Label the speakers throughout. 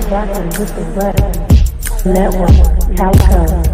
Speaker 1: Exactly, this is what network, calico.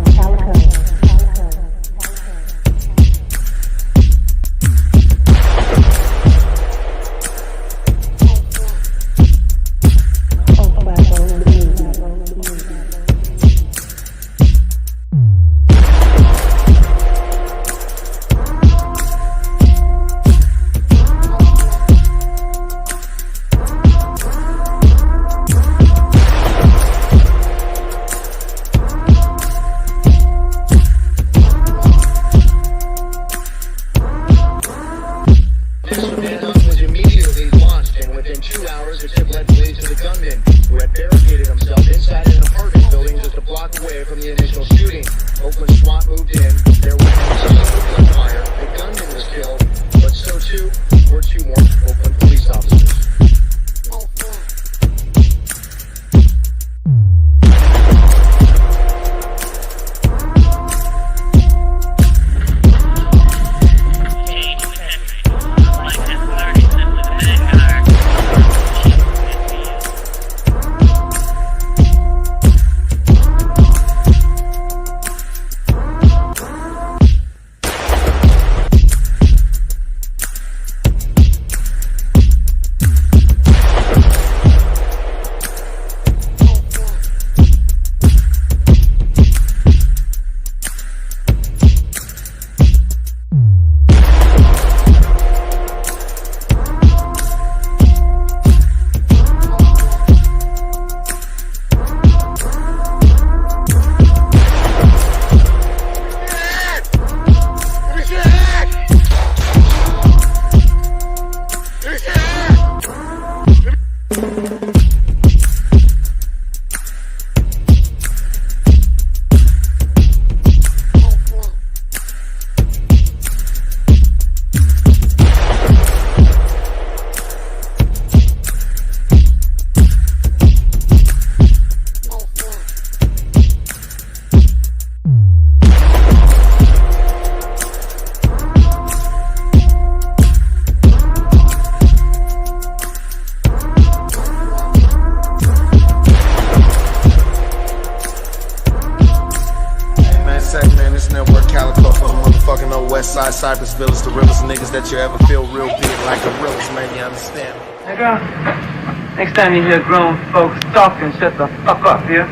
Speaker 2: Cypressville is the realest niggas that you ever feel real big like the realest, man, you understand?
Speaker 3: Nigga, next time you hear grown folks talking, shut the fuck up, yeah?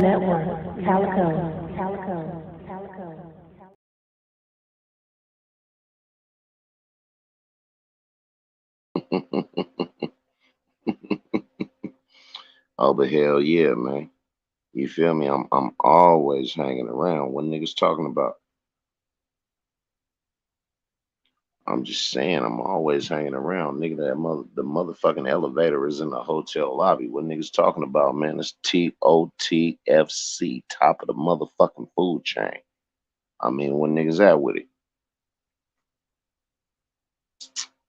Speaker 1: Network, calico.
Speaker 4: Oh, but hell yeah, man. You feel me? I'm always hanging around. What niggas talking about? I'm just saying, I'm always hanging around. Nigga, the motherfucking elevator is in the hotel lobby. What niggas talking about, man? It's TOTFC, top of the motherfucking food chain. I mean, what niggas at with it?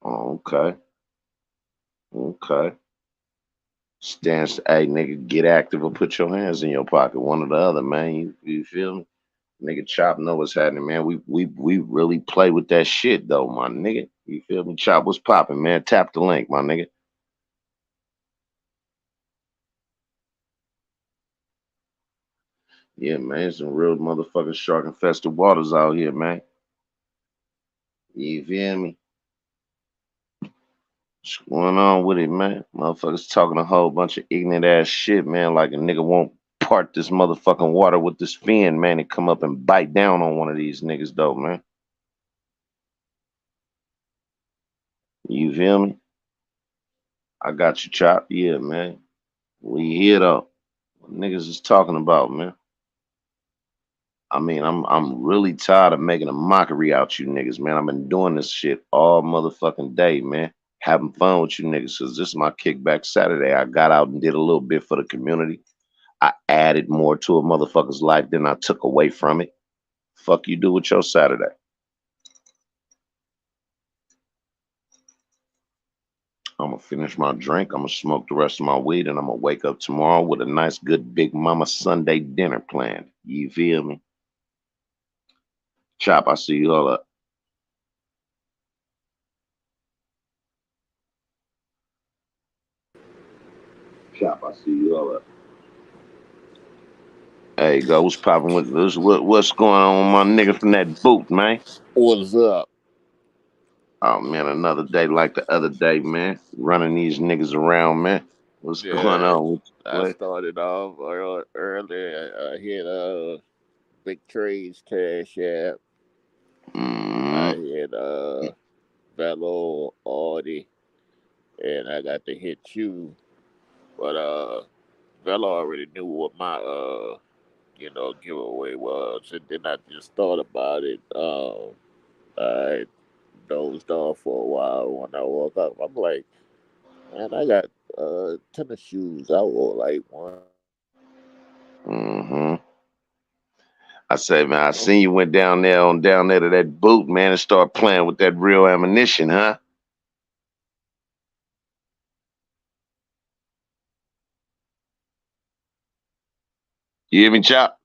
Speaker 4: Oh, okay. Okay. Hey, nigga, get active or put your hands in your pocket. One or the other, man. You feel me? Nigga Chop know what's happening, man. We really play with that shit though, my nigga. You feel me? Chop what's popping, man. Tap the link, my nigga. Yeah, man. Some real motherfucking shark infested waters out here, man. You feel me? What's going on with it, man? Motherfuckers talking a whole bunch of ignorant ass shit, man. Like a nigga won't part this motherfucking water with this fin, man, and come up and bite down on one of these niggas though, man. You feel me? I got you, Chop. Yeah, man. We here though. What niggas is talking about, man? I mean, I'm really tired of making a mockery out you niggas, man. I've been doing this shit all motherfucking day, man. Having fun with you niggas, cause this is my kickback Saturday. I got out and did a little bit for the community. I added more to a motherfucker's life than I took away from it. Fuck you do with your Saturday. I'm gonna finish my drink. I'm gonna smoke the rest of my weed, and I'm gonna wake up tomorrow with a nice, good Big Mama Sunday dinner planned. You feel me? Chop, I see you all up. Chop, I see you all up. Hey, go. What's popping with this? What's going on with my nigga from that boot, man?
Speaker 5: What's up?
Speaker 4: Oh man, another day like the other day, man. Running these niggas around, man. What's going
Speaker 5: Yeah,
Speaker 4: on with you,
Speaker 5: I
Speaker 4: boy?
Speaker 5: started off early. I hit Big Trades Cash App. I
Speaker 4: Mm,
Speaker 5: hit VELLO Audi, and I got to hit you. But VELLO already knew what my giveaway was, and then I just thought about it. I dozed off for a while. When I woke up, I'm like, man, I got tennis shoes. I wore like one.
Speaker 4: hmm I say, man, I seen you went down there to that boot, man, and start playing with that real ammunition, huh? You hear me, Chop?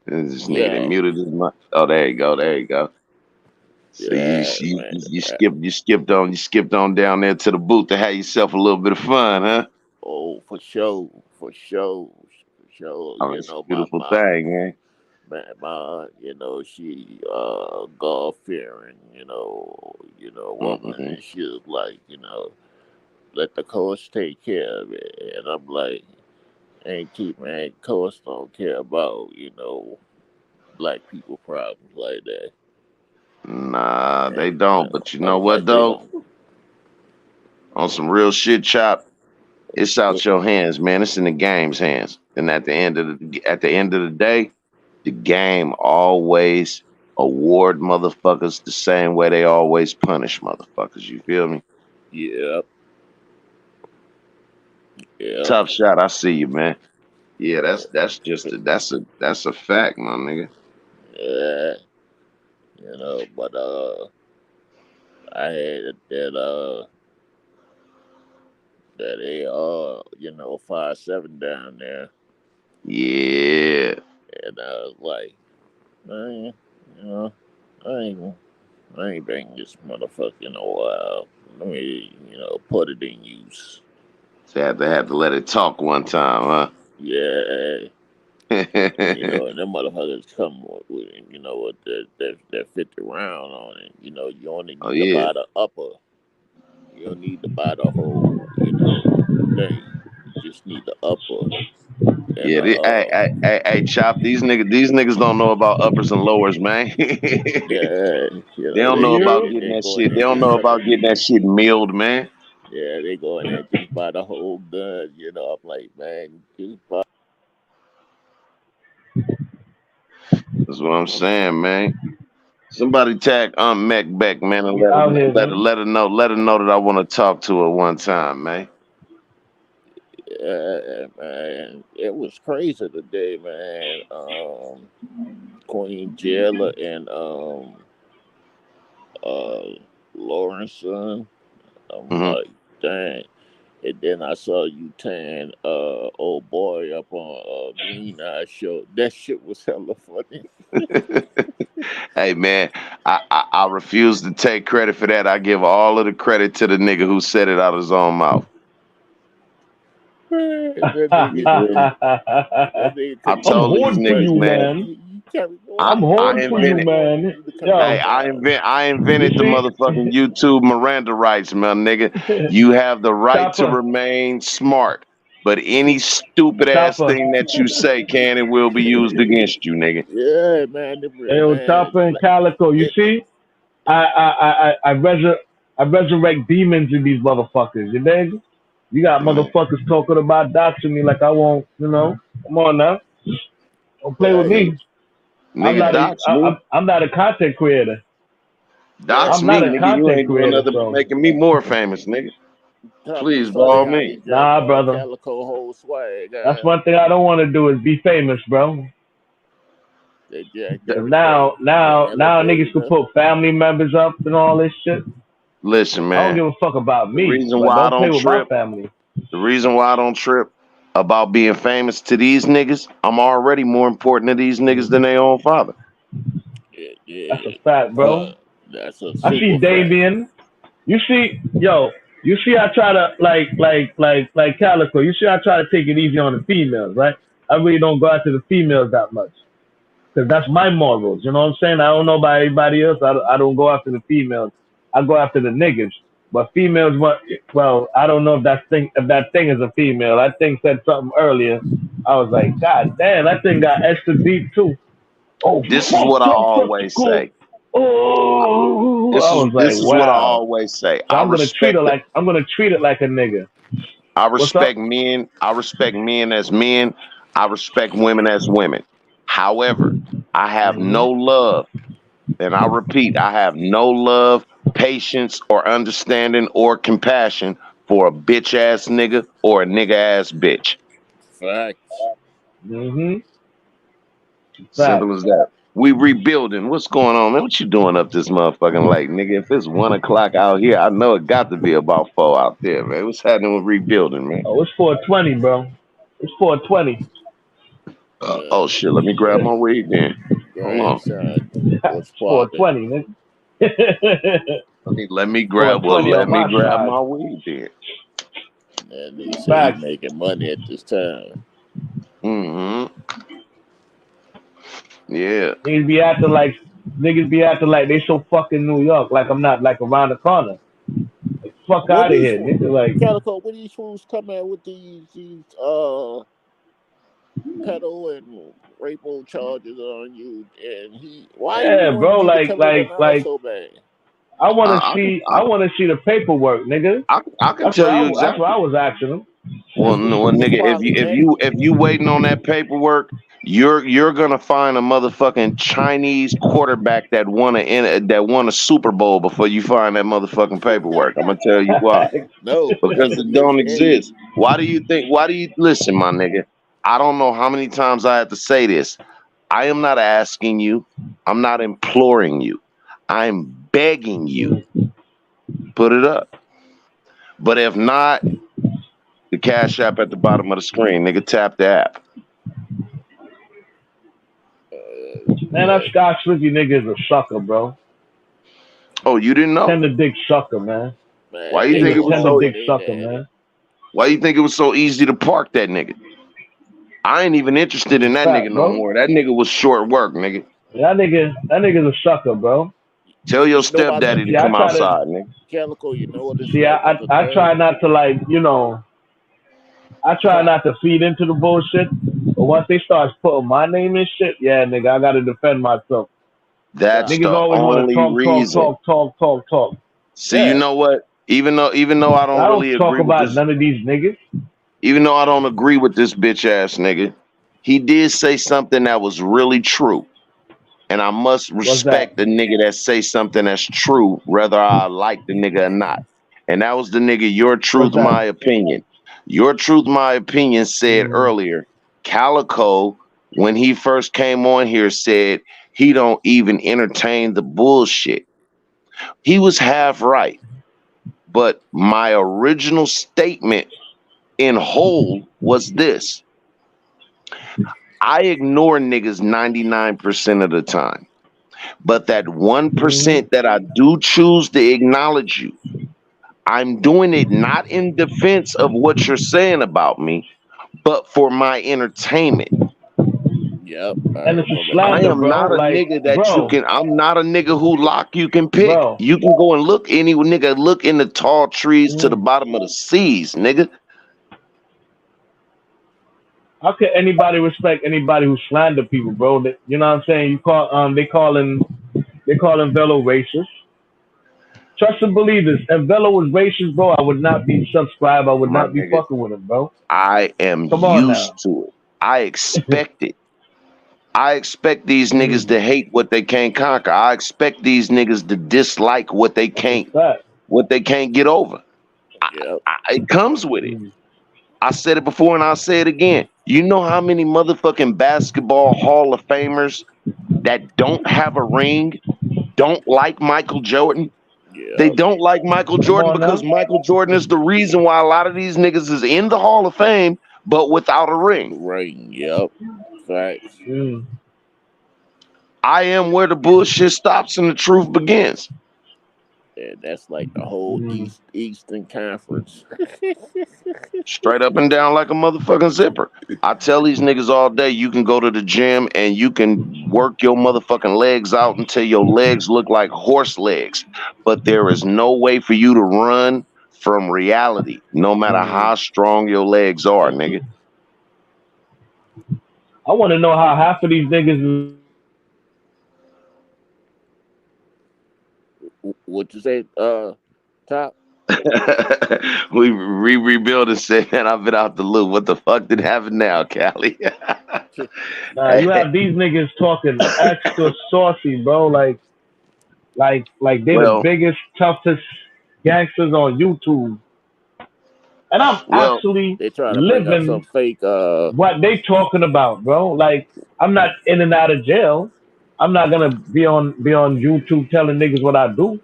Speaker 4: This nigga that
Speaker 5: Yeah,
Speaker 4: muted his mic. Oh, there you go, there you go. So
Speaker 5: yeah, man.
Speaker 4: you skipped on down there to the booth to have yourself a little bit of fun, huh?
Speaker 5: Oh, for sure, for sure, for sure.
Speaker 4: Oh, it's a beautiful thing, man.
Speaker 5: She God fearing, woman,
Speaker 4: Mm-hmm.
Speaker 5: and she was like, let the coach take care of it, and I'm like, ain't keep man, coach don't care about black people problems like that,
Speaker 4: Nah, they
Speaker 5: and
Speaker 4: don't. But you know
Speaker 5: I'm
Speaker 4: what
Speaker 5: like, they
Speaker 4: though?
Speaker 5: don't.
Speaker 4: On some real shit, Chop, it's out your hands, man. It's in the game's hands. And at the end of the day, the game always award motherfuckers the same way they always punish motherfuckers. You feel me?
Speaker 5: Yeah, yeah,
Speaker 4: Tough shot. I see you, man. Yeah, that's a fact, my nigga.
Speaker 5: yeah, but I had that AR, 5.7 down there,
Speaker 4: Yeah.
Speaker 5: and I was like, man, you know, I ain't, I ain't been this motherfucker in a while. Let me, put it in use.
Speaker 4: So had to let it talk one time,
Speaker 5: Yeah,
Speaker 4: huh?
Speaker 5: and them motherfuckers come with with that 50 round on it. You only
Speaker 4: Oh
Speaker 5: need to
Speaker 4: yeah.
Speaker 5: buy the upper. You don't need to buy the whole, thing. You just need the upper and
Speaker 4: Yeah, hey, Chop. These niggas don't know about uppers and lowers, man.
Speaker 5: yeah,
Speaker 4: They don't
Speaker 3: They
Speaker 4: know about
Speaker 3: you?
Speaker 4: getting
Speaker 5: they
Speaker 4: that
Speaker 5: go in
Speaker 4: shit.
Speaker 5: there
Speaker 4: They
Speaker 5: and
Speaker 4: don't
Speaker 5: just
Speaker 4: know
Speaker 5: suck
Speaker 4: about
Speaker 5: it.
Speaker 4: getting that shit milled, man.
Speaker 5: Yeah, they go in there and just buy the whole gun. I'm like, man, just buy.
Speaker 4: That's what I'm saying, man. Somebody tag Aunt Mac back, man, and
Speaker 3: We out here, man.
Speaker 4: let her know that I want to talk to her one time, man.
Speaker 5: Yeah, man, it was crazy today, man. Queen Jailer and uh Lawrence son. I'm
Speaker 4: Hmm
Speaker 5: like, dang. And then I saw you tan old boy up on Green Eye Show. That shit was hella funny.
Speaker 4: Hey, man, I refuse to take credit for that. I give all of the credit to the nigga who said it out of his own mouth.
Speaker 5: That
Speaker 4: You
Speaker 5: nigga,
Speaker 4: feel me?
Speaker 5: that nigga
Speaker 4: I
Speaker 5: couldn't
Speaker 3: I'm
Speaker 5: even
Speaker 4: told these
Speaker 3: holding for
Speaker 5: express.
Speaker 4: niggas,
Speaker 3: you,
Speaker 4: man.
Speaker 3: man.
Speaker 5: You tell me
Speaker 4: I
Speaker 3: I'm
Speaker 5: what?
Speaker 4: I
Speaker 3: holding for you,
Speaker 4: invented.
Speaker 5: You
Speaker 3: man.
Speaker 5: need to come
Speaker 4: Hey,
Speaker 3: Yo,
Speaker 5: back out.
Speaker 4: I
Speaker 3: you
Speaker 4: invented the
Speaker 3: see,
Speaker 4: motherfucking YouTube Miranda rights, my nigga. You have the right to
Speaker 3: Chopper,
Speaker 4: remain smart, but any stupid ass
Speaker 3: Chopper.
Speaker 4: thing that you say can and will be used against you, nigga.
Speaker 5: Yeah, man,
Speaker 3: Yo,
Speaker 5: man.
Speaker 3: Chopper and Calico. You
Speaker 5: It,
Speaker 3: see, I resurrect demons in these motherfuckers. You dig? You got
Speaker 4: Mm.
Speaker 3: motherfuckers talking about doxing me like I won't. Come on now, don't play with
Speaker 5: yeah,
Speaker 4: Nigga,
Speaker 3: me.
Speaker 4: nigga, dox me.
Speaker 3: I'm not a content creator.
Speaker 5: yeah.
Speaker 4: Dox
Speaker 3: I'm
Speaker 4: me,
Speaker 3: not a
Speaker 4: nigga. You
Speaker 3: content
Speaker 4: ain't doing
Speaker 3: creator.
Speaker 4: nothing but
Speaker 3: So
Speaker 4: making me more famous, nigga.
Speaker 5: Chopper,
Speaker 4: Please, by all
Speaker 5: sorry, how they
Speaker 4: means.
Speaker 5: drop
Speaker 3: nah, brother.
Speaker 5: Calico whole swag.
Speaker 3: That's one thing I don't want to do is be famous, bro.
Speaker 5: They jacked
Speaker 3: Cause
Speaker 5: everything. The
Speaker 3: now niggas can
Speaker 5: elevator.
Speaker 3: put family members up and all this shit.
Speaker 4: Listen,
Speaker 3: I don't
Speaker 4: man.
Speaker 3: give a fuck about
Speaker 4: The
Speaker 3: me,
Speaker 4: reason
Speaker 3: but
Speaker 4: why I
Speaker 3: don't play
Speaker 4: don't
Speaker 3: with my
Speaker 4: trip,
Speaker 3: family.
Speaker 4: the reason why I don't trip about being famous to these niggas, I'm already more important to these niggas than their own father.
Speaker 5: Yeah,
Speaker 3: That's a
Speaker 5: yeah.
Speaker 3: fact, bro.
Speaker 5: That's a
Speaker 3: I see
Speaker 5: super fact.
Speaker 3: Davian. You see, yo. You see, I try to like Calico. You see, I try to take it easy on the females, right? I really don't go after the females that much because that's my morals. You know what I'm saying? I don't know about anybody else. I don't go after the females. I go after the niggas. But females, well, I don't know if that thing is a female. That thing said something earlier. I was like, God damn, that thing got extra deep too. Oh,
Speaker 4: This is what I always
Speaker 3: cool.
Speaker 4: say.
Speaker 3: Oh,
Speaker 4: This
Speaker 3: I
Speaker 4: is
Speaker 3: was like,
Speaker 4: this is what I
Speaker 3: wow.
Speaker 4: always say.
Speaker 3: So I'm gonna treat it like a nigga.
Speaker 4: I
Speaker 3: What's up?
Speaker 4: respect men. I respect men as men. I respect women as women. However, I have
Speaker 3: Hmm.
Speaker 4: no love, and I repeat, I have no love, patience, or understanding or compassion for a bitch ass nigga or a nigga ass bitch.
Speaker 5: Facts.
Speaker 3: Hmm. Fact.
Speaker 4: Simple as that. We rebuilding. What's going on, man? What you doing up this motherfucking late, nigga? If it's 1 o'clock out here, I know it got to be about 4 out there, man. What's happening with rebuilding, man?
Speaker 3: Oh, it's 420, bro. It's 420.
Speaker 4: Oh
Speaker 5: Uh,
Speaker 4: shit, let me grab my weed then. Hold on.
Speaker 5: grandson, what's
Speaker 3: It's
Speaker 5: popping?
Speaker 3: 420, nigga.
Speaker 4: Let me grab
Speaker 3: 420 on my side.
Speaker 4: my weed then.
Speaker 5: And he said he
Speaker 3: Fact.
Speaker 5: making money at this time.
Speaker 4: Mm-hmm. Yeah.
Speaker 3: Niggas be acting like they so fucking New York, like I'm not like around the corner. Like, fuck
Speaker 5: What
Speaker 3: out of
Speaker 5: these
Speaker 3: here, nigga. Like,
Speaker 5: Calico? What these fools come out with these pedo and rape charges on you? And why you
Speaker 3: yeah,
Speaker 5: want
Speaker 3: bro.
Speaker 5: you to come to them out so bad?
Speaker 4: I, I,
Speaker 3: I wanna see the paperwork, nigga.
Speaker 4: I can tell you
Speaker 3: That's what
Speaker 4: exactly.
Speaker 3: I was asking them.
Speaker 4: Well,
Speaker 5: Cause
Speaker 4: no, well,
Speaker 5: we
Speaker 4: nigga,
Speaker 5: probably next.
Speaker 4: if you waiting on that paperwork, you're gonna find a motherfucking Chinese quarterback that won a Super Bowl before you find that motherfucking paperwork. I'm gonna tell you why.
Speaker 5: No,
Speaker 4: Because it don't
Speaker 5: hey,
Speaker 4: exist. Why do you think? Why do you listen, my nigga? I don't know how many times I have to say this. I am not asking you. I'm not imploring you. I'm begging you. Put it up. But if not, the cash app at the bottom of the screen, nigga, tap the app.
Speaker 3: Man, that
Speaker 5: yeah,
Speaker 3: Scott Slicky nigga is a sucker, bro.
Speaker 4: Oh, you didn't know?
Speaker 3: Tender dick sucker, man.
Speaker 4: Why
Speaker 5: man,
Speaker 4: you
Speaker 5: they
Speaker 3: Nigga
Speaker 4: think it
Speaker 5: go
Speaker 4: was
Speaker 3: tender
Speaker 5: hard
Speaker 4: so?
Speaker 5: for
Speaker 3: dick
Speaker 5: their
Speaker 3: sucker,
Speaker 5: daddy.
Speaker 3: man.
Speaker 4: Why you think it was so easy to park that nigga? I ain't even interested in that nigga
Speaker 3: Fact,
Speaker 4: no
Speaker 3: bro.
Speaker 4: more. That nigga was short work, nigga.
Speaker 3: That nigga's a sucker, bro.
Speaker 4: Tell your
Speaker 5: You know about the
Speaker 4: stepdaddy to
Speaker 3: See, I
Speaker 4: come
Speaker 3: try to
Speaker 4: outside, nigga.
Speaker 5: Calico? You know what it's
Speaker 3: see,
Speaker 5: like as a
Speaker 3: I
Speaker 5: thug.
Speaker 3: try not to I try not to feed into the bullshit. But once they start putting my name in shit, yeah, nigga, I gotta defend myself.
Speaker 4: That's
Speaker 5: Facts.
Speaker 3: Niggas
Speaker 4: the
Speaker 3: always want to
Speaker 4: only reason.
Speaker 3: talk.
Speaker 4: See, you
Speaker 3: Yeah,
Speaker 4: know what? Even though I don't
Speaker 3: I don't
Speaker 4: really
Speaker 3: talk
Speaker 4: agree with
Speaker 3: about
Speaker 4: this,
Speaker 3: none of these niggas.
Speaker 4: even though I don't agree with this bitch ass nigga, he did say something that was really true. And I must
Speaker 3: What's that?
Speaker 4: respect the nigga that say something that's true, whether I like the nigga or not. And that was the nigga, Your
Speaker 3: What's
Speaker 4: Truth,
Speaker 3: that?
Speaker 4: My Opinion. Your Truth, My Opinion said
Speaker 3: Mm.
Speaker 4: earlier, Calico, when he first came on here, said he don't even entertain the bullshit. He was half right. But my original statement in whole was this. I ignore niggas 99% of the time. But that
Speaker 3: Mm-hmm.
Speaker 4: 1% that I do choose to acknowledge you, I'm doing it not in defense of what you're saying about me, but for my entertainment.
Speaker 5: Yep, I
Speaker 3: And it's a
Speaker 5: remember
Speaker 4: I
Speaker 3: slander,
Speaker 5: hearing
Speaker 4: am
Speaker 5: that.
Speaker 3: bro.
Speaker 4: not a
Speaker 3: Like,
Speaker 4: nigga that you
Speaker 3: bro,
Speaker 4: can, I'm not a nigga who lock you can pick.
Speaker 3: bro.
Speaker 4: You can go and look any nigga, look in the tall trees to the
Speaker 3: Mm.
Speaker 4: bottom of the seas, nigga.
Speaker 3: How can anybody respect anybody who slander people, bro? You know what I'm saying? They calling Velo racist. Trust and believe this. If Velo was racist, bro, I would not be subscribed. I would
Speaker 4: My
Speaker 3: not be
Speaker 4: nigga,
Speaker 3: fucking with him, bro.
Speaker 4: I am
Speaker 3: Come on now.
Speaker 4: used to it. I expect it. I expect these niggas
Speaker 3: Mm.
Speaker 4: to hate what they can't conquer. I expect these niggas to dislike
Speaker 3: It's that.
Speaker 4: what they can't get over.
Speaker 5: Yep.
Speaker 4: It comes with it.
Speaker 3: Mm.
Speaker 4: I said it before and I'll say it again. You know how many motherfucking basketball Hall of Famers that don't have a ring don't like Michael Jordan? They
Speaker 5: Yep.
Speaker 4: don't like Michael
Speaker 3: Come
Speaker 4: Jordan
Speaker 3: on
Speaker 4: because
Speaker 3: now.
Speaker 4: Michael Jordan is the reason why a lot of these niggas is in the Hall of Fame, but without a ring.
Speaker 5: Right. Yep. Facts.
Speaker 3: Mm.
Speaker 4: I am where the bullshit stops and the truth begins.
Speaker 5: And that's like the whole
Speaker 3: Mm.
Speaker 5: Eastern Conference.
Speaker 4: Straight up and down like a motherfucking zipper. I tell these niggas all day, you can go to the gym and you can work your motherfucking legs out until your legs look like horse legs. But there is no way for you to run from reality, no matter how strong your legs are, nigga.
Speaker 3: I want to know how half of these niggas.
Speaker 5: What you say, Top?
Speaker 4: We rebuild and said, man, I've been out the loop. What the fuck did happen now, Cali?
Speaker 3: Nah, you have these niggas talking extra saucy, bro. Like they the
Speaker 4: well,
Speaker 3: biggest, toughest gangsters on YouTube, and I'm
Speaker 4: well,
Speaker 3: actually
Speaker 5: They trying to bring up some
Speaker 3: living
Speaker 5: fake.
Speaker 3: what they talking about, bro. Like I'm not in and out of jail. I'm not gonna be on YouTube telling niggas what I do.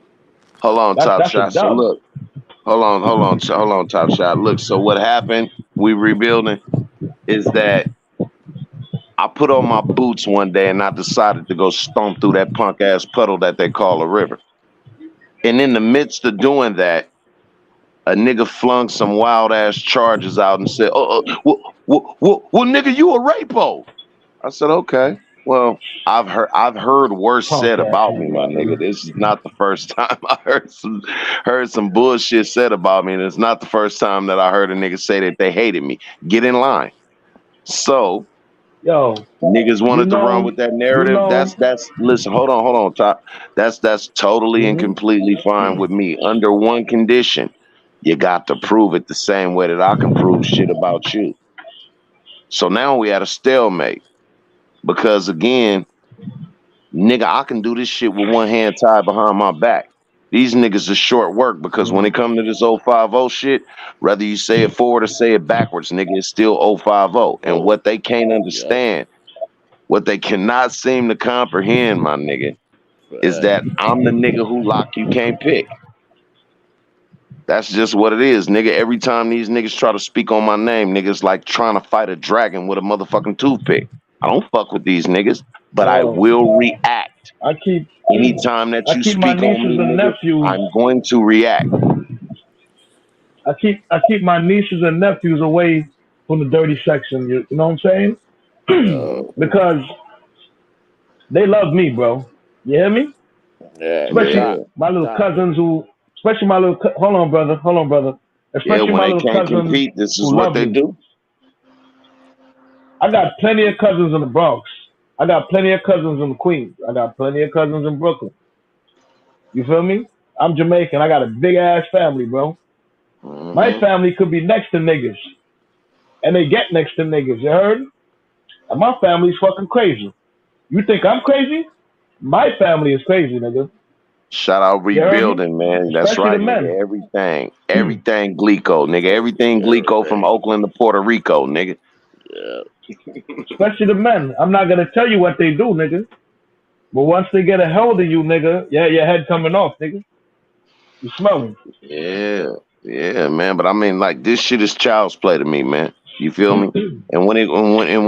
Speaker 4: hold on,
Speaker 3: That's
Speaker 4: Top
Speaker 3: that's a
Speaker 4: Shot. So
Speaker 3: dub.
Speaker 4: look, hold on, Top Shot. Look, so what happened? We rebuilding is that I put on my boots one day and I decided to go stomp through that punk ass puddle that they call a river. And in the midst of doing that, a nigga flung some wild ass charges out and said, well, nigga, you a rapo." I said, "Okay, well, I've heard worse
Speaker 3: Punk
Speaker 4: said
Speaker 3: ass
Speaker 4: about me, my nigga.
Speaker 3: niggas.
Speaker 4: This is not the first time I heard some bullshit said about me, and it's not the first time that I heard a nigga say that they hated me. Get in line." So
Speaker 3: Yo,
Speaker 4: niggas
Speaker 3: you
Speaker 4: wanted to run
Speaker 3: know,
Speaker 4: with that
Speaker 3: you
Speaker 4: narrative.
Speaker 3: know.
Speaker 4: That's listen, hold on, Top. That's totally and
Speaker 3: hmm
Speaker 4: completely fine with me. Under one condition, you got to prove it the same way that I can prove shit about you. So now we at a stalemate because again, nigga, I can do this shit with one hand tied behind my back. These niggas is short work because when it come to this 050 shit, whether you say it forward or say it backwards, nigga, it's still 050. And
Speaker 5: Oh,
Speaker 4: what they can't
Speaker 5: yep.
Speaker 4: understand, what they cannot seem to comprehend, my nigga, is
Speaker 5: Right.
Speaker 4: that I'm the nigga who lock you can't pick. That's just what it is, nigga. Every time these niggas try to speak on my name, niggas like trying to fight a dragon with a motherfucking toothpick. I don't fuck with these niggas, but I
Speaker 3: Yo,
Speaker 4: will react.
Speaker 3: I keep
Speaker 4: Anytime that
Speaker 3: I
Speaker 4: you
Speaker 3: keep my
Speaker 4: speak on
Speaker 3: nieces
Speaker 4: me,
Speaker 3: and
Speaker 4: nigga,
Speaker 3: nephews.
Speaker 4: I'm going to react.
Speaker 3: I keep my nieces and nephews away from the dirty section. You know what I'm saying?
Speaker 5: Oh,
Speaker 3: Because they love me, bro. You hear me?
Speaker 5: yeah.
Speaker 3: Especially
Speaker 4: Yeah.
Speaker 5: Top,
Speaker 3: my little
Speaker 5: top.
Speaker 3: cousins who, especially my little. Hold on, brother. Hold on, brother.
Speaker 4: Yeah,
Speaker 3: Especially
Speaker 4: when
Speaker 3: my
Speaker 4: they
Speaker 3: little
Speaker 4: can't
Speaker 3: cousins
Speaker 4: compete, this is
Speaker 3: who
Speaker 4: what
Speaker 3: love
Speaker 4: they
Speaker 3: me.
Speaker 4: do.
Speaker 3: I got plenty of cousins in the Bronx. I got plenty of cousins in Queens. I got plenty of cousins in Brooklyn. You feel me? I'm Jamaican. I got a big ass family, bro. My
Speaker 4: Hmm.
Speaker 3: family could be next to niggas, and they get next to niggas. You heard? And my family's fucking crazy. You think I'm crazy? My family is crazy, nigga.
Speaker 4: Shout out
Speaker 3: You heard me?
Speaker 4: rebuilding, man. That's
Speaker 3: Especially the
Speaker 4: right,
Speaker 3: men.
Speaker 4: nigga. Everything Glico, nigga. Everything Glico from
Speaker 5: Everything.
Speaker 4: Oakland to Puerto Rico, nigga.
Speaker 5: Yeah.
Speaker 3: Especially the men. I'm not gonna tell you what they do, nigga. But once they get a hold of you, nigga, yeah, your head coming off, nigga. You smell me?
Speaker 4: Yeah, yeah, man. But I mean, like this shit is child's play to me, man. You feel me? And when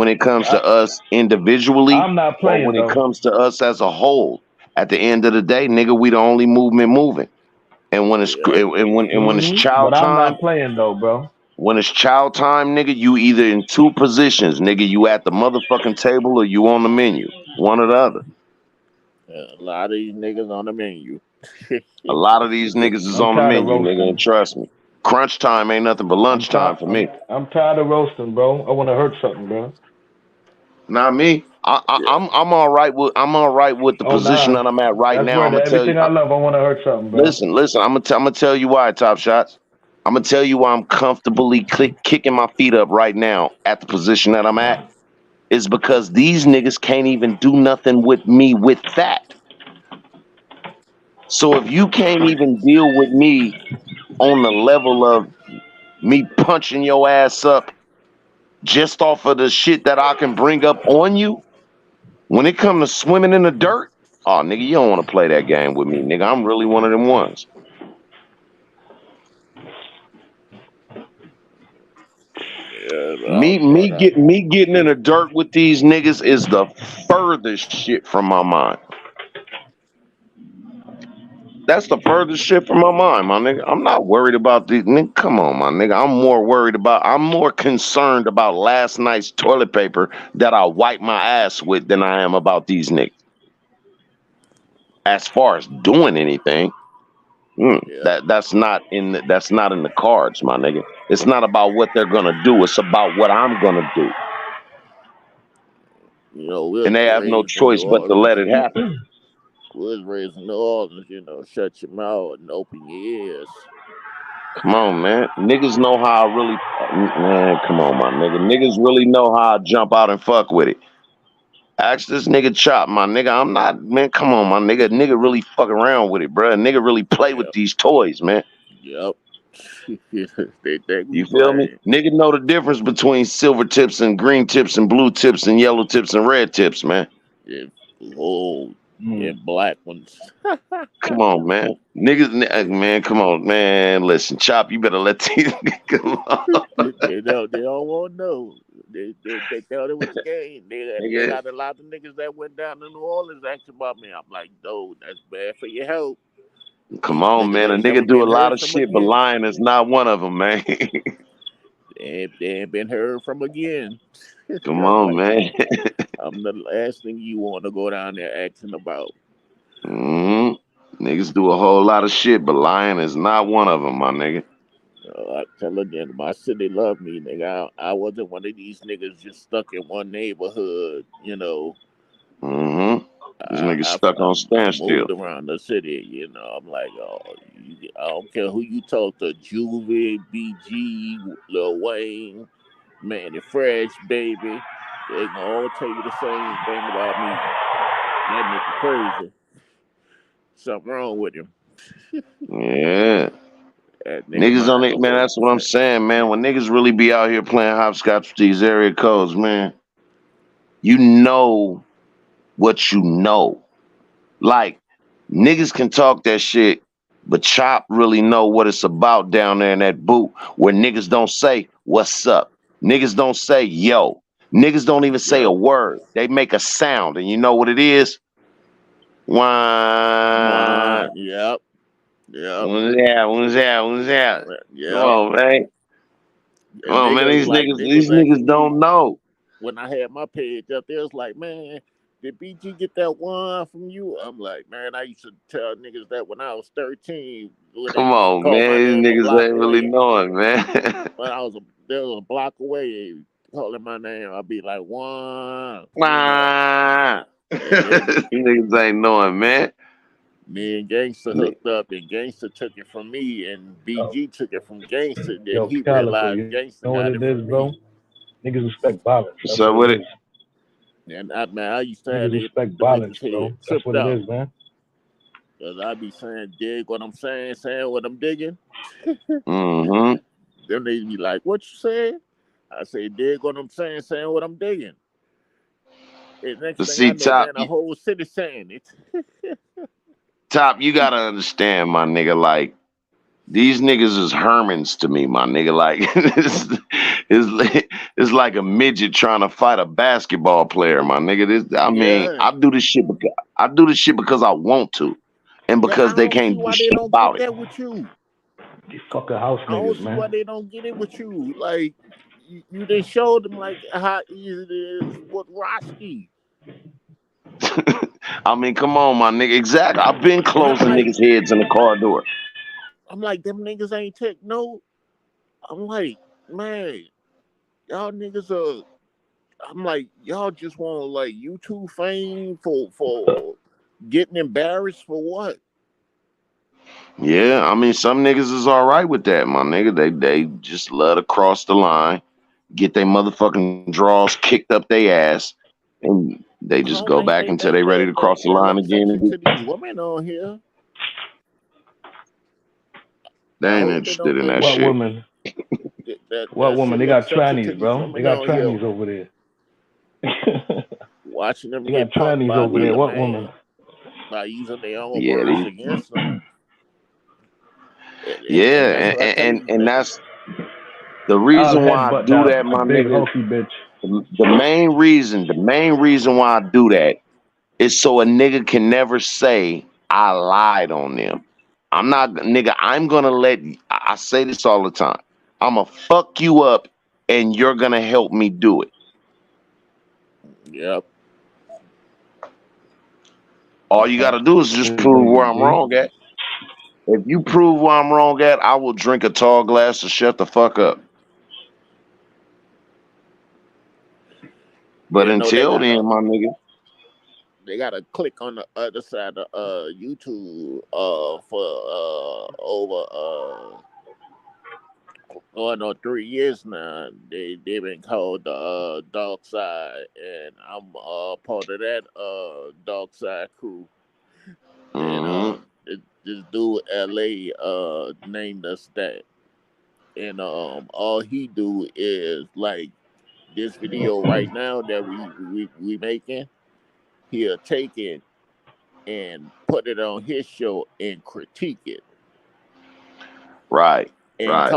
Speaker 4: it comes
Speaker 3: I,
Speaker 4: to us individually,
Speaker 3: I'm not
Speaker 4: or
Speaker 3: playing
Speaker 4: when it
Speaker 3: though.
Speaker 4: comes to us as a whole, at the end of the day, nigga, we the only movement moving. And when it's
Speaker 5: Yep.
Speaker 4: and when it's
Speaker 3: But
Speaker 4: child
Speaker 3: I'm
Speaker 4: time,
Speaker 3: not playing though, bro.
Speaker 4: when it's child time, nigga, you either in two positions, nigga. You at the motherfucking table or you on the menu. One or the other.
Speaker 5: Yeah, a lot of these niggas on the menu.
Speaker 4: A lot of these niggas is
Speaker 3: I'm
Speaker 4: on the
Speaker 3: tired of
Speaker 4: menu, nigga, and
Speaker 3: roasting.
Speaker 4: trust me. Crunch time ain't nothing but
Speaker 3: I'm
Speaker 4: lunchtime
Speaker 3: tired.
Speaker 4: for me.
Speaker 3: I'm tired of roasting, bro. I want to hurt something, bro.
Speaker 4: Not me. I, I,
Speaker 5: Yeah.
Speaker 4: I'm all right with the
Speaker 3: Oh
Speaker 4: position
Speaker 3: nah,
Speaker 4: that I'm at right
Speaker 3: that's
Speaker 4: now. I'm
Speaker 3: weird.
Speaker 4: gonna tell you.
Speaker 3: Everything I love, I want to hurt something, bro.
Speaker 4: Listen. I'm gonna tell you why. Top Shots. I'm gonna tell you why I'm comfortably kicking my feet up right now at the position that I'm at. Is because these niggas can't even do nothing with me with that. So if you can't even deal with me on the level of me punching your ass up just off of the shit that I can bring up on you, when it comes to swimming in the dirt, oh nigga, you don't want to play that game with me, nigga. I'm really one of them ones.
Speaker 5: Yeah, but I
Speaker 4: Me,
Speaker 5: don't know
Speaker 4: me
Speaker 5: that.
Speaker 4: get me getting in the dirt with these niggas is the furthest shit from my mind. That's the furthest shit from my mind, my nigga. I'm not worried about these nigga. Come on, my nigga. I'm more concerned about last night's toilet paper that I wiped my ass with than I am about these niggas. As far as doing anything,
Speaker 5: Yeah.
Speaker 4: that's not in the cards, my nigga. It's not about what they're gonna do. It's about what I'm gonna do,
Speaker 5: You know, we
Speaker 4: and
Speaker 5: was
Speaker 4: they have no
Speaker 5: raised in New
Speaker 4: choice but to let
Speaker 5: Orleans.
Speaker 4: it happen.
Speaker 5: We was raised in New Orleans, you know, shut your mouth and open your ears.
Speaker 4: Come on, man. Niggas know how I really, man. Come on, my nigga. Niggas really know how I jump out and fuck with it. Ask this nigga Chop, my nigga. I'm not, man. Come on, my nigga. Nigga really fuck around with it, bro. Nigga really play with
Speaker 5: Yep.
Speaker 4: these toys, man.
Speaker 5: Yep. They think we
Speaker 4: You feel me?
Speaker 5: playing.
Speaker 4: Nigga know the difference between silver tips and green tips and blue tips and yellow tips and red tips, man.
Speaker 5: And old and black ones.
Speaker 4: Come on, man. Niggas, man, come on, man. Listen, Chop, you better let these come on.
Speaker 5: They don't want to know. They thought it was a game. They
Speaker 4: Nigga.
Speaker 5: got a lot of niggas that went down to New Orleans asking about me. I'm like, dude, that's bad for your health.
Speaker 4: Come
Speaker 5: These
Speaker 4: on,
Speaker 5: niggas
Speaker 4: man. A
Speaker 5: ain't never
Speaker 4: nigga do a
Speaker 5: been
Speaker 4: lot
Speaker 5: heard
Speaker 4: of
Speaker 5: from
Speaker 4: shit, but
Speaker 5: again.
Speaker 4: lying is not one of them, man.
Speaker 5: They ain't been heard from again.
Speaker 4: Come
Speaker 5: I'm
Speaker 4: on,
Speaker 5: like,
Speaker 4: man.
Speaker 5: I'm the last thing you want to go down there asking about.
Speaker 4: Niggas do a whole lot of shit, but lying is not one of them, my nigga.
Speaker 5: I tell again, my city love me, nigga. I wasn't one of these niggas just stuck in one neighborhood, you know.
Speaker 4: This nigga
Speaker 5: I,
Speaker 4: stuck on
Speaker 5: I
Speaker 4: standstill.
Speaker 5: moved around the city, you know. I'm like, I don't care who you talk to, Juvie, BG, Lil Wayne, Manny Fresh, baby. They gonna all tell you the same thing about me. That nigga crazy. Something wrong with him.
Speaker 4: Yeah.
Speaker 5: That nigga
Speaker 4: Niggas on
Speaker 5: mind
Speaker 4: it,
Speaker 5: a
Speaker 4: man.
Speaker 5: whole
Speaker 4: That's what I'm
Speaker 5: different.
Speaker 4: saying, man. When niggas really be out here playing hopscotch with these area codes, man, you know what you know. Like, niggas can talk that shit, but Chop really know what it's about down there in that boot where niggas don't say, what's up? Niggas don't say, yo. Niggas don't even say a
Speaker 5: Yep.
Speaker 4: word. They make a sound, and you know what it is? Wah.
Speaker 5: Yep. Yep.
Speaker 4: What's that? Come
Speaker 5: Yep.
Speaker 4: on, man. Come
Speaker 5: And
Speaker 4: on, man.
Speaker 5: niggas like
Speaker 4: These
Speaker 5: niggas
Speaker 4: niggas
Speaker 5: asking
Speaker 4: don't
Speaker 5: me
Speaker 4: know.
Speaker 5: when I had my page up there, it's like, man, did BG get that one from you? I'm like, man, I used to tell niggas that when I was 13, when they
Speaker 4: Come
Speaker 5: used to
Speaker 4: on,
Speaker 5: call my
Speaker 4: man.
Speaker 5: name a
Speaker 4: These niggas
Speaker 5: block
Speaker 4: ain't really
Speaker 5: away.
Speaker 4: knowing, man.
Speaker 5: When there was a block away calling my name, I'd be like, one, you know.
Speaker 4: Wah.
Speaker 5: And then
Speaker 4: Niggas ain't knowing, man.
Speaker 5: me and Gangsta hooked up, and Gangsta took it from me, and BG took it from Gangsta. Then
Speaker 3: Yo,
Speaker 5: he
Speaker 3: Calico,
Speaker 5: realized
Speaker 3: you
Speaker 5: Gangsta
Speaker 3: know what
Speaker 5: got
Speaker 3: it
Speaker 5: it
Speaker 3: is,
Speaker 5: from
Speaker 3: bro?
Speaker 5: me.
Speaker 3: Niggas respect violence. That's
Speaker 4: So
Speaker 3: what
Speaker 4: with
Speaker 3: it
Speaker 4: it,
Speaker 3: is.
Speaker 5: And I used to have
Speaker 3: Niggas
Speaker 5: to
Speaker 3: respect
Speaker 5: make
Speaker 3: violence,
Speaker 5: his head
Speaker 3: bro. That's
Speaker 5: tripped
Speaker 3: what it
Speaker 5: out.
Speaker 3: is, man.
Speaker 5: Cause I be saying, dig what I'm saying what I'm digging.
Speaker 4: mm-hmm.
Speaker 5: Then they be like, what you saying? I say, dig what I'm saying what I'm digging. And next
Speaker 4: But
Speaker 5: thing I
Speaker 4: see,
Speaker 5: know,
Speaker 4: Top,
Speaker 5: man, the whole city saying it.
Speaker 4: Top, you gotta understand, my nigga. Like these niggas is Hermans to me, my nigga. Like it's like a midget trying to fight a basketball player, my nigga. I mean,
Speaker 5: Yeah.
Speaker 4: I do this shit because I want to, and
Speaker 5: Yeah, I
Speaker 4: because they
Speaker 5: don't see
Speaker 4: can't do
Speaker 5: why they
Speaker 4: shit
Speaker 5: don't
Speaker 4: about
Speaker 5: get
Speaker 4: it.
Speaker 5: that with you.
Speaker 3: These fucking house
Speaker 5: I don't
Speaker 3: niggas,
Speaker 5: see why
Speaker 3: man.
Speaker 5: they don't get it with you. Like, you didn't show them, like, how easy it is with Roski.
Speaker 4: I mean, come on, my nigga. Exactly. I've been
Speaker 5: And I'm
Speaker 4: closing
Speaker 5: like,
Speaker 4: niggas' heads in the corridor.
Speaker 5: them niggas ain't take no. I'm like, man, y'all niggas are. I'm like, y'all just want like YouTube fame for getting embarrassed for what?
Speaker 4: Yeah, I mean, some niggas is all right with that, my nigga. They just love to cross the line, get their motherfucking draws kicked up their ass, and they
Speaker 5: I
Speaker 4: just
Speaker 5: don't
Speaker 4: go
Speaker 5: think
Speaker 4: back
Speaker 5: they
Speaker 4: until
Speaker 5: think
Speaker 4: they ready
Speaker 5: that
Speaker 4: to cross the line
Speaker 5: there's
Speaker 4: again.
Speaker 5: attention to these women on here.
Speaker 4: They
Speaker 5: I
Speaker 4: ain't
Speaker 5: hope they
Speaker 4: interested
Speaker 5: don't
Speaker 4: in
Speaker 5: think
Speaker 4: that
Speaker 3: What
Speaker 4: shit.
Speaker 3: woman? What
Speaker 5: that
Speaker 3: woman?
Speaker 5: shit
Speaker 3: They
Speaker 5: look
Speaker 3: got
Speaker 5: sexy to
Speaker 3: trannies,
Speaker 5: these
Speaker 3: bro. They
Speaker 5: women
Speaker 3: got
Speaker 5: on here.
Speaker 3: trannies over there.
Speaker 5: Watching them
Speaker 3: They got
Speaker 5: get punked
Speaker 3: trannies
Speaker 5: by
Speaker 3: over there.
Speaker 5: another
Speaker 3: What woman?
Speaker 5: man by using their own
Speaker 4: Yeah,
Speaker 5: words against them. And that's
Speaker 4: yeah,
Speaker 5: what I tell these
Speaker 4: and
Speaker 5: niggas.
Speaker 4: that's the
Speaker 3: I'll
Speaker 4: reason why I
Speaker 3: headbutt
Speaker 4: do
Speaker 3: that
Speaker 4: that, my
Speaker 3: big
Speaker 4: nigga.
Speaker 3: hulky bitch.
Speaker 4: The main reason why I do that is so a nigga can never say I lied on them. I'm not, nigga. I'm gonna let. I say this all the time. I'ma fuck you up, and you're gonna help me do it.
Speaker 5: Yep.
Speaker 4: All you gotta do is just prove where I'm wrong at. If you prove where I'm wrong at, I will drink a tall glass to shut the fuck up. But
Speaker 5: You know they
Speaker 4: until
Speaker 5: got
Speaker 4: then,
Speaker 5: a
Speaker 4: my nigga,
Speaker 5: they got to click on the other side of YouTube for over going on 3 years now. They've been called the dark side, and I'm part of that dark side crew. And
Speaker 4: mm-hmm.
Speaker 5: this dude LA named us that, and all he do is like this video right now that we making. He'll take it and put it on his show and critique it
Speaker 4: Right,
Speaker 5: and
Speaker 4: right.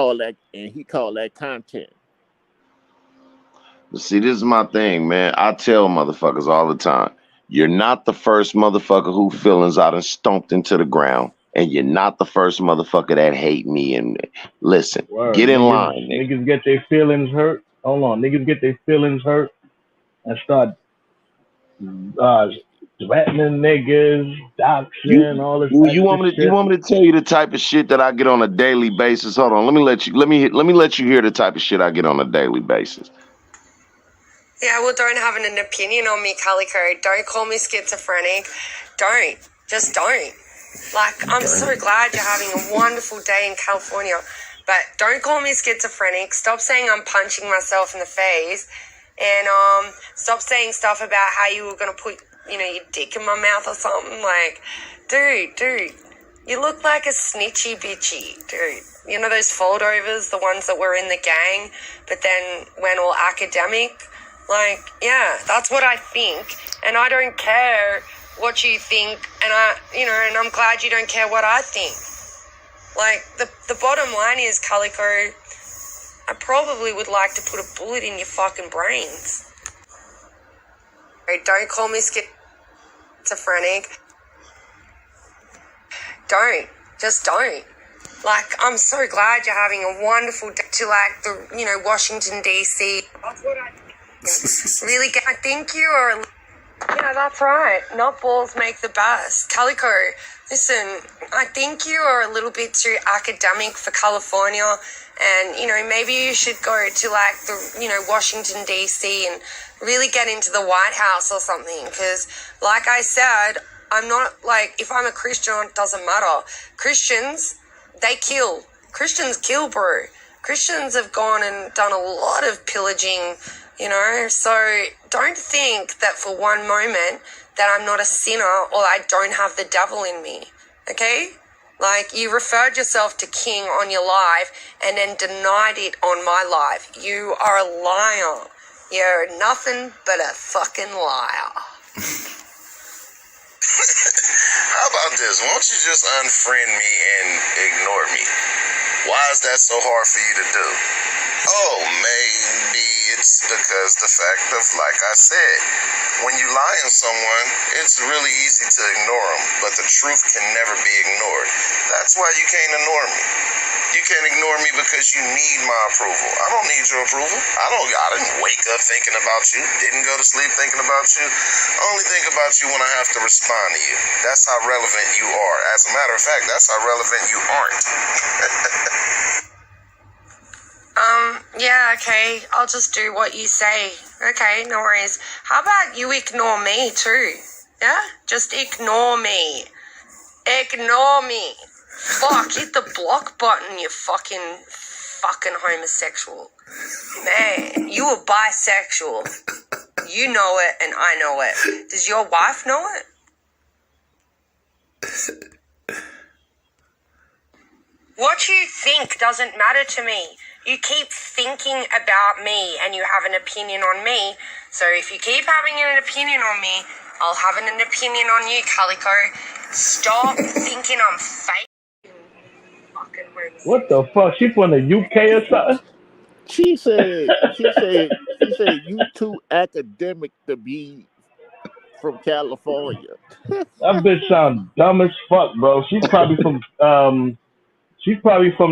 Speaker 5: he call that content.
Speaker 4: But see, this is my thing, man. I tell motherfuckers all the time, you're not the first motherfucker who feelings out and stomped into the ground. And you're not the first motherfucker that hate me. And listen,
Speaker 3: Word.
Speaker 4: get in line, nigga.
Speaker 3: Niggas get their feelings hurt. Hold on, niggas get their feelings hurt and start threatening niggas, doxing, all this
Speaker 4: You
Speaker 3: extra
Speaker 4: want me to
Speaker 3: shit.
Speaker 4: tell you the type of shit that I get on a daily basis? Hold on, let me let you hear the type of shit I get on a daily basis.
Speaker 6: Yeah, well, don't have an opinion on me, Calico. Don't call me schizophrenic. Don't. Just don't. Like, I'm so glad you're having a wonderful day in California, but don't call me schizophrenic. Stop saying I'm punching myself in the face, and stop saying stuff about how you were going to put, your dick in my mouth or something. Like, dude, you look like a snitchy bitchy, dude. You know those foldovers, the ones that were in the gang, but then went all academic? Like, yeah, that's what I think, and I don't care what you think, and and I'm glad you don't care what I think. Like, the bottom line is, Calico, I probably would like to put a bullet in your fucking brains. Don't call me schizophrenic. Don't. Just don't. Like, I'm so glad you're having a wonderful day to, like, the, Washington, D.C. That's what I really I think you are. Yeah, that's right. Not balls make the best. Calico, listen, I think you are a little bit too academic for California, and, maybe you should go to, like, the, Washington, D.C. and really get into the White House or something, because, like I said, I'm not, like, if I'm a Christian, it doesn't matter. Christians, they kill. Christians kill, bro. Christians have gone and done a lot of pillaging, so don't think that for one moment that I'm not a sinner or I don't have the devil in me, okay? Like, you referred yourself to King on your live and then denied it on my live. You are a liar. You're nothing but a fucking liar.
Speaker 7: How about this? Won't you just unfriend me and ignore me? Why is that so hard for you to do? Oh, maybe it's because the fact of, like I said, when you lie on someone, it's really easy to ignore them, but the truth can never be ignored. That's why you can't ignore me. You can't ignore me because you need my approval. I don't need your approval. I didn't wake up thinking about you. Didn't go to sleep thinking about you. I only think about you when I have to respond to you. That's how relevant you are. As a matter of fact, that's how relevant you aren't.
Speaker 6: Yeah, okay. I'll just do what you say. Okay, no worries. How about you ignore me too? Yeah? Just ignore me. Ignore me. Fuck, hit the block button, you fucking homosexual. Man, you are bisexual. You know it and I know it. Does your wife know it? What you think doesn't matter to me. You keep thinking about me and you have an opinion on me. So if you keep having an opinion on me, I'll have an opinion on you, Calico. Stop thinking I'm fake.
Speaker 3: What the fuck? She from the UK or something?
Speaker 5: She said you too academic to be from California.
Speaker 3: That bitch sound dumb as fuck, bro. She's probably from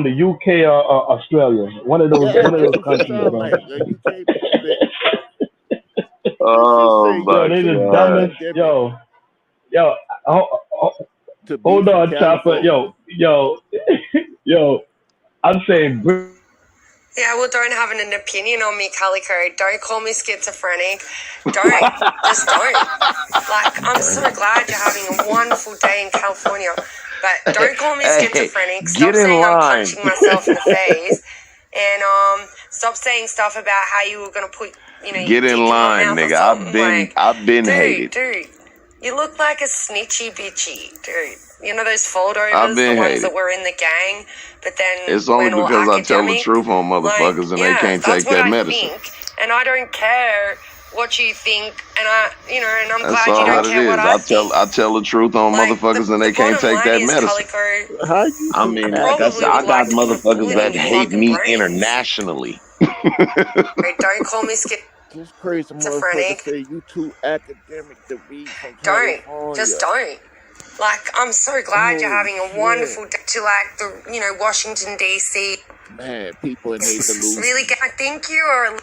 Speaker 3: the UK or Australia.
Speaker 5: Yeah,
Speaker 3: One of
Speaker 5: that's
Speaker 3: those
Speaker 5: what she
Speaker 3: countries,
Speaker 5: sound
Speaker 3: bro.
Speaker 5: like. You can't believe it. She
Speaker 4: Oh
Speaker 5: say you
Speaker 3: Yo,
Speaker 4: my
Speaker 3: they
Speaker 5: too
Speaker 3: the
Speaker 4: god.
Speaker 3: dumbest.
Speaker 5: academic
Speaker 3: Yo,
Speaker 5: to be
Speaker 3: hold
Speaker 5: from
Speaker 3: on, Chopper.
Speaker 5: California.
Speaker 3: Yo. I'm saying,
Speaker 6: Yeah, well, don't have an opinion on me, Calico. Don't call me schizophrenic. Don't. Just don't. Like, I'm so glad you're having a wonderful day in California. But don't call me
Speaker 4: Hey,
Speaker 6: schizophrenic.
Speaker 4: get
Speaker 6: Stop
Speaker 4: in
Speaker 6: saying I'm
Speaker 4: line.
Speaker 6: punching myself in the face. And stop saying stuff about how you were going to put, your
Speaker 4: Get
Speaker 6: dick
Speaker 4: in
Speaker 6: in my
Speaker 4: line,
Speaker 6: mouth or
Speaker 4: nigga.
Speaker 6: something.
Speaker 4: I've been hated.
Speaker 6: Dude, you look like a snitchy bitchy, dude. You know those
Speaker 4: I've
Speaker 6: foldovers, the
Speaker 4: been
Speaker 6: ones
Speaker 4: hated.
Speaker 6: that were in the gang, but then
Speaker 4: It's only
Speaker 6: went all
Speaker 4: because I tell the
Speaker 6: academic?
Speaker 4: truth on motherfuckers and they
Speaker 6: Yeah,
Speaker 4: can't
Speaker 6: that's
Speaker 4: take
Speaker 6: what
Speaker 4: that
Speaker 6: I
Speaker 4: medicine.
Speaker 6: think, and I don't care what you think, and and I'm
Speaker 4: That's
Speaker 6: glad you
Speaker 4: all
Speaker 6: don't
Speaker 4: that it
Speaker 6: care what
Speaker 4: is.
Speaker 6: I think.
Speaker 4: I tell the truth on
Speaker 6: Like,
Speaker 4: motherfuckers and
Speaker 6: the
Speaker 4: they can't
Speaker 6: bottom
Speaker 4: take
Speaker 6: line
Speaker 4: that
Speaker 6: is,
Speaker 4: medicine.
Speaker 6: Calico,
Speaker 5: How you
Speaker 4: I
Speaker 5: too
Speaker 4: mean,
Speaker 6: you
Speaker 4: like I said,
Speaker 6: probably
Speaker 4: I
Speaker 6: would
Speaker 4: got
Speaker 6: like to put a
Speaker 4: motherfuckers
Speaker 6: bullet in
Speaker 4: that
Speaker 6: your
Speaker 4: hate
Speaker 6: fucking
Speaker 4: me
Speaker 6: brains.
Speaker 4: internationally.
Speaker 6: Don't call me
Speaker 5: This crazy motherfucker
Speaker 6: schizophrenic.
Speaker 5: say you too academic to be from
Speaker 6: Don't.
Speaker 5: California.
Speaker 6: Just don't. Like, I'm so glad you're
Speaker 5: Oh
Speaker 6: having a
Speaker 5: shit.
Speaker 6: wonderful day to, like, the, Washington, D.C.
Speaker 5: Man, people in their delusion.
Speaker 6: Really, I think you are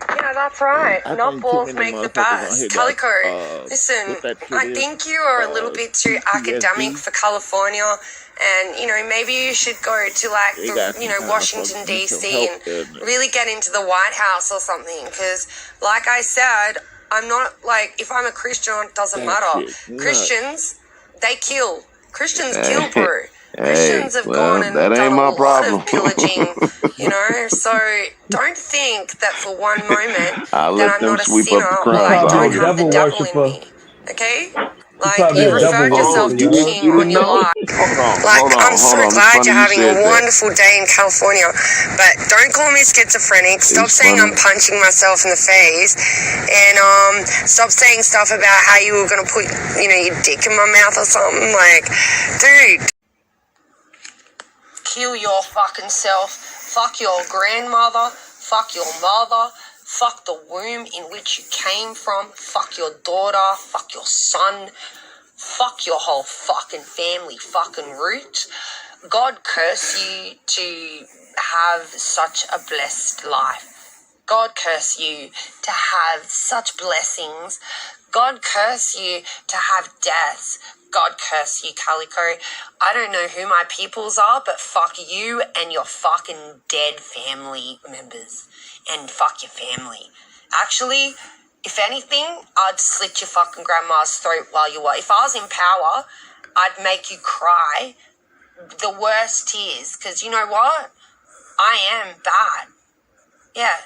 Speaker 6: yeah, that's right.
Speaker 5: I
Speaker 6: Not
Speaker 5: think too
Speaker 6: balls
Speaker 5: many
Speaker 6: make the
Speaker 5: motherfuckers on
Speaker 6: best.
Speaker 5: here got
Speaker 6: Calico, listen,
Speaker 5: what that shit
Speaker 6: I
Speaker 5: is,
Speaker 6: think you are a little bit too academic
Speaker 5: PTSD.
Speaker 6: for California, and maybe you should go to like
Speaker 5: They got some
Speaker 6: the
Speaker 5: kind of
Speaker 6: Washington
Speaker 5: fucking mental
Speaker 6: D.C.
Speaker 5: health
Speaker 6: and
Speaker 5: illness.
Speaker 6: really get into the White House or something. Because, like I said, I'm not like if I'm a Christian, it doesn't
Speaker 5: That
Speaker 6: matter.
Speaker 5: shit nuts.
Speaker 6: Christians, they kill. Christians kill,
Speaker 4: Hey,
Speaker 6: bro.
Speaker 4: hey,
Speaker 6: Christians have gone
Speaker 4: well,
Speaker 6: and
Speaker 4: that
Speaker 6: done
Speaker 4: ain't
Speaker 6: a
Speaker 4: my
Speaker 6: lot
Speaker 4: problem.
Speaker 6: of pillaging, so don't think that for one moment
Speaker 4: I
Speaker 6: that
Speaker 4: let
Speaker 6: I'm
Speaker 4: them
Speaker 6: not a
Speaker 4: sweep
Speaker 6: sinner
Speaker 4: up the
Speaker 6: or
Speaker 3: you
Speaker 4: crumbs.
Speaker 6: like
Speaker 4: I
Speaker 3: probably
Speaker 6: don't
Speaker 3: a
Speaker 4: don't give a
Speaker 6: have the
Speaker 3: devil
Speaker 4: fuck.
Speaker 6: devil in
Speaker 3: worshiper.
Speaker 6: me, okay?
Speaker 3: You
Speaker 6: Like,
Speaker 3: probably
Speaker 6: you
Speaker 3: a devil
Speaker 6: referred yourself
Speaker 3: worshiper,
Speaker 6: to
Speaker 3: you heard?
Speaker 6: King on your live. Like, I'm so
Speaker 4: Hold on. It's
Speaker 6: glad
Speaker 4: funny
Speaker 6: you're
Speaker 4: you
Speaker 6: having a
Speaker 4: said that.
Speaker 6: wonderful day in California, but don't call me schizophrenic. Stop
Speaker 4: It's
Speaker 6: saying I'm
Speaker 4: funny.
Speaker 6: punching myself in the face, and stop saying stuff about how you were gonna put, your dick in my mouth or something. Like, dude, kill your fucking self. Fuck your grandmother. Fuck your mother. Fuck the womb in which you came from. Fuck your daughter. Fuck your son. Fuck your whole fucking family fucking root. God curse you to have such a blessed life. God curse you to have such blessings. God curse you to have deaths. God curse you, Calico. I don't know who my peoples are, but fuck you and your fucking dead family members. And fuck your family. Actually, if anything, I'd slit your fucking grandma's throat while you were. If I was in power, I'd make you cry the worst tears. Because you know what? I am bad. Yeah.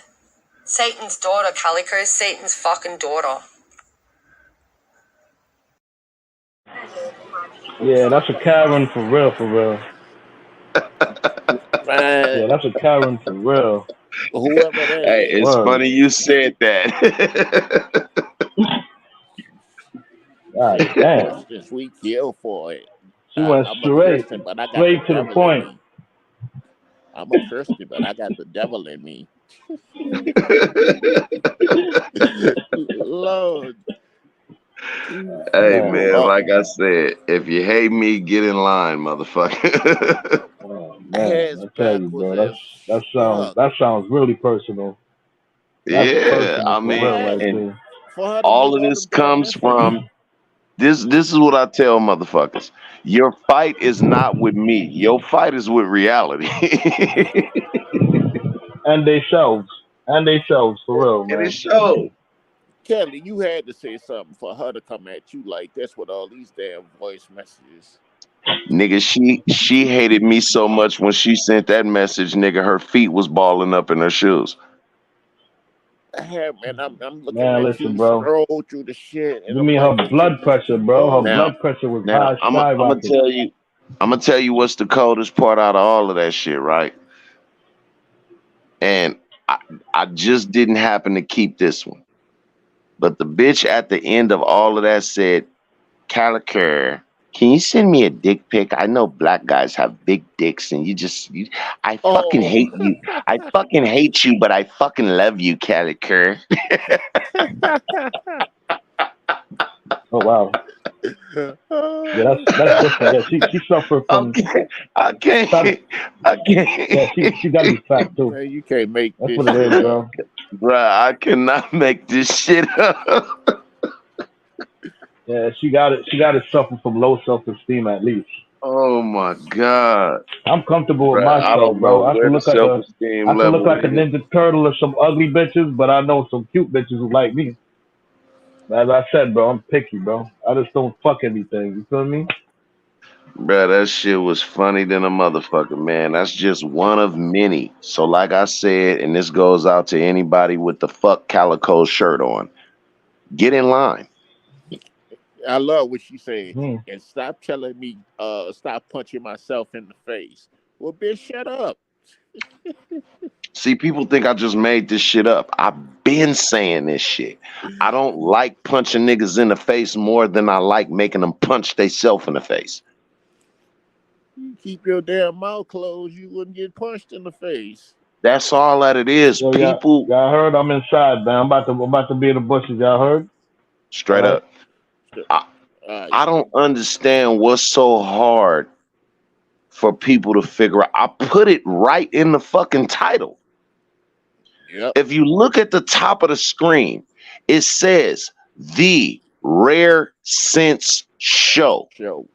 Speaker 6: Satan's daughter, Calico. Satan's fucking daughter.
Speaker 3: Yeah, that's a Karen for real, for real.
Speaker 5: Man,
Speaker 3: Yeah, that's a Karen for real.
Speaker 5: whoever that
Speaker 4: Hey,
Speaker 5: is,
Speaker 4: it's
Speaker 3: Word.
Speaker 4: funny you said that.
Speaker 3: God
Speaker 5: they
Speaker 3: damn.
Speaker 5: Christians, we kill for it.
Speaker 3: She went
Speaker 5: I'm a
Speaker 3: straight,
Speaker 5: Christian, but I got the
Speaker 3: straight to the
Speaker 5: devil in
Speaker 3: point.
Speaker 5: me. I'm a Christian, but I got the devil in me. Lord.
Speaker 4: Hey,
Speaker 3: Man,
Speaker 4: man, like I said, if you hate me, get in line, motherfucker.
Speaker 3: oh, man,
Speaker 5: Heads
Speaker 3: I tell you,
Speaker 5: backwards
Speaker 3: bro,
Speaker 5: as fuck.
Speaker 3: that sounds really personal. That's
Speaker 4: Yeah,
Speaker 3: personal
Speaker 4: I
Speaker 3: for real,
Speaker 4: mean,
Speaker 5: Man,
Speaker 3: right
Speaker 4: and
Speaker 3: there.
Speaker 5: for her to
Speaker 4: all
Speaker 5: leave
Speaker 4: of
Speaker 5: all
Speaker 4: this
Speaker 5: them damn
Speaker 4: comes
Speaker 5: messages.
Speaker 4: from this is what I tell motherfuckers. Your fight is not with me. Your fight is with reality.
Speaker 3: And they shelves for real,
Speaker 4: And it
Speaker 3: man.
Speaker 4: shows.
Speaker 5: Kelly, you had to say something for her to come at you like this with all these damn voice messages.
Speaker 4: Nigga, she hated me so much when she sent that message, nigga, her feet was balling up in her shoes.
Speaker 5: Hey, man, I'm looking
Speaker 3: Man,
Speaker 5: at
Speaker 3: listen,
Speaker 5: you
Speaker 3: bro.
Speaker 5: scroll through the shit, and
Speaker 3: You
Speaker 5: I'm
Speaker 3: mean
Speaker 5: like,
Speaker 3: her
Speaker 5: this
Speaker 3: blood
Speaker 5: chick is
Speaker 3: pressure,
Speaker 5: too
Speaker 3: bro? Her
Speaker 5: cold.
Speaker 4: Now,
Speaker 3: blood pressure was
Speaker 4: now I'm gonna
Speaker 3: skyrocketing.
Speaker 4: tell you what's the coldest part out of all of that shit, right? And I, I just didn't happen to keep this one. But the bitch at the end of all of that said, Caliker, can you send me a dick pic? I know black guys have big dicks and I fucking
Speaker 5: Oh,
Speaker 4: hate you. I fucking hate you, but I fucking love you, Caliker.
Speaker 3: Oh wow. Yeah, that's different. Yeah, she suffered from.
Speaker 4: I
Speaker 3: Fat,
Speaker 4: can't. I
Speaker 3: yeah,
Speaker 4: can't.
Speaker 3: she got to be fat too.
Speaker 5: Man, you can't make
Speaker 3: That's
Speaker 5: this
Speaker 3: what it
Speaker 5: shit
Speaker 3: is,
Speaker 5: up.
Speaker 3: bro.
Speaker 4: Bruh, I cannot make this shit up.
Speaker 3: Yeah, she got it. She got to suffer from low self-esteem at least.
Speaker 4: Oh my God.
Speaker 3: I'm comfortable with
Speaker 4: Bruh, I
Speaker 3: myself,
Speaker 4: don't know
Speaker 3: bro.
Speaker 4: where the self-esteem
Speaker 3: I can look
Speaker 4: level
Speaker 3: like a
Speaker 4: is.
Speaker 3: ninja turtle or some ugly bitches, but I know some cute bitches who like me. As I said, bro, I'm picky, bro. I just don't fuck anything. You feel me?
Speaker 4: Bruh, that shit was funny than a motherfucker, man. That's just one of many. So like I said, and this goes out to anybody with the fuck calico shirt on, get in line.
Speaker 5: I love what she said.
Speaker 3: Mm.
Speaker 5: And stop telling me, stop punching myself in the face. Well, bitch, shut up.
Speaker 4: See, people think I just made this shit up. I've been saying this shit. I don't like punching niggas in the face more than I like making them punch theyself in the face.
Speaker 5: You keep your damn mouth closed, you wouldn't get punched in the face.
Speaker 4: That's all that it is.
Speaker 3: Yo, yeah,
Speaker 4: People,
Speaker 3: y'all heard? I'm inside, man. I'm about to be in the bushes. Y'all heard? All
Speaker 4: straight
Speaker 3: right.
Speaker 4: up. I,
Speaker 5: Uh,
Speaker 4: I don't understand what's so hard for people to figure out. I put it right in the fucking title.
Speaker 5: yep.
Speaker 4: If you look at the top of the screen, it says The Rare Sense Show.
Speaker 5: Show.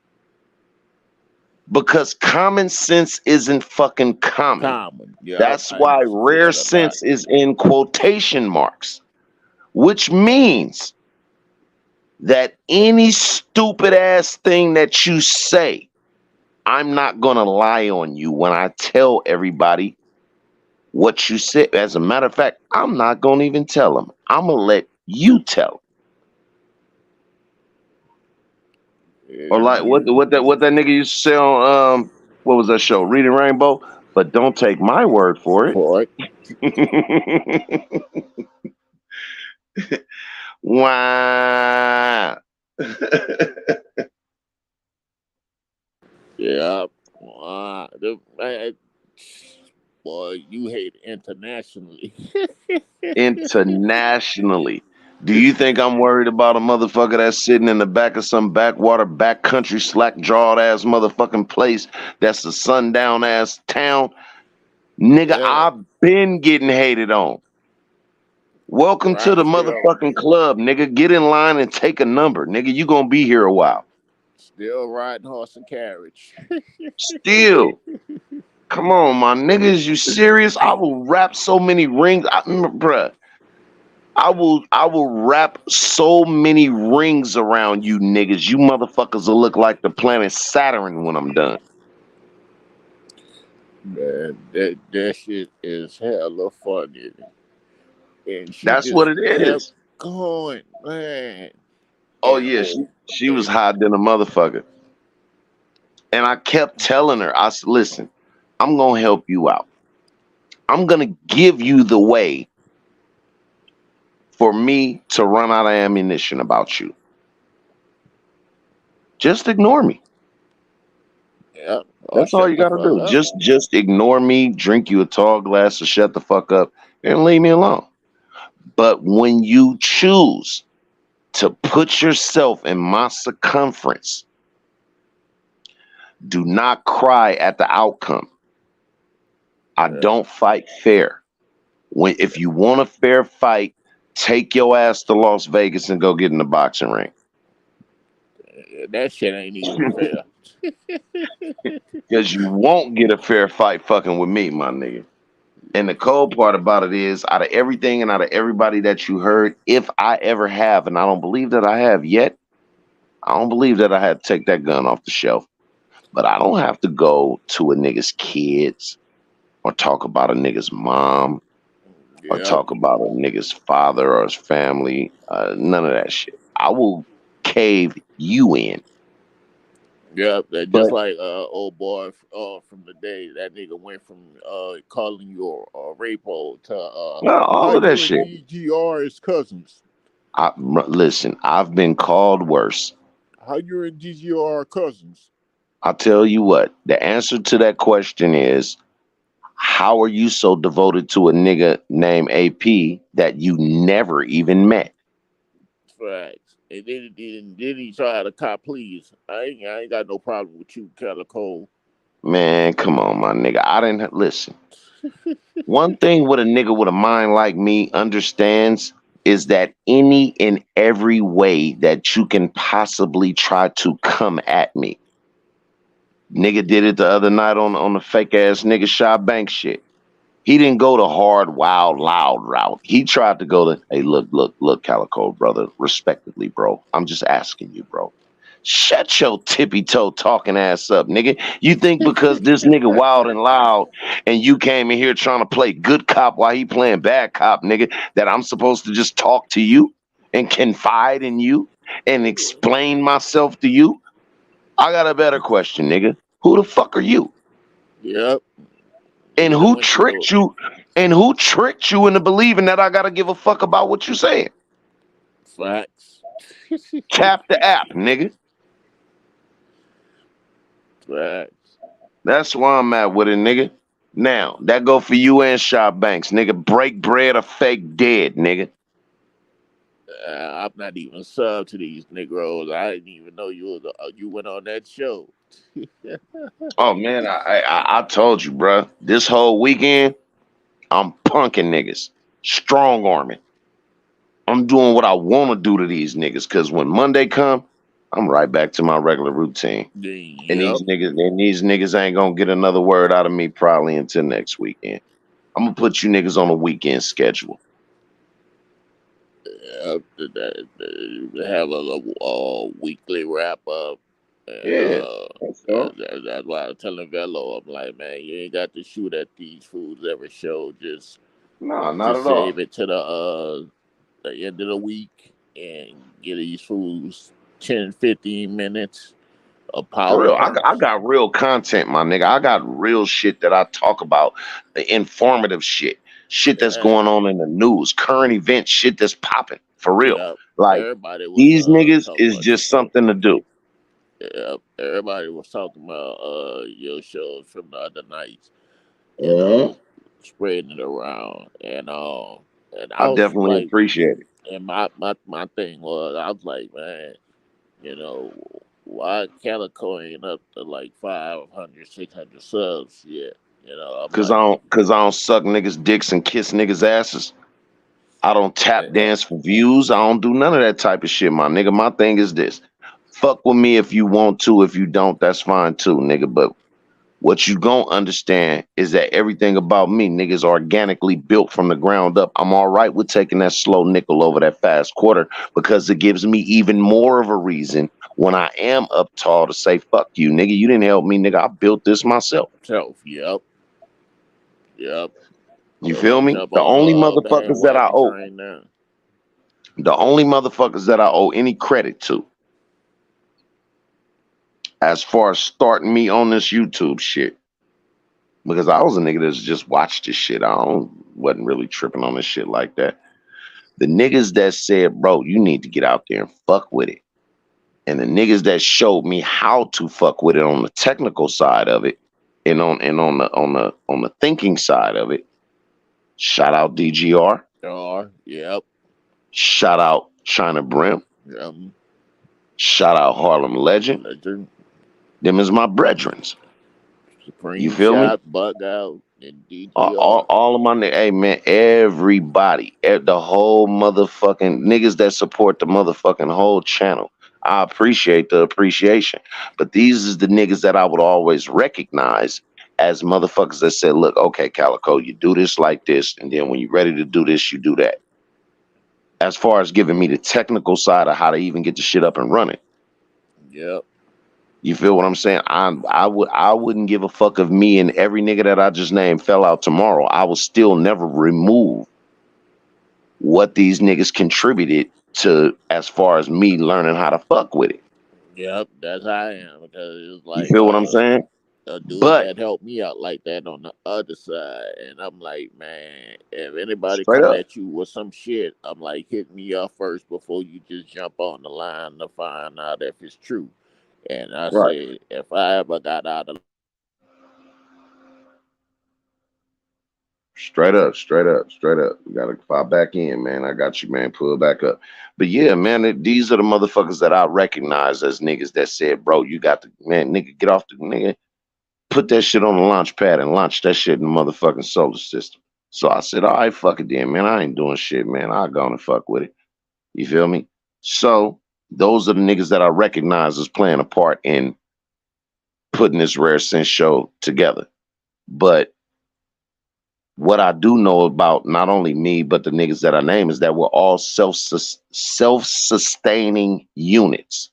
Speaker 4: Because common sense isn't fucking common.
Speaker 5: Common. Yep.
Speaker 4: That's
Speaker 5: I
Speaker 4: why
Speaker 5: used to say
Speaker 4: rare
Speaker 5: that a lot.
Speaker 4: sense is in quotation marks, which means that any stupid ass thing that you say, I'm not going to lie on you when I tell everybody what you said. As a matter of fact, I'm not going to even tell them. I'm going to let you tell them. Or like what that nigga used to say on what was that show? Reading Rainbow. But don't take my word for it.
Speaker 5: For it.
Speaker 4: Wow.
Speaker 5: Yeah. Boy, you hate internationally.
Speaker 4: Internationally. Do you think I'm worried about a motherfucker that's sitting in the back of some backwater, backcountry, slack-jawed ass motherfucking place that's a sundown ass town? Nigga,
Speaker 5: Yeah.
Speaker 4: I've been getting hated on. Welcome to
Speaker 5: Right.
Speaker 4: the motherfucking club, nigga. Get in line and take a number. Nigga, you gonna be here a while.
Speaker 5: Still riding horse and carriage.
Speaker 4: Still. Come on, my niggas, you serious? I will wrap so many rings. Bruh. I will wrap so many rings around you niggas. You motherfuckers will look like the planet Saturn when I'm done.
Speaker 5: Man, that shit is hella funny. And she
Speaker 4: That's what
Speaker 5: just
Speaker 4: it
Speaker 5: kept
Speaker 4: is.
Speaker 5: going, man.
Speaker 4: Oh
Speaker 5: And
Speaker 4: yeah, she was hot than a motherfucker. And I kept telling her, I said, listen, I'm gonna help you out. I'm gonna give you the way for me to run out of ammunition about you. Just ignore me.
Speaker 5: yeah, oh,
Speaker 4: That's all
Speaker 5: shut
Speaker 4: you
Speaker 5: the
Speaker 4: gotta
Speaker 5: fuck
Speaker 4: do.
Speaker 5: up.
Speaker 4: Just ignore me, drink you a tall glass of shut the fuck up, and leave me alone. But when you choose to put yourself in my circumference, do not cry at the outcome. I
Speaker 5: Yeah,
Speaker 4: don't fight fair. If you want a fair fight, take your ass to Las Vegas and go get in the boxing ring.
Speaker 5: that shit ain't even fair.
Speaker 4: Because you won't get a fair fight fucking with me, my nigga. And the cold part about it is, out of everything and out of everybody that you heard, if I ever have, and I don't believe that I have yet, I don't believe that I had to take that gun off the shelf. But I don't have to go to a nigga's kids or talk about a nigga's mom or
Speaker 5: Yep,
Speaker 4: talk about a nigga's father or his family. None of that shit. I will cave you in.
Speaker 5: yep. Just
Speaker 4: But
Speaker 5: like old boy from the day that nigga went from calling you a rapo to
Speaker 4: all
Speaker 5: how
Speaker 4: of that
Speaker 5: you and
Speaker 4: shit.
Speaker 5: DGR is cousins.
Speaker 4: Listen, I've been called worse.
Speaker 5: How you and DGR are cousins.
Speaker 4: I'll tell you what, the answer to that question is, how are you so devoted to a nigga named AP that you never even met?
Speaker 5: Facts. And then he tried to cop please. I ain't got no problem with you, Calico.
Speaker 4: Man, come on, my nigga. I didn't listen. One thing what a nigga with a mind like me understands is that any and every way that you can possibly try to come at me. Nigga did it the other night on the fake ass nigga Shy Bank shit. He didn't go the hard, wild, loud route. He tried to go the, hey, look, Calico, brother, respectively, bro. I'm just asking you, bro. Shut your tippy toe talking ass up, nigga. You think because this nigga wild and loud and you came in here trying to play good cop while he playing bad cop, nigga, that I'm supposed to just talk to you and confide in you and explain myself to you? I got a better question, nigga. Who the fuck are you?
Speaker 5: Yep.
Speaker 4: And
Speaker 5: Nigga that
Speaker 4: who
Speaker 5: went to
Speaker 4: tricked you? And who tricked you into believing that I gotta give a fuck about what you saying?
Speaker 5: facts.
Speaker 4: Tap the app, nigga.
Speaker 5: Facts.
Speaker 4: That's why I'm at with it, nigga. Now, that go for you and Shop Banks, nigga. Break bread or fake dead, nigga.
Speaker 5: I'm not even sub to these Negroes. I didn't even know you went on that show.
Speaker 4: Oh man, I told you, bruh. This whole weekend, I'm punking niggas, strong arming. I'm doing what I want to do to these niggas, cause when Monday come, I'm right back to my regular routine. And
Speaker 5: Yep.
Speaker 4: these niggas ain't gonna get another word out of me probably until next weekend. I'm gonna put you niggas on a weekend schedule.
Speaker 5: Yep. Have a weekly wrap up. And
Speaker 4: Yeah, that's all.
Speaker 5: that's why I was telling Vello, I'm like, man, you ain't got to shoot at these foods every show.
Speaker 4: No, not
Speaker 5: Just
Speaker 4: at all.
Speaker 5: save it to the end of the week and get these foods 10, 15 minutes of
Speaker 4: For
Speaker 5: power
Speaker 4: real, I
Speaker 5: punch.
Speaker 4: got real content, my nigga. I got real shit that I talk about, the informative shit that's
Speaker 5: Yeah.
Speaker 4: going on in the news, current event shit that's popping. For real,
Speaker 5: Yep.
Speaker 4: like
Speaker 5: Everybody was
Speaker 4: these niggas
Speaker 5: talking
Speaker 4: is
Speaker 5: about your
Speaker 4: just
Speaker 5: show.
Speaker 4: something to do.
Speaker 5: Yep. Everybody was talking about your shows from the other nights, you
Speaker 4: Mhm.
Speaker 5: know, spreading it around. And I
Speaker 4: I
Speaker 5: was
Speaker 4: definitely
Speaker 5: like,
Speaker 4: appreciate it
Speaker 5: and my thing was, I was like, man, you know, why Calico ain't up to like 500, 600 subs yet? You know, I'm like,
Speaker 4: cause I don't suck niggas dicks and kiss niggas asses. I don't tap
Speaker 5: yeah,
Speaker 4: dance for views. I don't do none of that type of shit, my nigga. My thing is this: fuck with me if you want to. If you don't, that's fine too, nigga. But what you gon' understand is that everything about me, nigga, is organically built from the ground up. I'm all right with taking that slow nickel over that fast quarter because it gives me even more of a reason when I am up tall to say, fuck you, nigga. You didn't help me, nigga. I built this myself.
Speaker 5: self, yep.
Speaker 4: You
Speaker 5: So
Speaker 4: feel
Speaker 5: I'm
Speaker 4: me?
Speaker 5: jump on the bandwagon train now.
Speaker 4: The only motherfuckers that I owe any credit to, as far as starting me on this YouTube shit, because I was a nigga that's just watched this shit. Wasn't really tripping on this shit like that. The niggas that said, bro, you need to get out there and fuck with it. And the niggas that showed me how to fuck with it on the technical side of it and on the thinking side of it. Shout out DGR.
Speaker 5: Yep.
Speaker 4: Shout out China Brim.
Speaker 5: Um,
Speaker 4: Shout out Harlem Legend.
Speaker 5: Legend,
Speaker 4: Them is my brethrens. You
Speaker 5: Supreme
Speaker 4: feel me?
Speaker 5: Shot, Bug Out, and
Speaker 4: All,
Speaker 5: DGR.
Speaker 4: all of my niggas, hey man, everybody, the whole motherfucking niggas that support the motherfucking whole channel. I appreciate the appreciation, but these is the niggas that I would always recognize as motherfuckers that said, "Look, okay, Calico, you do this like this, and then when you're ready to do this, you do that." As far as giving me the technical side of how to even get the shit up and running.
Speaker 5: Yep.
Speaker 4: You feel what I'm saying? I wouldn't give a fuck if me and every nigga that I just named fell out tomorrow. I will still never remove what these niggas contributed to as far as me learning how to fuck with it.
Speaker 5: Yep. That's how I am because it's
Speaker 4: You
Speaker 5: like
Speaker 4: feel what I'm saying?
Speaker 5: a dude
Speaker 4: But
Speaker 5: that helped me out like that on the other side, and I'm like, man, if anybody
Speaker 4: straight
Speaker 5: coming
Speaker 4: up,
Speaker 5: at you with some shit, I'm like, hit me up first before you just jump on the line to find out if it's true. And I
Speaker 4: right.
Speaker 5: said, if I ever got out of
Speaker 4: Straight up, straight up, straight up. You gotta fire back in, man. I got you, man. Pull back up. But yeah, man, these are the motherfuckers that I recognize as niggas that said, bro, you got to, man, nigga, get off the nigga, put that shit on the launch pad and launch that shit in the motherfucking solar system. So I said, all right, fuck it then, man. I ain't doing shit, man. I'll go and fuck with it. You feel me? So those are the niggas that I recognize as playing a part in putting this Rare Sense show together. But what I do know about not only me, but the niggas that I name is that we're all self-sustaining units.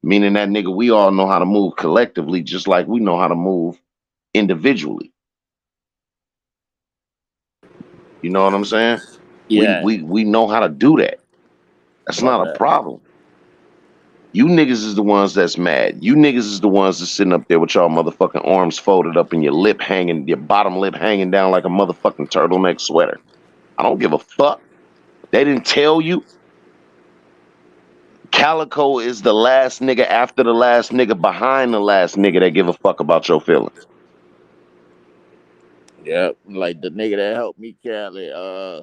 Speaker 4: Meaning that nigga, we all know how to move collectively, just like we know how to move individually. You know what I'm saying?
Speaker 5: Yeah,
Speaker 4: We know how to do that. That's
Speaker 5: love
Speaker 4: not a
Speaker 5: that.
Speaker 4: problem. You niggas is the ones that's mad. You niggas is the ones that's sitting up there with y'all motherfucking arms folded up and your lip hanging, your bottom lip hanging down like a motherfucking turtleneck sweater. I don't give a fuck. They didn't tell you. Calico is the last nigga after the last nigga behind the last nigga that give a fuck about your feelings.
Speaker 5: Yeah, like the nigga that helped me, Cali. I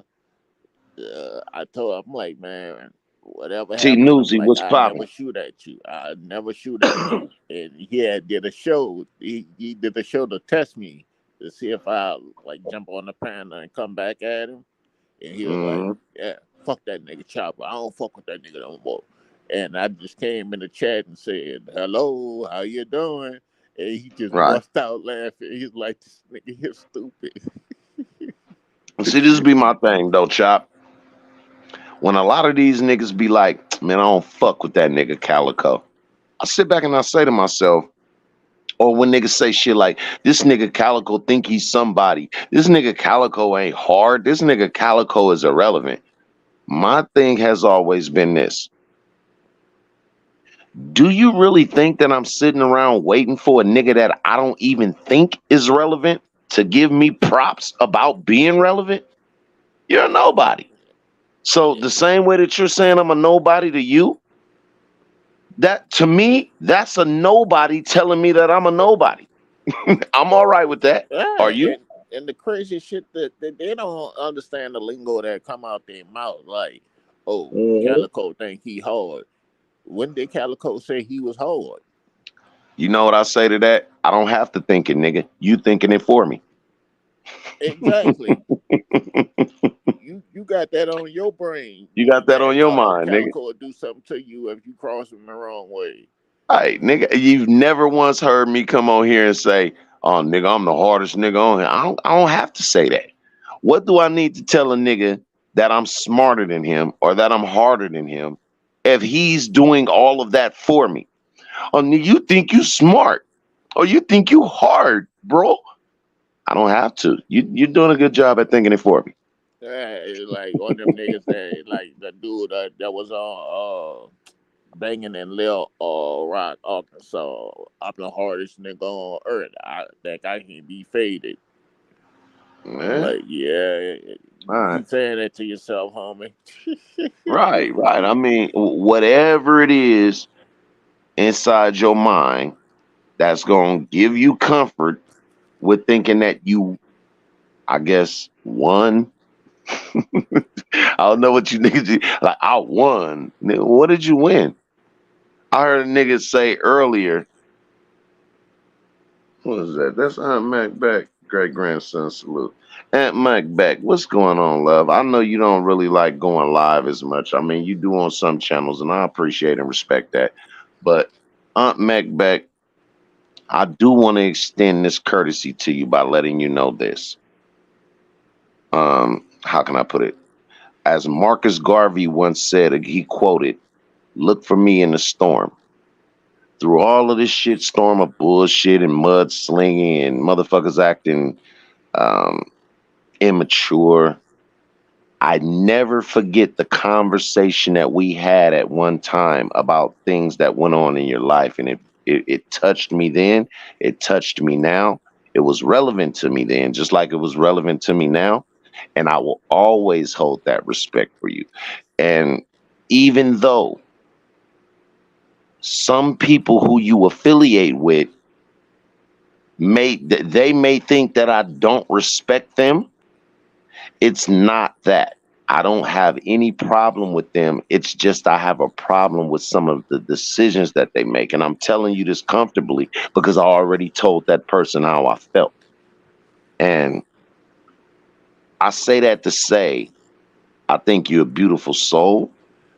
Speaker 5: told him, I'm like, man, whatever
Speaker 4: T
Speaker 5: happens, I'm
Speaker 4: Newsy,
Speaker 5: like,
Speaker 4: what's
Speaker 5: I never
Speaker 4: poppin'?
Speaker 5: shoot at you. I never shoot at you. And he had did a show. He did a show to test me to see if I like jump on the panel and come back at him. And he was like,
Speaker 4: Mm-hmm.
Speaker 5: yeah, fuck that nigga Chopper. I don't fuck with that nigga no more. And I just came in the chat and said, hello, how you doing? And he just
Speaker 4: Right.
Speaker 5: bust out laughing. He's like, this nigga here stupid.
Speaker 4: See, this be my thing though, Chop. When a lot of these niggas be like, man, I don't fuck with that nigga Calico. I sit back and I say to myself, or when niggas say shit like, this nigga Calico think he's somebody. This nigga Calico ain't hard. This nigga Calico is irrelevant. My thing has always been this. Do you really think that I'm sitting around waiting for a nigga that I don't even think is relevant to give me props about being relevant? You're a nobody. So the same way that you're saying I'm a nobody to you, that to me, that's a nobody telling me that I'm a nobody. I'm all right with that.
Speaker 5: Yeah,
Speaker 4: Are you?
Speaker 5: and the crazy shit that they don't understand the lingo that come out their mouth. Like, oh,
Speaker 4: Mhm.
Speaker 5: Calico think he hard. When did Calico say he was hard?
Speaker 4: You know what I say to that? I don't have to think it, nigga. You thinking it for me.
Speaker 5: Exactly. You got that on your brain.
Speaker 4: You got that on
Speaker 5: That
Speaker 4: your mind, nigga.
Speaker 5: Calico will do something to you if you cross him the wrong way.
Speaker 4: All right, nigga. You've never once heard me come on here and say, "Oh, nigga, I'm the hardest nigga on here." I don't have to say that. What do I need to tell a nigga that I'm smarter than him or that I'm harder than him if he's doing all of that for me? Oh, nigga, you think you smart or you think you hard, bro? I don't have to. You're doing a good job at thinking it for me.
Speaker 5: Yeah, it's like one of them niggas that like the dude that was on banging in Lil Rock, Arkansas. I'm the hardest nigga on earth. That guy can be faded. I'm
Speaker 4: Man,
Speaker 5: like, yeah,
Speaker 4: all
Speaker 5: you
Speaker 4: right.
Speaker 5: keep saying that to yourself, homie.
Speaker 4: Right, right. I mean, whatever it is inside your mind that's going to give you comfort with thinking that you, I guess, won. I don't know what you niggas do. Like, I won. Nigga, what did you win? I heard a nigga say earlier, what was that? That's Aunt Mac back, great grandson salute. Aunt Mac back, what's going on, love? I know you don't really like going live as much. I mean, you do on some channels, and I appreciate and respect that. But Aunt Mac back, I do want to extend this courtesy to you by letting you know this. How can I put it? As Marcus Garvey once said, he quoted, "Look for me in the storm." Through all of this shit storm of bullshit and mudslinging and motherfuckers acting um, immature, I never forget the conversation that we had at one time about things that went on in your life. And it touched me then. It touched me now. It was relevant to me then, just like it was relevant to me now. And I will always hold that respect for you. And even though some people who you affiliate with they may think that I don't respect them, It's not that. I don't have any problem with them. It's just I have a problem with some of the decisions that they make. And I'm telling you this comfortably because I already told that person how I felt. And I say that to say, I think you're a beautiful soul.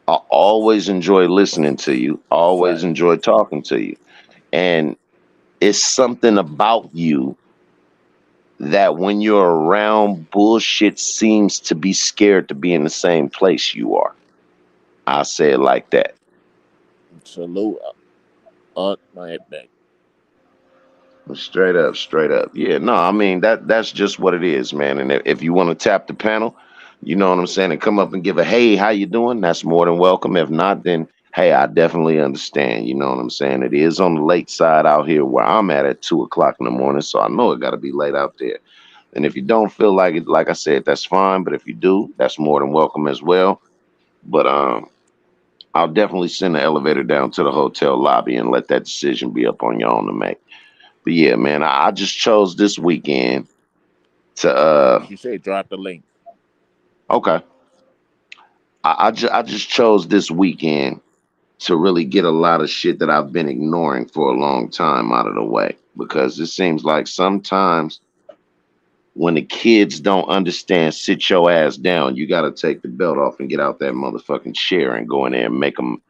Speaker 4: I always enjoy listening to you, always
Speaker 5: Fact.
Speaker 4: enjoy talking to you. And it's something about you that when you're around, bullshit seems to be scared to be in the same place you are. I say it like that.
Speaker 5: Salute Aunt my back.
Speaker 4: Straight up, straight up. Yeah, no, I mean that's just what it is, man. And if you want to tap the panel, you know what I'm saying, and come up and give a hey, how you doing? That's more than welcome. If not, then hey, I definitely understand. You know what I'm saying? It is on the late side out here where I'm at 2 o'clock in the morning, so I know it got to be late out there. And if you don't feel like it, like I said, that's fine. But if you do, that's more than welcome as well. But I'll definitely send the elevator down to the hotel lobby and let that decision be up on your own to make. But yeah, man, I just chose this weekend to
Speaker 5: She said drop the link.
Speaker 4: okay. I just chose this weekend to really get a lot of shit that I've been ignoring for a long time out of the way. Because it seems like sometimes when the kids don't understand, sit your ass down, you gotta take the belt off and get out that motherfucking chair and go in there and make them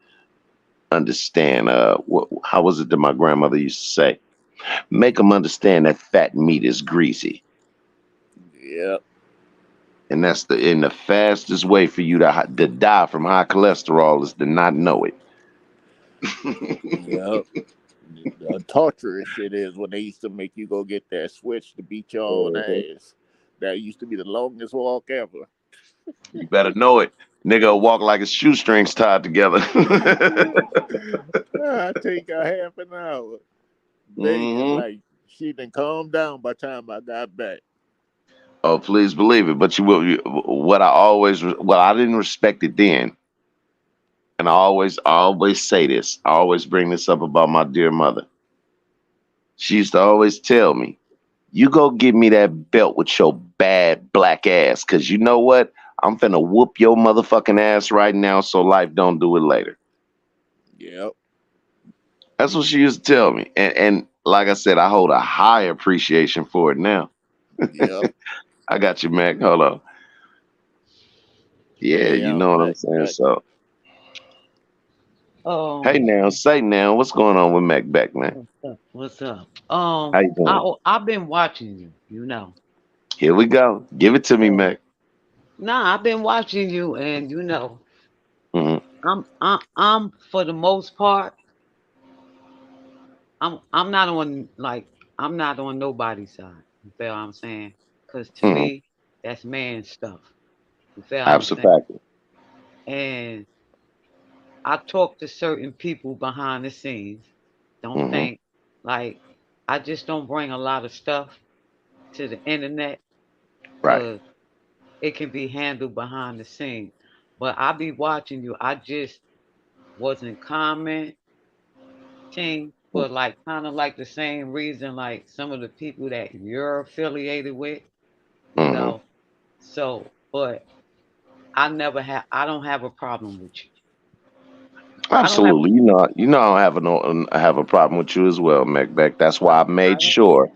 Speaker 4: understand. How was it that my grandmother used to say? Make them understand that fat meat is greasy.
Speaker 5: Yep.
Speaker 4: And that's the fastest way for you to die from high cholesterol is to not know it.
Speaker 5: Yep. The torturous shit is when they used to make you go get that switch to beat your own
Speaker 4: Mhm.
Speaker 5: ass. That used to be the longest walk ever.
Speaker 4: You better know it. Nigga will walk like his shoestrings tied together.
Speaker 5: I take a half an hour begging
Speaker 4: Hmm.
Speaker 5: like she done calmed down by the time I got back.
Speaker 4: Oh, please believe it. But you will. What I always, well, I didn't respect it then, and I always say this. I always bring this up about my dear mother. She used to always tell me, "You go get me that belt with your bad black ass, cause you know what? I'm finna whoop your motherfucking ass right now, so life don't do it later."
Speaker 5: Yep.
Speaker 4: That's what she used to tell me, and like I said, I hold a high appreciation for it now.
Speaker 5: Yep.
Speaker 4: I got you, Mac. Hold on. Yeah,
Speaker 5: Hey,
Speaker 4: you
Speaker 5: I'm
Speaker 4: know what I'm
Speaker 5: back.
Speaker 4: saying.
Speaker 5: Back.
Speaker 4: So, hey
Speaker 8: Um,
Speaker 4: now, say now, what's going on with Mac Back, man?
Speaker 8: what's up? What's up?
Speaker 4: How you doing?
Speaker 8: I've been watching you. You know.
Speaker 4: Here we go. Give it to me,
Speaker 8: So
Speaker 4: Mac.
Speaker 8: nah, I've been watching you, and you know,
Speaker 4: Hmm.
Speaker 8: I'm for the most part, I'm not on like I'm not on nobody's side. You feel what I'm saying? Cause to
Speaker 4: Hmm.
Speaker 8: me, that's man stuff. You feel what I'm saying?
Speaker 4: Absolutely.
Speaker 8: And I talk to certain people behind the scenes. Don't
Speaker 4: Hmm.
Speaker 8: think like I just don't bring a lot of stuff to the internet
Speaker 4: Right.
Speaker 8: because it can be handled behind the scenes. But I be watching you. I just wasn't commenting for like kind of like the same reason like some of the people that you're affiliated with, you
Speaker 4: Hmm.
Speaker 8: know. So, but I don't have a problem with you. I don't have
Speaker 4: Absolutely. You know, I don't have I have a problem with you as well, Mac Back. That's why I
Speaker 8: I
Speaker 4: made
Speaker 8: don't
Speaker 4: sure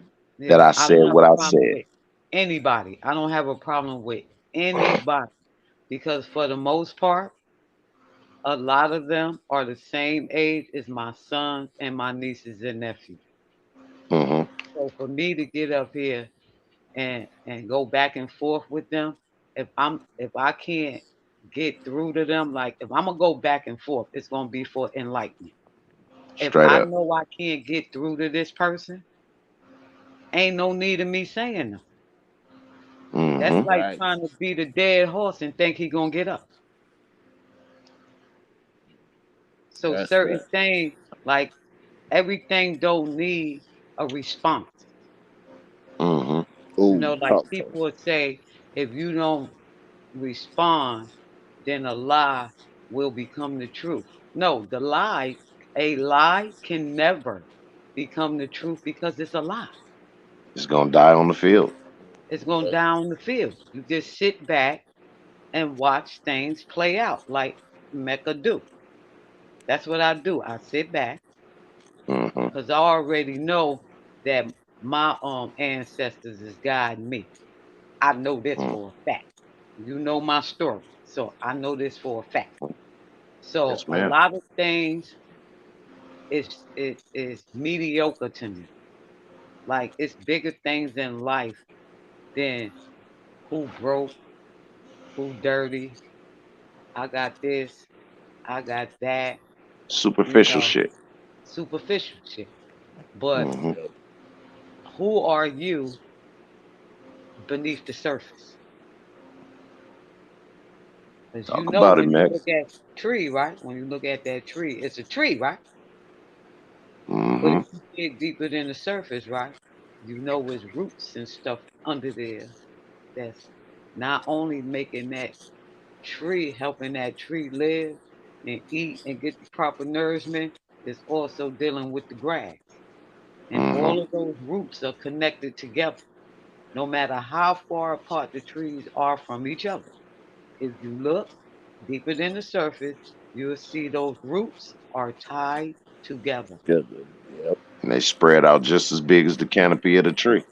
Speaker 4: that
Speaker 8: yeah,
Speaker 4: I
Speaker 8: I
Speaker 4: said
Speaker 8: don't have
Speaker 4: what
Speaker 8: a
Speaker 4: I
Speaker 8: problem
Speaker 4: said.
Speaker 8: with anybody. I don't have a problem with anybody because for the most part, a lot of them are the same age as my sons and my nieces and nephews.
Speaker 4: Hmm.
Speaker 8: So for me to get up here and go back and forth with them, if I can't get through to them, like if I'm gonna go back and forth, it's gonna be for enlightenment. If
Speaker 4: Straight
Speaker 8: I
Speaker 4: up.
Speaker 8: know I can't get through to this person, ain't no need of me saying no. That's
Speaker 4: Hmm.
Speaker 8: like
Speaker 5: Facts.
Speaker 8: trying to beat a dead horse and think he gonna get up. So
Speaker 5: That's
Speaker 8: certain
Speaker 5: facts.
Speaker 8: things, like everything don't need a response.
Speaker 4: Hmm.
Speaker 8: You
Speaker 5: Ooh,
Speaker 8: know, like
Speaker 5: talk to me.
Speaker 8: people would say, if you don't respond, then a lie will become the truth. No, a lie can never become the truth because it's a lie.
Speaker 4: It's gonna die on the field.
Speaker 8: It's going down the field. You just sit back and watch things play out like Mecca do. That's what I do. I sit back
Speaker 4: Mm-hmm.
Speaker 8: because I already know that my ancestors is guiding me. I know this
Speaker 4: Mm-hmm.
Speaker 8: for a fact. You know my story, so I know this for a fact. So
Speaker 4: Yes,
Speaker 8: a
Speaker 4: ma'am.
Speaker 8: lot of things is mediocre to me. Like it's bigger things in life than who broke, who dirty. I got this, I got that. You
Speaker 4: Superficial
Speaker 8: know,
Speaker 4: shit.
Speaker 8: superficial shit. But
Speaker 4: Mm-hmm.
Speaker 8: who are you beneath the surface? Because you
Speaker 4: Talk
Speaker 8: know
Speaker 4: about it,
Speaker 8: when you
Speaker 4: Mac.
Speaker 8: look at tree, right? When you look at that tree, it's a tree, right? But
Speaker 4: Mm-hmm.
Speaker 8: if you dig deeper than the surface, right, you know it's roots and stuff under there that's not only making that tree, helping that tree live and eat and get the proper nourishment, it's also dealing with the grass. And
Speaker 4: Mm-hmm.
Speaker 8: all of those roots are connected together, no matter how far apart the trees are from each other. If you look deeper than the surface, you'll see those roots are tied together.
Speaker 5: Good. Yep.
Speaker 4: And they spread out just as big as the canopy of the tree.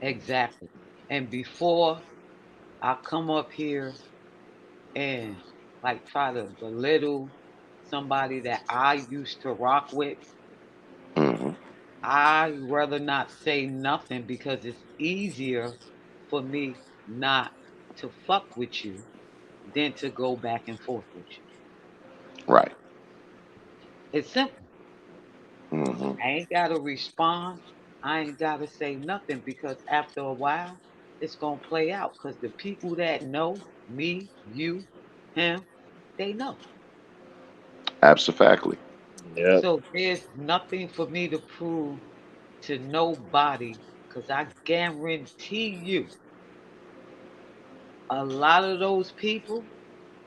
Speaker 8: Exactly. And before I come up here and like try to belittle somebody that I used to rock with,
Speaker 4: Mm-hmm.
Speaker 8: I rather not say nothing because it's easier for me not to fuck with you than to go back and forth with you.
Speaker 4: Right.
Speaker 8: It's simple.
Speaker 4: Mm-hmm.
Speaker 8: I ain't gotta respond. I ain't gotta say nothing because after a while, it's gonna play out. Cause the people that know me, you, him, they know.
Speaker 4: Absolutely.
Speaker 5: Yep.
Speaker 8: So there's nothing for me to prove to nobody. Cause I guarantee you, a lot of those people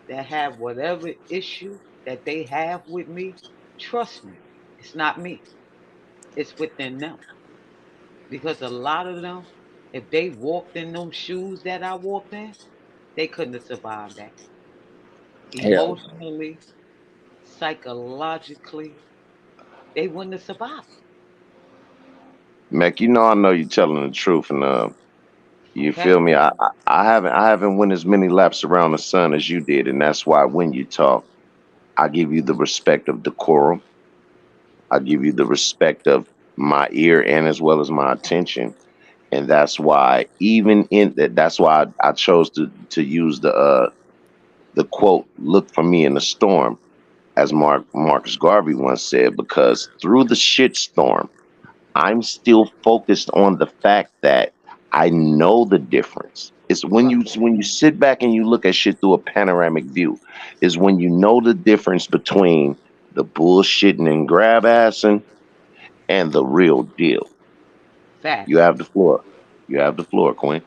Speaker 8: that have whatever issue that they have with me, trust me, it's not me. It's within them. Because a lot of them, if they walked in them shoes that I walked in, they couldn't have survived that.
Speaker 5: Hell
Speaker 8: Emotionally, psychologically, they wouldn't have survived.
Speaker 4: Mac, I know you're telling the truth, and you
Speaker 8: Okay?
Speaker 4: feel me? I haven't went as many laps around the sun as you did, and that's why when you talk, I give you the respect of decorum. I give you the respect of my ear and as well as my attention, and that's why even in that, that's why I chose to use the quote, "Look for me in the storm," as Marcus Garvey once said, because through the shit storm, I'm still focused on the fact that I know the difference. It's
Speaker 8: Right.
Speaker 4: when you sit back and you look at shit through a panoramic view, is when you know the difference between the bullshitting and grab assing and the real deal. You
Speaker 8: Facts.
Speaker 4: have the floor. You have the floor, Queen.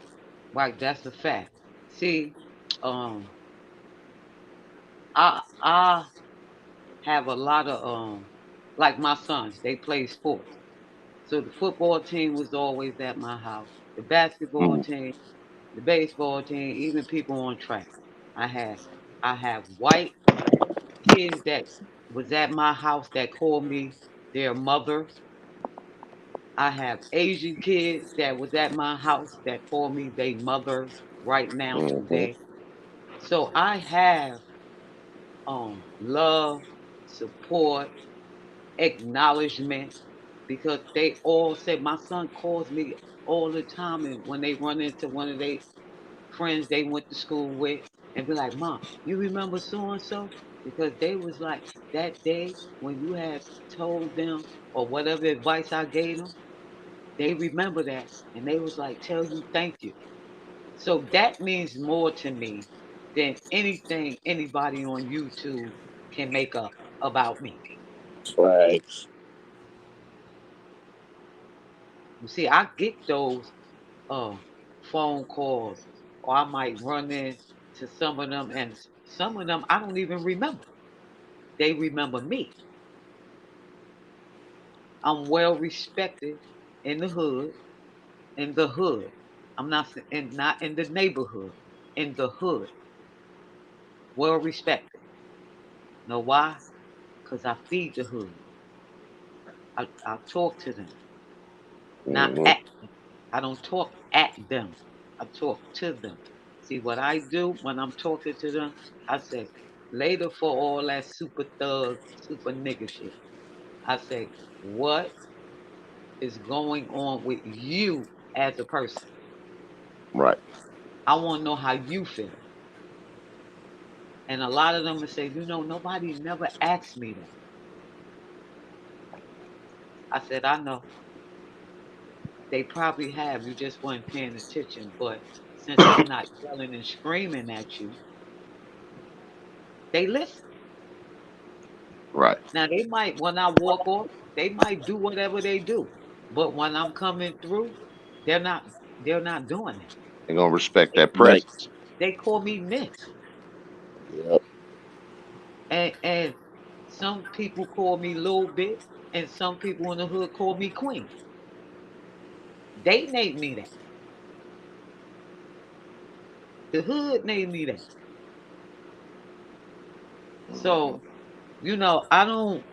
Speaker 8: Right, that's a fact. See, um, I have a lot of like my sons, they play sports. So the football team was always at my house. The basketball
Speaker 4: Mm,
Speaker 8: team, the baseball team, even people on track. I had I have white kids that was at my house that called me their mother. I have Asian kids that was at my house that call me their mother right now
Speaker 4: mhm,
Speaker 8: today. So I have love, support, acknowledgement because they all say my son calls me all the time and when they run into one of their friends they went to school with and be like, Mom, you remember so and so? Because they was like that day when you had told them or whatever advice I gave them, they remember that and they was like, tell you thank you. So that means more to me than anything anybody on YouTube can make up about me.
Speaker 5: right.
Speaker 8: You see, I get those uh phone calls or I might run in to some of them and some of them I don't even remember. They remember me. I'm well respected in the hood, in the hood. I'm not not in the neighborhood, in the hood, well respected. Know why? Because I feed the hood. I talk to them, not
Speaker 4: Mm-hmm.
Speaker 8: at them. I don't talk at them. I talk to them. See what I do when I'm talking to them? I say, later for all that super thug, super nigga shit. I say, what is going on with you as a person?
Speaker 4: Right.
Speaker 8: I want to know how you feel. And a lot of them will say, nobody never asked me that. I said, I know. They probably have. You just weren't paying attention. But since I'm not yelling and screaming at you, they listen.
Speaker 4: Right.
Speaker 8: Now they might, when I walk off, they might do whatever they do. But when I'm coming through, they're not they're not doing that.
Speaker 4: They're gonna respect
Speaker 8: They,
Speaker 4: that
Speaker 5: Right.
Speaker 4: presence.
Speaker 8: they call me Miss.
Speaker 5: Yep.
Speaker 8: And some people call me Little Bit, and some people in the hood call me Queen. They named me that. The hood named me that.
Speaker 4: Mm-hmm.
Speaker 8: So, I don't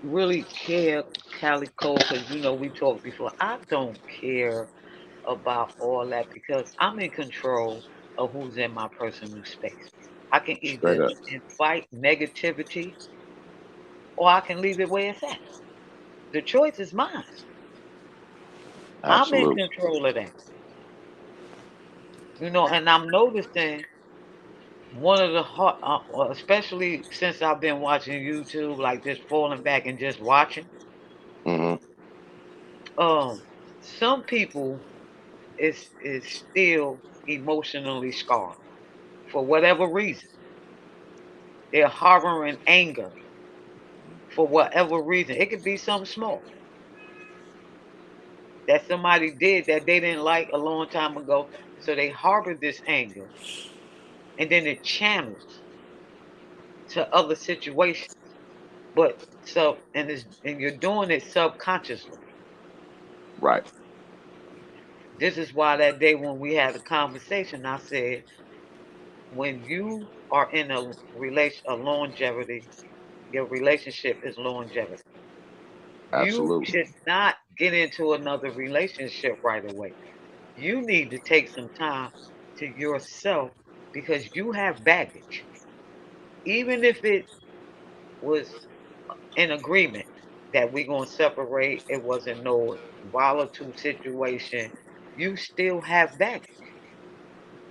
Speaker 8: really care, Calico, because we talked before. I don't care about all that because I'm in control of who's in my personal space. I can
Speaker 4: Straight
Speaker 8: either
Speaker 4: up.
Speaker 8: invite negativity or I can leave it where it's at. The choice is mine. I'm in
Speaker 4: Absolutely.
Speaker 8: control of that. And I'm noticing one of the hard, especially since I've been watching YouTube, like just falling back and just watching.
Speaker 4: Mm-hmm.
Speaker 8: Um, some people is still emotionally scarred for whatever reason. They're harboring anger for whatever reason. It could be something small that somebody did that they didn't like a long time ago. So they harbor this anger and then it channels to other situations. But and you're doing it subconsciously.
Speaker 4: Right.
Speaker 8: This is why that day when we had a conversation, I said, when you are in a longevity, your relationship is longevity. You
Speaker 4: Absolutely.
Speaker 8: should not get into another relationship right away. You need to take some time to yourself because you have baggage. Even if it was an agreement that we're going to separate, it wasn't no volatile situation, you still have baggage.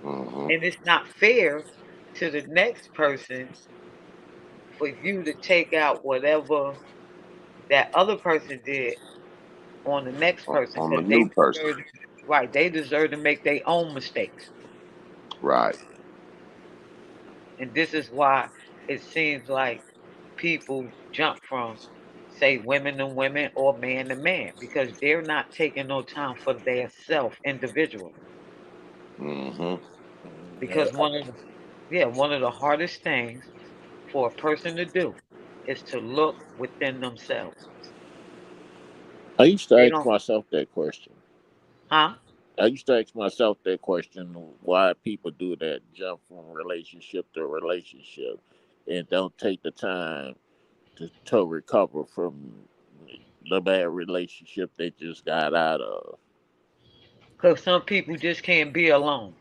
Speaker 4: Mm-hmm.
Speaker 8: And it's not fair to the next person for you to take out whatever that other person did on the next person
Speaker 4: On the
Speaker 8: because they
Speaker 4: new person.
Speaker 8: deserve right, they deserve to make their own mistakes.
Speaker 4: Right.
Speaker 8: And this is why it seems like people jump from, say, women to women or man to man because they're not taking no time for their self individually.
Speaker 4: Mm-hmm.
Speaker 8: Because
Speaker 5: Yep.
Speaker 8: one of the hardest things for a person to do is to look within themselves.
Speaker 5: I used to
Speaker 8: They
Speaker 5: ask
Speaker 8: don't,
Speaker 5: myself that question.
Speaker 8: huh?
Speaker 5: I used to ask myself that question: why people do that, jump from relationship to relationship, and don't take the time to recover from the bad relationship they just got out of.
Speaker 8: Because some people just can't be alone.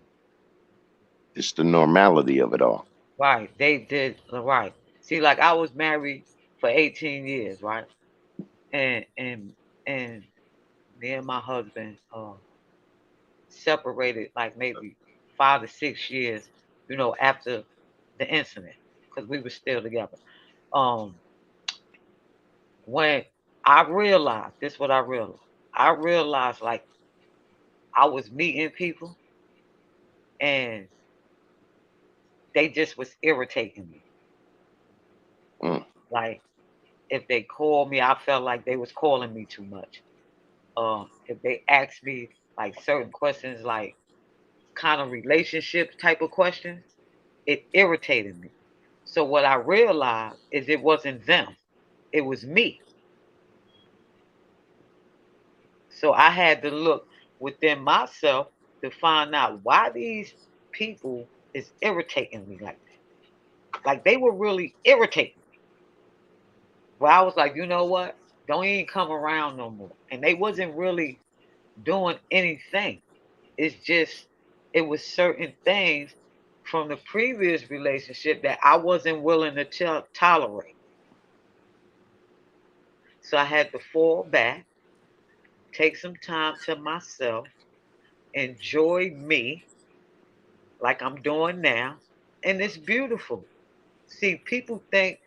Speaker 4: It's the normality of it all.
Speaker 8: Right. They did right. See, like I was married for 18 years, right? And me and my husband separated like maybe 5 to 6 years, after the incident, because we were still together. Um, when I realized this, what I realized like I was meeting people and they just was irritating me.
Speaker 4: Mm.
Speaker 8: Like if they called me, I felt like they was calling me too much. If they asked me like certain questions, like kind of relationship type of questions, it irritated me. So what I realized is it wasn't them, it was me. So I had to look within myself to find out why these people is irritating me like that. Like they were really irritating me. Well, I was like, you know what? Don't even come around no more. And they wasn't really doing anything. It's just it was certain things from the previous relationship that I wasn't willing to tolerate. So I had to fall back, take some time to myself, enjoy me like I'm doing now, and it's beautiful. See, people think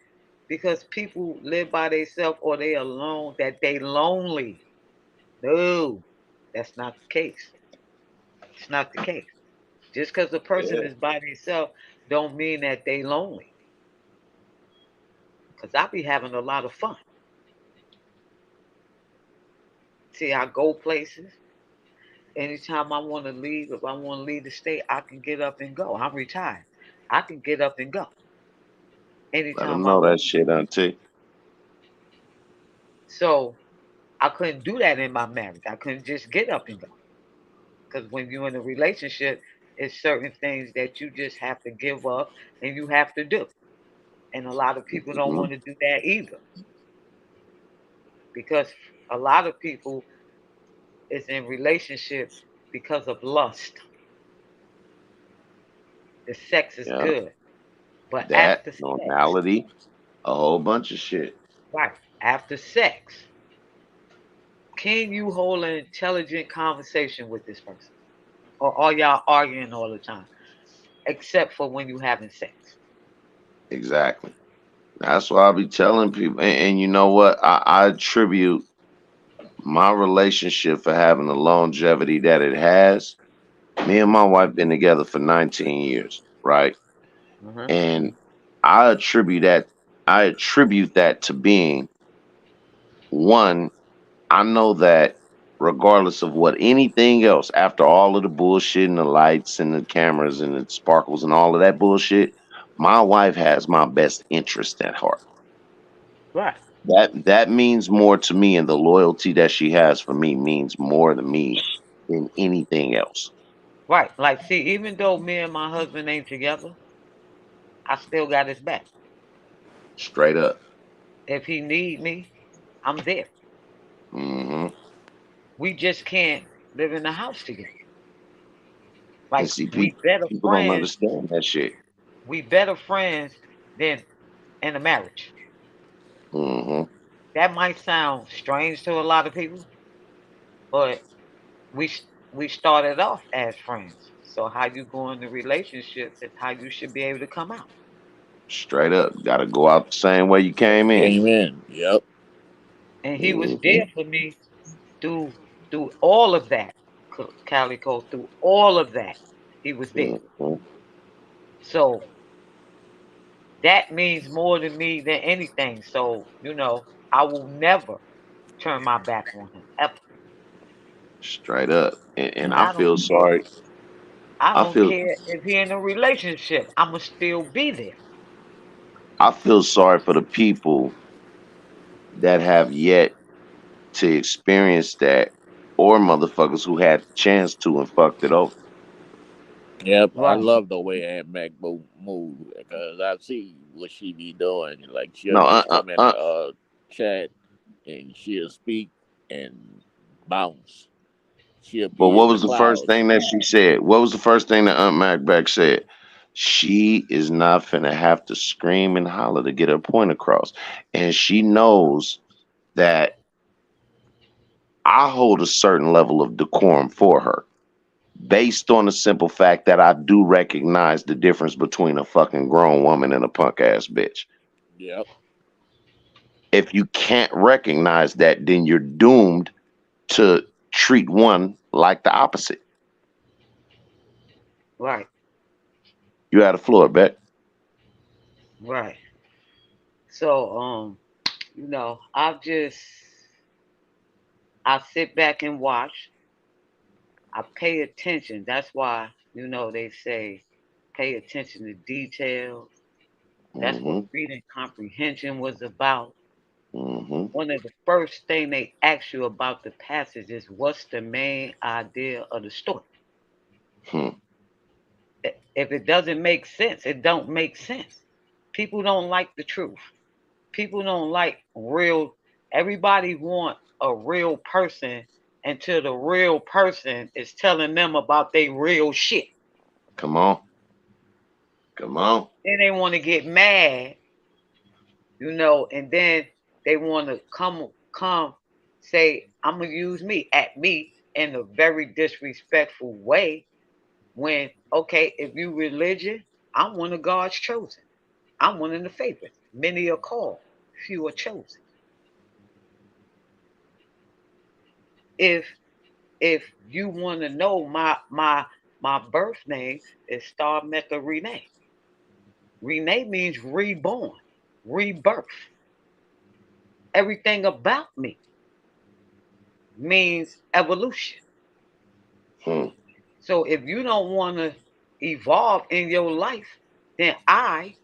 Speaker 8: because people live by themselves or they alone that they lonely. No, that's not the case. It's not the case. Just because a person
Speaker 4: Yeah.
Speaker 8: is by themselves don't mean that they lonely. Because I be having a lot of fun. See, I go places. Anytime I want to leave, if I want to leave the state, I can get up and go. I'm retired. I can get up and go
Speaker 4: Let them
Speaker 8: anytime I
Speaker 4: know that
Speaker 8: want.
Speaker 4: shit, auntie.
Speaker 8: So I couldn't do that in my marriage. I couldn't just get up and go. Because when you're in a relationship, it's certain things that you just have to give up and you have to do. And a lot of people don't
Speaker 4: Hmm.
Speaker 8: want to do that either. Because a lot of people is in relationships because of lust. The sex is
Speaker 4: Yeah.
Speaker 8: good. But
Speaker 4: That
Speaker 8: after sex,
Speaker 4: normality, a whole bunch of shit.
Speaker 8: right, after sex, can you hold an intelligent conversation with this person? Or are y'all arguing all the time? Except for when you having sex.
Speaker 4: Exactly. That's why I be telling people. And you know what? I attribute my relationship for having the longevity that it has. Me and my wife been together for 19 years, right?
Speaker 8: Hmm.
Speaker 4: And I attribute that I attribute that to being one, I know that regardless of what anything else, after all of the bullshit and the lights and the cameras and the sparkles and all of that bullshit, my wife has my best interest at heart.
Speaker 8: Right.
Speaker 4: That means more to me, and the loyalty that she has for me means more to me than anything else.
Speaker 8: Right. Like, see, even though me and my husband ain't together, I still got his back.
Speaker 4: Straight up.
Speaker 8: If he need me, I'm there.
Speaker 4: Hmm.
Speaker 8: We just can't live in the house together.
Speaker 4: And
Speaker 8: Like
Speaker 4: see,
Speaker 8: we better
Speaker 4: people don't
Speaker 8: friends.
Speaker 4: understand that shit.
Speaker 8: We better friends than in a marriage.
Speaker 4: Hmm.
Speaker 8: That might sound strange to a lot of people, but we we started off as friends. So how you go in the relationship is how you should be able to come out.
Speaker 4: Straight up. Got to go out the same way you came in.
Speaker 5: Amen. Yep.
Speaker 8: And he was
Speaker 4: Hmm.
Speaker 8: there for me through all of that, Calico. Through all of that, he was there.
Speaker 4: Hmm.
Speaker 8: So that means more to me than anything. So I will never turn my back on him ever.
Speaker 4: Straight up. And
Speaker 8: And
Speaker 4: I
Speaker 8: I don't
Speaker 4: feel
Speaker 8: care.
Speaker 4: sorry.
Speaker 8: I
Speaker 4: I
Speaker 8: don't
Speaker 4: feel
Speaker 8: care if he in a relationship. I'ma still be there.
Speaker 4: I feel sorry for the people that have yet to experience that, or motherfuckers who had the chance to and fucked it over.
Speaker 5: Yep. I
Speaker 8: Right.
Speaker 5: love the way Aunt Mac move because I see what she be doing. Like she'll
Speaker 4: No,
Speaker 5: just come in the chat and she'll speak and bounce. She'll
Speaker 4: but
Speaker 5: be
Speaker 4: what
Speaker 5: in the
Speaker 4: was the first
Speaker 5: clouds.
Speaker 4: thing that she said? What was the first thing that Aunt Macbeth said? She is not finna have to scream and holler to get her point across. And she knows that I hold a certain level of decorum for her, based on the simple fact that I do recognize the difference between a fucking grown woman and a punk ass bitch.
Speaker 5: Yep.
Speaker 4: If you can't recognize that, then you're doomed to treat one like the opposite.
Speaker 8: Right.
Speaker 4: You had a floor, Beck.
Speaker 8: Right. So I sit back and watch. I pay attention. That's why, they say pay attention to details. That's what
Speaker 4: Mm-hmm.
Speaker 8: reading comprehension was about.
Speaker 4: Mm-hmm.
Speaker 8: One of the first thing they ask you about the passage is what's the main idea of the story.
Speaker 4: Hmm.
Speaker 8: If it doesn't make sense, it don't make sense. People don't like the truth. People don't like real. Everybody want a real person until the real person is telling them about their real shit.
Speaker 4: Come on. Come on.
Speaker 8: Then they want to get mad, and then they want to come say, I'm gonna use me at me in a very disrespectful way. When, okay, if you religion, I'm one of God's chosen. I'm one of the favorites. Many are called, few are chosen. If you want to know, my birth name is Star Mecca Renee. Renee means reborn, rebirth. Everything about me means evolution.
Speaker 4: Hmm.
Speaker 8: So if you don't want to evolve in your life, then I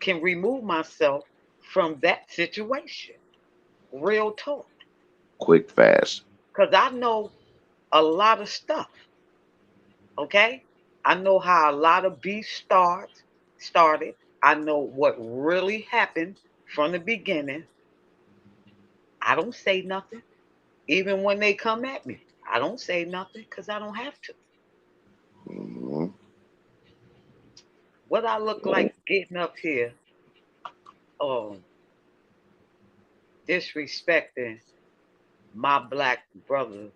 Speaker 8: can remove myself from that situation. Real talk.
Speaker 4: Quick, fast.
Speaker 8: Because I know a lot of stuff. Okay? I know how a lot of beef started. I know what really happened from the beginning. I don't say nothing. Even when they come at me, I don't say nothing because I don't have to.
Speaker 4: Hmm.
Speaker 8: What I look like getting up here, um, disrespecting my black brother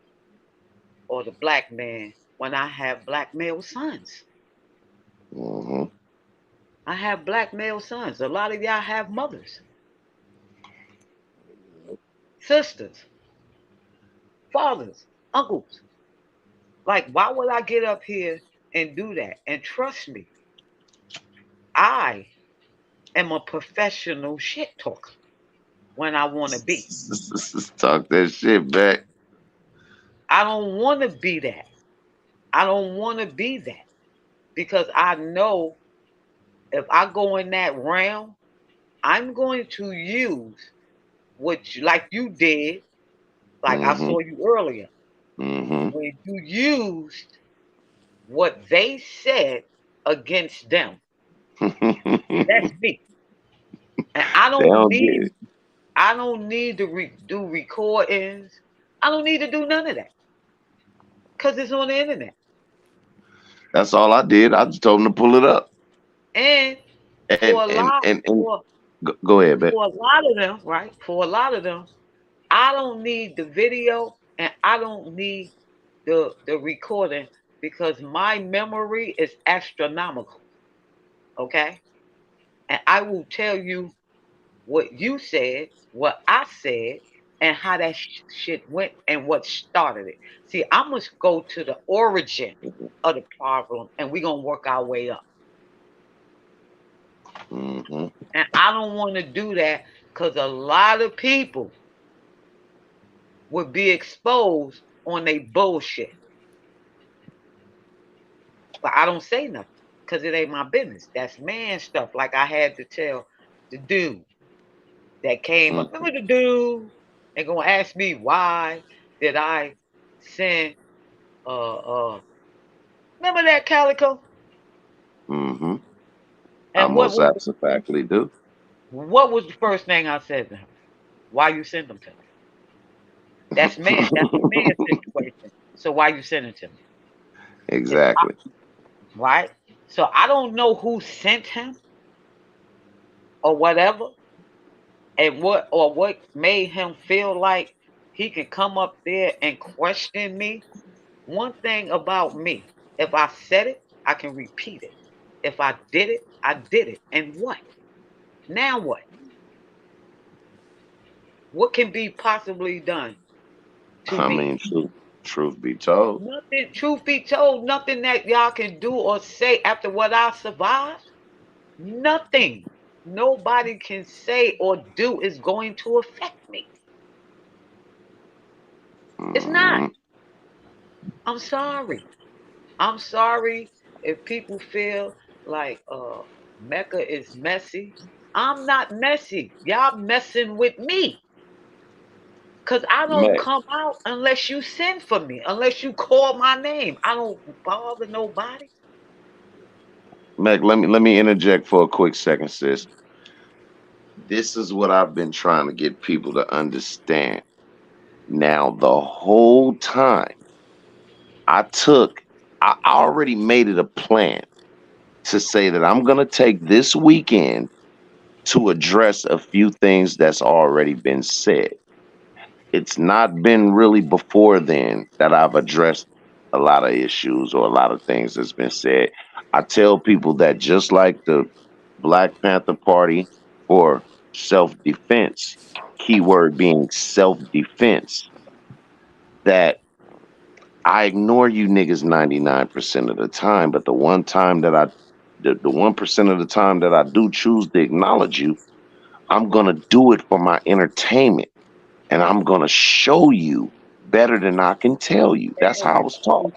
Speaker 8: or the black man when I have black male sons.
Speaker 4: Hmm.
Speaker 8: I have black male sons. A lot of y'all have mothers, sisters, fathers, uncles. Like, why would I get up here and do that? And trust me, I am a professional shit talker when I want to be.
Speaker 4: Talk that shit back.
Speaker 8: I don't want to be that. I don't want to be that because I know if I go in that realm, I'm going to use like you did, like I
Speaker 4: Hmm.
Speaker 8: saw you earlier,
Speaker 4: Hmm.
Speaker 8: where you used what they said against them. That's
Speaker 4: They
Speaker 8: me. And I don't
Speaker 4: don't get
Speaker 8: need
Speaker 4: it.
Speaker 8: to do recordings. I don't need to do none of that because it's on the internet.
Speaker 4: That's all I did. I just told them to pull it up.
Speaker 8: And
Speaker 4: And
Speaker 8: for a
Speaker 4: and
Speaker 8: lot,
Speaker 4: and, and
Speaker 8: for
Speaker 4: go ahead, man.
Speaker 8: for a lot of them, right? For a lot of them, I don't need the video and I don't need the recording because my memory is astronomical. Okay, and I will tell you what you said, what I said, and how that shit went and what started it. See, I must go to the origin of the problem and we're going to work our way up.
Speaker 4: Hmm.
Speaker 8: And I don't want to do that because a lot of people would be exposed on their bullshit. But I don't say nothing because it ain't my business. That's man stuff. Like I had to tell the dude that came up. Remember the dude? They're gonna ask me why did I send remember that Calico?
Speaker 4: Hmm. I
Speaker 8: And what
Speaker 4: most
Speaker 8: was
Speaker 4: absolutely do.
Speaker 8: the first thing I said to him? Why you send them to me? That's a man situation. So why you send it to me? If I,
Speaker 4: Exactly.
Speaker 8: right? So I don't know who sent him or whatever, and what made him feel like he can come up there and question me. One thing about me, if I said it, I can repeat it. If I did it, I did it. And what? Now what? What can be possibly done to
Speaker 4: I
Speaker 8: me?
Speaker 4: mean, truth be told.
Speaker 8: Nothing, truth be told, nothing that y'all can do or say after what I survived. Nothing. Nobody can say or do is going to affect me. It's not.
Speaker 4: Hmm.
Speaker 8: I'm sorry. I'm sorry if people feel like Mecca is messy. I'm not messy. Y'all messing with me. Cause I don't
Speaker 4: Mac,
Speaker 8: come out unless you send for me, unless you call my name. I don't bother nobody.
Speaker 4: Mac, let me interject for a quick second, sis. This is what I've been trying to get people to understand. Now, the whole time I took, I already made it a plan to say that I'm gonna take this weekend to address a few things that's already been said. It's not been really before then that I've addressed a lot of issues or a lot of things that's been said. I tell people that just like the Black Panther Party for self defense, keyword being self defense, that I ignore you niggas 99% of the time, but the 1% of the time that I do choose to acknowledge you, I'm gonna do it for my entertainment and I'm gonna show you better than I can tell you. That's how I was taught.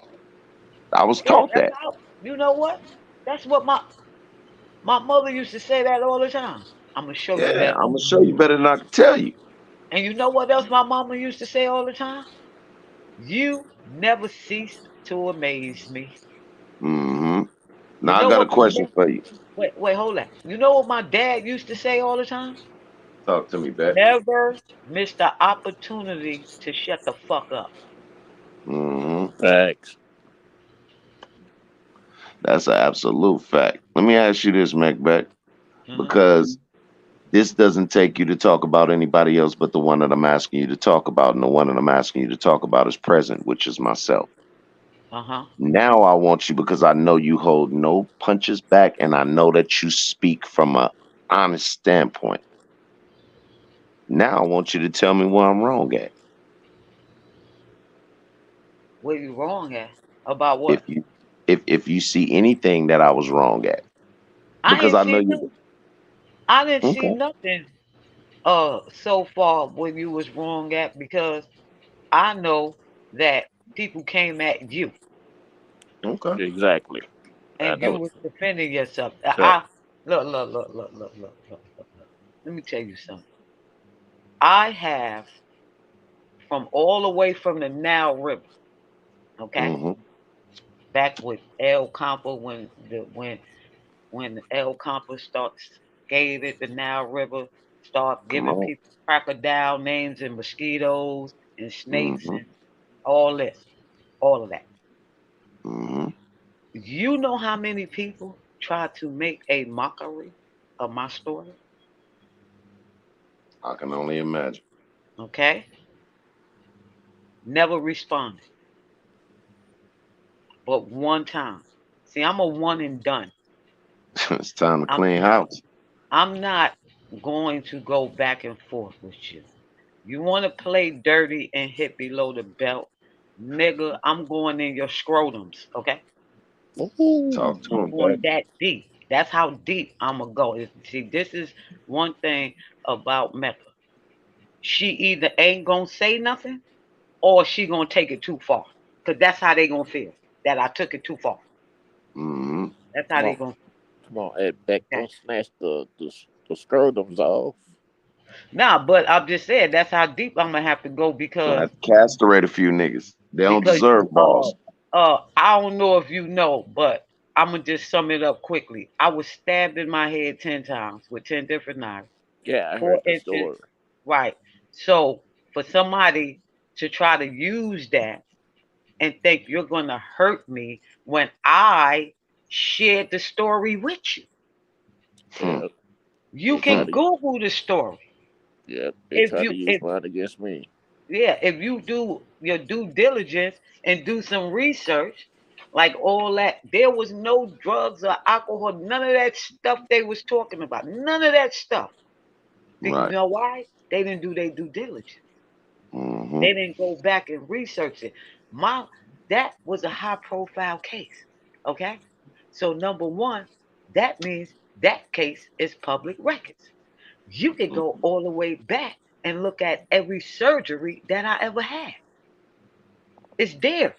Speaker 4: I was
Speaker 8: Yeah,
Speaker 4: taught
Speaker 8: that's
Speaker 4: that.
Speaker 8: how. You know what? That's what my mother used to say that all the time. I'm gonna show you
Speaker 4: Yeah,
Speaker 8: better.
Speaker 4: I'm gonna show you better than I can tell you.
Speaker 8: And you know what else my mama used to say all the time? You never cease to amaze me.
Speaker 4: Hmm.
Speaker 8: You
Speaker 4: Now I
Speaker 8: know
Speaker 4: got a
Speaker 8: what my
Speaker 4: question
Speaker 8: dad?
Speaker 4: for you.
Speaker 8: Wait, hold on. You know what my dad used to say all the time?
Speaker 4: Talk to me, bet.
Speaker 8: Never miss the opportunity to shut the fuck up.
Speaker 4: Hmm.
Speaker 5: Facts.
Speaker 4: That's an absolute fact. Let me ask you this, Macbeth,
Speaker 8: Uh
Speaker 4: because this doesn't take you to talk about anybody else but the one that I'm asking you to talk about, and the one that I'm asking you to talk about is present, which is myself.
Speaker 8: huh.
Speaker 4: Now I want you because I know you hold no punches back, and I know that you speak from a honest standpoint. Now I want you to tell me where I'm wrong at.
Speaker 8: Where you wrong at? About
Speaker 4: If
Speaker 8: what?
Speaker 4: you if you see anything that I was wrong at,
Speaker 8: I
Speaker 4: because
Speaker 8: ain't
Speaker 4: I know
Speaker 8: see
Speaker 4: you.
Speaker 8: no, I didn't see
Speaker 4: Okay.
Speaker 8: nothing so far where you was wrong at because I know that people came at you
Speaker 4: Okay.
Speaker 5: Exactly. I
Speaker 8: and you
Speaker 5: know.
Speaker 8: was defending yourself.
Speaker 5: Fact.
Speaker 8: I look. Let me tell you something. I have from all the way from the Nile River, okay?
Speaker 4: Mm-hmm.
Speaker 8: Back with El Campo when El Campo starts skated the Nile River, start
Speaker 4: Come
Speaker 8: giving
Speaker 4: on.
Speaker 8: people crocodile names and mosquitoes and snakes
Speaker 4: Mm-hmm.
Speaker 8: and all this, all of that.
Speaker 4: Mm-hmm.
Speaker 8: You know how many people try to make a mockery of my story?
Speaker 4: I can only imagine.
Speaker 8: Okay? Never responded, but one time. See, I'm a one and done.
Speaker 4: It's time to
Speaker 8: I'm
Speaker 4: clean house.
Speaker 8: I'm not going to go back and forth with you. You want to play dirty and hit below the belt, nigga? I'm going in your scrotums, okay?
Speaker 4: Talk
Speaker 5: Ooh.
Speaker 4: to
Speaker 8: I'm
Speaker 4: him,
Speaker 8: going
Speaker 4: baby.
Speaker 8: that deep. That's how deep I'm gonna go. See, this is one thing about Mecca. She either ain't gonna say nothing or she gonna take it too far. Cause that's how they gonna feel. That I took it too far.
Speaker 4: Mm-hmm.
Speaker 8: That's how
Speaker 5: Come
Speaker 8: they
Speaker 5: on.
Speaker 8: gonna
Speaker 5: Come on, Ed Beck.
Speaker 8: feel. Okay.
Speaker 5: Don't snatch the scrotums off.
Speaker 8: Nah, but I'm just saying that's how deep I'm gonna have to go
Speaker 4: Gonna
Speaker 8: because
Speaker 4: have to castrate a few niggas. They don't
Speaker 8: because
Speaker 4: deserve
Speaker 8: uh
Speaker 4: balls.
Speaker 8: I don't know if you know, but I'm gonna just sum it up quickly. I was stabbed in my head 10 times with 10 different knives,
Speaker 5: Yeah, I
Speaker 8: four
Speaker 5: heard the
Speaker 8: inches.
Speaker 5: story.
Speaker 8: Right. So for somebody to try to use that and think you're gonna hurt me when I shared the story with you.
Speaker 4: Hmm.
Speaker 5: Yeah,
Speaker 8: You
Speaker 5: they try
Speaker 8: can
Speaker 4: Hmm.
Speaker 5: to.
Speaker 8: Google the story.
Speaker 5: Yeah, they
Speaker 8: If
Speaker 5: try to
Speaker 8: you
Speaker 5: use
Speaker 8: if
Speaker 5: mine against me.
Speaker 8: Yeah, if you do your due diligence and do some research, like all that, there was no drugs or alcohol, none of that stuff they was talking about. None of that stuff. You
Speaker 4: Right.
Speaker 8: know why? They didn't do their due diligence.
Speaker 4: Mm-hmm.
Speaker 8: They didn't go back and research it. My That was a high profile case. Okay? So number one, that means that case is public records. You could go
Speaker 4: Mm-hmm.
Speaker 8: all the way back and look at every surgery that I ever had. It's there.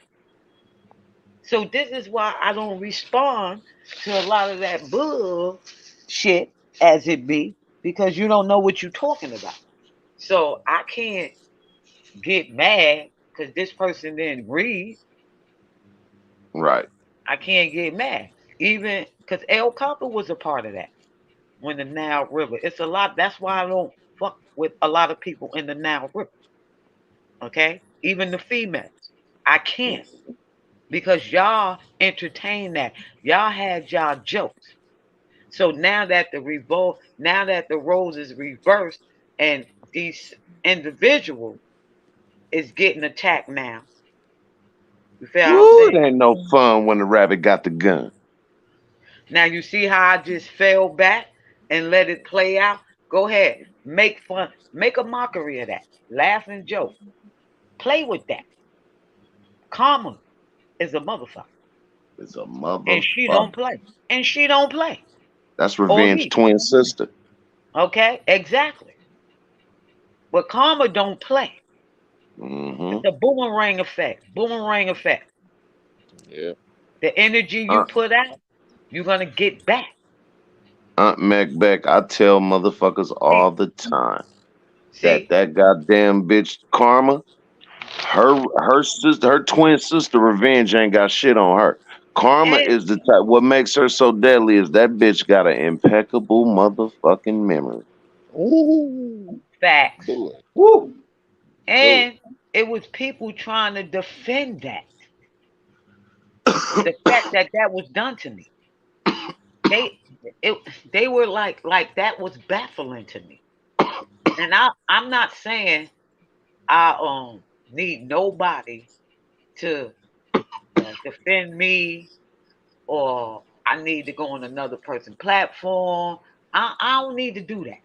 Speaker 8: So this is why I don't respond to a lot of that bull shit as it be, because you don't know what you're talking about. So I can't get mad because this person didn't read.
Speaker 4: Right.
Speaker 8: I can't get mad. Even because El Capo was a part of that when the Nile River. It's a lot. That's why I don't fuck with a lot of people in the Nile River. Okay? Even the females. I can't because y'all entertain that. Y'all had y'all jokes. So now that now that the roles is reversed and these individuals is getting attacked now. You feel what I'm
Speaker 4: Woo, it
Speaker 8: saying?
Speaker 4: ain't no fun when the rabbit got the gun.
Speaker 8: Now you see how I just fell back and let it play out? Go ahead. Make fun. Make a mockery of that. Laugh and joke. Play with that. Karma is a motherfucker.
Speaker 4: It's a
Speaker 8: And she don't
Speaker 4: motherfucker.
Speaker 8: play. And she don't play.
Speaker 4: That's
Speaker 8: Or
Speaker 4: Revenge
Speaker 8: he.
Speaker 4: twin sister.
Speaker 8: Okay? Exactly. But karma don't play.
Speaker 4: Mm-hmm.
Speaker 8: It's a boomerang effect. Boomerang effect.
Speaker 5: Yeah.
Speaker 8: The energy you put out, you're gonna get back.
Speaker 4: Aunt Macbeck, I tell motherfuckers
Speaker 8: See,
Speaker 4: all the time that
Speaker 8: see,
Speaker 4: that goddamn bitch Karma, her sister, her twin sister Revenge ain't got shit on her. Karma
Speaker 8: and
Speaker 4: is the type. What makes her so deadly is that bitch got an impeccable motherfucking memory.
Speaker 5: Ooh.
Speaker 8: facts.
Speaker 5: Do it.
Speaker 4: Woo.
Speaker 5: Do it.
Speaker 8: And it was people trying to defend that. The fact that that was done to me. They it they were like that was baffling to me. And I'm not saying I need nobody to defend me or I need to go on another person's platform. I don't need to do that.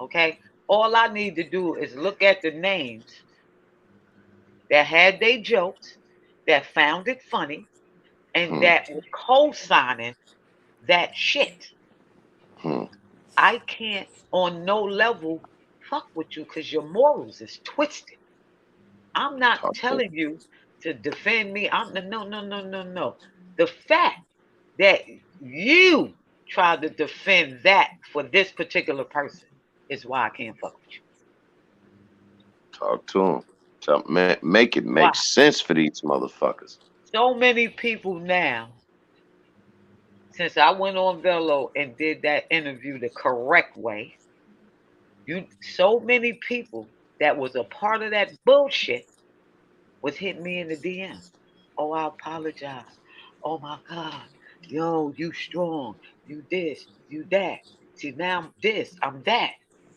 Speaker 8: Okay? All I need to do is look at the names that had their jokes, that found it funny, and
Speaker 4: Hmm,
Speaker 8: that was co-signing that shit.
Speaker 4: hmm.
Speaker 8: I can't on no level fuck with you because your morals is twisted. I'm not
Speaker 4: Talk to him.
Speaker 8: telling you to defend me. I'm no. The fact that you tried to defend that for this particular person is why I can't fuck with you.
Speaker 4: Talk to him. Make it
Speaker 8: Why?
Speaker 4: make sense for these motherfuckers.
Speaker 8: So many people now, since I went on Velo and did that interview the correct way, so many people that was a part of that bullshit was hitting me in the DM. Oh, I apologize. Oh my God. Yo, you strong. You this, you that. See, now I'm this, I'm that.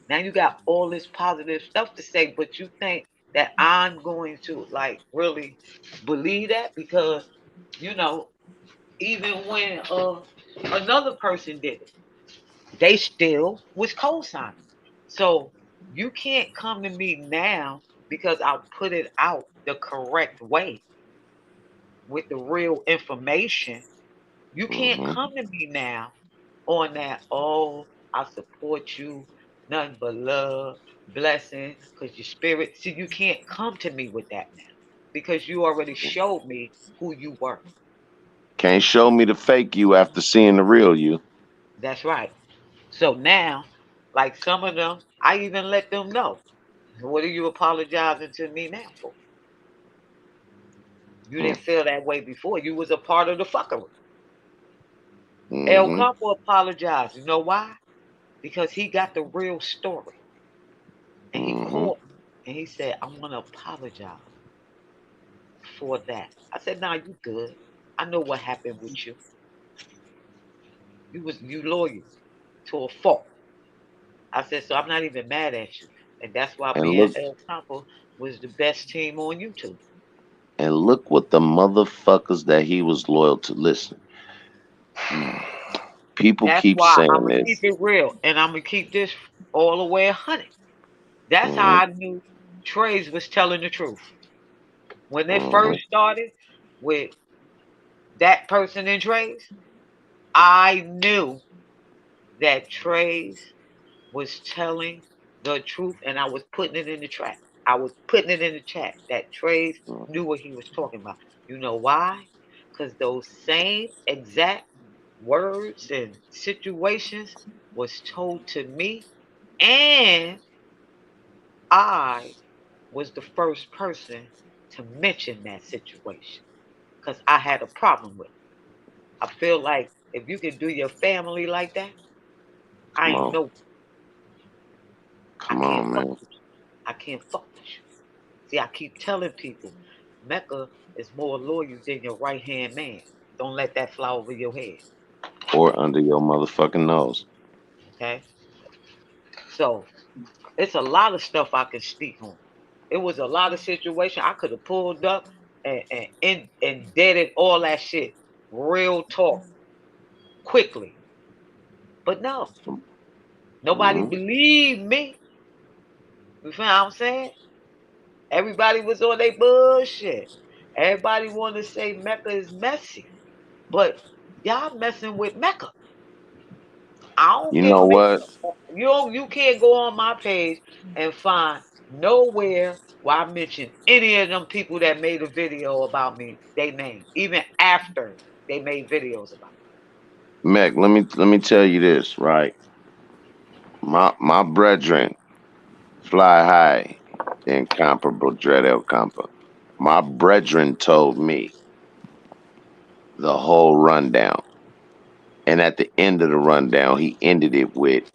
Speaker 8: Now you got all this positive stuff to say, but you think that I'm going to like really believe that? Because, you know, even when another person did it, they still was co-signing. So you can't come to me now because I put it out the correct way with the real information. You can't
Speaker 4: Hmm.
Speaker 8: come to me now on that, oh, I support you, nothing but love, blessing, because your spirit. See, you can't come to me with that now because you already showed me who you were.
Speaker 4: Can't show me the fake you after seeing the real you.
Speaker 8: That's right. So now, like some of them, I even let them know. What are you apologizing to me now for? You
Speaker 4: Hmm.
Speaker 8: didn't feel that way before. You was a part of the fuckery. El
Speaker 4: Hmm.
Speaker 8: Capo apologized. You know why? Because he got the real story. And he
Speaker 4: Hmm.
Speaker 8: called me and he said, I want to apologize for that. I said, nah, you good. I know what happened with you. You loyal to a fault. I said, so I'm not even mad at you. And that's why
Speaker 4: And
Speaker 8: me and
Speaker 4: look
Speaker 8: El Campo was the best team on YouTube.
Speaker 4: and look what the motherfuckers that he was loyal to. Listen, people
Speaker 8: That's
Speaker 4: keep
Speaker 8: why I'm
Speaker 4: saying
Speaker 8: gonna keep
Speaker 4: this.
Speaker 8: it real and I'm gonna keep this all the way 100. That's how
Speaker 4: Hmm.
Speaker 8: I knew Trace was telling the truth. When they
Speaker 4: Hmm.
Speaker 8: first started with that person in Trace, I knew that Trace was telling the truth, and I was putting it in the chat. I was putting it in the chat that Trace knew what he was talking about. You know why? Because those same exact words and situations was told to me, and I was the first person to mention that situation because I had a problem with it. I feel like if you can do your family like that, I
Speaker 4: Come
Speaker 8: ain't
Speaker 4: on.
Speaker 8: no, I
Speaker 4: Come
Speaker 8: can't
Speaker 4: on,
Speaker 8: fuck
Speaker 4: man.
Speaker 8: with you. I can't fuck with you. See, I keep telling people, Mecca is more loyal than your right hand man. Don't let that fly over your head.
Speaker 4: Or under your motherfucking nose.
Speaker 8: Okay? So it's a lot of stuff I can speak on. It was a lot of situation I could have pulled up and deaded all that shit. Real talk. Quickly. But no. Nobody
Speaker 4: Mm-hmm.
Speaker 8: believed me. You feel what I'm saying? Everybody was on their bullshit. Everybody wanted to say Mecca is messy. But y'all messing with Mecca. I don't
Speaker 4: You
Speaker 8: give
Speaker 4: know
Speaker 8: me.
Speaker 4: what?
Speaker 8: You can't go on my page and find nowhere where I mention any of them people that made a video about me, they name, even after they made videos about
Speaker 4: Mac, let me tell you this, right? My brethren fly high, incomparable dread el compa. My brethren told me the whole rundown. And at the end of the rundown, he ended it with,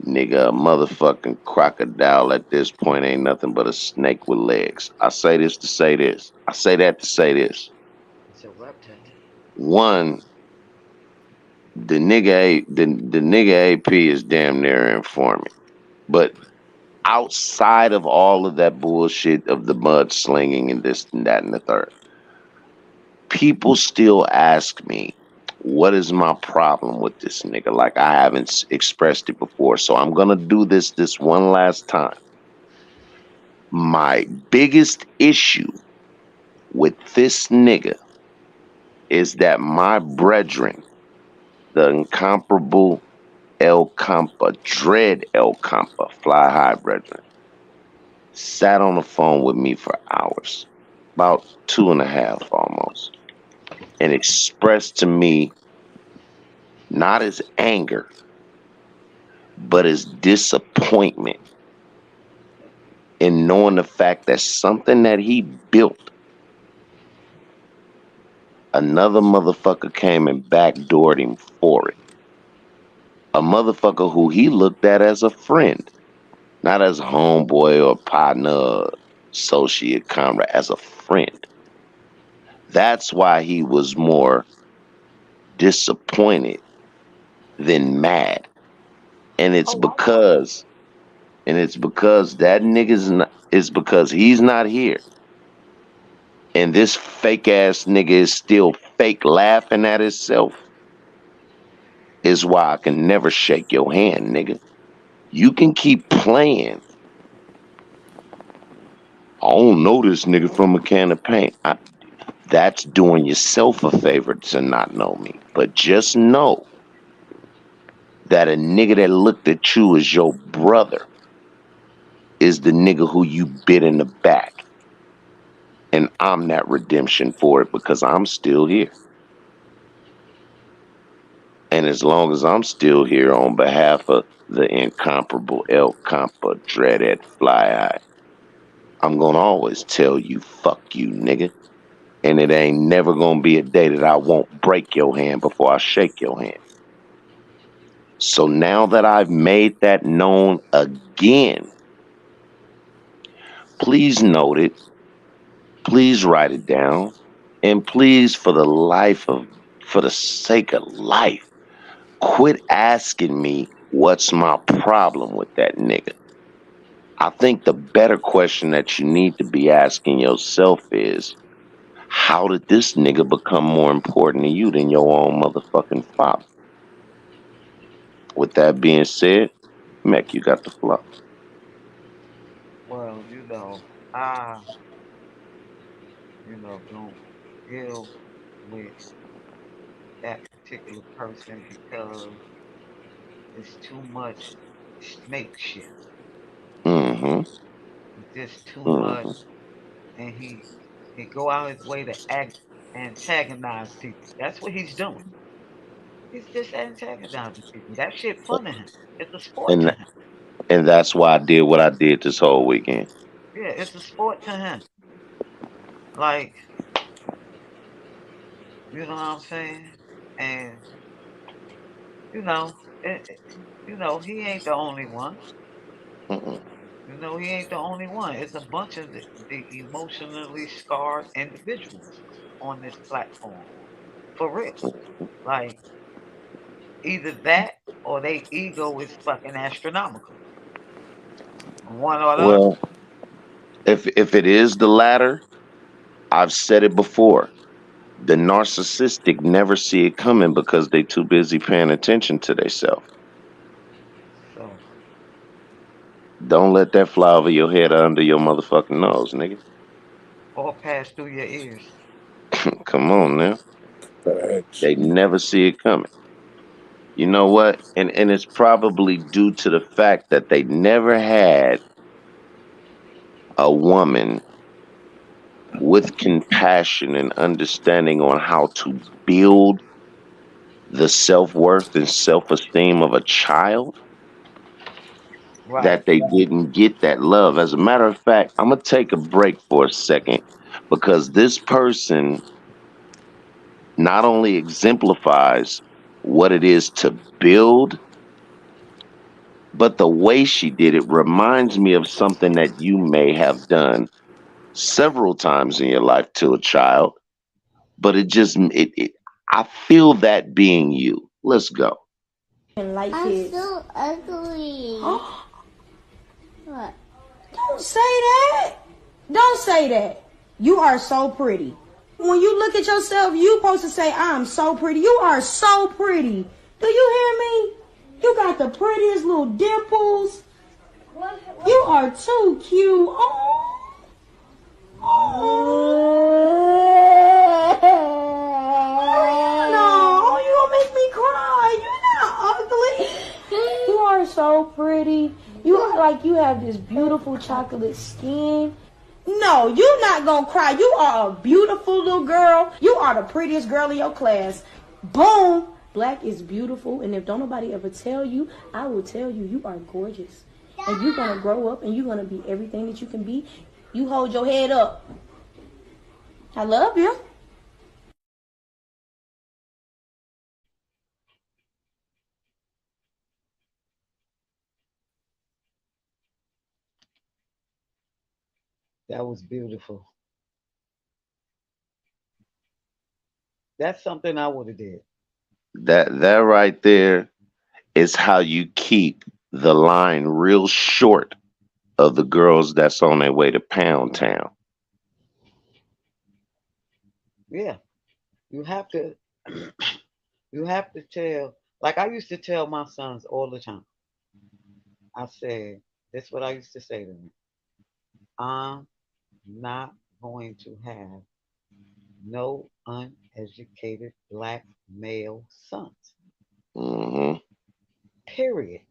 Speaker 4: nigga, a motherfucking crocodile at this point ain't nothing but a snake with legs. I say this to say this. I say that to say this.
Speaker 8: me. It's a reptile.
Speaker 4: One, the nigga AP is damn near informing. But outside of all of that bullshit of the mud slinging and this and that and the third, people still ask me, what is my problem with this nigga? Like I haven't expressed it before. So I'm gonna do this one last time. My biggest issue with this nigga is that my brethren, the incomparable El Compa, dread El Compa, fly high brethren, sat on the phone with me for hours, about two and a half almost, and expressed to me not as anger, but as disappointment in knowing the fact that something that he built, another motherfucker came and backdoored him for it. A motherfucker who he looked at as a friend, not as a homeboy or partner, or associate, comrade, as a friend. That's why he was more disappointed than mad. And it's
Speaker 8: Oh, I know.
Speaker 4: because that nigga's not, it's because he's not here. And this fake ass nigga is still fake laughing at himself. Is why I can never shake your hand, nigga. You can keep playing. I don't know this nigga from a can of paint. That's doing yourself a favor to not know me. But just know that a nigga that looked at you as your brother is the nigga who you bit in the back. And I'm that redemption for it because I'm still here. And as long as I'm still here on behalf of the incomparable El Compa Dreaded Fly Eye, I'm gonna always tell you, fuck you, nigga. And it ain't never gonna be a day that I won't break your hand before I shake your hand. So now that I've made that known again, please note it, please write it down, and please, for the sake of life, quit asking me what's my problem with that nigga. I think the better question that you need to be asking yourself is, how did this nigga become more important to you than your own motherfucking father? With that being said, Mac, you got the flow.
Speaker 8: Well, I, don't deal with that particular person because it's too much snake shit.
Speaker 4: Mm-hmm.
Speaker 8: It's just too much,
Speaker 4: Mm-hmm.
Speaker 8: and he go out his way to antagonize people. That's what he's doing. He's just antagonizing people. That shit fun to him. It's a sport to
Speaker 4: And
Speaker 8: him.
Speaker 4: and that's why I did what I did this whole weekend.
Speaker 8: Yeah, it's a sport to him. Like, you know what I'm saying? And you know, he ain't the only one.
Speaker 4: Mm-mm.
Speaker 8: He ain't the only one. It's a bunch of the emotionally scarred individuals on this platform. For real. Like, either that or their ego is fucking astronomical. One or the other.
Speaker 4: Well, if it is the latter, I've said it before. The narcissistic never see it coming because they too busy paying attention to themselves.
Speaker 8: So,
Speaker 4: Don't let that fly over your head or under your motherfucking nose, nigga.
Speaker 8: or pass through your ears.
Speaker 4: Come on now.
Speaker 5: Facts.
Speaker 4: They never see it coming. You know what? And it's probably due to the fact that they never had a woman with compassion and understanding on how to build the self-worth and self-esteem of a child,
Speaker 8: Right.
Speaker 4: that they didn't get that love. As a matter of fact, I'm gonna take a break for a second because this person not only exemplifies what it is to build, but the way she did it reminds me of something that you may have done several times in your life to a child. But it I feel that being you. Let's go.
Speaker 9: And like
Speaker 10: I'm
Speaker 9: kids.
Speaker 10: so ugly. What?
Speaker 9: Don't say that. Don't say that. You are so pretty. When you look at yourself, you supposed to say, I'm so pretty. You are so pretty. Do you hear me? You got the prettiest little dimples. You are too cute. Oh. No, you gonna make me cry. You're not ugly. You are so pretty. You are like you have this beautiful chocolate skin. No, you're not gonna cry. You are a beautiful little girl. You are the prettiest girl in your class. Boom. Black is beautiful, and if don't nobody ever tell you, I will tell you, you are gorgeous. And you're gonna grow up and you're gonna be everything that you can be. You hold your head up. I love you.
Speaker 8: That was beautiful. That's something I would have did.
Speaker 4: That right there is how you keep the line real short of the girls that's on their way to Pound Town.
Speaker 8: Yeah. You have to you have to tell, like I used to tell my sons all the time. I said, this is what I used to say to them. I'm not going to have no uneducated black male sons.
Speaker 4: Hmm.
Speaker 8: Period.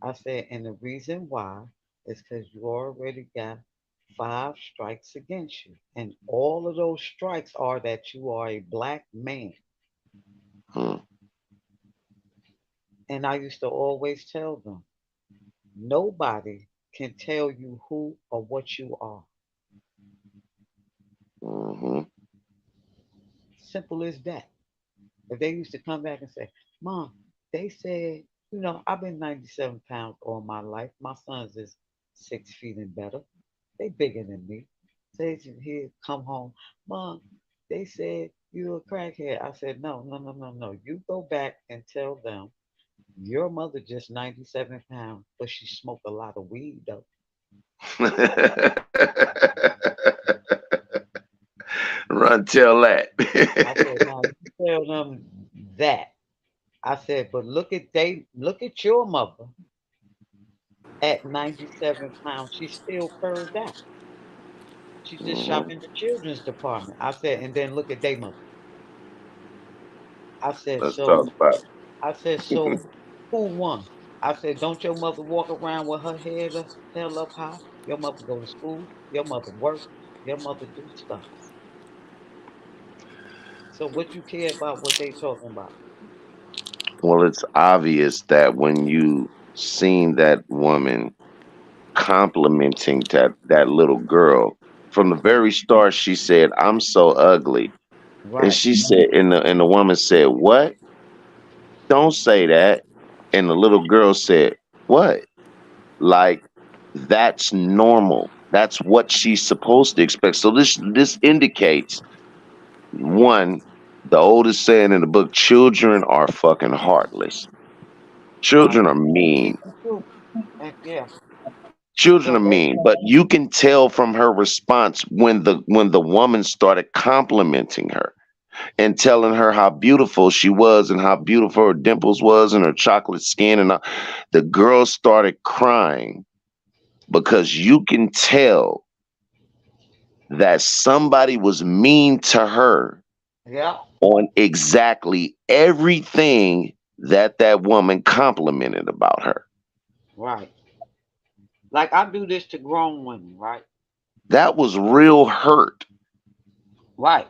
Speaker 8: I said, and the reason why is because you already got 5 strikes against you. And all of those strikes are that you are a black man.
Speaker 4: Hmm.
Speaker 8: And I used to always tell them, nobody can tell you who or what you are.
Speaker 4: Hmm.
Speaker 8: Simple as that. If they used to come back and say, Mom, they said, I've been 97 pounds all my life. My sons is 6 feet and better. They bigger than me. Say he'd come home, Mom, they said you're a crackhead. I said, no, no, no, no, no. You go back and tell them your mother just 97 pounds, but she smoked a lot of weed though.
Speaker 4: Run, tell that.
Speaker 8: I said, now you tell them that. I said, but look at your mother at 97 pounds. She's still curved out. She just
Speaker 4: Hmm.
Speaker 8: shop in the children's department. I said, and then look at their mother. I said,
Speaker 4: Let's talk
Speaker 8: so
Speaker 4: about
Speaker 8: I said, so who won? I said, don't your mother walk around with her head held up high? Your mother go to school. Your mother work. Your mother do stuff. So what you care about what they talking about?
Speaker 4: Well, it's obvious that when you seen that woman complimenting that little girl. From the very start, she said, "I'm so ugly," and
Speaker 8: Right.
Speaker 4: she said, and the woman said, "What? Don't say that." And the little girl said, "What?" Like that's normal. That's what she's supposed to expect. So this indicates one, the oldest saying in the book: children are fucking heartless. Children are mean.
Speaker 8: It's true. And yeah.
Speaker 4: Children
Speaker 8: So
Speaker 4: are mean, but you can tell from her response when the woman started complimenting her and telling her how beautiful she was and how beautiful her dimples was and her chocolate skin and the girl started crying because you can tell that somebody was mean to her
Speaker 8: yeah.
Speaker 4: on exactly everything that woman complimented about her.
Speaker 8: Right. Like I do this to grown women, right?
Speaker 4: That was real hurt.
Speaker 8: Right.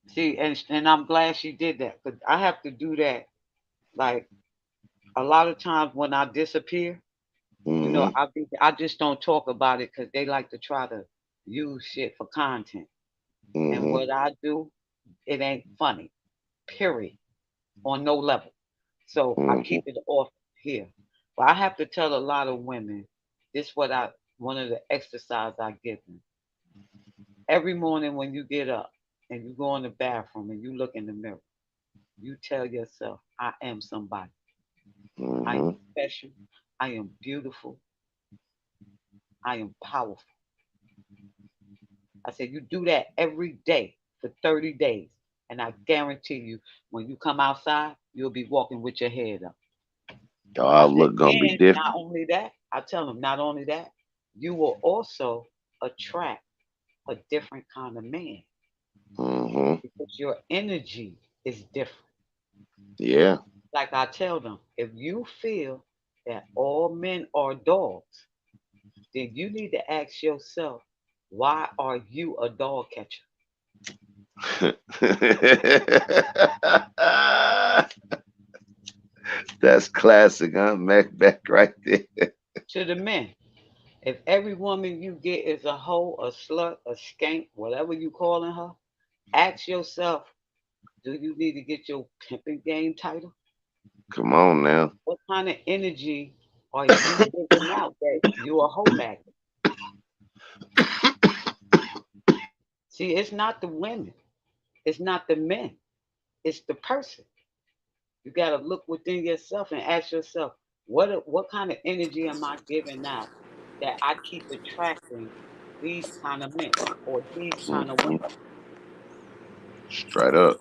Speaker 8: See, and I'm glad she did that because I have to do that. Like a lot of times when I disappear,
Speaker 4: Hmm.
Speaker 8: I just don't talk about it because they like to try to use shit for content. And
Speaker 4: Hmm.
Speaker 8: what I do, it ain't funny. Period. On no level. So I
Speaker 4: Hmm.
Speaker 8: keep it off here. But I have to tell a lot of women this one of the exercise I give them. Every morning when you get up and you go in the bathroom and you look in the mirror, you tell yourself, I am somebody. I
Speaker 4: Hmm.
Speaker 8: am special. I am beautiful. I am powerful. I said, you do that every day for 30 days. And I guarantee you, when you come outside, you'll be walking with your head up.
Speaker 4: Your
Speaker 8: I said,
Speaker 4: outlook gonna be
Speaker 8: and not
Speaker 4: different.
Speaker 8: only that, I tell them, not only that, you will also attract a different kind of man
Speaker 4: Hmm.
Speaker 8: because your energy is different.
Speaker 4: Yeah.
Speaker 8: Like I tell them, if you feel that all men are dogs, then you need to ask yourself, why are you a dog catcher?
Speaker 4: That's classic, huh? Mac back right there.
Speaker 8: To the men, if every woman you get is a hoe, a slut, a skank, whatever you calling her, ask yourself, do you need to get your pimping game title?
Speaker 4: Come on now.
Speaker 8: What kind of energy are you giving out that you're a hoe magnet? See, it's not the women, it's not the men, it's the person. You got to look within yourself and ask yourself, what kind of energy am I giving out that I keep attracting these kind of men or these kind of
Speaker 4: Mhm.
Speaker 8: women?
Speaker 4: Straight up.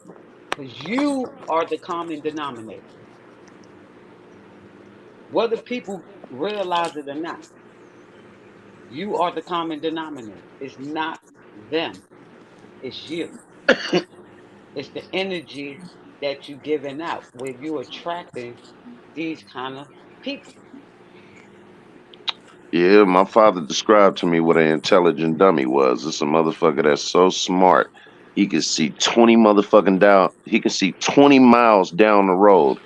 Speaker 8: Because you are the common denominator. Whether people realize it or not, you are the common denominator. It's not them, it's you. It's the energy that you giving out where you attracting these kind of people.
Speaker 4: Yeah, my father described to me what an intelligent dummy was. It's a motherfucker that's so smart. He can see 20 motherfucking down. He can see 20 miles down the road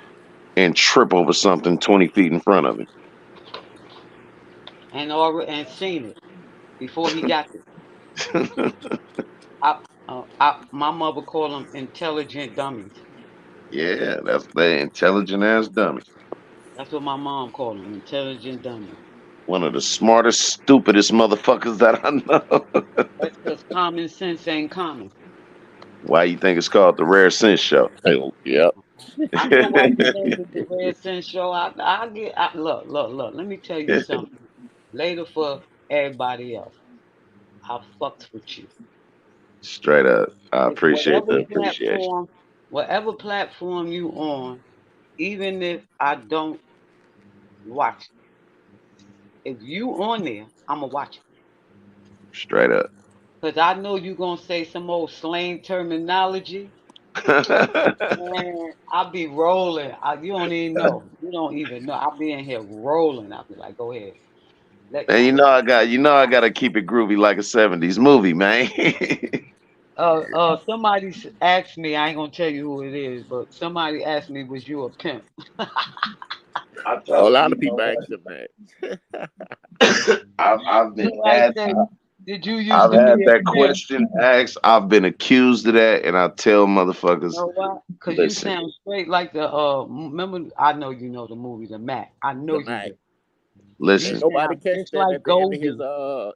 Speaker 4: and trip over something 20 feet in front of
Speaker 8: And seen it before he got there.
Speaker 4: him.
Speaker 8: My mother called them intelligent dummies.
Speaker 4: Yeah, that's the intelligent ass dummy.
Speaker 8: That's what my mom called them, intelligent dummies.
Speaker 4: One of the smartest, stupidest motherfuckers that I know.
Speaker 8: That's because common sense ain't common.
Speaker 4: Why you think it's called the Rare Sense Show?
Speaker 5: Hell, yep.
Speaker 8: I know why you named it the Red Sense Show. Look. Let me tell you something. Later for everybody else, I fucks with you.
Speaker 4: Straight up. I
Speaker 8: If
Speaker 4: appreciate the appreciation.
Speaker 8: whatever platform you on, even if I don't watch it, if you on there, I'ma watch it.
Speaker 4: Straight up.
Speaker 8: Cause I know you gonna say some old slang terminology. Man, I'll be rolling. You don't even know. You don't even know. I'll be in here rolling. I'll be like, go ahead. Let
Speaker 4: And
Speaker 8: y'all know.
Speaker 4: I gotta keep it groovy like a 70s movie, man.
Speaker 8: Somebody asked me, I ain't gonna tell you who it is, but somebody asked me, was you a pimp?
Speaker 4: I
Speaker 5: A
Speaker 4: told
Speaker 5: lot
Speaker 4: you,
Speaker 5: of people ask them that.
Speaker 4: I've been
Speaker 8: Like
Speaker 4: asked.
Speaker 8: that. Did you used
Speaker 4: I've
Speaker 8: to be
Speaker 4: had
Speaker 8: a
Speaker 4: that
Speaker 8: pimp?
Speaker 4: question asked. I've been accused of that, and I tell
Speaker 8: You
Speaker 4: motherfuckers,
Speaker 8: know why? Cause you
Speaker 4: listen,
Speaker 8: sound straight like the remember I know you know the movie The Mac. I know
Speaker 5: The
Speaker 8: you
Speaker 5: Mac.
Speaker 8: do. You
Speaker 5: Ain't
Speaker 4: listen.
Speaker 5: nobody
Speaker 8: sound
Speaker 5: catch
Speaker 8: just
Speaker 5: that
Speaker 8: like
Speaker 5: at the end of his
Speaker 8: Goldie.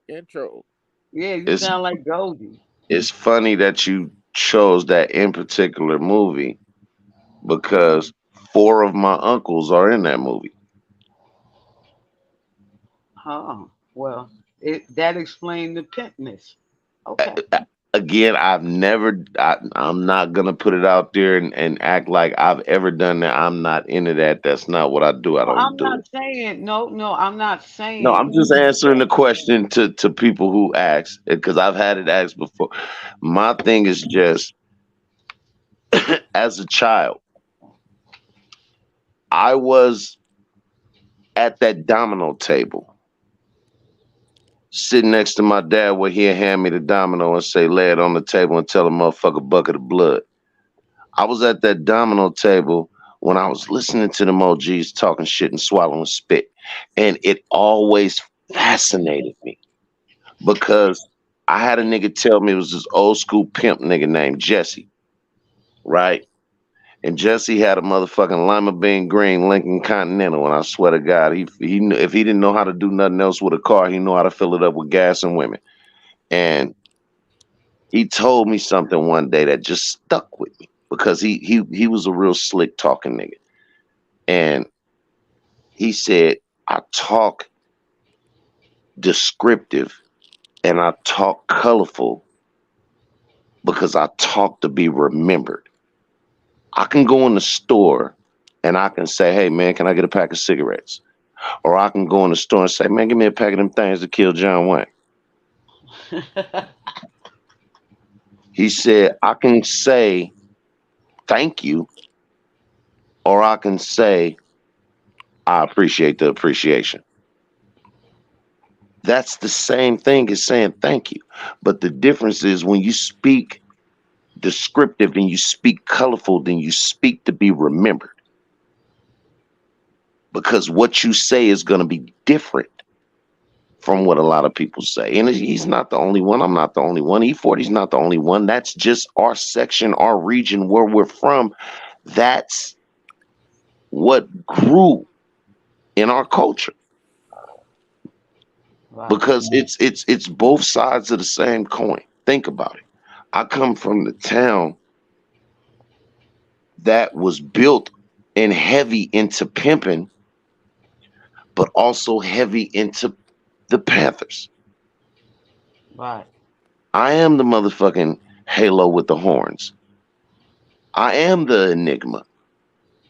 Speaker 5: intro.
Speaker 8: Yeah, you
Speaker 4: It's
Speaker 8: sound like Goldie.
Speaker 4: it's funny that you chose that in particular movie because four of my uncles are in that movie.
Speaker 8: Huh. Well, that explained the pimpness. Okay.
Speaker 4: Again, I'm not gonna put it out there and act like I've ever done that. I'm not into that. That's not what I do. I
Speaker 8: Well,
Speaker 4: don't
Speaker 8: I'm
Speaker 4: do
Speaker 8: not
Speaker 4: it.
Speaker 8: saying no, I'm not
Speaker 4: No, I'm
Speaker 8: saying
Speaker 4: just answering
Speaker 8: that.
Speaker 4: the question to people who ask because I've had it asked before. My thing is just as a child, I was at that domino table sitting next to my dad where he'd hand me the domino and say, lay it on the table and tell a motherfucker bucket of blood. I was at that domino table when I was listening to them OGs talking shit and swallowing spit. And it always fascinated me because I had a nigga tell me it was this old school pimp nigga named Jesse, right? And Jesse had a motherfucking lima bean green Lincoln Continental, and I swear to God, if he didn't know how to do nothing else with a car, he knew how to fill it up with gas and women. And he told me something one day that just stuck with me because he was a real slick talking nigga. And he said, I talk descriptive and I talk colorful because I talk to be remembered. I can go in the store and I can say, hey man, can I get a pack of cigarettes? Or I can go in the store and say, man, give me a pack of them things to kill John Wayne. He said, I can say thank you, or I can say, I appreciate the appreciation. That's the same thing as saying thank you. But the difference is when you speak descriptive and you speak colorful, then you speak to be remembered. Because what you say is going to be different from what a lot of people say. And he's not the only one. I'm not the only one. E40's not the only one. That's just our section, our region, where we're from. That's what grew in our culture.
Speaker 8: Right.
Speaker 4: Because it's both sides of the same coin. Think about it. I come from the town that was built and heavy into pimping, but also heavy into the Panthers.
Speaker 8: Right.
Speaker 4: I am the motherfucking halo with the horns. I am the enigma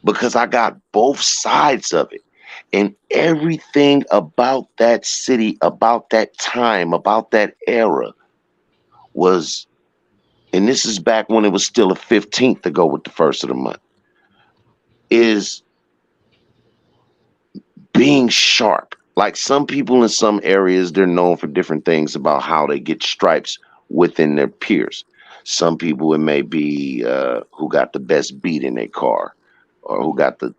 Speaker 4: because I got both sides of it. And everything about that city, about that time, about that era was, and this is back when it was still a 15th to go with the first of the month, is being sharp. Like some people in some areas, they're known for different things about how they get stripes within their peers. Some people, it may be who got the best beat in their car or who got the.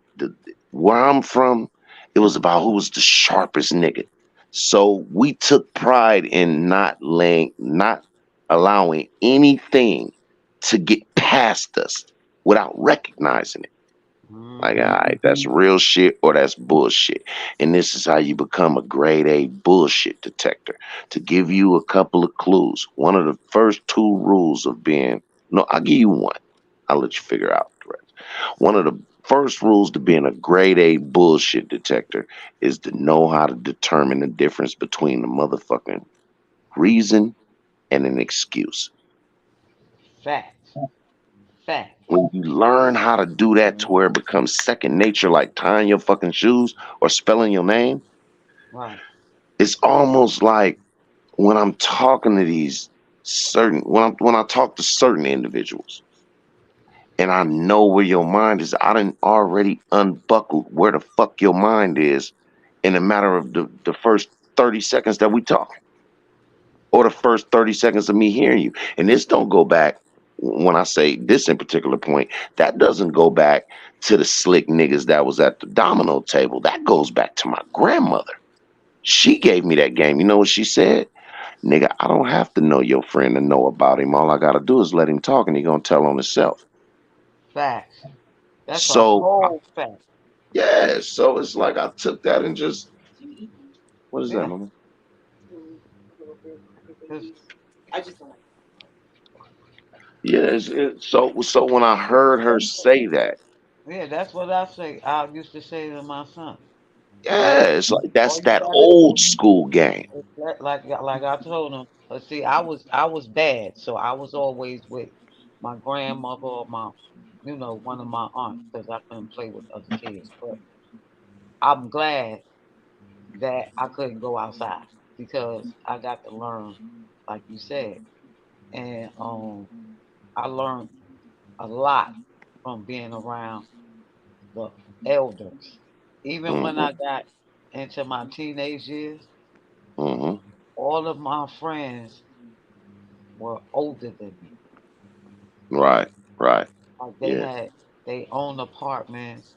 Speaker 4: Where I'm from, it was about who was the sharpest nigga. So we took pride in not allowing anything to get past us without recognizing it. Like, all
Speaker 8: Mm-hmm.
Speaker 4: right, that's real shit or that's bullshit. And this is how you become a grade A bullshit detector. To give you a couple of clues, one of the first two rules of being, no, I'll give you one. I'll let you figure out the rest. One of the first rules to being a grade A bullshit detector is to know how to determine the difference between the motherfucking reason and an excuse.
Speaker 8: Facts. Facts.
Speaker 4: When you learn how to do that to where it becomes second nature, like tying your fucking shoes or spelling your name,
Speaker 8: Right.
Speaker 4: it's almost like when I'm talking to these when I talk to certain individuals and I know where your mind is, I done already unbuckled where the fuck your mind is in a matter of the first 30 seconds that we talk or the first 30 seconds of me hearing you. And this don't go back, when I say this in particular point, that doesn't go back to the slick niggas that was at the domino table. That goes back to my grandmother. She gave me that game. You know what she said? Nigga, I don't have to know your friend to know about him. All I gotta do is let him talk, and he gonna tell on himself.
Speaker 8: Facts. That's a
Speaker 4: So
Speaker 8: whole fact.
Speaker 4: yeah, so it's like I took that and just what is that,
Speaker 8: Yeah.
Speaker 4: mama?
Speaker 8: 'Cause
Speaker 4: Yeah, so when I heard her say that,
Speaker 8: yeah, that's what I say. I used to say to my son.
Speaker 4: yeah,
Speaker 8: Like,
Speaker 4: it's like
Speaker 8: all
Speaker 4: that's
Speaker 8: you
Speaker 4: that
Speaker 8: gotta
Speaker 4: old
Speaker 8: do
Speaker 4: school game.
Speaker 8: is like I told him. But see, I was bad, so I was always with my grandmother or one of my aunts, because I couldn't play with other kids. But I'm glad that I couldn't go outside because I got to learn, like you said, and I learned a lot from being around the elders. Even when
Speaker 4: Mm-hmm.
Speaker 8: I got into my teenage years,
Speaker 4: Mm-hmm.
Speaker 8: all of my friends were older than me.
Speaker 4: Right. Right.
Speaker 8: Like they
Speaker 4: Yeah.
Speaker 8: had their own apartments,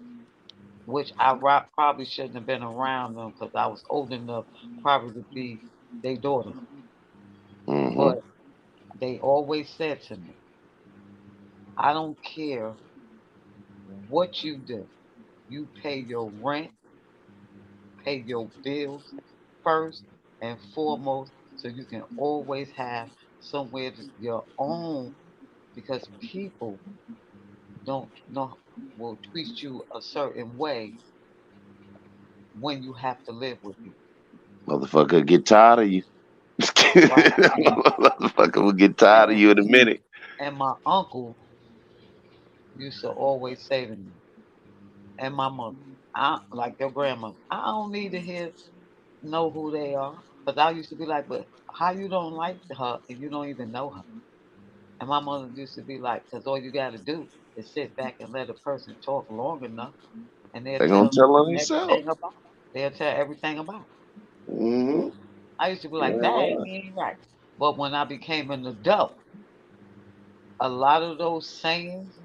Speaker 8: which probably shouldn't have been around them because I was old enough probably to be their daughter.
Speaker 4: Mm-hmm.
Speaker 8: But they always said to me, I don't care what you do. You pay your rent, pay your bills first and foremost, so you can always have somewhere to your own, because people don't know will treat you a certain way when you have to live with people.
Speaker 4: Motherfucker get tired of you.
Speaker 8: Right.
Speaker 4: Motherfucker will get tired of
Speaker 8: And
Speaker 4: you in a minute.
Speaker 8: and my uncle used to always say to me, and my mother, like your grandmother, I don't need to know who they are. Because I used to be like, but how you don't like her and you don't even know her? And my mother used to be like, because all you got to do is sit back and let a person talk long enough, and they'll
Speaker 4: They gonna
Speaker 8: tell
Speaker 4: tell on themselves.
Speaker 8: everything about it. They'll tell everything about it.
Speaker 4: Mm-hmm.
Speaker 8: I used to be
Speaker 4: You
Speaker 8: like,
Speaker 4: ain't
Speaker 8: dang,
Speaker 4: lying.
Speaker 8: he ain't right. But when I became an adult, a lot of those sayings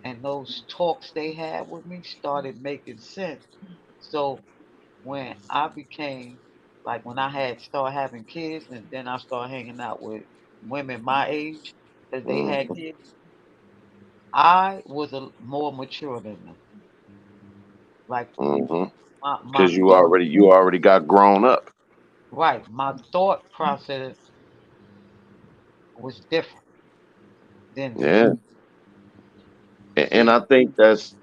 Speaker 8: and those talks they had with me started making sense. So when I became, like when I had started having kids, and then I started hanging out with women my age because they had
Speaker 4: Mm-hmm.
Speaker 8: kids, I was more mature than them. Like
Speaker 4: Mm-hmm.
Speaker 8: my
Speaker 4: Cause
Speaker 8: thought,
Speaker 4: you already got grown up.
Speaker 8: right? My thought process was different than them.
Speaker 4: Yeah. And
Speaker 8: See,
Speaker 4: I think that's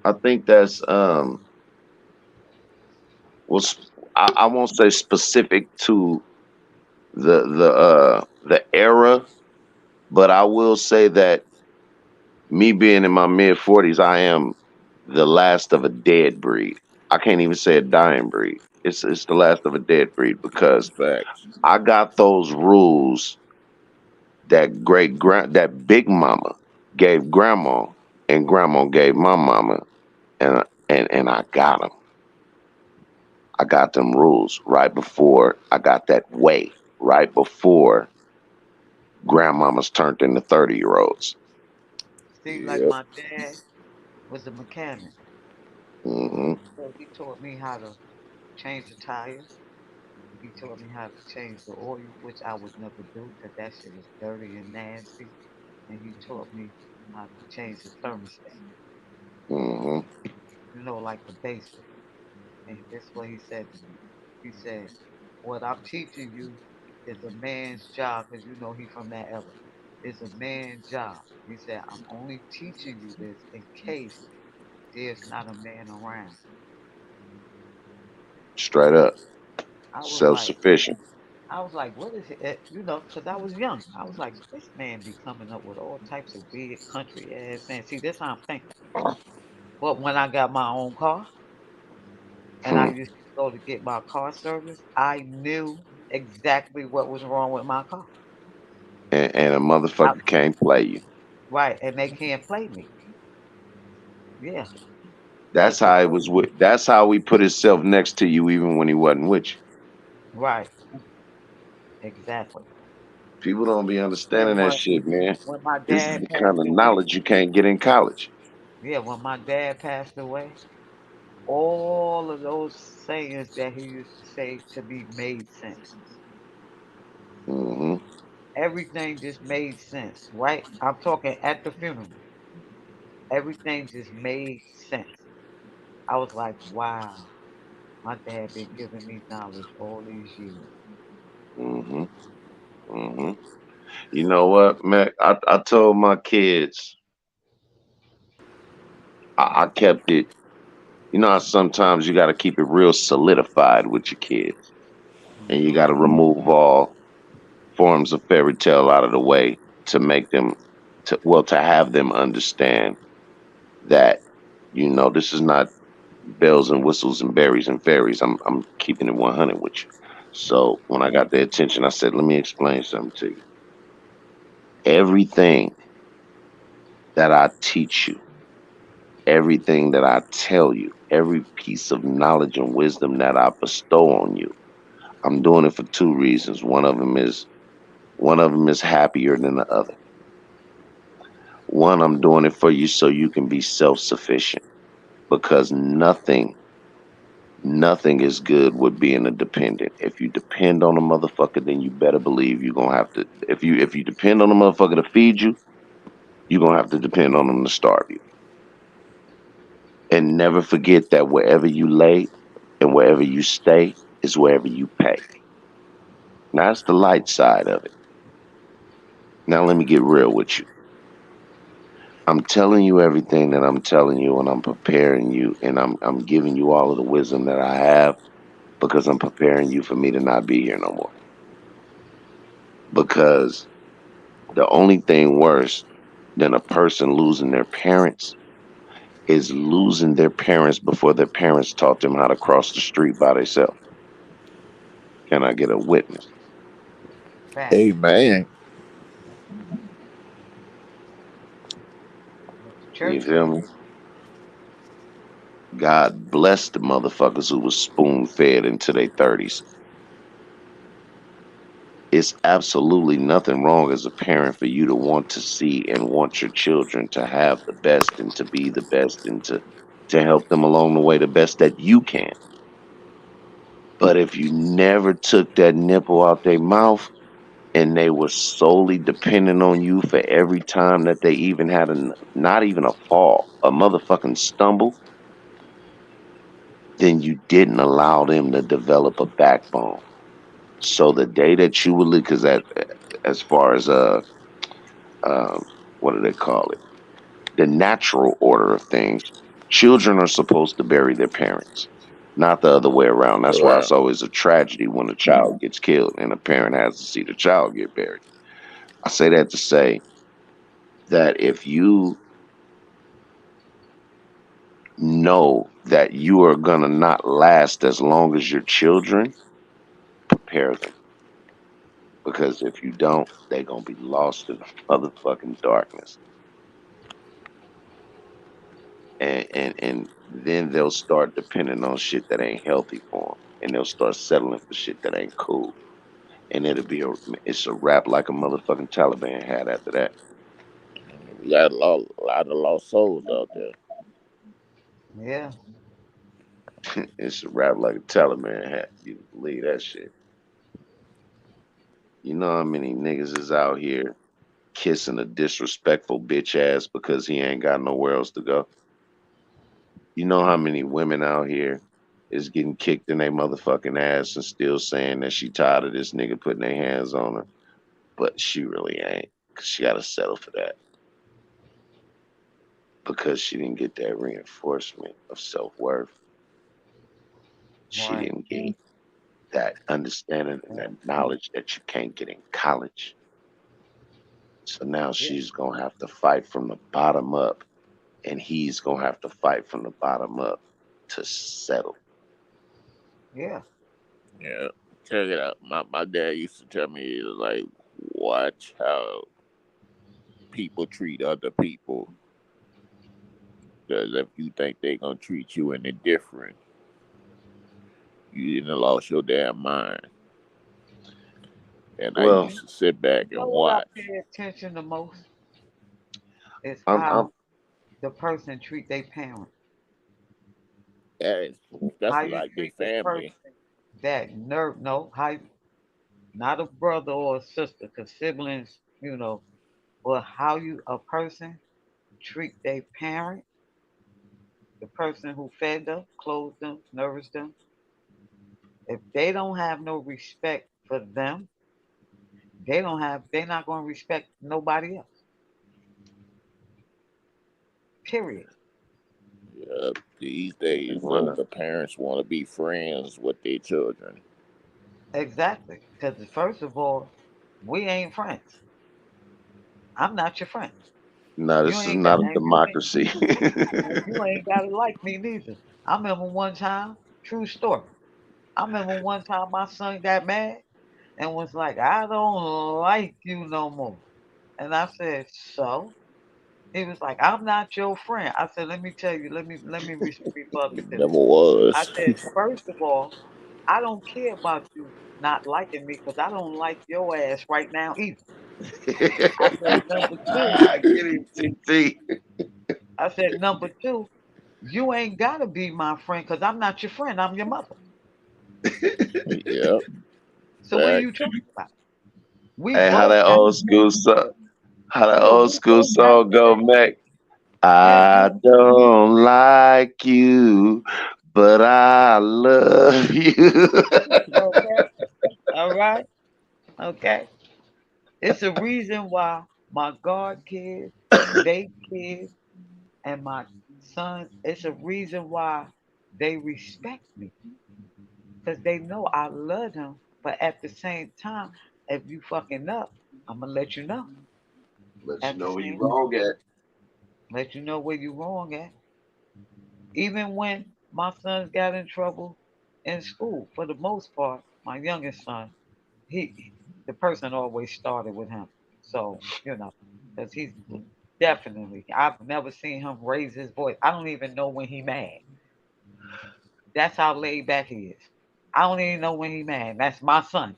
Speaker 4: was I won't say specific to the era, but I will say that me being in my mid 40s, I am the last of a dead breed. I can't even say a dying breed. It's the last of a dead breed because
Speaker 5: Facts.
Speaker 4: I got those rules that big mama gave grandma, and grandma gave my mama, and I got them. I got them rules right before I got that way, right before grandmamas turned into 30-year-olds.
Speaker 8: see, like
Speaker 5: Yep.
Speaker 8: my dad was a mechanic,
Speaker 4: Hmm.
Speaker 8: so he taught me how to change the tires. He taught me how to change the oil, which I would never do because that shit is dirty and nasty. And he taught me how to change the thermostat,
Speaker 4: Hmm.
Speaker 8: like the basics. And this is what he said to me. He said, what I'm teaching you is a man's job, because he from that era. It's a man's job. He said, I'm only teaching you this in case there's not a man around.
Speaker 4: Straight up,
Speaker 8: I was
Speaker 4: self
Speaker 8: like,
Speaker 4: sufficient.
Speaker 8: what is it? Because I was young. I was like, this man be coming up with all types of weird country ass saying. See, this how I'm thinking. But when I got my own car and I
Speaker 4: Hmm.
Speaker 8: used to go to get my car service, I knew exactly what was wrong with my car.
Speaker 4: And a
Speaker 8: I,
Speaker 4: motherfucker can't play you.
Speaker 8: right, and they can't play me. Yeah,
Speaker 4: That's
Speaker 8: like the
Speaker 4: how it was with. That's how we put himself next to you, even when he wasn't with you.
Speaker 8: right, exactly.
Speaker 4: People don't be
Speaker 8: And
Speaker 4: understanding that shit, man.
Speaker 8: when my
Speaker 4: This is
Speaker 8: dad
Speaker 4: the kind
Speaker 8: passed
Speaker 4: of
Speaker 8: away,
Speaker 4: knowledge you can't get in college.
Speaker 8: yeah, when my dad passed away, all of those sayings that he used to say to me made sense.
Speaker 4: Mm-hmm.
Speaker 8: Everything just made sense, right? I'm talking at the funeral. Everything just made sense. I was like, wow, my dad been giving me knowledge all these years.
Speaker 4: Mm-hmm. Mm-hmm. You know what, Mac? I told my kids, I kept it. You know how sometimes you got to keep it real solidified with your kids, and you
Speaker 8: Hmm.
Speaker 4: got to remove all forms of fairy tale out of the way to make them, to have them understand that, this is not bells and whistles and berries and fairies. I'm keeping it 100 with you. So when I got their attention, I said, let me explain something to you. Everything that I teach you, everything that I tell you, every piece of knowledge and wisdom that I bestow on you, I'm doing it for two reasons. One of them is happier than the other. One, I'm doing it for you so you can be self-sufficient because nothing is good with being a dependent. If you depend on a motherfucker, then you better believe you're gonna have to. If you depend on a motherfucker to feed you, you're gonna have to depend on them to starve you. And never forget that wherever you lay and wherever you stay is wherever you pay. Now that's the light side of it. Now let me get real with you. I'm telling you everything that I'm telling you, and I'm preparing you, and I'm giving you all of the wisdom that I have because I'm preparing you for me to not be here no more. Because the only thing worse than a person losing their parents is losing their parents before their parents taught them how to cross the street by themselves. Can I get a witness?
Speaker 8: Facts.
Speaker 5: Amen.
Speaker 8: Went to
Speaker 4: You
Speaker 8: church
Speaker 4: feel
Speaker 8: one
Speaker 4: me?
Speaker 8: day.
Speaker 4: God bless the motherfuckers who was spoon fed into their 30s. It's absolutely nothing wrong as a parent for you to want to see and want your children to have the best and to be the best and to help them along the way the best that you can. But if you never took that nipple out their mouth and they were solely dependent on you for every time that they even had not even a fall, a motherfucking stumble, then you didn't allow them to develop a backbone. So the day that you would leave, because that, as far as um, what do they call it? The natural order of things, children are supposed to bury their parents, not the other way around. That's why
Speaker 5: Right.
Speaker 4: it's always a tragedy when a child gets killed and a parent has to see the child get buried. I say that to say that if you know that you are gonna not last as long as your children, prepare them. Because if you don't, they're gonna be lost in the motherfucking darkness. And then they'll start depending on shit that ain't healthy for them. And they'll start settling for shit that ain't cool. And it's a rap like a motherfucking Taliban had after that.
Speaker 5: We got a lot of lost souls out there.
Speaker 8: Yeah.
Speaker 4: It's a rap like a Taliban hat. You can believe that shit. You know how many niggas is out here kissing a disrespectful bitch ass because he ain't got nowhere else to go? You know how many women out here is getting kicked in their motherfucking ass and still saying that she tired of this nigga putting their hands on her, but she really ain't, cause she got to settle for that because she didn't get that reinforcement of self worth. She
Speaker 8: Right.
Speaker 4: didn't get that understanding and that knowledge that you can't get in college. So now
Speaker 8: Yeah.
Speaker 4: she's gonna have to fight from the bottom up, and he's gonna have to fight from the bottom up to settle.
Speaker 8: Yeah.
Speaker 5: Yeah. Check it out. My dad used to tell me like, watch how people treat other people. Because if you think they gonna treat you any different, you didn't lost your damn mind. And I
Speaker 4: Well,
Speaker 5: used to sit back
Speaker 8: You
Speaker 5: and
Speaker 8: know what I
Speaker 5: watch.
Speaker 8: pay attention the most is
Speaker 4: I'm
Speaker 8: how the person treat their parent.
Speaker 5: Hey, that's
Speaker 8: How you
Speaker 5: like your
Speaker 8: treat the person
Speaker 5: family.
Speaker 8: that nerve no, how not a brother or a sister, because siblings, but how you a person treat their parent, the person who fed them, clothed them, nourished them. If they don't have no respect for them, they're not gonna respect nobody else. Period.
Speaker 5: Yeah, these days,
Speaker 4: Well,
Speaker 5: the parents want to be friends with their children.
Speaker 8: Exactly. Because first of all, we ain't friends. I'm not your friend.
Speaker 4: no,
Speaker 8: You
Speaker 4: this is
Speaker 8: ain't got
Speaker 4: not a
Speaker 8: and
Speaker 4: democracy.
Speaker 8: you ain't gotta like me neither. I remember one time, true story. I remember one time my son got mad and was like, I don't like you no more. And I said, so? He was like, I'm not your friend. I said, let me tell you, let me rebut to
Speaker 5: Never
Speaker 8: this. I
Speaker 5: was.
Speaker 8: said, first of all, I don't care about you not liking me because I don't like your ass right now either. I said, number two,
Speaker 4: Get him, TT.
Speaker 8: number two, you ain't gotta be my friend because I'm not your friend. I'm your mother.
Speaker 5: Yep,
Speaker 8: So what are
Speaker 5: fact.
Speaker 8: you talking about? We
Speaker 4: Hey, how
Speaker 8: both
Speaker 4: that
Speaker 8: got
Speaker 4: old school song? How that
Speaker 8: yeah,
Speaker 4: old
Speaker 8: we
Speaker 4: school
Speaker 8: both got
Speaker 4: song go, Mac?
Speaker 8: yeah, we
Speaker 4: I don't like you, but I love you.
Speaker 8: okay. All right. Okay. It's a reason why my God kids, they kids, and my son, it's a reason why they respect me. Because they know I love them. But at the same time, if you fucking up, I'm gonna let you know.
Speaker 4: Let you
Speaker 8: At the
Speaker 4: know where you
Speaker 8: same
Speaker 4: wrong at.
Speaker 8: let you know where you wrong at. Even when my sons got in trouble in school, for the most part, my youngest son, the person always started with him. So, because he's definitely, I've never seen him raise his voice. I don't even know when he mad. That's how laid back he is. I don't even know when he mad. That's my son.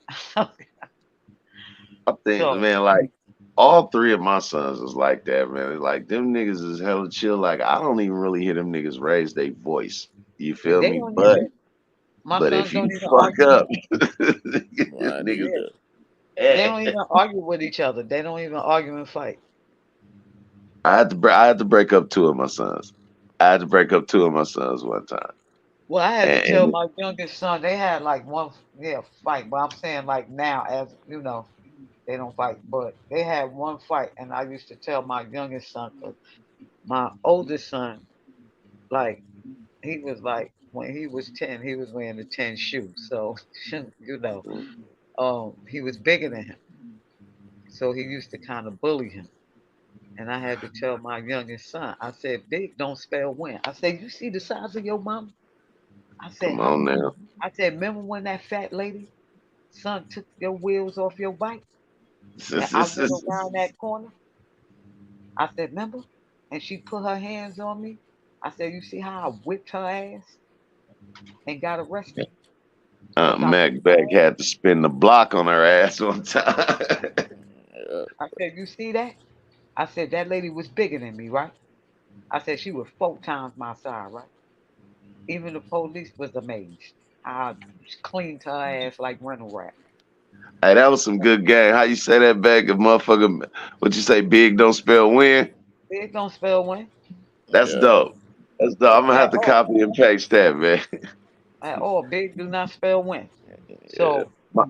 Speaker 4: I think,
Speaker 8: So
Speaker 4: man, like all three of my sons is like that, man. It's like them niggas is hella chill. Like I don't even really hear them niggas raise their voice. You feel
Speaker 8: they
Speaker 4: me?
Speaker 8: don't even. My
Speaker 4: But if
Speaker 8: sons
Speaker 4: you
Speaker 8: don't even
Speaker 4: fuck
Speaker 8: argue.
Speaker 4: up,
Speaker 5: Mine
Speaker 4: niggas,
Speaker 8: Yeah,
Speaker 5: either.
Speaker 8: they
Speaker 4: eh.
Speaker 8: don't even argue with each other. They don't even argue and fight.
Speaker 4: I had to break up two of my sons. I had to break up two of my sons one time,
Speaker 8: Well, I had to tell
Speaker 4: and
Speaker 8: my youngest son they had like one, yeah, fight. But I'm saying like now, as they don't fight. But they had one fight, and I used to tell my youngest son, 'cause my oldest son, like he was like when he was 10, he was wearing the 10 shoe. So he was bigger than him, so he used to kind of bully him. And I had to tell my youngest son, I said, "Big don't spell win." I said, "You see the size of your mama?" I said,
Speaker 4: come on now.
Speaker 8: I said, remember when that fat lady son took your wheels off your bike and I went around that corner? I said, remember? And she put her hands on me. I said, you see how I whipped her ass and got arrested? Because I
Speaker 4: Mac
Speaker 8: whipped her
Speaker 4: Beck
Speaker 8: ass.
Speaker 4: had to spin the block on her ass one time.
Speaker 5: Yeah,
Speaker 8: I said, you see that? I said, that lady was bigger than me, right? I said, she was 4 times my size, right? Even the police was amazed. I cleaned her ass like rental wrap.
Speaker 4: Hey, that was some good game. How you say that back? If motherfucker, what you say? Big don't spell win.
Speaker 8: Big don't spell win.
Speaker 4: That's
Speaker 5: yeah,
Speaker 4: dope. That's dope. I'm gonna
Speaker 8: At
Speaker 4: have to
Speaker 8: all.
Speaker 4: copy and paste that, man.
Speaker 8: At all. Big do not spell win.
Speaker 5: yeah.
Speaker 8: So,
Speaker 4: My,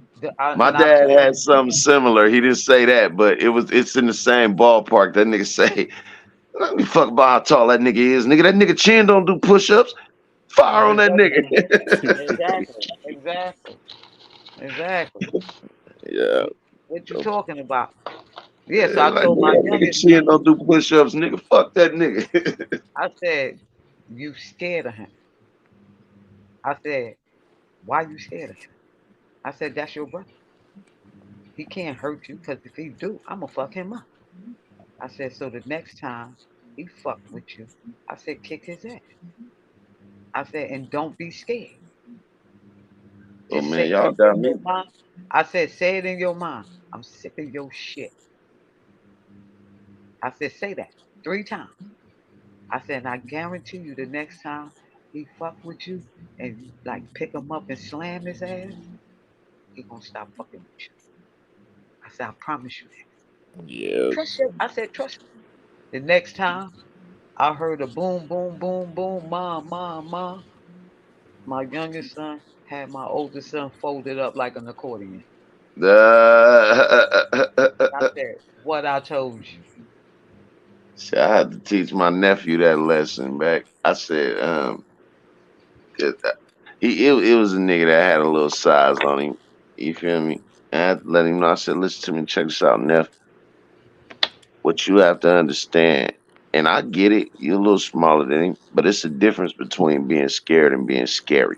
Speaker 4: my
Speaker 8: and I
Speaker 4: dad
Speaker 8: told
Speaker 4: had something similar. He didn't say that, but it's in the same ballpark. That nigga say, "Let me fuck about how tall that nigga is, nigga. That nigga chin don't do push-ups. Fire on that
Speaker 8: exactly,
Speaker 4: nigga."
Speaker 8: exactly.
Speaker 5: Yeah.
Speaker 8: What you talking about? Yeah, so I
Speaker 4: Like
Speaker 8: told
Speaker 4: nigga,
Speaker 8: my
Speaker 4: that nigga
Speaker 8: youngest
Speaker 4: chin
Speaker 8: son,
Speaker 4: don't do push-ups, nigga. Fuck that nigga.
Speaker 8: I said, you scared of him. I said, why you scared of him? I said, that's your brother. He can't hurt you because if he do, I'm going to fuck him up. I said, so the next time he fuck with you, I said, kick his ass. I said, and don't be scared.
Speaker 4: Oh
Speaker 8: Just
Speaker 4: man,
Speaker 8: say
Speaker 4: y'all
Speaker 8: that
Speaker 4: got
Speaker 8: in
Speaker 4: me.
Speaker 8: your mind. I said, say it in your mind. I'm sick of your shit. I said, say that 3 times. I said, and I guarantee you the next time he fuck with you and you like pick him up and slam his ass, he gonna stop fucking with you. I said, I promise you that.
Speaker 5: Yeah.
Speaker 8: Trust him. I said, trust me. The next time I heard a boom, boom, boom, boom, mom, mom, mom. My youngest son had my oldest son folded up like an accordion. I said, what I told you.
Speaker 4: See, I had to teach my nephew that lesson back. I said, 'cause, it was a nigga that had a little size on him. You feel me? I had to let him know. I said, listen to me, check this out, Neff. What you have to understand, and I get it, you're a little smaller than him, but it's a difference between being scared and being scary.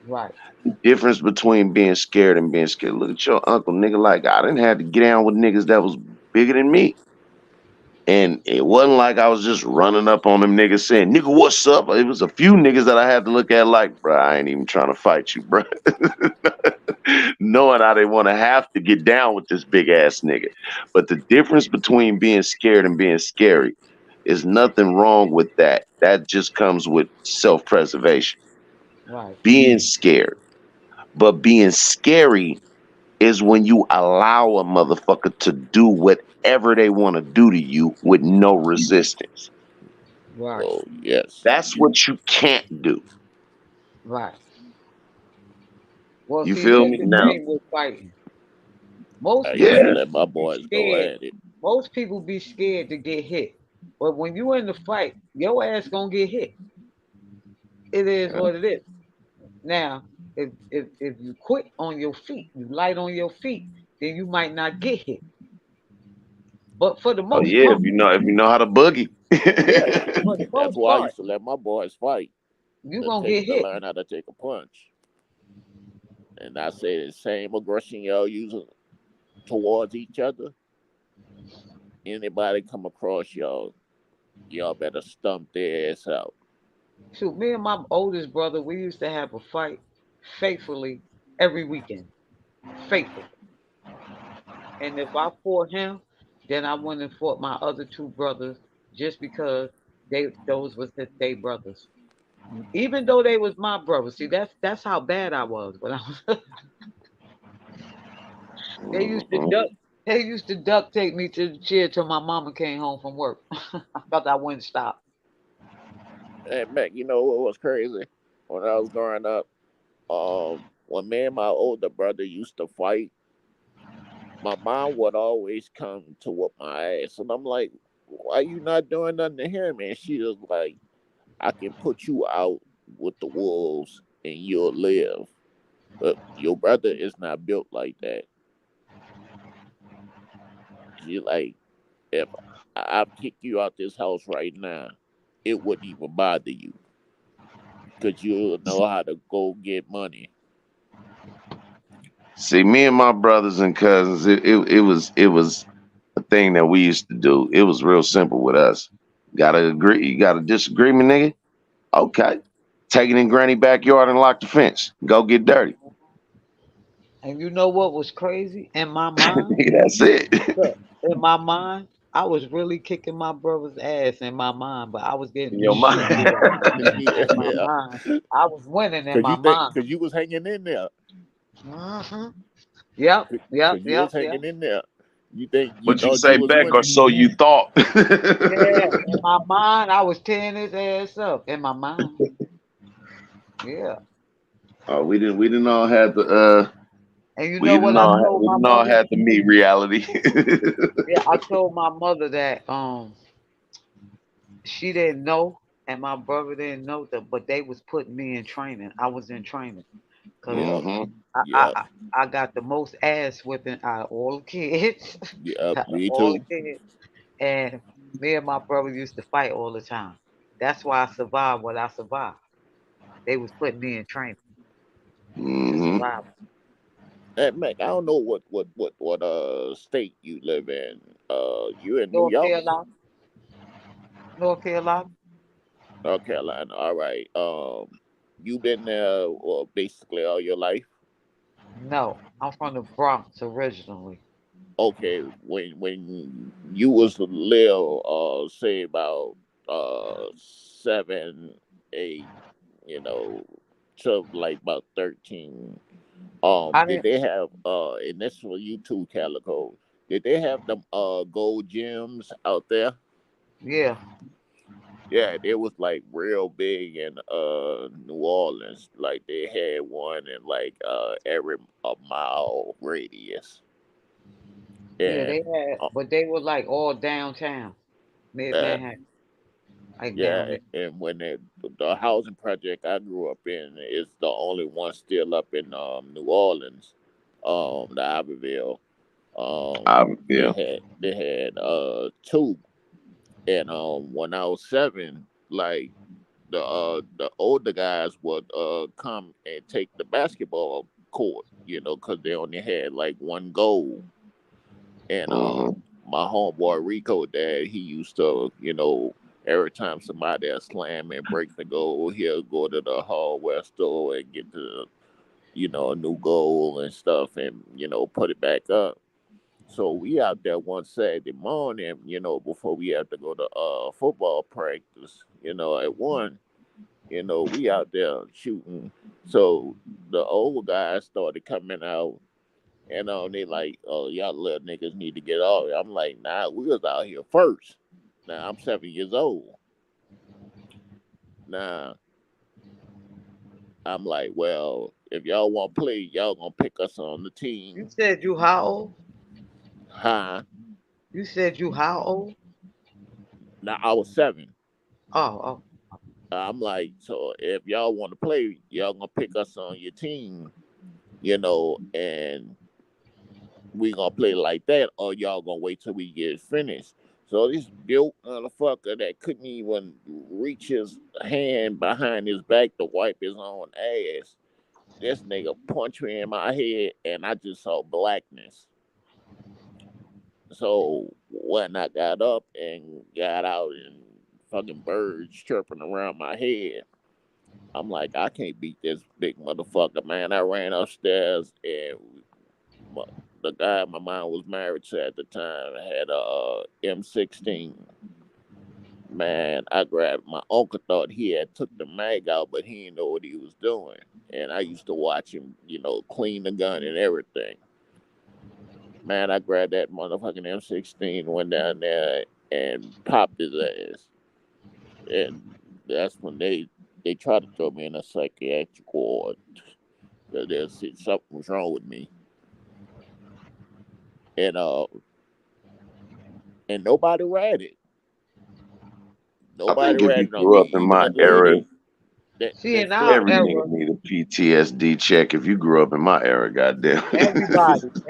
Speaker 8: Right,
Speaker 4: Difference between being scared and being scared. Look at your uncle, nigga. Like, I didn't have to get down with niggas that was bigger than me. And it wasn't like I was just running up on them niggas saying, nigga, what's up? It was a few niggas that I had to look at like, bro, I ain't even trying to fight you, bro. Knowing I didn't want to have to get down with this big ass nigga. But the difference between being scared and being scary is nothing wrong with that. That just comes with self preservation.
Speaker 8: right,
Speaker 4: Being scared. But being scary is when you allow a motherfucker to do whatever they want to do to you with no resistance.
Speaker 8: right,
Speaker 5: Oh yes.
Speaker 4: That's what you can't do.
Speaker 8: right. Well,
Speaker 4: You
Speaker 8: see,
Speaker 4: feel
Speaker 8: here's
Speaker 4: me?
Speaker 8: the
Speaker 4: Now,
Speaker 8: thing with fighting. Most
Speaker 5: I used to
Speaker 8: people
Speaker 4: yeah.
Speaker 5: let my
Speaker 8: be
Speaker 5: boys go
Speaker 8: scared.
Speaker 5: at it.
Speaker 8: Most people be scared to get hit. But when you in the fight, your ass gonna get hit. It is what it is. Now, if you quick on your feet, you light on your feet, then you might not get hit. But for the
Speaker 4: Oh
Speaker 8: most
Speaker 4: yeah,
Speaker 8: part,
Speaker 4: if you know how to boogie.
Speaker 8: yeah, for the
Speaker 5: That's
Speaker 8: most
Speaker 5: why I
Speaker 8: part,
Speaker 5: used to let my boys fight
Speaker 8: you gonna get
Speaker 5: to
Speaker 8: hit.
Speaker 5: learn how to take a punch. And I say the same aggression y'all using towards each other. Anybody come across y'all better stump their ass out.
Speaker 8: Shoot, me and my oldest brother, we used to have a fight faithfully every weekend. Faithfully. And if I fought him, then I went and fought my other two brothers just because those was they brothers. Even though they was my brothers. See, that's how bad I was. But I was they used to
Speaker 4: Mhm.
Speaker 8: duck they used to duct tape me to the chair till my mama came home from work. I thought I wouldn't stop.
Speaker 5: And Mac, you know what was crazy? When I was growing up, when me and my older brother used to fight, my mom would always come to whoop my ass. And I'm like, why you not doing nothing to him? And she was like, I can put you out with the wolves and you'll live. But your brother is not built like that. She like, if I kick you out this house right now, it wouldn't even bother you because you'll know how to go get money.
Speaker 4: See, me and my brothers and cousins, it was a thing that we used to do. It was real simple with us. Gotta agree, you got a disagreement, nigga? Okay. Take it in granny backyard and lock the fence. Go get dirty.
Speaker 8: And you know what was crazy? In my mind,
Speaker 4: Nigga, that's it.
Speaker 8: look, in my mind, I was really kicking my brother's ass in my mind, but I was getting
Speaker 4: In
Speaker 8: the
Speaker 4: your
Speaker 8: shit
Speaker 4: mind.
Speaker 8: beat out of me
Speaker 5: Yeah,
Speaker 8: in my mind. I was winning in
Speaker 5: cause
Speaker 8: my
Speaker 5: you think,
Speaker 8: mind.
Speaker 5: cause you was hanging in there,
Speaker 8: Yep, yep,
Speaker 5: cause you
Speaker 8: yep,
Speaker 5: was
Speaker 8: yep.
Speaker 5: hanging in there. You think you
Speaker 4: What you
Speaker 5: thought you
Speaker 4: say
Speaker 5: was
Speaker 4: back, or
Speaker 5: winning?
Speaker 4: so you thought?
Speaker 8: Yeah, in my mind, I was tearing his ass up. In my mind, yeah.
Speaker 4: Oh, we didn't all have the
Speaker 8: And you
Speaker 4: we
Speaker 8: know what
Speaker 4: didn't
Speaker 8: I
Speaker 4: all
Speaker 8: told
Speaker 4: we
Speaker 8: my
Speaker 4: didn't all
Speaker 8: mother?
Speaker 4: have to meet reality.
Speaker 8: Yeah, I told my mother that she didn't know and my brother didn't know that, but they was putting me in training. I was in training because
Speaker 5: Yep,
Speaker 4: hmm
Speaker 8: I, I
Speaker 5: yep,
Speaker 8: I I got the most ass whipping out of all the kids,
Speaker 5: yep.
Speaker 8: out of
Speaker 5: Me
Speaker 8: all
Speaker 5: too.
Speaker 8: the kids. And me and my brother used to fight all the time. That's why I survived what I survived. They was putting me in training to
Speaker 4: hmm
Speaker 8: survive.
Speaker 5: Hey, Mac, I don't know what state you live in. You in New
Speaker 8: North
Speaker 5: York,
Speaker 8: Carolina, North Carolina.
Speaker 5: North Carolina? All right. You been there basically all your life.
Speaker 8: No, I'm from the Bronx originally.
Speaker 5: Okay, when you was little, say about 7, a, you know, to like about 13.
Speaker 8: I
Speaker 5: Did
Speaker 8: didn't.
Speaker 5: they have and this for you too, Calico? Did they have them gold gyms out there?
Speaker 8: Yeah,
Speaker 5: Yeah, it was like real big in New Orleans. Like they had one in like every a mile radius.
Speaker 8: yeah,
Speaker 5: And
Speaker 8: they had,
Speaker 5: uh,
Speaker 8: but they were like all downtown, mid
Speaker 5: uh,
Speaker 8: Manhattan, like down
Speaker 5: yeah,
Speaker 8: there.
Speaker 5: and when the housing project I grew up in is the only one still up in New Orleans, the Iberville.
Speaker 4: Yeah.
Speaker 5: They had two, and when I was 7, like the older guys would come and take the basketball court, because they only had like one goal. And
Speaker 4: Mm-hmm.
Speaker 5: my homeboy Rico dad, he used to, every time somebody else slam and break the goal, he'll go to the hardware store and get a new goal and stuff, and put it back up. So we out there one Saturday morning, before we had to go to football practice, at 1, we out there shooting. So the old guys started coming out, and they like, "Oh, y'all little niggas need to get off." I'm like, "Nah, we was out here first." Now I'm 7 years old. Now I'm like, "Well, if y'all want to play, y'all gonna pick us on the
Speaker 8: You
Speaker 5: team,
Speaker 8: said you how old?
Speaker 5: huh?"
Speaker 8: You said you how old?
Speaker 5: Now I was 7.
Speaker 8: Oh, oh,
Speaker 5: I'm like, "So if y'all want to play, y'all gonna pick us on your team, and we gonna play like that, or y'all gonna wait till we get finished." So this built motherfucker that couldn't even reach his hand behind his back to wipe his own ass, this nigga punched me in my head, and I just saw blackness. So when I got up and got out, and fucking birds chirping around my head, I'm like, I can't beat this big motherfucker, man. I ran upstairs, and my, the guy my mom was married to at the time had a M16. Man, I grabbed my uncle, thought he had took the mag out, but he didn't know what he was doing. And I used to watch him, clean the gun and everything. Man, I grabbed that motherfucking M16, went down there and popped his ass. And that's when they tried to throw me in a psychiatric ward. They said something was wrong with me. And nobody ratted.
Speaker 4: I
Speaker 5: Nobody
Speaker 4: think if you
Speaker 5: ratted on
Speaker 4: grew
Speaker 5: me.
Speaker 4: up in
Speaker 5: Even
Speaker 4: my
Speaker 5: the
Speaker 4: era,
Speaker 5: lady that
Speaker 8: see,
Speaker 5: that
Speaker 8: in our
Speaker 5: fed
Speaker 4: every
Speaker 5: me.
Speaker 4: nigga
Speaker 8: era,
Speaker 4: need a PTSD check. If you grew up in my era, goddamn.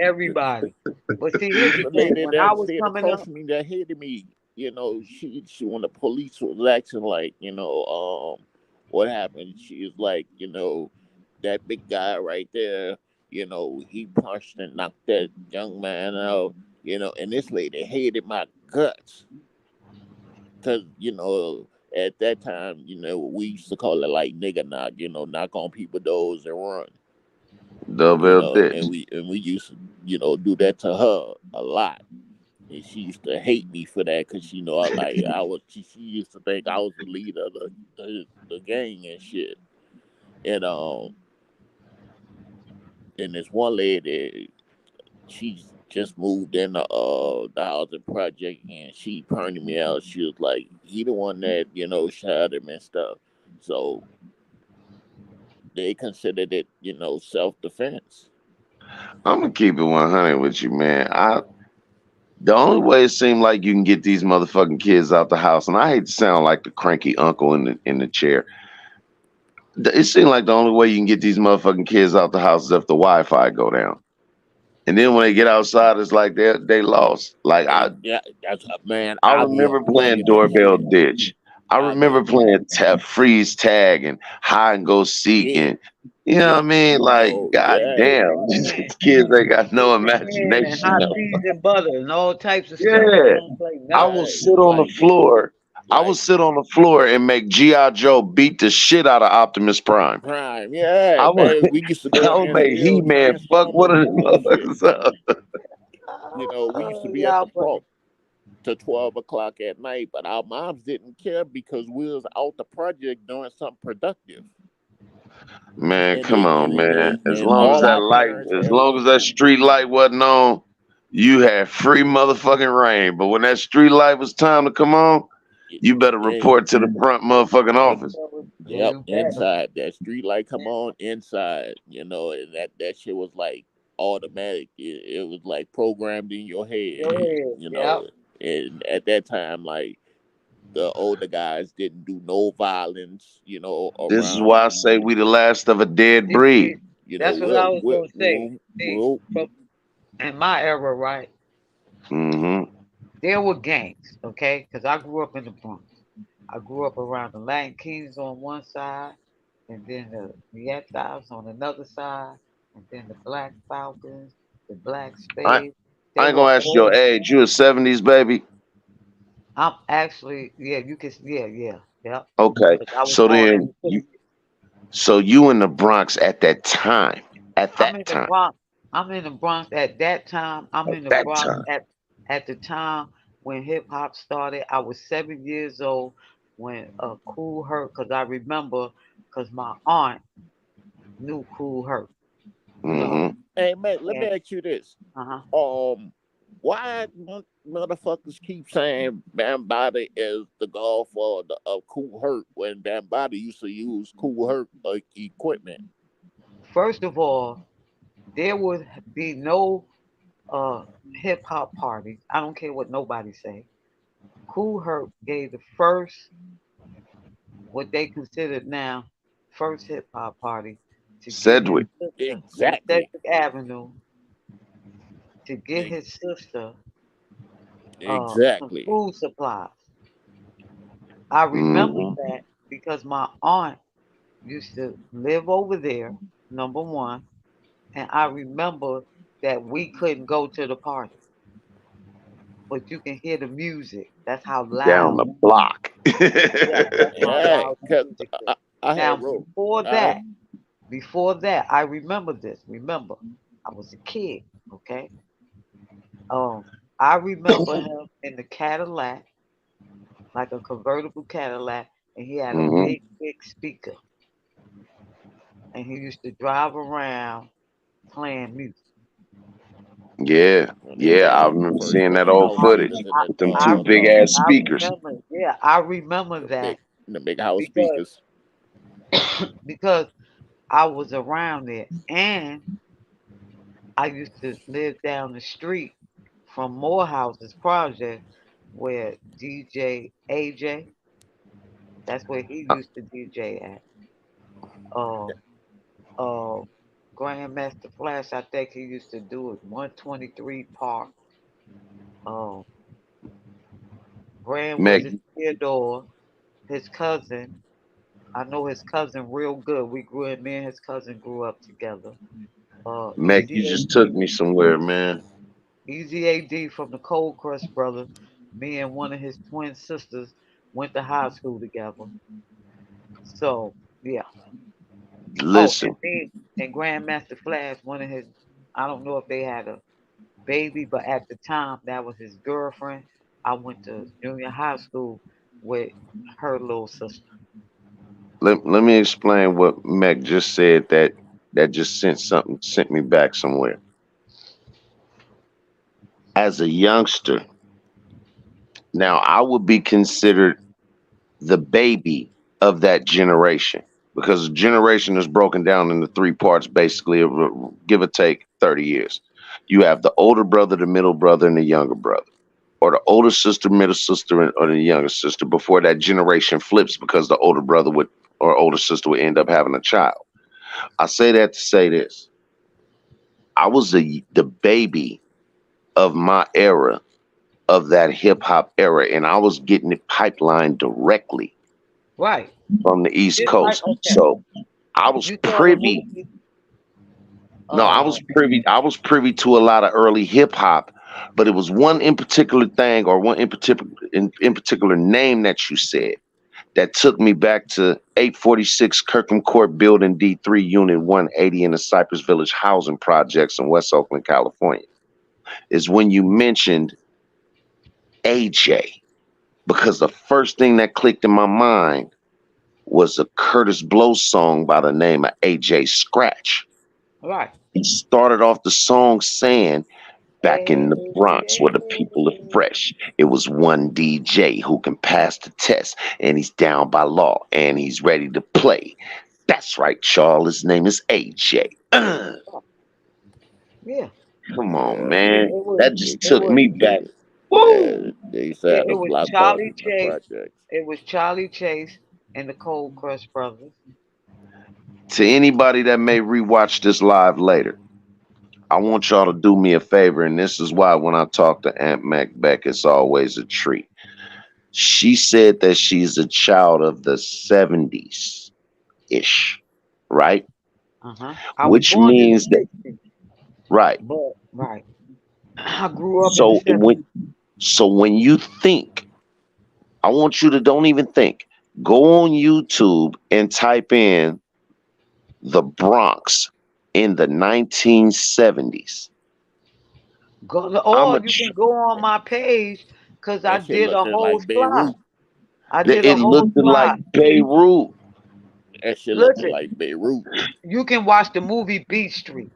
Speaker 8: everybody. But see, here's the
Speaker 5: The
Speaker 8: thing:
Speaker 5: lady
Speaker 8: when I
Speaker 5: that
Speaker 8: was
Speaker 5: stayed
Speaker 8: coming
Speaker 5: across
Speaker 8: up,
Speaker 5: from me that hated me, she when the police was acting like, what happened? She was like, that big guy right there, he punched and knocked that young man out, and this lady hated my guts. Cause, at that time, we used to call it like nigga knock, knock on people doors and run.
Speaker 4: Double
Speaker 5: And
Speaker 4: ditch.
Speaker 5: we used to, do that to her a lot. And she used to hate me for that because she used to think I was the leader of the gang and shit. And this one lady, she just moved in the housing project, and she pointed me out. She was like, "He the one that shot him and stuff." So they considered it, self defense.
Speaker 4: I'm gonna keep it 100 with you, man. The only way it seemed like you can get these motherfucking kids out the house, and I hate to sound like the cranky uncle in the chair. It seemed like the only way you can get these motherfucking kids out the house is if the Wi-Fi go down. And then when they get outside, it's like they lost. Like
Speaker 5: Yeah, that's man.
Speaker 4: I
Speaker 5: I grew up
Speaker 4: remember playing
Speaker 5: playing that
Speaker 4: doorbell
Speaker 5: shit.
Speaker 4: ditch. I
Speaker 5: I grew
Speaker 4: remember
Speaker 5: up playing.
Speaker 4: playing freeze tag and hide and go seek,
Speaker 5: Yeah,
Speaker 4: and you know
Speaker 5: yeah.
Speaker 4: what I mean. Like,
Speaker 5: Yeah.
Speaker 4: goddamn, these kids ain't got no
Speaker 8: man, and
Speaker 4: imagination.
Speaker 8: hot peas and butter and all types of stuff. They
Speaker 4: Yeah,
Speaker 8: don't play
Speaker 4: I
Speaker 8: nothing.
Speaker 4: will
Speaker 5: Right.
Speaker 4: sit on the floor. I will
Speaker 5: Like
Speaker 4: sit on the floor and make GI Joe beat the shit out of Optimus Prime.
Speaker 5: Prime. Yeah,
Speaker 4: I will.
Speaker 5: man. We used to
Speaker 4: I
Speaker 5: go in
Speaker 4: will
Speaker 5: there and
Speaker 4: make He
Speaker 5: steal
Speaker 4: Man fuck one
Speaker 5: Transformers
Speaker 4: of them
Speaker 5: movie shit.
Speaker 4: motherfuckers up.
Speaker 5: We used to be at the
Speaker 8: Y'all
Speaker 5: park.
Speaker 8: funny.
Speaker 5: to 12 o'clock at night, but our moms didn't care because we was out the project doing something productive.
Speaker 4: Man,
Speaker 5: And
Speaker 4: come
Speaker 5: they
Speaker 4: on, man. As
Speaker 5: and
Speaker 4: long as
Speaker 5: all
Speaker 4: that
Speaker 5: our
Speaker 4: light,
Speaker 5: parents
Speaker 4: as
Speaker 5: had
Speaker 4: long as that street light wasn't on, you had free motherfucking rain. But when that street light was time to come on, you better report to the front motherfucking office.
Speaker 5: Yep,
Speaker 8: You better.
Speaker 5: inside. That street light come on inside, you know, and that shit was like automatic. It was like programmed in your head,
Speaker 8: Go ahead.
Speaker 5: you
Speaker 8: Yep.
Speaker 5: know. And at that time, like the older guys didn't do no violence, you know,
Speaker 4: This is
Speaker 5: around
Speaker 4: why I say we the last of a dead
Speaker 8: See,
Speaker 4: breed.
Speaker 5: you know,
Speaker 8: that's what I was gonna say. See,
Speaker 5: we'll
Speaker 8: from in my era, right?
Speaker 4: Mm-hmm.
Speaker 8: There were gangs, okay? Because I grew up in the Bronx. I grew up around the Latin Kings on one side, and then the Yetas on another side, and then the Black Falcons, the Black
Speaker 4: I
Speaker 8: Spades. They
Speaker 4: I ain't
Speaker 8: were
Speaker 4: gonna ask
Speaker 8: all.
Speaker 4: your age. You a 70s baby?
Speaker 8: I'm actually, yeah, you can, yeah.
Speaker 4: Okay.
Speaker 8: Because I was
Speaker 4: So
Speaker 8: born in
Speaker 4: then
Speaker 8: the 60s.
Speaker 4: so you in the Bronx at that time. At
Speaker 8: I'm
Speaker 4: that
Speaker 8: in the
Speaker 4: time.
Speaker 8: Bronx. I'm in the Bronx at that time. I'm
Speaker 4: At
Speaker 8: in the
Speaker 4: that
Speaker 8: Bronx
Speaker 4: time.
Speaker 8: at the time when hip hop started. I was 7 years old when Cool Herc, because I remember, because my aunt knew Cool Herc.
Speaker 4: Mm-hmm.
Speaker 5: Hey man, let me
Speaker 8: And
Speaker 5: ask you this.
Speaker 8: uh-huh.
Speaker 5: Why motherfuckers keep saying Bambaataa is the godfather of Cool Herc when Bambaataa used to use Cool Herc equipment?
Speaker 8: First of all, there would be no uh hip hop parties. I don't care what nobody say. Cool Herc gave the first, what they considered now, first hip hop party to get his
Speaker 4: Sedgwick.
Speaker 8: sister on
Speaker 5: Exactly.
Speaker 8: Cedric Avenue, to get
Speaker 5: E-
Speaker 8: his sister some
Speaker 5: Exactly.
Speaker 8: food supplies. I remember
Speaker 4: Mm-hmm.
Speaker 8: that because my aunt used to live over there, number one, and I remember that we couldn't go to the party, but you can hear the music. That's how
Speaker 4: Down
Speaker 8: loud.
Speaker 4: the block.
Speaker 8: Yeah, that's how
Speaker 5: Yeah,
Speaker 8: loud the
Speaker 5: cause
Speaker 8: music is.
Speaker 5: I had
Speaker 8: Now
Speaker 5: wrote. I
Speaker 8: before that, I remember this. Remember, I was a kid. Okay. Um, I remember him in the Cadillac, like a convertible Cadillac, and he had a
Speaker 4: Mm-hmm.
Speaker 8: big speaker, and he used to drive around playing music.
Speaker 4: Yeah.
Speaker 5: when they
Speaker 4: Yeah.
Speaker 5: first
Speaker 4: I
Speaker 5: had
Speaker 4: remember
Speaker 5: first
Speaker 4: seeing
Speaker 5: had
Speaker 4: that
Speaker 5: the
Speaker 4: old
Speaker 5: house
Speaker 8: I
Speaker 4: footage
Speaker 5: speakers and
Speaker 8: I
Speaker 5: the
Speaker 4: with them two big ass
Speaker 8: I
Speaker 4: speakers.
Speaker 8: remember. Yeah, I remember
Speaker 5: the big
Speaker 8: that
Speaker 5: the big house
Speaker 8: because
Speaker 5: speakers.
Speaker 8: because I was around there, and I used to live down the street from Morehouse's project, where DJ AJ. That's where he
Speaker 4: Uh,
Speaker 8: used to DJ at. Uh, uh, Grandmaster Flash, I think he used to do it 123 Park. Uh, Grand
Speaker 4: Meg,
Speaker 8: Wizard Theodore, his cousin. I know his cousin real good. We grew up, me and his cousin grew up together.
Speaker 4: Meg, you just took me somewhere, man.
Speaker 8: Easy AD from the Cold Crush brother. Me and one of his twin sisters went to high school together. So yeah. Oh, and
Speaker 4: Listen,
Speaker 8: me and Grandmaster Flash, one of his, I don't know if they had a baby, but at the time that was his girlfriend. I went to junior high school with her little sister.
Speaker 4: let me explain what Meg just said that just sent me back somewhere. As a youngster, now I would be considered the baby of that generation because a generation is broken down into three parts, basically, give or take 30 years. You have the older brother, the middle brother, and the younger brother, or the older sister, middle sister, or the younger sister before that generation flips because the older brother would or older sister would end up having a child. I say that to say this. I was the baby of my era, of that hip hop era, and I was getting it pipelined directly
Speaker 8: Right.
Speaker 4: from the East
Speaker 8: Just like,
Speaker 4: Coast.
Speaker 8: okay,
Speaker 4: So I was
Speaker 8: you saw the
Speaker 4: privy.
Speaker 8: movie.
Speaker 4: No, I
Speaker 8: Uh,
Speaker 4: was privy. I was privy to a lot of early hip hop, but it was one in particular thing, or one in particular name that you said that took me back to 846 Kirkham Court Building, D3 Unit 180 in the Cypress Village housing projects in West Oakland, California. Is when you mentioned AJ because the first thing that clicked in my mind was a Curtis Blow song by the name of AJ Scratch.
Speaker 8: Right.
Speaker 4: He started off the song saying, back in the Bronx where the people are fresh, it was one DJ who can pass the test, and he's down by law, and he's ready to play. That's right, Charles. His name is AJ.
Speaker 8: Yeah.
Speaker 4: Come on,
Speaker 5: Yeah,
Speaker 4: man.
Speaker 8: It was.
Speaker 4: That
Speaker 5: they
Speaker 4: just
Speaker 8: It
Speaker 4: took
Speaker 8: was.
Speaker 4: me back.
Speaker 5: yeah,
Speaker 4: Woo!
Speaker 5: they used to
Speaker 8: Yeah.
Speaker 5: have
Speaker 8: It
Speaker 5: the
Speaker 8: was
Speaker 5: block parties
Speaker 8: Charlie
Speaker 5: in the
Speaker 8: Chase.
Speaker 5: projects.
Speaker 8: It was Charlie Chase and the Cold Crush Brothers.
Speaker 4: To anybody that may rewatch this live later, I want y'all to do me a favor, and this is why when I talk to Aunt Mac Beck, it's always a treat. She said that she's a child of the 70s ish, right?
Speaker 8: I was
Speaker 4: Which
Speaker 8: born in
Speaker 4: means
Speaker 8: the
Speaker 4: that,
Speaker 8: '60s,
Speaker 4: right.
Speaker 8: but right. I grew up in the
Speaker 4: So
Speaker 8: '70s.
Speaker 4: when you think, I want you to don't even think. Go on YouTube and type in the Bronx in the 1970s. I'm
Speaker 8: Or
Speaker 4: a
Speaker 8: you can go on my page because I
Speaker 5: That shit
Speaker 8: did a
Speaker 5: looked
Speaker 8: whole
Speaker 5: like
Speaker 8: slide.
Speaker 5: Beirut.
Speaker 8: I did a
Speaker 4: it
Speaker 8: whole
Speaker 4: looked like
Speaker 8: slide.
Speaker 4: Beirut.
Speaker 5: That shit looked
Speaker 8: Listen,
Speaker 5: like Beirut.
Speaker 8: you can watch the movie Beat Street.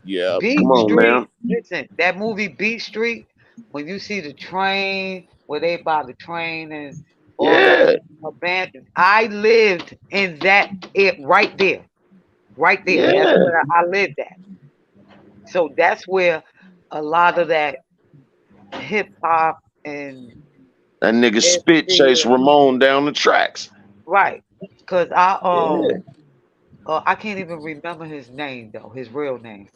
Speaker 5: Yep.
Speaker 8: Beat
Speaker 4: Come on,
Speaker 8: Street,
Speaker 4: man.
Speaker 8: listen, that movie Beat Street, when you see the train, where they by the train and all that
Speaker 4: Yeah,
Speaker 8: abandoned, I lived in that it right there. Right there. That's
Speaker 4: yeah.
Speaker 8: where I lived at. So that's where a lot of that hip hop and
Speaker 4: That nigga spit chase
Speaker 8: everything,
Speaker 4: Ramon down the tracks.
Speaker 8: right. Cause
Speaker 4: Yeah.
Speaker 8: I can't even remember his name though, his real name.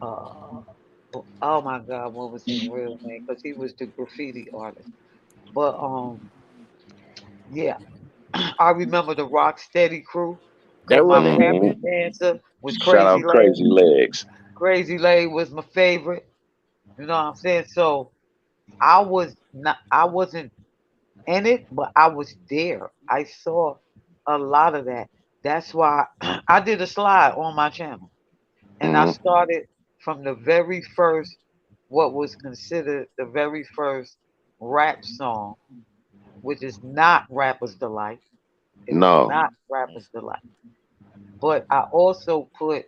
Speaker 8: Uh oh my God, what was his real name? Because he was the graffiti artist. But yeah, I remember the Rock Steady crew. Cause
Speaker 5: That
Speaker 8: my
Speaker 5: really
Speaker 8: favorite
Speaker 4: Hmm.
Speaker 8: dancer was
Speaker 4: Shout
Speaker 8: Crazy
Speaker 4: out
Speaker 8: Leg.
Speaker 4: Crazy Legs.
Speaker 8: Crazy Leg was my favorite. You know what I'm saying? So I wasn't in it, but I was there. I saw a lot of that. That's why I did a slide on my channel. And I
Speaker 4: Hmm.
Speaker 8: started from the very first, what was considered the very first rap song, which is not Rapper's Delight. It was
Speaker 4: No.
Speaker 8: not Rapper's Delight. But I also put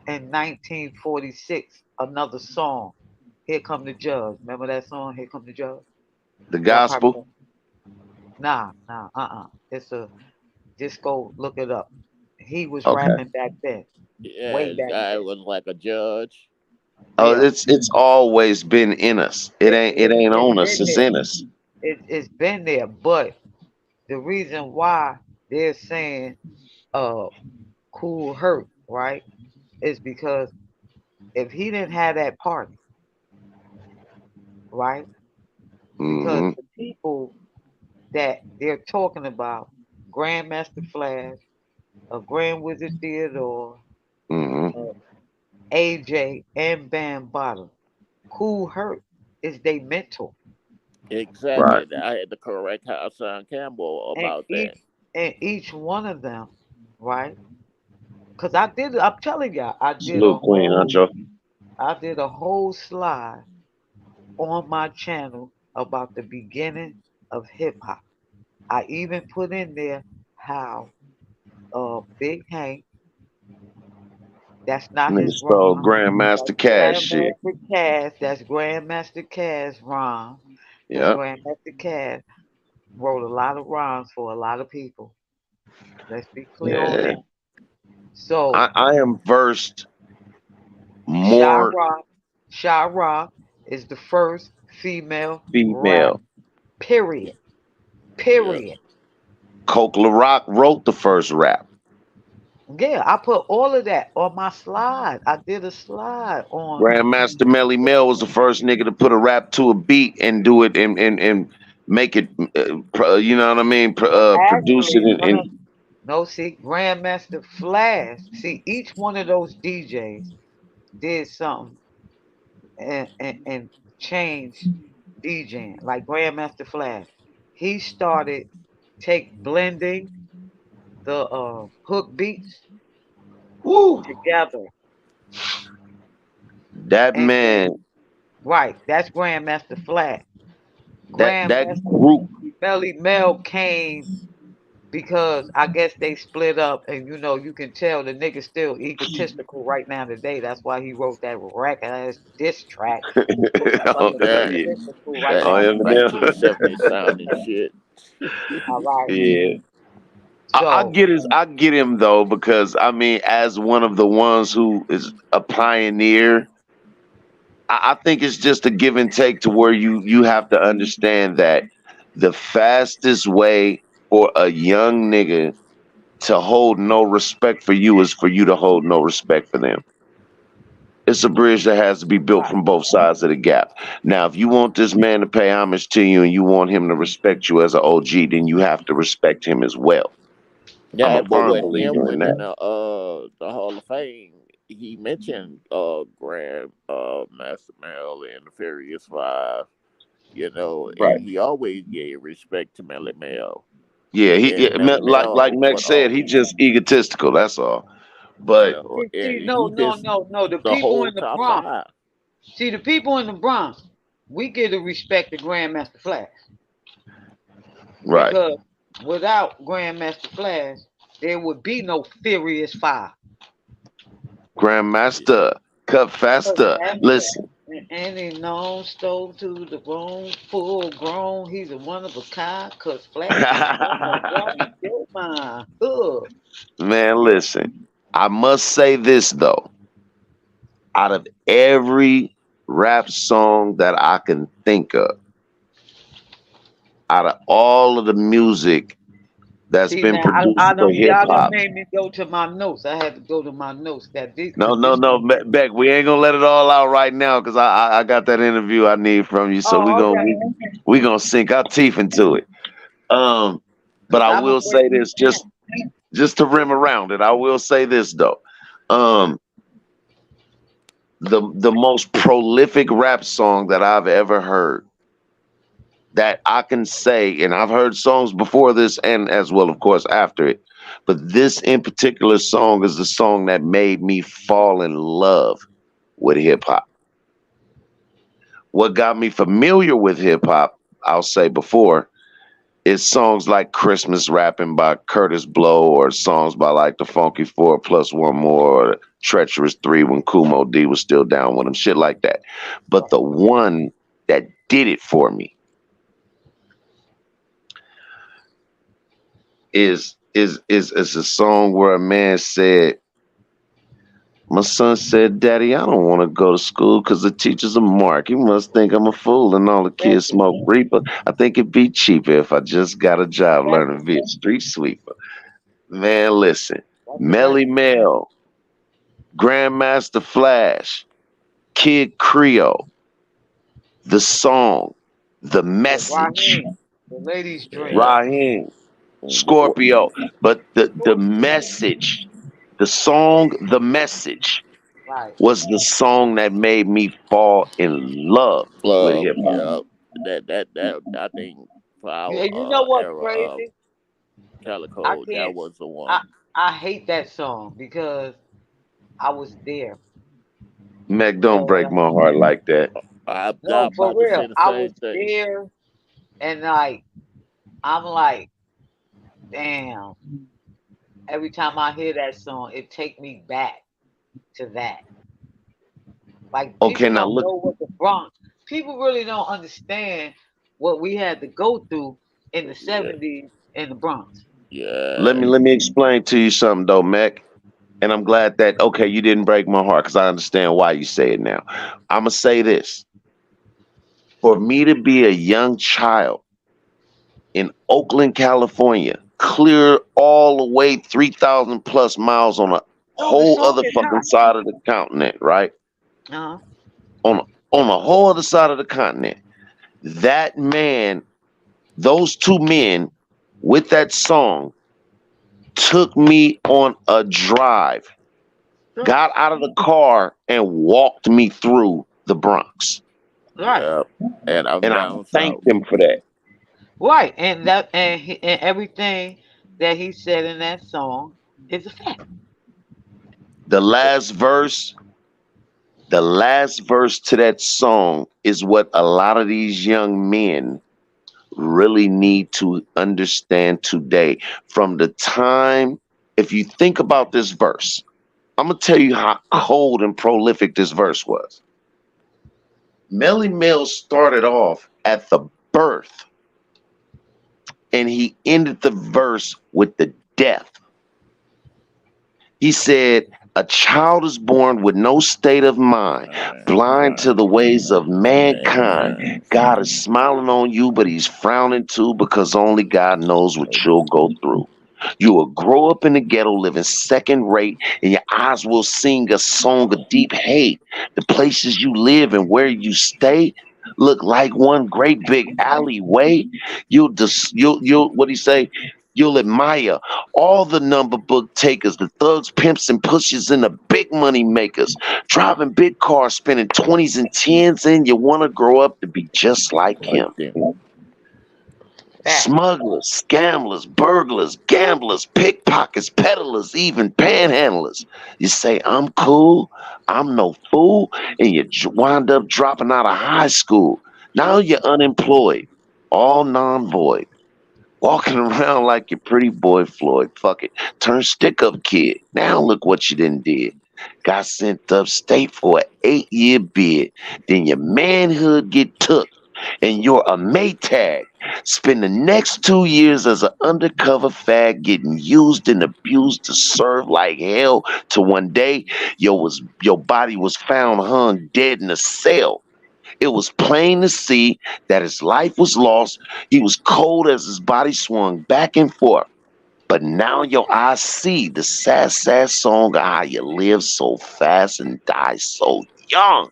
Speaker 8: in 1946 another song, Here Come the Judge. Remember that song, Here Come the Judge?
Speaker 4: The
Speaker 8: Y'all probably
Speaker 4: gospel.
Speaker 8: don't. Nah. It's a, just go look it up. He was
Speaker 4: Okay.
Speaker 8: rapping back then, way
Speaker 5: yeah, the
Speaker 8: back
Speaker 5: guy
Speaker 8: then.
Speaker 5: was like a judge.
Speaker 4: Oh,
Speaker 8: Yeah.
Speaker 4: it's always been in us. It ain't
Speaker 8: It's
Speaker 4: on us.
Speaker 8: been
Speaker 4: It's
Speaker 8: there.
Speaker 4: in us.
Speaker 8: It's been there. But the reason why they're saying uh Cool Hurt, right, is because if he didn't have that party, right? Because
Speaker 4: Hmm.
Speaker 8: the people that they're talking about, Grandmaster Flash, Grand Wizard Theodore,
Speaker 4: Hmm.
Speaker 8: uh, AJ, and Bam Bottom, Cool Hurt is their mentor.
Speaker 4: Right.
Speaker 5: Exactly. I had to correct Hassan Campbell
Speaker 8: And
Speaker 5: about that.
Speaker 8: each one of them, right? Because I'm telling y'all,
Speaker 4: Salute, Queen Huncho.
Speaker 8: I did a whole slide on my channel about the beginning of hip hop. I even put in there how Big Hank, that's not
Speaker 4: Nigga
Speaker 8: his
Speaker 4: stole
Speaker 8: rhyme. That's
Speaker 4: Grandmaster Cash shit.
Speaker 8: Grandmaster Cash. That's Grandmaster Cash rhyme. Because
Speaker 4: Yep.
Speaker 8: Grandmaster Cash wrote a lot of rhymes for a lot of people. Let's be clear on
Speaker 4: Yeah.
Speaker 8: that. So
Speaker 4: I am versed
Speaker 8: Shy
Speaker 4: more
Speaker 8: Rock, Shy Rock is the first female rap.
Speaker 4: female.
Speaker 8: Period.
Speaker 5: Yeah.
Speaker 8: Period.
Speaker 4: Coke LaRock wrote the first rap.
Speaker 8: Yeah, I put all of that on my slide. I did a slide on.
Speaker 4: Grandmaster Melly Mel was the first nigga to put a rap to a beat and do it and make it, you know what I mean? Produce it
Speaker 8: Actually,
Speaker 4: and
Speaker 8: no, see, Grandmaster Flash. See, each one of those DJs did something and changed DJing. Like Grandmaster Flash, he started take blending the hook beats
Speaker 4: woo,
Speaker 8: together,
Speaker 4: that
Speaker 8: and then
Speaker 4: man,
Speaker 8: right, that's Grandmaster Flash.
Speaker 4: That group.
Speaker 8: Melly Mel came because I guess they split up, and you can tell the nigga's still egotistical right now today. That's why he wrote that wreck ass diss track. But the
Speaker 5: That
Speaker 8: egotistical right
Speaker 5: that
Speaker 4: Oh,
Speaker 8: now.
Speaker 5: back
Speaker 4: Eminem.
Speaker 5: to the 70s sounding shit.
Speaker 8: All right.
Speaker 4: Yeah.
Speaker 8: So
Speaker 4: I get him though, because I mean, as one of the ones who is a pioneer, I think it's just a give and take to where you have to understand that the fastest way for a young nigga to hold no respect for you is for you to hold no respect for them. It's a bridge that has to be built
Speaker 8: right.
Speaker 4: from both sides of the gap. Now, if you want this man to pay homage to you and you want him to respect you as an OG, then you have to respect him as well. I'm
Speaker 5: Yeah,
Speaker 4: a
Speaker 5: but
Speaker 4: firm
Speaker 5: with him
Speaker 4: believer in
Speaker 5: winning
Speaker 4: that.
Speaker 5: the Hall of Fame, he mentioned Grand Master Mel and the Furious Five, and
Speaker 4: Right.
Speaker 5: he always gave respect to Melly Mel.
Speaker 4: Yeah,
Speaker 5: And Melly
Speaker 4: like
Speaker 5: Mel
Speaker 4: Max
Speaker 5: would
Speaker 4: said, he
Speaker 5: always,
Speaker 4: just egotistical. That's all. But
Speaker 8: See,
Speaker 5: and
Speaker 8: no,
Speaker 5: he
Speaker 8: no,
Speaker 5: just
Speaker 8: no, no. The
Speaker 5: the
Speaker 8: people
Speaker 5: whole
Speaker 8: in the
Speaker 5: top
Speaker 8: Bronx.
Speaker 5: five.
Speaker 8: See, the people in the Bronx, we get to respect the Grandmaster Flash
Speaker 4: right,
Speaker 8: because without Grandmaster Flash, there would be no Furious Five.
Speaker 4: Grandmaster, cut
Speaker 8: Cause
Speaker 4: faster.
Speaker 8: after
Speaker 4: Listen,
Speaker 8: and he known stole to the bone, full grown. He's a one of a kind. Cause Flash is gonna blow your mind. Ugh.
Speaker 4: man, listen. I must say this though. Out of every rap song that I can think of, out of all of the music that's
Speaker 8: See
Speaker 4: been
Speaker 8: now,
Speaker 4: produced for hip
Speaker 8: y'all done
Speaker 4: hop.
Speaker 8: made me go to my notes. I had to go to my notes.
Speaker 4: No,
Speaker 8: Cause
Speaker 4: no,
Speaker 8: this.
Speaker 4: no, Beck. We ain't gonna let it all out right now because I got that interview I need from you. So
Speaker 8: Oh, okay.
Speaker 4: we gonna sink our teeth into it. But
Speaker 8: Cause
Speaker 4: I
Speaker 8: I'm gonna
Speaker 4: will
Speaker 8: break
Speaker 4: say
Speaker 8: this
Speaker 4: this,
Speaker 8: down.
Speaker 4: just to rim around it. I will say this though. Um, the most prolific rap song that I've ever heard, that I can say, and I've heard songs before this and as well, of course, after it. But this in particular song is the song that made me fall in love with hip hop. What got me familiar with hip hop, I'll say before, is songs like Christmas Rapping by Curtis Blow, or songs by like the Funky Four Plus One More, or Treacherous Three when Kumo D was still down with him, shit like that. But the one that did it for me is a song where a man said, my son said, Daddy, I don't want to go to school because the teacher's a mark. He must think I'm a fool and all the kids
Speaker 8: Listen,
Speaker 4: smoke reaper. I think it'd be cheaper if I just got a job learning to
Speaker 8: listen.
Speaker 4: be a street sweeper. Man, listen.
Speaker 8: That's the right.
Speaker 4: Melly Mel, Grandmaster Flash, Kid Creole, the song, the
Speaker 8: Yeah,
Speaker 4: message,
Speaker 8: Raheem, the ladies' dream.
Speaker 5: Yeah.
Speaker 4: Raheem,
Speaker 5: Mhm.
Speaker 4: Scorpio. But the message, the song, the message
Speaker 8: Right.
Speaker 4: was the song that made me fall in love with hip hop.
Speaker 5: Yeah. That I think for
Speaker 8: Yeah,
Speaker 5: our
Speaker 8: you know what's
Speaker 5: era of
Speaker 8: crazy? I
Speaker 5: Calico, that
Speaker 8: can't.
Speaker 5: was the
Speaker 8: I
Speaker 5: one.
Speaker 8: I hate that song because I was there.
Speaker 4: Mac,
Speaker 8: You
Speaker 4: don't
Speaker 8: know what
Speaker 4: break
Speaker 8: I
Speaker 4: my
Speaker 8: mean?
Speaker 4: heart like that.
Speaker 5: I'm
Speaker 8: No,
Speaker 5: not
Speaker 8: for
Speaker 5: about to
Speaker 8: real.
Speaker 5: say the
Speaker 8: I was
Speaker 5: same thing.
Speaker 8: there, and like I'm like, damn. Every time I hear that song, it take me back to that. Like
Speaker 4: Okay,
Speaker 8: people
Speaker 4: now
Speaker 8: don't
Speaker 4: look.
Speaker 8: know what the Bronx. People really don't understand what we had to go through in the
Speaker 5: Yeah.
Speaker 8: '70s in the Bronx.
Speaker 5: Yeah.
Speaker 4: Let me explain to you something though, Mac. And I'm glad that okay, you didn't break my heart because I understand why you say it now. I'ma say this. For me to be a young child in Oakland, California, clear all the way 3,000 plus miles on a
Speaker 8: No, the
Speaker 4: whole
Speaker 8: song
Speaker 4: other
Speaker 8: is
Speaker 4: fucking
Speaker 8: hot.
Speaker 4: side of the continent, right?
Speaker 8: Uh-huh.
Speaker 4: On a whole other side of the continent. That man, those two men with that song took me on a drive, got out of the car and walked me through the Bronx.
Speaker 8: Right.
Speaker 5: Yeah. And I'm
Speaker 4: And I
Speaker 5: down south.
Speaker 4: thanked him for that.
Speaker 8: Right. And everything that he said in that song is a fact.
Speaker 4: The last verse, the last verse to that song is what a lot of these young men really need to understand today. From the time, if you think about this verse, I'm gonna tell you how cold and prolific this verse was. Melly Mel started off at the birth, and he ended the verse with the death. He said, "A child is born with no state of mind, blind to the ways of mankind. God is smiling on you, but he's frowning too, because only God knows what you'll go through. You will grow up in the ghetto, living second rate, and your eyes will sing a song of deep hate. The places you live and where you stay look like one great big alleyway. You'll what do you say? You'll admire all the number book takers, the thugs, pimps, and pushers, and the big money makers, driving big cars, spending 20s and 10s, and you want to grow up to be just like him. Smugglers, scamblers, burglars, gamblers, pickpockets, peddlers, even panhandlers. You say, I'm cool, I'm no fool, and you wind up dropping out of high school. Now you're unemployed, all non-void. Walking around like your pretty boy Floyd. Fuck it. Turn stick up kid. Now look what you done did. Got sent upstate for an 8-year bid. Then your manhood get took and you're a Maytag. Spend the next 2 years as an undercover fag getting used and abused to serve like hell till one day your body was found hung dead in a cell. It was plain to see that his life was lost. He was cold as his body swung back and forth. But now your eyes see the sad, sad song of how you live so fast and die so young.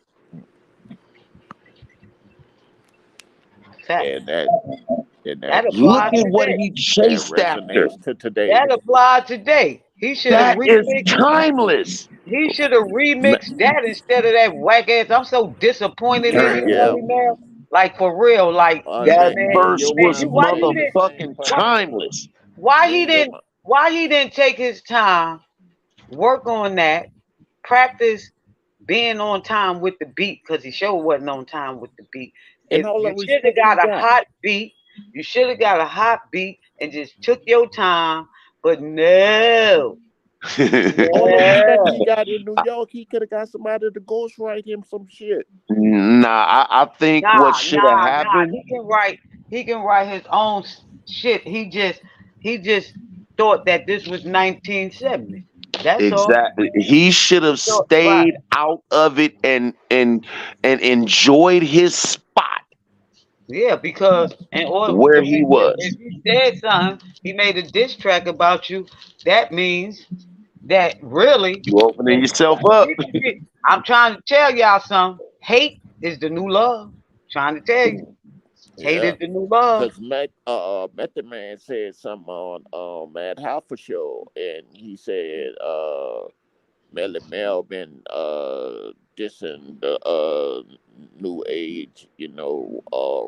Speaker 5: And that
Speaker 4: Look
Speaker 8: applies
Speaker 4: at what
Speaker 8: today.
Speaker 4: he
Speaker 5: that
Speaker 4: chased after.
Speaker 5: resonates to today.
Speaker 8: That applied today. He should have
Speaker 4: That is
Speaker 8: remixed.
Speaker 4: timeless.
Speaker 8: He should have remixed that instead of that whack ass. I'm so disappointed in you,
Speaker 5: Yeah.
Speaker 8: Melly Mel. Like for real. Like
Speaker 4: That
Speaker 5: Man,
Speaker 8: man,
Speaker 4: verse
Speaker 5: your
Speaker 8: man,
Speaker 4: was
Speaker 8: you
Speaker 5: mind
Speaker 8: why he
Speaker 5: stayed the
Speaker 8: didn't
Speaker 5: same
Speaker 4: motherfucking
Speaker 8: why,
Speaker 5: person.
Speaker 4: timeless.
Speaker 8: why he
Speaker 5: Man, your
Speaker 8: didn't why he didn't take his time, work on that, practice being on time with the beat, because he sure wasn't on time with the beat.
Speaker 5: and
Speaker 8: If
Speaker 5: all the
Speaker 8: you should have
Speaker 5: respect he
Speaker 8: got a
Speaker 5: got.
Speaker 8: hot beat, you should have got a hot beat and just took your time, but no.
Speaker 5: All the respect he
Speaker 8: No.
Speaker 5: got in New York, he could have got somebody to ghostwrite him some shit.
Speaker 4: Nah, I think what
Speaker 8: Nah,
Speaker 4: should have
Speaker 8: nah, nah.
Speaker 4: happened.
Speaker 8: He can write his own shit. He just thought that this was 1970. That's all.
Speaker 4: Exactly. He should have
Speaker 8: So right.
Speaker 4: stayed out of it and enjoyed his spot
Speaker 8: Yeah, because in order
Speaker 4: where
Speaker 8: to
Speaker 4: he
Speaker 8: make
Speaker 4: was.
Speaker 8: if he said something, he made a diss track about you, that means that really
Speaker 4: You opening
Speaker 8: if
Speaker 4: yourself up.
Speaker 8: I'm trying to tell y'all something. Hate is the new love. Trying to tell you. Hate
Speaker 5: Yeah.
Speaker 8: is the new love.
Speaker 5: Because Method Man said something on Mad Halfer show, and he said Melly Mel been dissing the new age,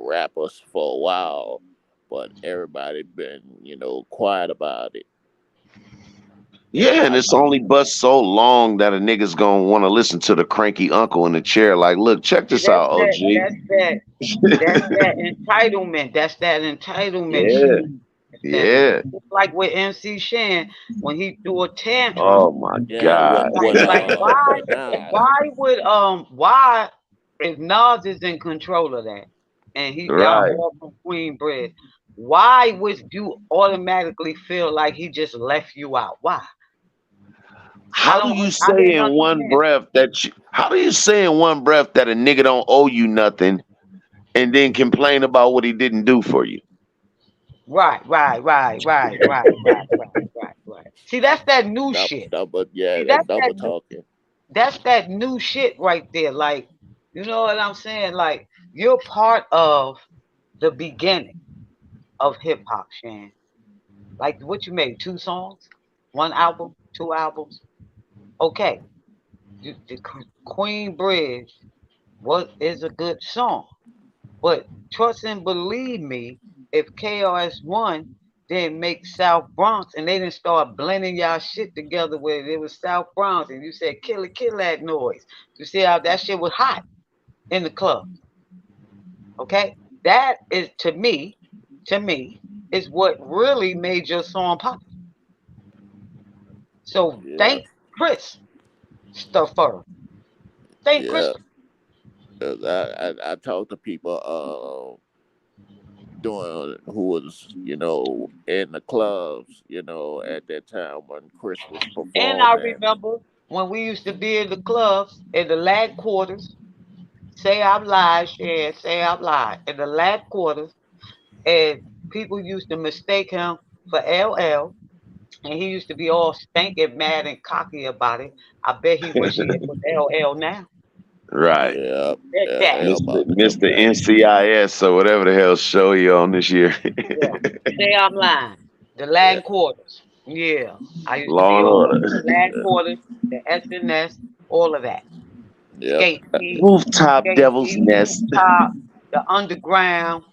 Speaker 5: rappers for a while, but everybody been, quiet about it. And
Speaker 4: Yeah, and it's only but so long that a nigga's gonna want to listen to the cranky uncle in the chair. Like, look, check
Speaker 8: See,
Speaker 4: this out,
Speaker 8: that's
Speaker 4: OG.
Speaker 8: that entitlement. That's that entitlement
Speaker 4: Yeah,
Speaker 8: shit. That
Speaker 4: yeah.
Speaker 8: just like with MC Shan when he threw a tantrum.
Speaker 4: Oh my
Speaker 5: yeah,
Speaker 4: God.
Speaker 8: Like
Speaker 5: Nas.
Speaker 8: why if Nas is in control of that and he got
Speaker 4: Right.
Speaker 8: all from Queen Bread, why would you automatically feel like he just left you out? Why?
Speaker 4: How do you
Speaker 8: I
Speaker 4: say
Speaker 8: didn't
Speaker 4: in one
Speaker 8: understand.
Speaker 4: breath how do you say in one breath that a nigga don't owe you nothing and then complain about what he didn't do for you?
Speaker 8: Right. See, that's that new shit. See,
Speaker 5: That double talking.
Speaker 8: that's that new shit right there. Like, you know what I'm saying? Like, you're part of the beginning of hip hop, Shan. Like what you made, 2 songs, 1 album, 2 albums. Okay, the Queen Bridge is a good song, but trust and believe me, if KRS-One didn't make South Bronx and they didn't start blending y'all shit together where it was South Bronx and you said kill that noise. You see how that shit was hot in the club. Okay, that is to me. to me, is what really made your song pop. So
Speaker 5: Yeah,
Speaker 8: thank Chris Stuffer. Thank Chris.
Speaker 5: yeah. 'Cause I talk to people doing who was in the clubs at that time when Chris was
Speaker 8: And I
Speaker 5: performing.
Speaker 8: remember when we used to be in the clubs in the lag quarters. Say I'm live, share, say I'm live. In the lag quarters, and people used to mistake him for LL, and he used to be all stinking mad and cocky about it. I bet he wish he was LL now.
Speaker 4: Right.
Speaker 5: Yeah,
Speaker 8: Bet
Speaker 5: yeah,
Speaker 8: that.
Speaker 5: L
Speaker 4: Mr.
Speaker 5: about to come
Speaker 4: Mr.
Speaker 5: back.
Speaker 4: NCIS or whatever the hell show you on this year.
Speaker 8: Yeah. Say I'm lying. The
Speaker 5: Yeah,
Speaker 8: lag quarters. Yeah. I used to
Speaker 4: Law
Speaker 8: be
Speaker 4: and
Speaker 8: all
Speaker 4: Order.
Speaker 8: the lag quarters, the SNS, all of that.
Speaker 5: yep,
Speaker 8: Skate Heat,
Speaker 4: Rooftop
Speaker 8: Skate
Speaker 4: Devil's
Speaker 8: Heat,
Speaker 4: Nest.
Speaker 8: Rooftop, the Underground.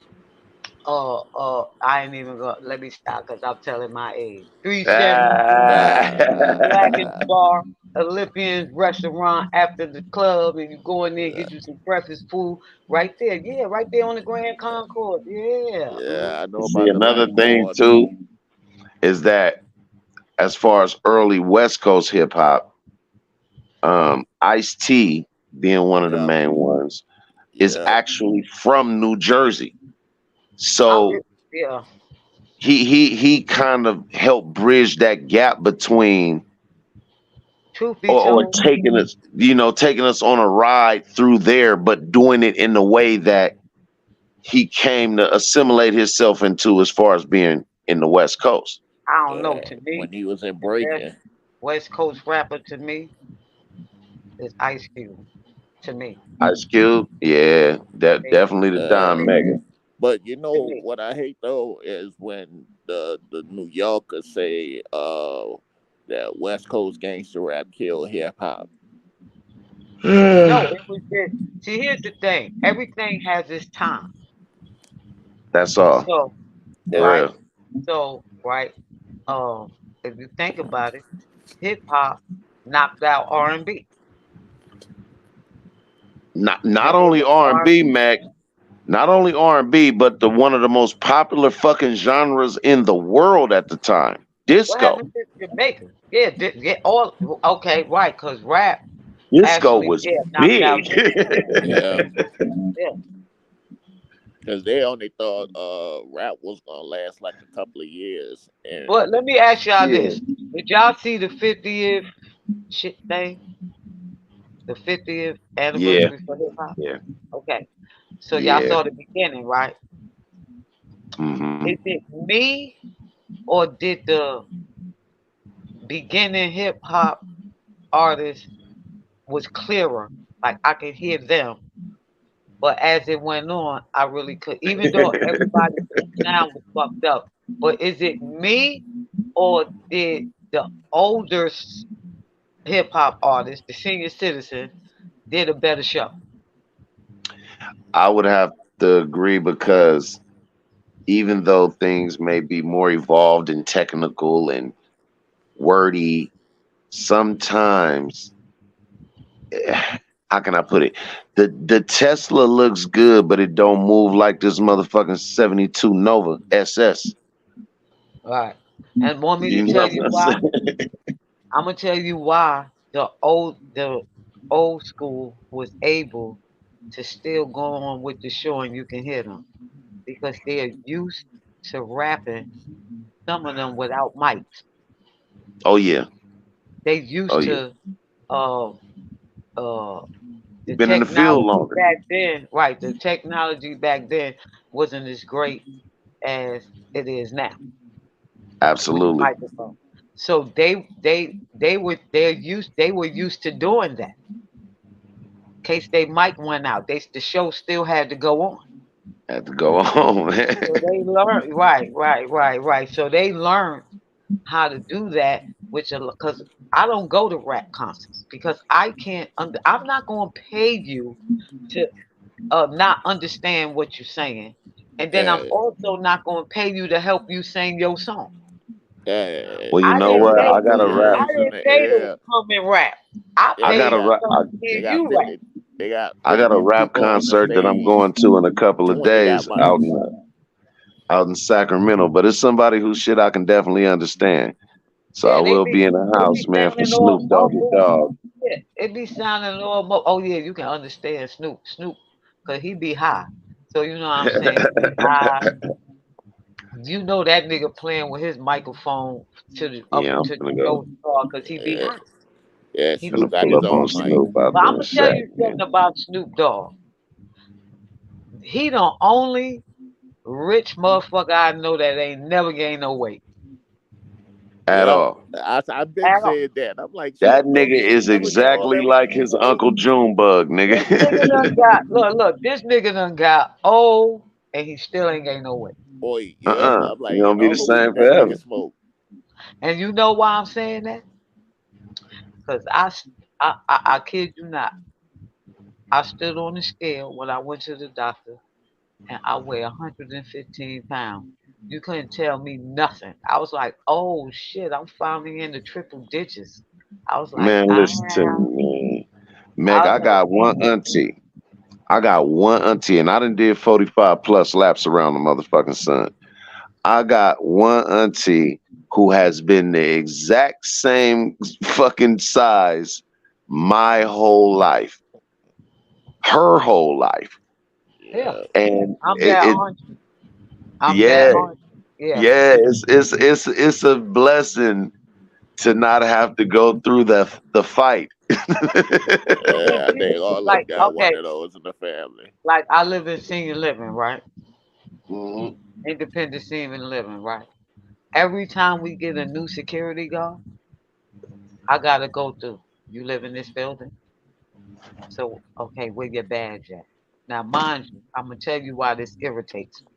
Speaker 8: I ain't even gonna let me stop because I'm telling my age. 373, the Blackest
Speaker 5: ah,
Speaker 8: Bar, Olympian's Restaurant after the club, and you go in there and get you some breakfast food right there. Yeah, right there on the Grand Concourse. Yeah.
Speaker 5: yeah. I know
Speaker 4: See,
Speaker 5: about the
Speaker 4: another
Speaker 5: last
Speaker 4: thing
Speaker 5: quarter.
Speaker 4: too is that as far as early West Coast hip hop, Ice T being one of the
Speaker 5: Yep,
Speaker 4: main ones is
Speaker 5: yep.
Speaker 4: actually from New Jersey.
Speaker 8: I,
Speaker 4: So
Speaker 8: yeah.
Speaker 4: he kind of helped bridge that gap between
Speaker 8: Truth be
Speaker 4: or
Speaker 8: told,
Speaker 4: taking us on a ride through there, but doing it in the way that he came to assimilate himself into as far as being in the West Coast.
Speaker 8: I don't know.
Speaker 5: Yeah,
Speaker 8: To
Speaker 5: when
Speaker 8: me,
Speaker 5: he was in
Speaker 8: the best
Speaker 5: breaking.
Speaker 8: West Coast rapper to me is Ice Cube. To me,
Speaker 4: Ice Cube, yeah, that
Speaker 8: yeah.
Speaker 4: definitely the
Speaker 5: Uh,
Speaker 4: Don Mega.
Speaker 5: but you
Speaker 8: To
Speaker 5: know
Speaker 8: me.
Speaker 5: what I hate though is when the New Yorkers say that West Coast gangster rap killed hip hop.
Speaker 8: No, it was just. See, here's the thing. Everything has its time.
Speaker 4: That's all.
Speaker 8: So,
Speaker 4: For
Speaker 5: Yeah,
Speaker 8: right.
Speaker 4: real.
Speaker 8: So, right. Um, if you think about it, hip hop knocked out R&B.
Speaker 4: Not
Speaker 8: Remember
Speaker 4: only
Speaker 8: when
Speaker 4: R and B,
Speaker 8: R&B?
Speaker 4: Mac. Not only R and B, but the one of the most popular fucking genres in the world at the time,
Speaker 8: What
Speaker 4: disco.
Speaker 8: happened to Jamaica? Yeah, yeah, all okay, right? Cause rap
Speaker 4: Disco
Speaker 8: actually,
Speaker 4: was
Speaker 8: yeah, knocked out
Speaker 4: big.
Speaker 8: Jamaica.
Speaker 5: yeah.
Speaker 8: Yeah.
Speaker 5: Because they only thought rap was gonna last like a couple of years, and
Speaker 8: But let me ask y'all
Speaker 4: Yeah,
Speaker 8: this: did y'all see the 50th shit thing? The 50th
Speaker 4: yeah,
Speaker 8: anniversary for hip hop?
Speaker 4: yeah,
Speaker 8: Okay, so y'all
Speaker 4: yeah.
Speaker 8: saw the beginning, right?
Speaker 4: Hmm.
Speaker 8: Is it me or did the beginning hip hop artist was clearer? Like I could hear them, but as it went on, I really could. Even though everybody's sound was fucked up, but is it me or did the older hip hop artist, the senior citizen, did a better show?
Speaker 4: I would have to agree because even though things may be more evolved and technical and wordy, sometimes how can I put it? The Tesla looks good, but it don't move like this motherfucking 72 Nova SS.
Speaker 8: Right. And want me to
Speaker 4: You know
Speaker 8: tell
Speaker 4: what
Speaker 8: you
Speaker 4: I'm
Speaker 8: why?
Speaker 4: saying?
Speaker 8: I'm gonna tell you why the old school was able to still go on with the show and you can hear them because they're used to rapping. Some of them without mics.
Speaker 4: Oh yeah.
Speaker 8: They
Speaker 4: Oh
Speaker 8: used
Speaker 4: yeah.
Speaker 8: to uh uh the
Speaker 4: You've been in the field
Speaker 8: technology
Speaker 4: longer.
Speaker 8: back then, right? The technology back then wasn't as great as it is now with the
Speaker 4: Absolutely.
Speaker 8: microphone. So they were used to doing that. In case they mic went out, the show still had to go on.
Speaker 4: Had to go on,
Speaker 8: So
Speaker 4: man.
Speaker 8: they learned, right. So they learned how to do that, which because I don't go to rap concerts because I can't. I'm not going to pay you to not understand what you're saying, and then I'm
Speaker 5: uh,
Speaker 8: also not going to pay you to help you sing your song.
Speaker 5: uh,
Speaker 4: Well, you
Speaker 8: I
Speaker 4: know
Speaker 8: didn't
Speaker 4: what?
Speaker 8: pay.
Speaker 4: I got a rap.
Speaker 8: I
Speaker 5: Studios in
Speaker 8: didn't
Speaker 5: the
Speaker 8: pay to
Speaker 5: area.
Speaker 8: come and rap. I
Speaker 5: Yeah,
Speaker 4: I
Speaker 5: they
Speaker 4: got
Speaker 8: paid
Speaker 4: a
Speaker 8: to
Speaker 5: got
Speaker 4: rap.
Speaker 8: come
Speaker 4: I,
Speaker 8: and hear
Speaker 5: they got
Speaker 8: you rap.
Speaker 5: 50. They got
Speaker 4: I got a
Speaker 5: 50
Speaker 4: rap
Speaker 5: people on the
Speaker 4: concert that I'm
Speaker 5: stage,
Speaker 4: going to in a couple of
Speaker 5: 20 got
Speaker 4: days out
Speaker 5: mics.
Speaker 4: in out in Sacramento, but it's somebody whose shit I can definitely understand. So I
Speaker 8: Yeah,
Speaker 4: will be in the
Speaker 8: they
Speaker 4: house,
Speaker 8: be
Speaker 4: man, for
Speaker 8: sounding all
Speaker 4: Snoop Doggy
Speaker 8: muffled.
Speaker 4: Dog.
Speaker 8: Yeah, it be sounding all muffled. Oh yeah, you can understand Snoop, cause he be high. So you know what I'm saying? He be high. You know that nigga playing with his microphone to the up
Speaker 4: Yeah, I'm
Speaker 8: to the
Speaker 4: gonna go.
Speaker 8: nose jar, cause he be
Speaker 5: Yeah,
Speaker 8: high.
Speaker 5: yeah.
Speaker 8: He be
Speaker 4: Gonna
Speaker 5: Snoop got
Speaker 4: pull
Speaker 5: his
Speaker 4: up on
Speaker 8: serious.
Speaker 5: own mic.
Speaker 4: Snoop out
Speaker 8: But
Speaker 4: there
Speaker 8: I'm
Speaker 4: in a
Speaker 8: gonna tell
Speaker 4: sec,
Speaker 8: you something
Speaker 4: man.
Speaker 8: about Snoop Dogg. He the only rich motherfucker I know that ain't never gained no weight
Speaker 4: At
Speaker 5: Yep.
Speaker 4: all.
Speaker 5: I've been
Speaker 8: at all.
Speaker 5: saying that. I'm like,
Speaker 4: That
Speaker 5: Snoop
Speaker 4: nigga
Speaker 5: Doggy ain't
Speaker 4: is exactly
Speaker 5: never
Speaker 4: like
Speaker 5: gained
Speaker 4: his
Speaker 5: no weight.
Speaker 4: Uncle Junebug,
Speaker 8: This nigga done
Speaker 4: nigga.
Speaker 8: got look. This nigga done got old and he still ain't gained no weight.
Speaker 5: Boy, yep.
Speaker 4: Uh-uh.
Speaker 5: I'm
Speaker 4: You
Speaker 5: like,
Speaker 4: gonna
Speaker 5: I
Speaker 4: be the
Speaker 5: don't know what
Speaker 4: same
Speaker 5: that
Speaker 4: forever.
Speaker 5: nigga smoke.
Speaker 8: And you know why I'm saying that? Cause I kid you not. I stood on the scale when I went to the doctor and I weigh 115 pounds. You couldn't tell me nothing. I was like, oh shit, I'm finally in the triple digits. I was like,
Speaker 4: Man,
Speaker 8: ah.
Speaker 4: listen to me, man. Meg,
Speaker 8: I was
Speaker 4: I
Speaker 8: like,
Speaker 4: got one auntie. I got one auntie, and I done did 45 plus laps around the motherfucking sun. I got one auntie who has been the exact same fucking size my whole life, her whole life,
Speaker 8: yeah,
Speaker 5: Yeah.
Speaker 4: and
Speaker 8: I'm that
Speaker 4: it
Speaker 8: auntie. I'm that
Speaker 4: yeah,
Speaker 8: auntie. Yeah.
Speaker 4: yeah, it's a blessing to not have to go through the fight.
Speaker 8: But then
Speaker 5: Yeah, I think
Speaker 8: people
Speaker 5: all of us
Speaker 8: like,
Speaker 5: got one
Speaker 8: okay,
Speaker 5: of those in the family.
Speaker 8: like I live in senior living, right?
Speaker 4: Mhm.
Speaker 8: Independent senior living, right? Every time we get a new security guard, I gotta go through. You live in this building? So, okay, where your badge at? Now, mind you, I'm gonna tell you why this irritates me.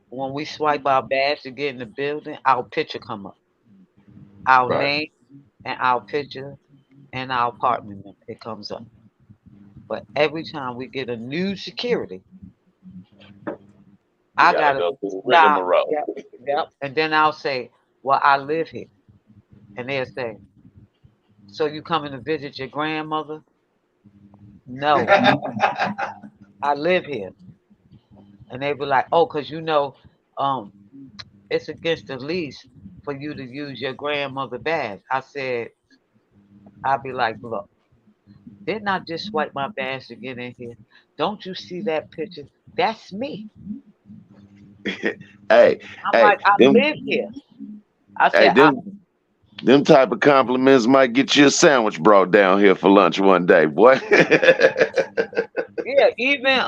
Speaker 8: When we swipe our badge to get in the building, our picture come up, our
Speaker 4: Right.
Speaker 8: name and our picture and our apartment number. It comes up. But every time we get a new security,
Speaker 4: You
Speaker 8: I
Speaker 4: gotta
Speaker 8: gotta
Speaker 4: go through the
Speaker 8: stop.
Speaker 4: rigmarole.
Speaker 8: Yep, yep. And then I'll say, "Well, I live here," and they'll say, "So you coming to visit your grandmother?" No, I live here. And they be like, "Oh, 'cause um, it's against the lease for you to use your grandmother badge." I said, I'd be like, "Look, didn't I just swipe my badge to get in here? Don't you see that picture? That's me."
Speaker 4: hey,
Speaker 8: I'm
Speaker 4: hey,
Speaker 8: like, "I
Speaker 4: them,
Speaker 8: live here." I
Speaker 4: hey,
Speaker 8: said,
Speaker 4: them type of compliments might get you a sandwich brought down here for lunch one day, boy.
Speaker 8: yeah, even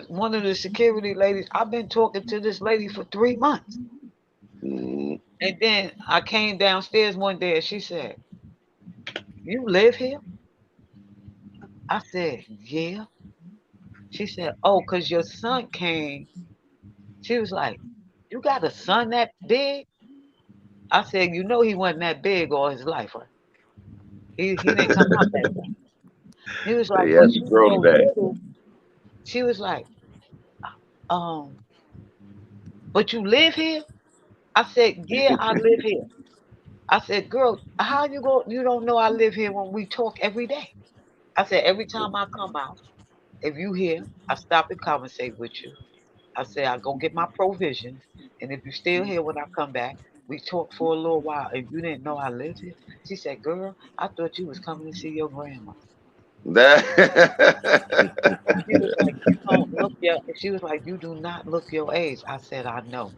Speaker 8: one of the security ladies, I've been talking to this lady for 3 months.
Speaker 4: Mhm.
Speaker 8: And then I came downstairs one day and she said, "You live here?" I said, "Yeah." She said, "Oh, 'cause your son came." She was like, "You got a son that big?" I said, "You know he wasn't that big all his life, right? He didn't come out that way." He was like,
Speaker 4: They
Speaker 8: "But
Speaker 4: had to
Speaker 8: you
Speaker 4: grow
Speaker 8: so
Speaker 4: today.
Speaker 8: little." She was like, um, "But you live here?" I said, "Yeah, I live here." I said, "Girl, how you don't know I live here when we talk every day?" I said, "Every time I come out, if you here, I stop and conversate with you. I say I go get my provisions, and if you still here when I come back, we talk for a little while. And you didn't know I lived here." She said, "Girl, I thought you was coming to see your grandma."
Speaker 4: That
Speaker 8: She was like, "You don't look your." She was like, "You do not look your age." I said, "I know."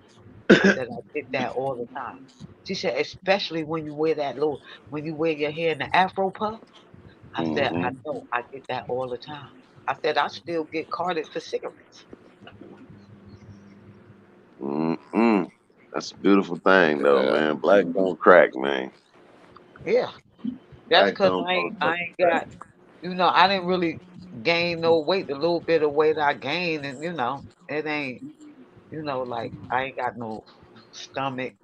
Speaker 8: I said, "I get that all the time." She said, "Especially when you wear your hair in the Afro puff." I said, "I
Speaker 4: Mhm.
Speaker 8: know. I get that all the time." I said, "I still get carded for cigarettes."
Speaker 4: Mm-mm. That's a beautiful thing, though,
Speaker 5: Yeah.
Speaker 4: man. Black don't crack, man.
Speaker 8: Yeah, that's
Speaker 4: Black
Speaker 8: because
Speaker 4: don't
Speaker 8: I
Speaker 4: motherfucking
Speaker 8: ain't
Speaker 4: crack.
Speaker 8: got. I didn't really gain no weight. The little bit of weight I gained, and it ain't. Like I ain't got no stomach.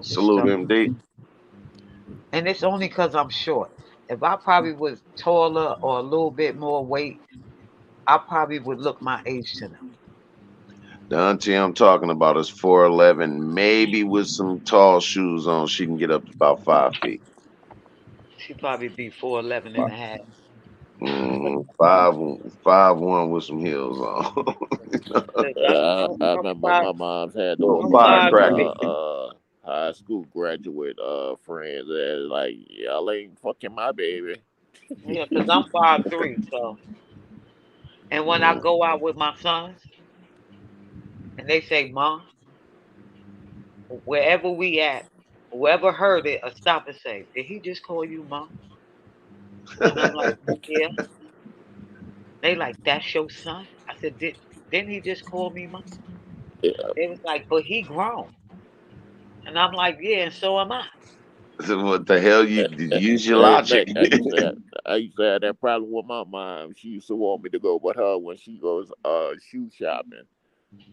Speaker 8: Just
Speaker 4: Salute
Speaker 8: stuff.
Speaker 4: MD.
Speaker 8: And it's only because I'm short. If I probably was taller or a little bit more weight, I probably would look my age to them.
Speaker 4: The auntie I'm talking about is 4'11", maybe with some tall shoes on, she can get up to about 5 feet.
Speaker 8: She probably be 4'11 and a half.
Speaker 4: Hmm 5'1" with some heels on.
Speaker 8: 'Cause
Speaker 5: I remember my mom's had
Speaker 4: Little
Speaker 5: those
Speaker 8: I'm
Speaker 4: firecracker.
Speaker 8: 5'3".
Speaker 5: high school graduate friends that like y'all ain't fucking my baby.
Speaker 8: Yeah, because I'm 5'3". So, and when I
Speaker 4: Mm.
Speaker 8: go out with my sons and they say, "Mom," wherever we at, whoever heard it, stop and say, "Did he just call you mom?" And I'm like, "Yeah." They like, "That's your son?" I said, Didn't he just call me mom?"
Speaker 5: Yeah,
Speaker 8: They was like, "But he grown." And I'm like, "Yeah, and so am I."
Speaker 4: So what the hell? You use your
Speaker 5: hey
Speaker 4: logic.
Speaker 5: Mac, I used to have that problem with my mom. She used to want me to go with her when she goes shoe shopping,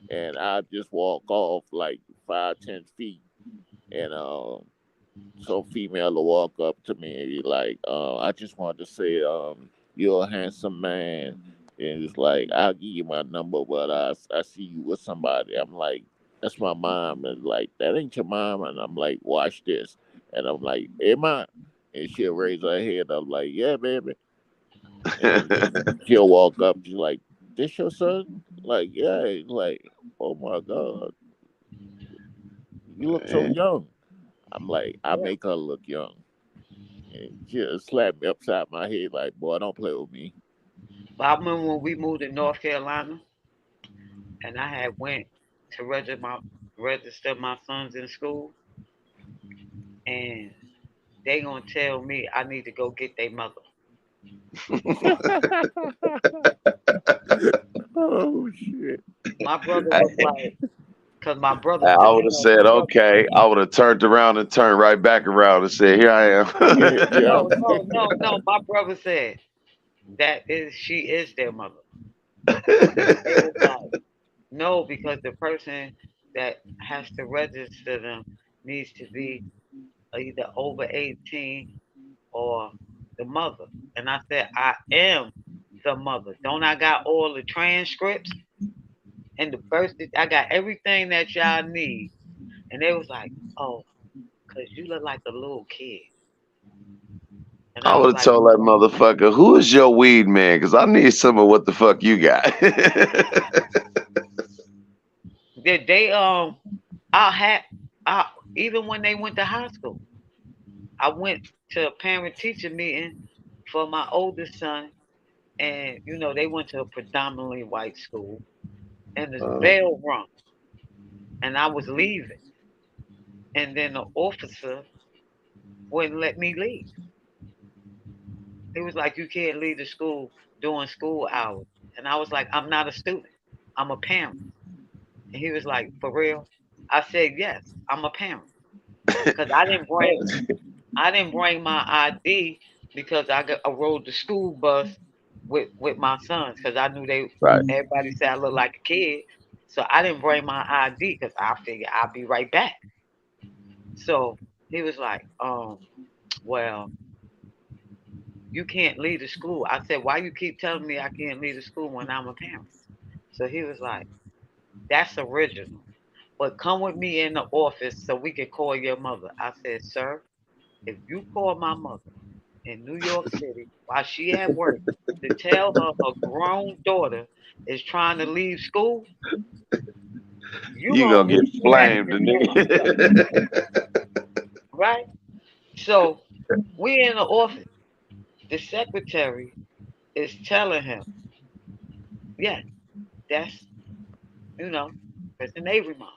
Speaker 5: and I just walk off like 5, 10 feet, and some female will walk up to me and be like, I just wanted to say, you're a handsome man. And it's like, I'll give you my number, but I see you with somebody. I'm like, that's my mom. And like, that ain't your mom. And I'm like, watch this. And I'm like, am I? And she'll raise her head. I'm like, yeah, baby. And she'll walk up. She's like, this your son? Like, yeah. It's like, oh my God, you look so young. I'm like, I
Speaker 8: Yeah.
Speaker 5: make her look young. And just slapped me upside my head like, boy, don't play with me.
Speaker 8: But I remember when we moved to North Carolina and I had went to register my sons in school, and they gonna tell me I need to go get their mother.
Speaker 5: Oh shit.
Speaker 8: My brother
Speaker 4: I,
Speaker 8: was like, cause my brother,
Speaker 4: I would have said,
Speaker 8: my brother.
Speaker 4: okay. I would have turned around and turned right back around and said, here I
Speaker 5: Yeah.
Speaker 8: No, no, no, no. My brother said she is their mother. He was
Speaker 4: am.
Speaker 8: like, no, because the person that has to register them needs to be either over 18 or the mother. And I said, I am the mother. Don't I got all the transcripts and the birth? I got everything that y'all need. And they was like, oh, because you look like a little kid. And
Speaker 4: I
Speaker 8: I was
Speaker 4: would have
Speaker 8: like,
Speaker 4: told that motherfucker, who is your weed man? Because I need some of what the fuck you got.
Speaker 8: they I had I even when they went to high school, I went to a parent teacher meeting for my oldest son, and they went to a predominantly white school, and the bell rung, and I was leaving, and then the officer wouldn't let me leave. He was like, "You can't leave the school during school hours," and I was like, "I'm not a student, I'm a parent." And he was like, "For real?" I said, "Yes, I'm a parent," because I didn't bring my ID because I rode the school bus with my sons because I knew
Speaker 4: Right.
Speaker 8: everybody said I looked like a kid, so I didn't bring my ID because I figured I'd be right back. So he was like, well, you can't leave the school. I said, why you keep telling me I can't leave the school when I'm a parent? So he was like, that's original, but come with me in the office so we can call your mother. I said, sir, if you call my mother in New York City while she at work to tell her grown daughter is trying to leave school, you
Speaker 4: You
Speaker 8: gonna
Speaker 4: gonna get
Speaker 8: meet me at
Speaker 4: flamed, nigga.
Speaker 8: right. So we in the office. The secretary is telling him, yes, that's that's an Avery mom.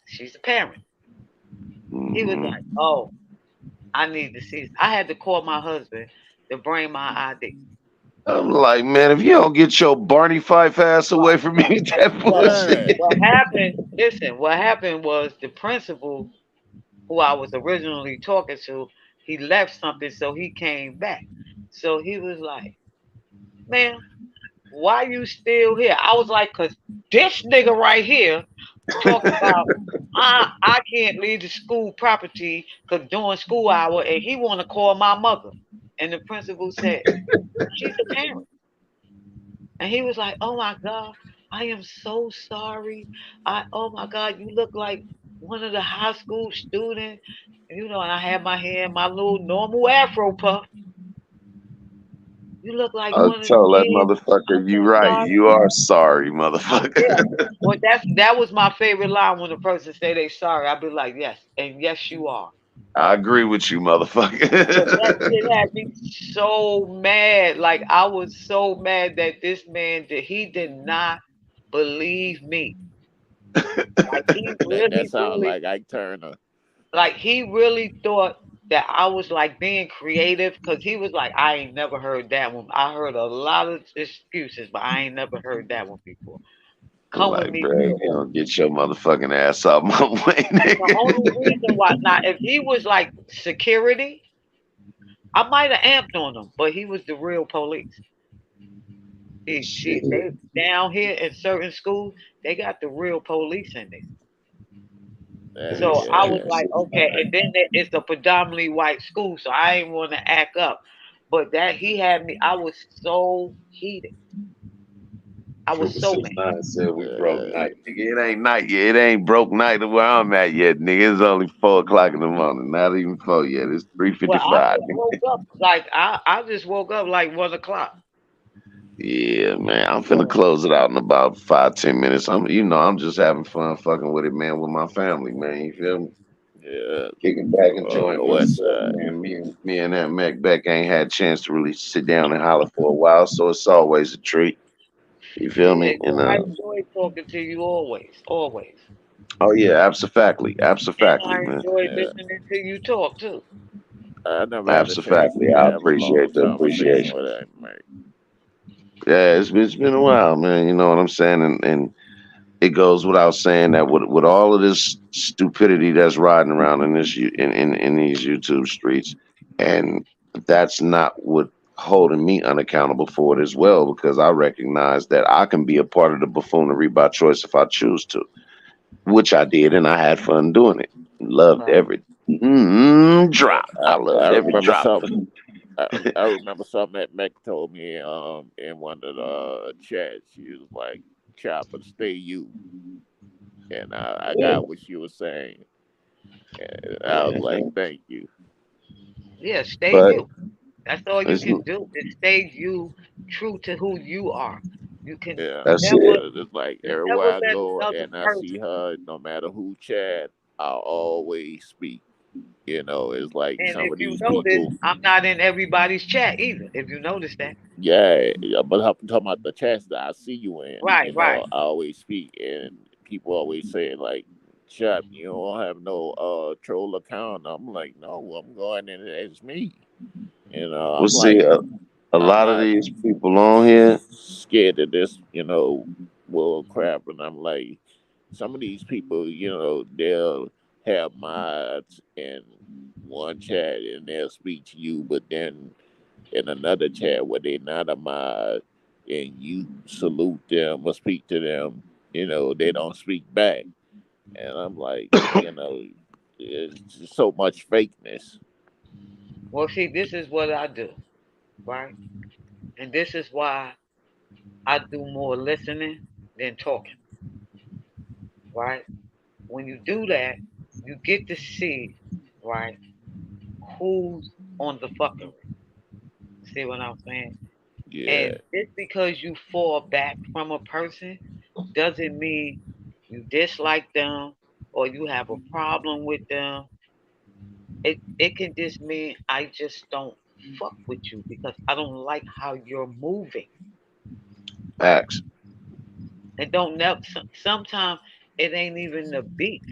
Speaker 8: She's a parent. He was like,
Speaker 4: Hmm.
Speaker 8: oh, I need to see. I had to call my husband to bring my ID.
Speaker 4: I'm like, man, if you don't get your Barney Fife ass away
Speaker 8: Right,
Speaker 4: from me
Speaker 8: right.
Speaker 4: with that
Speaker 8: So
Speaker 5: Man.
Speaker 4: bullshit.
Speaker 8: what happened? Listen, what happened was the principal who I was originally talking to, he left something, so he came back. So he was like, man, why you still here? I was like, cause this nigga right here talking about I can't leave the school property cause during school hour and he wanna call my mother. And the principal said, she's a parent. And he was like, oh my God, I am so sorry. Oh my God, you look like one of the high school students. And I had my hair in my little normal afro puff. You look like
Speaker 4: I'll
Speaker 8: one of the
Speaker 4: tell that
Speaker 8: kids. I'm
Speaker 4: motherfucker, you
Speaker 8: so
Speaker 4: right.
Speaker 8: sorry.
Speaker 4: You are sorry,
Speaker 8: Yeah.
Speaker 4: motherfucker.
Speaker 8: Well, that was my favorite line when a person say they sorry. I'd be like, yes, and yes, you are.
Speaker 4: I agree with you,
Speaker 8: But that
Speaker 4: motherfucker.
Speaker 8: shit had me so mad. Like I was so mad that this man he did not believe me. Like he
Speaker 5: That
Speaker 8: really,
Speaker 5: sounds
Speaker 8: really,
Speaker 5: like Ike Turner.
Speaker 8: like he really thought that I was like being creative because he was like, I ain't never heard that one. I heard a lot of excuses, but I ain't never heard that one before. Come with
Speaker 4: Like,
Speaker 8: me
Speaker 4: bro,
Speaker 8: to
Speaker 4: you
Speaker 8: the Uber.
Speaker 4: don't get your motherfucking ass out my way,
Speaker 8: And the only
Speaker 4: nigga.
Speaker 8: reason why, now, if he was like security, I might have amped on him, but he was the real police.
Speaker 4: Shit.
Speaker 8: They down here in certain schools, they got the real police in there. So I was
Speaker 5: Yeah.
Speaker 8: like, okay, and then it's a predominantly white school, so I ain't want to act up. But that he had me, I was so heated. I was
Speaker 4: Triple
Speaker 8: so
Speaker 4: six
Speaker 8: mad.
Speaker 4: nine said we broke
Speaker 5: Uh,
Speaker 4: night. Nigga, it ain't night yet. It ain't broke night where I'm at yet, nigga. It's only 4 o'clock in the morning. Not even 4 yet. It's
Speaker 8: Well, I
Speaker 4: 3:55.
Speaker 8: just woke up like I just woke up like 1 o'clock.
Speaker 4: Yeah, man. I'm finna close it out in about 5, 10 minutes. I'm just having fun fucking with it, man, with my family, man. You feel me?
Speaker 5: yeah.
Speaker 4: Kicking back,
Speaker 5: On the
Speaker 4: enjoying
Speaker 5: west
Speaker 4: myself,
Speaker 5: side.
Speaker 4: man. Me and that Mac Beck ain't had a chance to really sit down and holler for a while, so it's always a treat. You feel
Speaker 8: Yeah,
Speaker 4: me? And
Speaker 8: I enjoy talking to you always, always.
Speaker 4: oh yeah, absolutely,
Speaker 8: And
Speaker 4: absolutely,
Speaker 8: I
Speaker 4: man.
Speaker 8: enjoy
Speaker 5: Yeah.
Speaker 8: listening to you talk too.
Speaker 5: I never had a chance
Speaker 4: Absolutely.
Speaker 5: to
Speaker 4: I
Speaker 5: have a long
Speaker 4: appreciate the
Speaker 5: conversation
Speaker 4: appreciation.
Speaker 5: with that man.
Speaker 4: Yeah, it's been a while, man. You know what I'm saying? And it goes without saying that with all of this stupidity that's riding around in in these YouTube streets, and that's not what holding me unaccountable for it as well, because I recognize that I can be a part of the buffoonery by choice if I choose to, which I did, and I had fun doing it. Loved
Speaker 8: Right.
Speaker 4: every drop. I
Speaker 5: I
Speaker 4: loved every
Speaker 5: remember
Speaker 4: drop.
Speaker 5: something. I remember something that Meg told me in one of the chats. She was like, "Chopper, stay you," and I got what she was saying. And I was like, "Thank you."
Speaker 8: Yeah, stay
Speaker 4: But
Speaker 8: you. That's all you
Speaker 4: it's,
Speaker 8: can do is stay you, true to who you are. You can
Speaker 5: Yeah,
Speaker 4: that's
Speaker 8: never,
Speaker 4: it.
Speaker 5: because it's like
Speaker 8: never
Speaker 5: everywhere I
Speaker 8: let
Speaker 5: go
Speaker 8: another
Speaker 5: and I
Speaker 8: person.
Speaker 5: see her, no matter who chat, I'll always speak. It's like
Speaker 8: And
Speaker 5: some
Speaker 8: if
Speaker 5: of
Speaker 8: you
Speaker 5: these
Speaker 8: notice,
Speaker 5: people.
Speaker 8: I'm not in everybody's chat either. If you notice that,
Speaker 5: Yeah, but I'm talking about the chats that I see you in.
Speaker 8: right, right.
Speaker 5: I always speak, and people always say like, "Chap, you don't have no troll account." I'm like, "No, I'm going in as me."
Speaker 4: Well,
Speaker 5: I'm
Speaker 4: see,
Speaker 5: like,
Speaker 4: a
Speaker 5: I'm
Speaker 4: lot of
Speaker 5: not
Speaker 4: these people on here,
Speaker 5: scared of this, bull crap, and I'm like, some of these people, they'll have mods in one chat and they'll speak to you, but then in another chat where they're not a mod and you salute them or speak to them, they don't speak back. And I'm like, it's just so much fakeness.
Speaker 8: Well, see, this is what I do, right? And this is why I do more listening than talking, right? When you do that, you get to see, right, who's on the fuckery. See what I'm saying?
Speaker 5: Yeah,
Speaker 8: And just because you fall back from a person doesn't mean you dislike them or you have a problem with them. It can just mean I just don't fuck with you because I don't like how you're moving.
Speaker 4: facts.
Speaker 8: And don't never. Sometimes it ain't even the beat.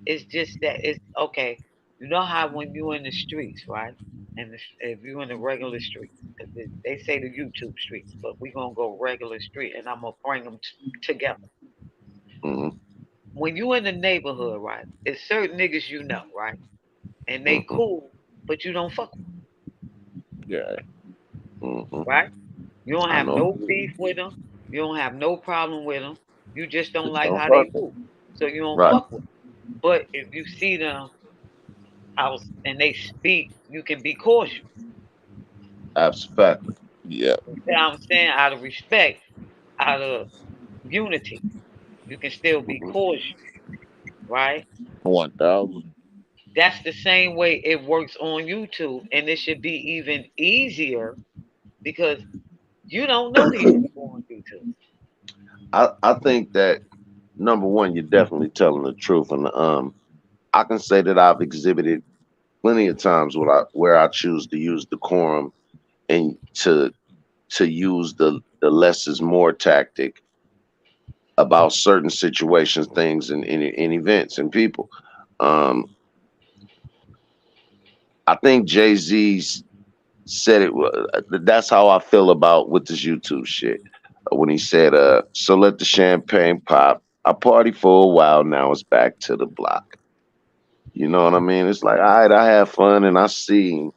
Speaker 8: It's just that it's okay. You know how when you in the streets, right? And if you in the regular streets, 'cause they say the YouTube streets, but we gonna go regular street, and I'm gonna bring them together.
Speaker 4: Hmm.
Speaker 8: When you in the neighborhood, right? It's certain niggas you know, right? And they
Speaker 4: Hmm.
Speaker 8: cool, but you don't fuck with,
Speaker 5: yeah,
Speaker 4: hmm.
Speaker 8: right? You don't
Speaker 4: I
Speaker 8: have
Speaker 4: know.
Speaker 8: no beef with them. You don't have no problem with them. You just don't
Speaker 4: Just
Speaker 8: like
Speaker 4: don't
Speaker 8: how they
Speaker 4: fuck.
Speaker 8: move, so you don't
Speaker 4: Right.
Speaker 8: fuck with 'em. But if you see them out and they speak, you can be cautious.
Speaker 4: Absolutely.
Speaker 5: yeah,
Speaker 8: You see what I'm saying? Out of respect, out of unity, you can still be
Speaker 4: Hmm.
Speaker 8: cautious, right?
Speaker 5: 1,000.
Speaker 8: That's the same way it works on YouTube, and it should be even easier because you don't know these people on YouTube.
Speaker 4: I think that number one, you're definitely telling the truth, and I can say that I've exhibited plenty of times where I choose to use decorum and to use the less is more tactic about certain situations, things, and events and people. Um, I think Jay-Z's said it. That's how I feel about with this YouTube shit. When he said, "So let the champagne pop. I party for a while. Now it's back to the block." You know what I mean? It's like, all right, I have fun, and I see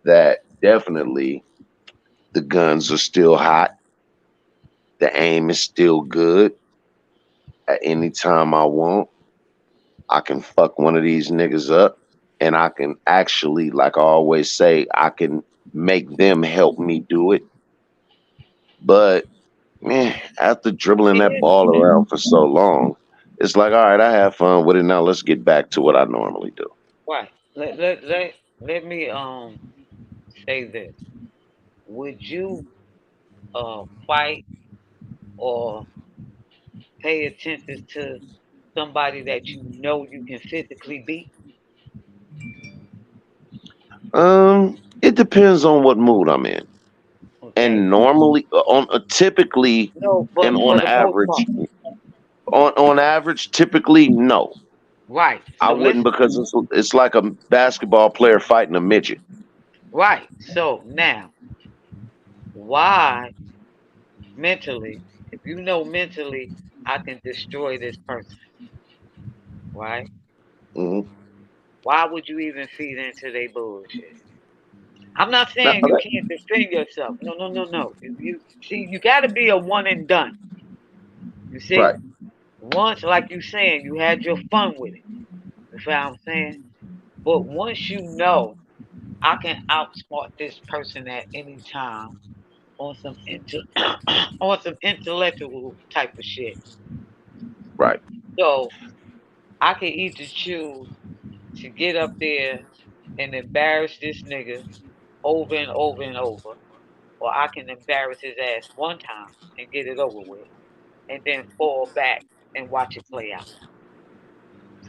Speaker 4: that definitely the guns are still hot. The aim is still good. At any time I want, I can fuck one of these niggas up, and I can actually, like I always say, I can make them help me do it. But man, after dribbling that ball around for so long, it's like, all right, I have fun with it. Now let's get back to what I normally do.
Speaker 8: Right. Let me say this. Would you fight or pay attention to somebody that you know you can physically beat?
Speaker 4: It depends on what mood I'm in,
Speaker 8: Okay.
Speaker 4: and normally typically
Speaker 8: No,
Speaker 4: and
Speaker 8: but for the most part.
Speaker 4: on average, typically no,
Speaker 8: Right.
Speaker 4: I
Speaker 8: So
Speaker 4: wouldn't,
Speaker 8: listen.
Speaker 4: because it's like a basketball player fighting a midget.
Speaker 8: Right. So now, why mentally, if you know mentally I can destroy this person, right?
Speaker 4: Hmm.
Speaker 8: Why would you even feed into their bullshit? I'm not
Speaker 4: Now,
Speaker 8: saying you can't defend yourself. No, no, no, no. You see, you got to be a one and done. You see,
Speaker 4: right.
Speaker 8: once, like you saying, you had your fun with it. You feel what I'm saying? But once you know I can outsmart this person at any time on some on some intellectual type of shit,
Speaker 4: Right.
Speaker 8: so I can either choose to get up there and embarrass this nigga over and over and over, or I can embarrass his ass one time and get it over with, and then fall back and watch it play out.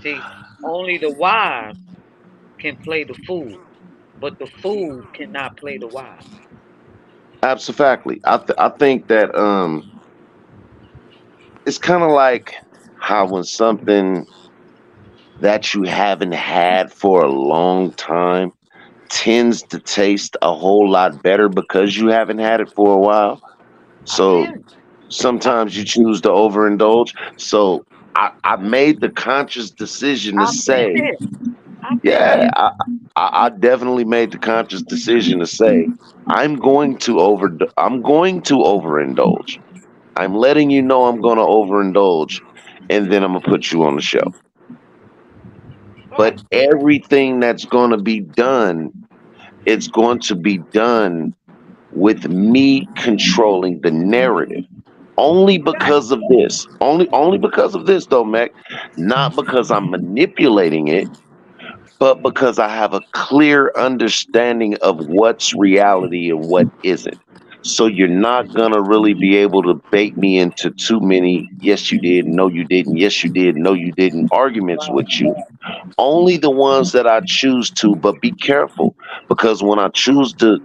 Speaker 8: See, only the wise can play the fool, but the fool cannot play the wise.
Speaker 4: Absolutely. I think that it's kind of like how when something that you haven't had for a long time tends to taste a whole lot better because you haven't had it for a while.
Speaker 8: I feel
Speaker 4: So
Speaker 8: it. I,
Speaker 4: sometimes you choose to overindulge. So I made the conscious decision to
Speaker 8: I've been
Speaker 4: say,
Speaker 8: there. I've been
Speaker 4: yeah,
Speaker 8: there.
Speaker 4: I definitely made the conscious decision to say, I'm going to overindulge. I'm letting you know I'm going to overindulge, and then I'm going to put you on the show. But
Speaker 8: Right.
Speaker 4: everything that's going to be done, it's going to be done with me controlling the narrative. Only
Speaker 8: Right.
Speaker 4: because of this. Only because of this though, Mac. Not because I'm manipulating it, but because I have a clear understanding of what's reality and what isn't. So you're not gonna really be able to bait me into too many yes you did, no you didn't, yes you did, no you didn't arguments with you. Only the ones that I choose to, but be careful, because when I choose to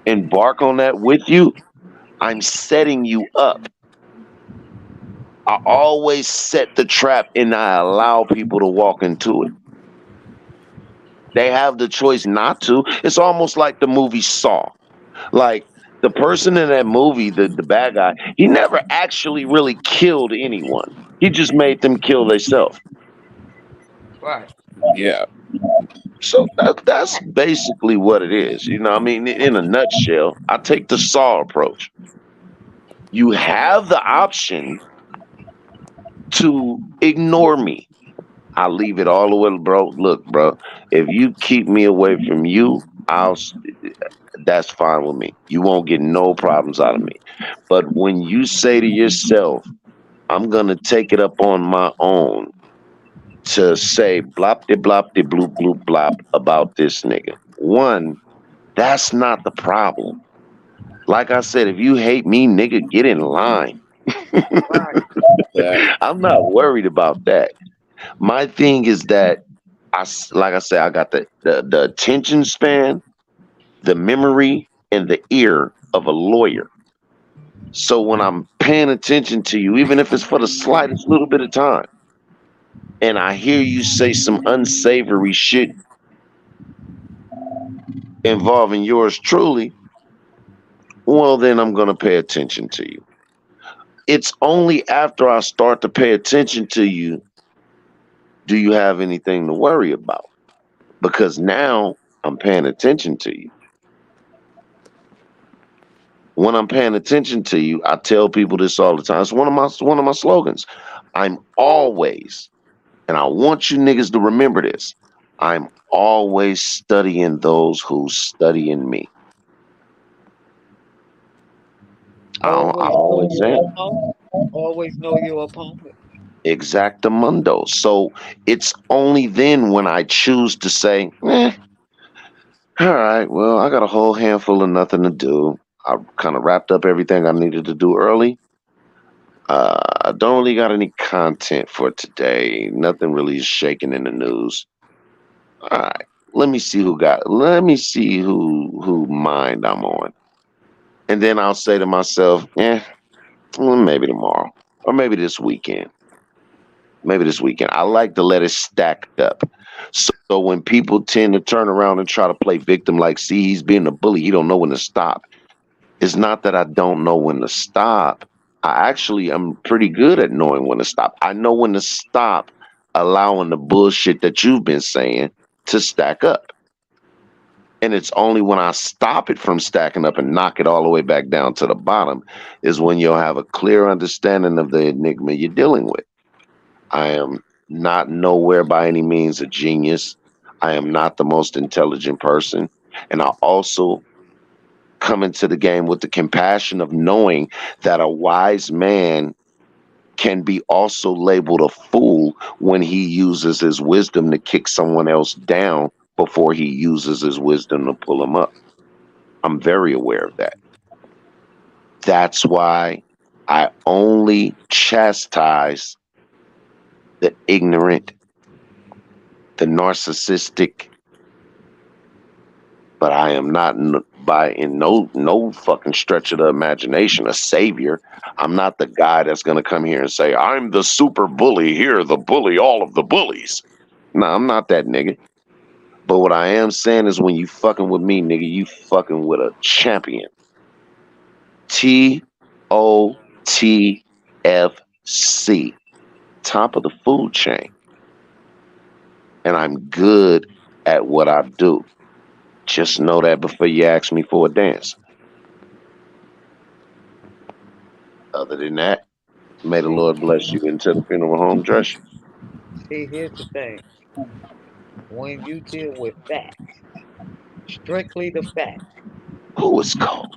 Speaker 4: embark on that with you, I'm setting you up. I always set the trap and I allow people to walk into it. They have the choice not to. It's almost like the movie Saw. Like the person in that movie, the bad guy, he never actually really killed anyone. He just made them kill themselves.
Speaker 8: Right.
Speaker 5: Yeah.
Speaker 4: So that's basically what it is. You know, I mean, in a nutshell, I take the Saw approach. You have the option to ignore me. I leave it all the way, bro. Look, bro, if you keep me away from you, that's fine with me. You won't get no problems out of me. But when you say to yourself, I'm gonna take it up on my own to say blop de bloop bloop blop about this nigga. One, that's not the problem. Like I said, if you hate me, nigga, get in line.
Speaker 8: Right.
Speaker 5: Right.
Speaker 4: I'm not worried about that. My thing is that like I said, I got the attention span, the memory, and the ear of a lawyer. So when I'm paying attention to you, even if it's for the slightest little bit of time, and I hear you say some unsavory shit involving yours truly, well, then I'm going to pay attention to you. It's only after I start to pay attention to you do you have anything to worry about, because now I'm paying attention to you. When I'm paying attention to you, I tell people this all the time. It's one of my slogans. I'm always, and I want you niggas to remember this. I'm always studying those who studying me. I
Speaker 8: Always know
Speaker 4: always
Speaker 8: your
Speaker 4: am.
Speaker 8: opponent. Always know your opponent.
Speaker 4: Exactamundo. So it's only then when I choose to say, all right, well, I got a whole handful of nothing to do. I kind of wrapped up everything I needed to do early. I don't really got any content for today. Nothing really is shaking in the news. All right, let me see who mind I'm on. And then I'll say to myself, well, maybe tomorrow. Or maybe this weekend. Maybe this weekend. I like to let it stack up. So when people tend to turn around and try to play victim, like, see, he's being a bully, he don't know when to stop. It's not that I don't know when to stop. I actually am pretty good at knowing when to stop. I know when to stop allowing the bullshit that you've been saying to stack up. And it's only when I stop it from stacking up and knock it all the way back down to the bottom is when you'll have a clear understanding of the enigma you're dealing with. I am not nowhere by any means a genius. I am not the most intelligent person. And I also come into the game with the compassion of knowing that a wise man can be also labeled a fool when he uses his wisdom to kick someone else down before he uses his wisdom to pull them up. I'm very aware of that. That's why I only chastise the ignorant, the narcissistic, but I am not by in no fucking stretch of the imagination a savior. I'm not the guy that's gonna come here and say I'm the super bully here, the bully all of the bullies. No, I'm not that nigga. But what I am saying is when you fucking with me, nigga, you fucking with a champion. TOTFC, top of the food chain, and I'm good at what I do. Just know that before you ask me for a dance. Other than that, may the
Speaker 8: See,
Speaker 4: Lord bless you into the funeral home dress you.
Speaker 8: see, here's the thing. When you deal with facts, strictly the facts,
Speaker 4: Oh, it's cold.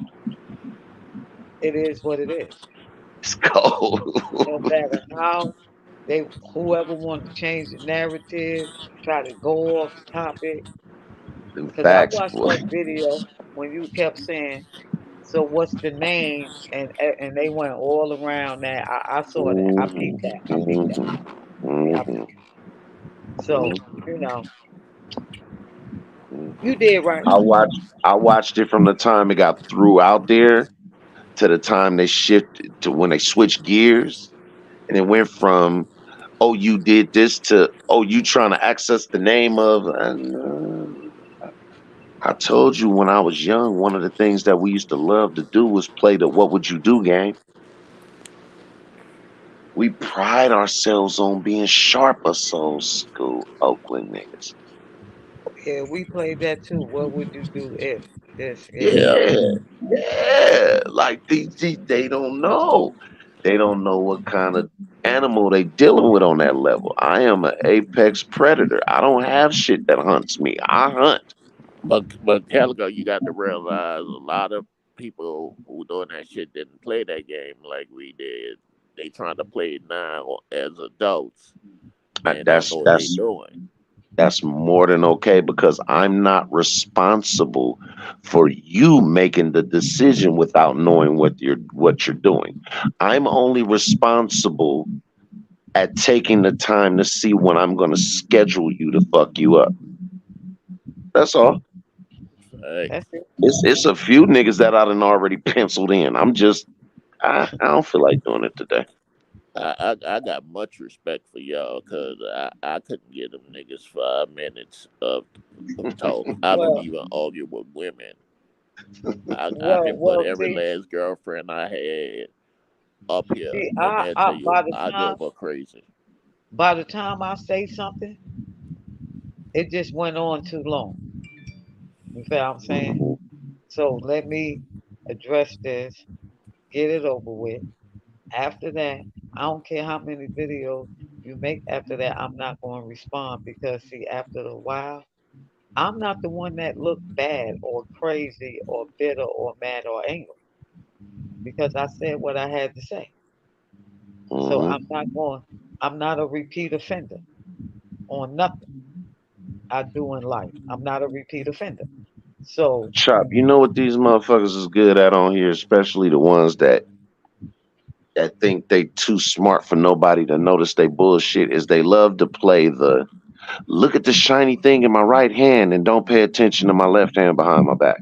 Speaker 8: it is what it is.
Speaker 4: It's cold.
Speaker 8: No matter how they, whoever wants to change the narrative, try to go off topic.
Speaker 4: Them
Speaker 8: Because I
Speaker 4: facts,
Speaker 8: watched
Speaker 4: boy.
Speaker 8: that video when you kept saying, "So what's the name?" and they went all around that. I saw that. I peeped
Speaker 4: Mm-hmm,
Speaker 8: that. I peeped that.
Speaker 4: mm-hmm,
Speaker 8: Yeah, I
Speaker 4: mm-hmm,
Speaker 8: peeped. So
Speaker 4: mm-hmm.
Speaker 8: you did right.
Speaker 4: I watched it from the time it got threw out there to the time they shifted to when they switched gears, and it went from, oh, you did this, to, oh, you trying to access the name of, I told you when I was young, one of the things that we used to love to do was play the what would you do game. We pride ourselves on being sharp as old school Oakland niggas.
Speaker 8: Yeah, we played that too. What would you do if this? Yeah.
Speaker 5: Yeah.
Speaker 4: Yeah, yeah. Like they don't know. They don't know what kind of animal they dealing with on that level. I am an apex predator. I don't have shit that hunts me. I hunt.
Speaker 5: But Calico, you got to realize a lot of people who doing that shit didn't play that game like we did. They trying to play it now as adults and don't
Speaker 4: That's
Speaker 5: know what they
Speaker 4: that's
Speaker 5: doing.
Speaker 4: That's more than okay because I'm not responsible for you making the decision without knowing what you're doing. I'm only responsible at taking the time to see when I'm going to schedule you to fuck you up. That's all.
Speaker 5: Hey,
Speaker 8: That's it.
Speaker 4: It's a few niggas that I done already penciled in. I don't feel like doing it today.
Speaker 5: I got much respect for y'all because I couldn't give them niggas 5 minutes of talk. I don't
Speaker 8: Well,
Speaker 5: even argue with women. I
Speaker 8: well,
Speaker 5: can put
Speaker 8: well.
Speaker 5: every
Speaker 8: See,
Speaker 5: last girlfriend I had up here,
Speaker 8: see.
Speaker 5: and they'll tell you
Speaker 8: By the
Speaker 5: I
Speaker 8: time,
Speaker 5: drove her crazy.
Speaker 8: I say something, it just went on too long. You feel what I'm saying?
Speaker 4: Mhm.
Speaker 8: So let me address this, get it over with. After that, I don't care how many videos you make after that, I'm not going to respond because, see, after a while, I'm not the one that look bad or crazy or bitter or mad or angry because I said what I had to say. So
Speaker 4: Mhm.
Speaker 8: I'm not a repeat offender on nothing I do in life. I'm not a repeat offender. So,
Speaker 4: Chop, you know what these motherfuckers is good at on here, especially the ones that think they too smart for nobody to notice they bullshit, is they love to play the look at the shiny thing in my right hand and don't pay attention to my left hand behind my back.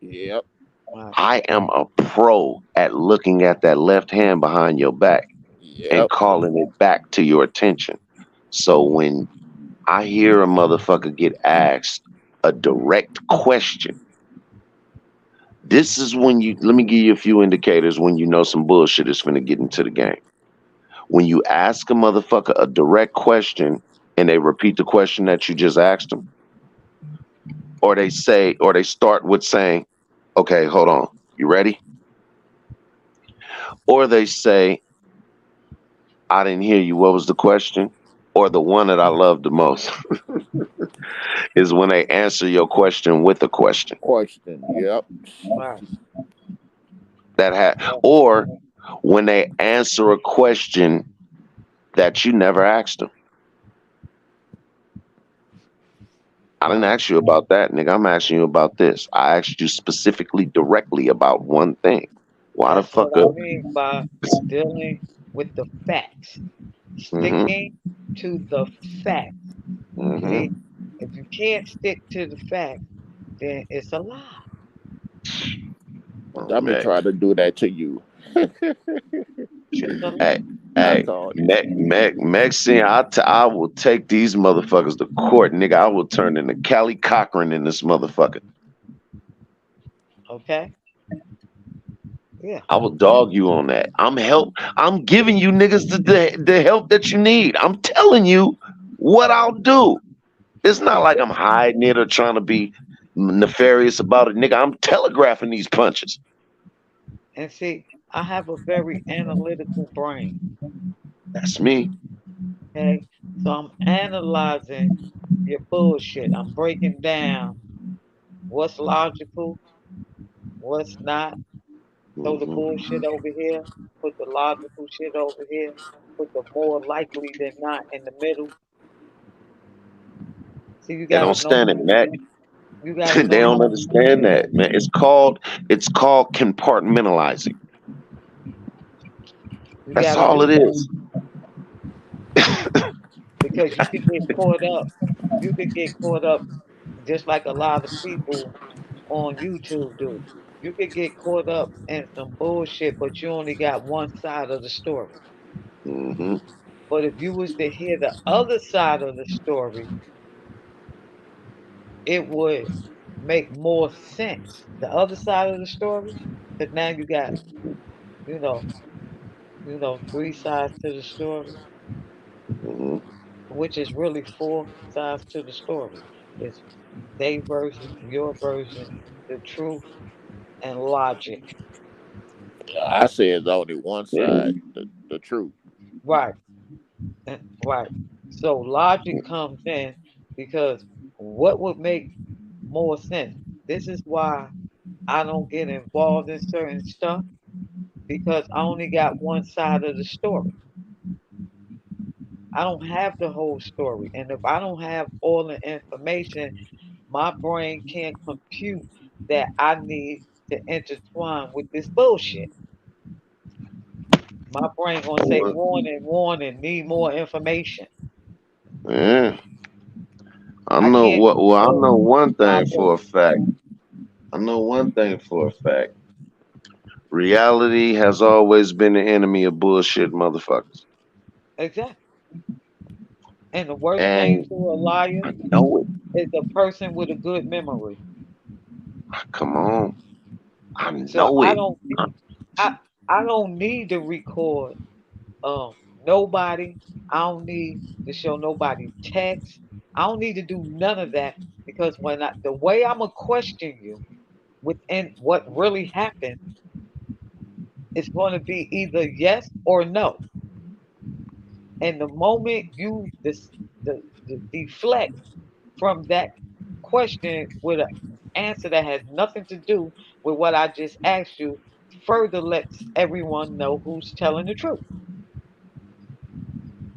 Speaker 5: Yep,
Speaker 8: right,
Speaker 4: I am a pro at looking at that left hand behind your back and
Speaker 5: yep.
Speaker 4: calling it back to your attention. So when I hear a motherfucker get asked a direct question, this is when let me give you a few indicators when you know some bullshit is finna get into the game. When you ask a motherfucker a direct question and they repeat the question that you just asked them, or they start with saying, okay, hold on, you ready? Or they say, I didn't hear you, what was the question? Or the one that I love the most is when they answer your question with a question.
Speaker 5: Question. Yep.
Speaker 8: right.
Speaker 4: Or when they answer a question that you never asked them. I didn't
Speaker 8: Right.
Speaker 4: ask you about that, nigga. I'm asking you about this. I asked you specifically directly about one thing. Why the
Speaker 8: That's what
Speaker 4: fuck
Speaker 8: I
Speaker 4: up?
Speaker 8: mean by dealing with the facts,
Speaker 4: Mm-hmm.
Speaker 8: sticking to the facts. See,
Speaker 4: Mm-hmm.
Speaker 8: if you can't stick to the facts, then it's a lie.
Speaker 4: Oh,
Speaker 5: Let me
Speaker 4: man.
Speaker 5: try to do that to you.
Speaker 8: It's a lie.
Speaker 4: Hey,
Speaker 5: I
Speaker 4: hey,
Speaker 5: called it.
Speaker 4: Maxine, I will take these motherfuckers to court, nigga. I will turn into Callie Cochran in this motherfucker.
Speaker 8: Okay? Yeah.
Speaker 4: I will dog you on that. I'm giving you niggas the help that you need. I'm telling you what I'll do. It's not like I'm hiding it or trying to be nefarious about it, nigga. I'm telegraphing these punches.
Speaker 8: And see, I have a very analytical brain.
Speaker 4: That's me.
Speaker 8: Okay? So I'm analyzing your bullshit. I'm breaking down what's logical, what's not. Throw the
Speaker 4: Hmm.
Speaker 8: bullshit over here, put the logical shit over here, put the more likely than not in the middle. See,
Speaker 4: They don't stand it, Mac.
Speaker 8: you gotta
Speaker 4: They
Speaker 8: know how
Speaker 4: don't
Speaker 8: to do
Speaker 4: understand
Speaker 8: this.
Speaker 4: that, man. It's called compartmentalizing.
Speaker 8: You
Speaker 4: That's
Speaker 8: gotta
Speaker 4: all
Speaker 8: do
Speaker 4: it
Speaker 8: that
Speaker 4: is.
Speaker 8: because you could get caught up. You could get caught up just like a lot of people on YouTube do. You could get caught up in some bullshit, but you only got one side of the story.
Speaker 4: Hmm.
Speaker 8: But if you was to hear the other side of the story, it would make more sense. The other side of the story, because now you got, you know, three sides to the story,
Speaker 4: Hmm.
Speaker 8: which is really four sides to the story. It's their version, your version, the truth, and logic.
Speaker 5: I say it's only one
Speaker 4: Yeah.
Speaker 5: side, the truth.
Speaker 8: Right, right. So logic comes in because what would make more sense? This is why I don't get involved in certain stuff because I only got one side of the story. I don't have the whole story. And if I don't have all the information, my brain can't compute that I need to intertwine with this bullshit. My brain gonna say
Speaker 4: Well,
Speaker 8: warning, warning, need more information.
Speaker 4: yeah. I
Speaker 8: I
Speaker 4: know
Speaker 8: can't
Speaker 4: what. Well, I
Speaker 8: ignore
Speaker 4: know one
Speaker 8: my
Speaker 4: thing
Speaker 8: brain.
Speaker 4: for a fact. I know one thing for a fact. Reality has always been the enemy of bullshit motherfuckers.
Speaker 8: Exactly. And the worst thing
Speaker 4: And
Speaker 8: to a liar
Speaker 4: I know it.
Speaker 8: is a person with a good memory.
Speaker 4: Come on. I
Speaker 8: So
Speaker 4: know it.
Speaker 8: I I don't need to record nobody. I don't need to show nobody text. I don't need to do none of that because the way I'm gonna question you within what really happened is going to be either yes or no. And the moment you deflect from that question with an answer that has nothing to do with what I just asked you, further lets everyone know who's telling the truth.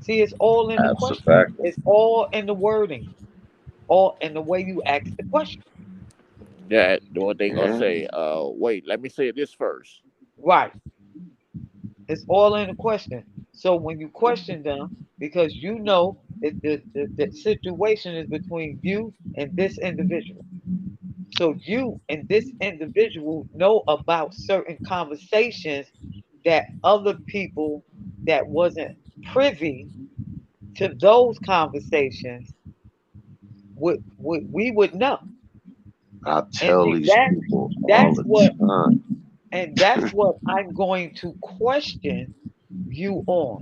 Speaker 8: See, it's all in the question.
Speaker 4: Absolutely.
Speaker 8: It's all in the wording, all in the way you ask the question.
Speaker 5: Yeah, what they gonna
Speaker 4: Yeah.
Speaker 5: say? Wait, let me say this first.
Speaker 8: Right. It's all in the question. So when you question them, because you know the situation is between you and this individual. So you and this individual know about certain conversations that other people that wasn't privy to those conversations would we would know.
Speaker 4: I
Speaker 8: And
Speaker 4: tell these people all
Speaker 8: that's
Speaker 4: the
Speaker 8: what
Speaker 4: time.
Speaker 8: that's what I'm going to question you on.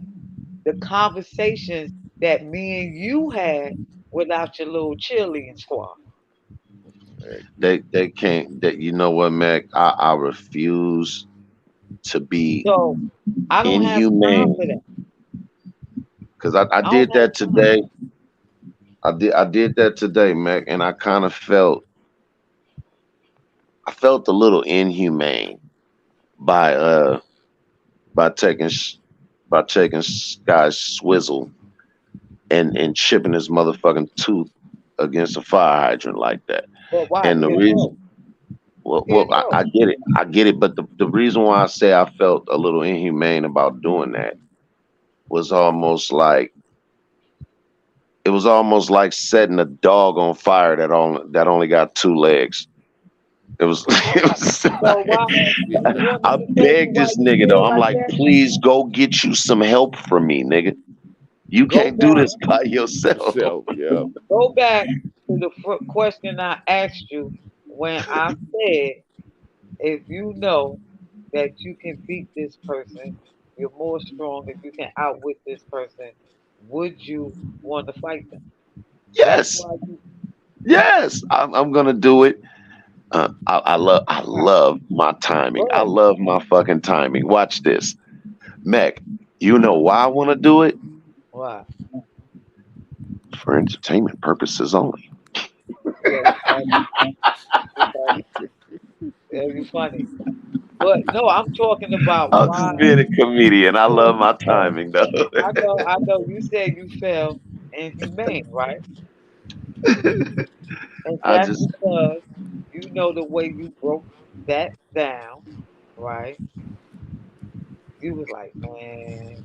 Speaker 8: The conversations that me and you had without your little cheerleading squad.
Speaker 4: They can't. That you know what, Mac? I refuse to be
Speaker 8: So I don't have time for
Speaker 4: inhumane
Speaker 8: that.
Speaker 4: because I
Speaker 8: I don't
Speaker 4: did
Speaker 8: have
Speaker 4: that
Speaker 8: time.
Speaker 4: today. I did that today, Mac, and I kind of felt a little inhumane by uh by taking by taking Sky's swizzle and chipping his motherfucking tooth against a fire hydrant like that.
Speaker 8: But why?
Speaker 4: And the
Speaker 8: He a
Speaker 4: reason,
Speaker 8: troll. He a
Speaker 4: well, I
Speaker 8: troll.
Speaker 4: get it, but the reason why I say I felt a little inhumane about doing that was almost like setting a dog on fire that only got two legs. It was, it was
Speaker 8: So why
Speaker 5: Yeah.
Speaker 8: you want me
Speaker 4: I
Speaker 8: to tell you
Speaker 4: begged
Speaker 8: why
Speaker 4: this
Speaker 8: you
Speaker 4: nigga though.
Speaker 8: feel
Speaker 4: I'm
Speaker 8: like
Speaker 4: like,
Speaker 8: that?
Speaker 4: please go get you some help from me, nigga. You
Speaker 8: Go
Speaker 4: can't do
Speaker 8: back
Speaker 4: this by yourself.
Speaker 5: So yeah,
Speaker 8: go back to the question I asked you when I said if you know that you can beat this person, you're more stronger, you can outwit this person, would you want to fight them? That's
Speaker 4: Yes,
Speaker 8: why you
Speaker 4: yes, I'm gonna do it. I love my timing. I
Speaker 8: go.
Speaker 4: love my fucking timing. Watch this, Mech. You know why I want to do it?
Speaker 8: Why?
Speaker 4: For entertainment purposes only.
Speaker 8: Yeah, you funny. You funny. Yeah, you funny. But no, I'm talking about
Speaker 4: I'm
Speaker 8: why.
Speaker 4: just being a comedian. I
Speaker 8: Yeah,
Speaker 4: love my timing though.
Speaker 8: I know. You said you felt inhumane, right? And
Speaker 4: I
Speaker 8: that's
Speaker 4: just
Speaker 8: because you know the way you broke that down, right? You was like, man,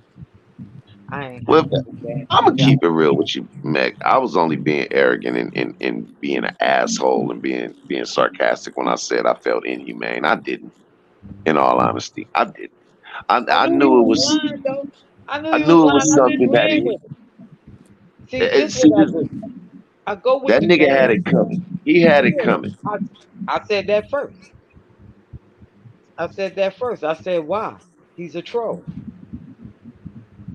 Speaker 8: I ain't have
Speaker 4: well,
Speaker 8: to do that.
Speaker 4: I'm
Speaker 8: You
Speaker 4: gonna
Speaker 8: got
Speaker 4: keep it real with you, Meg. I was only being arrogant and being an asshole and being sarcastic when I said I felt inhumane. I didn't. In all honesty, I didn't.
Speaker 8: I
Speaker 4: I
Speaker 8: knew you
Speaker 4: knew it
Speaker 8: was
Speaker 4: was.
Speaker 8: lying though. I knew
Speaker 4: I
Speaker 8: you was
Speaker 4: knew it was
Speaker 8: lying. I just
Speaker 4: something that
Speaker 8: ran
Speaker 4: he.
Speaker 8: with it. See, this
Speaker 4: See,
Speaker 8: what I
Speaker 4: this,
Speaker 8: do. I go with
Speaker 4: that
Speaker 8: the
Speaker 4: nigga had
Speaker 8: man.
Speaker 4: it coming. He had it
Speaker 8: Yeah.
Speaker 4: coming.
Speaker 8: I I said that first. I said that first. I said why? He's a troll.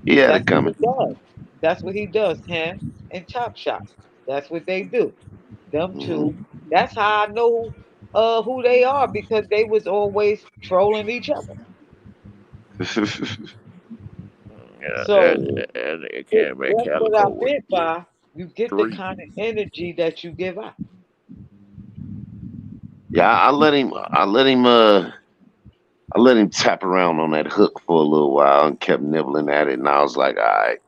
Speaker 4: He had
Speaker 8: That's
Speaker 4: it
Speaker 8: what
Speaker 4: coming.
Speaker 8: he does. That's what he does. Him and Chop Shop. That's what they do. Them two.
Speaker 4: Hmm.
Speaker 8: That's how I know who they are because they was always trolling each other.
Speaker 5: yeah,
Speaker 8: So
Speaker 5: and it can't make
Speaker 8: that's what I
Speaker 5: Calico with
Speaker 8: meant by you get the
Speaker 5: three.
Speaker 8: kind of energy that you give out.
Speaker 4: Yeah, I let him tap around on that hook for a little while and kept nibbling at it, and I was like, all right,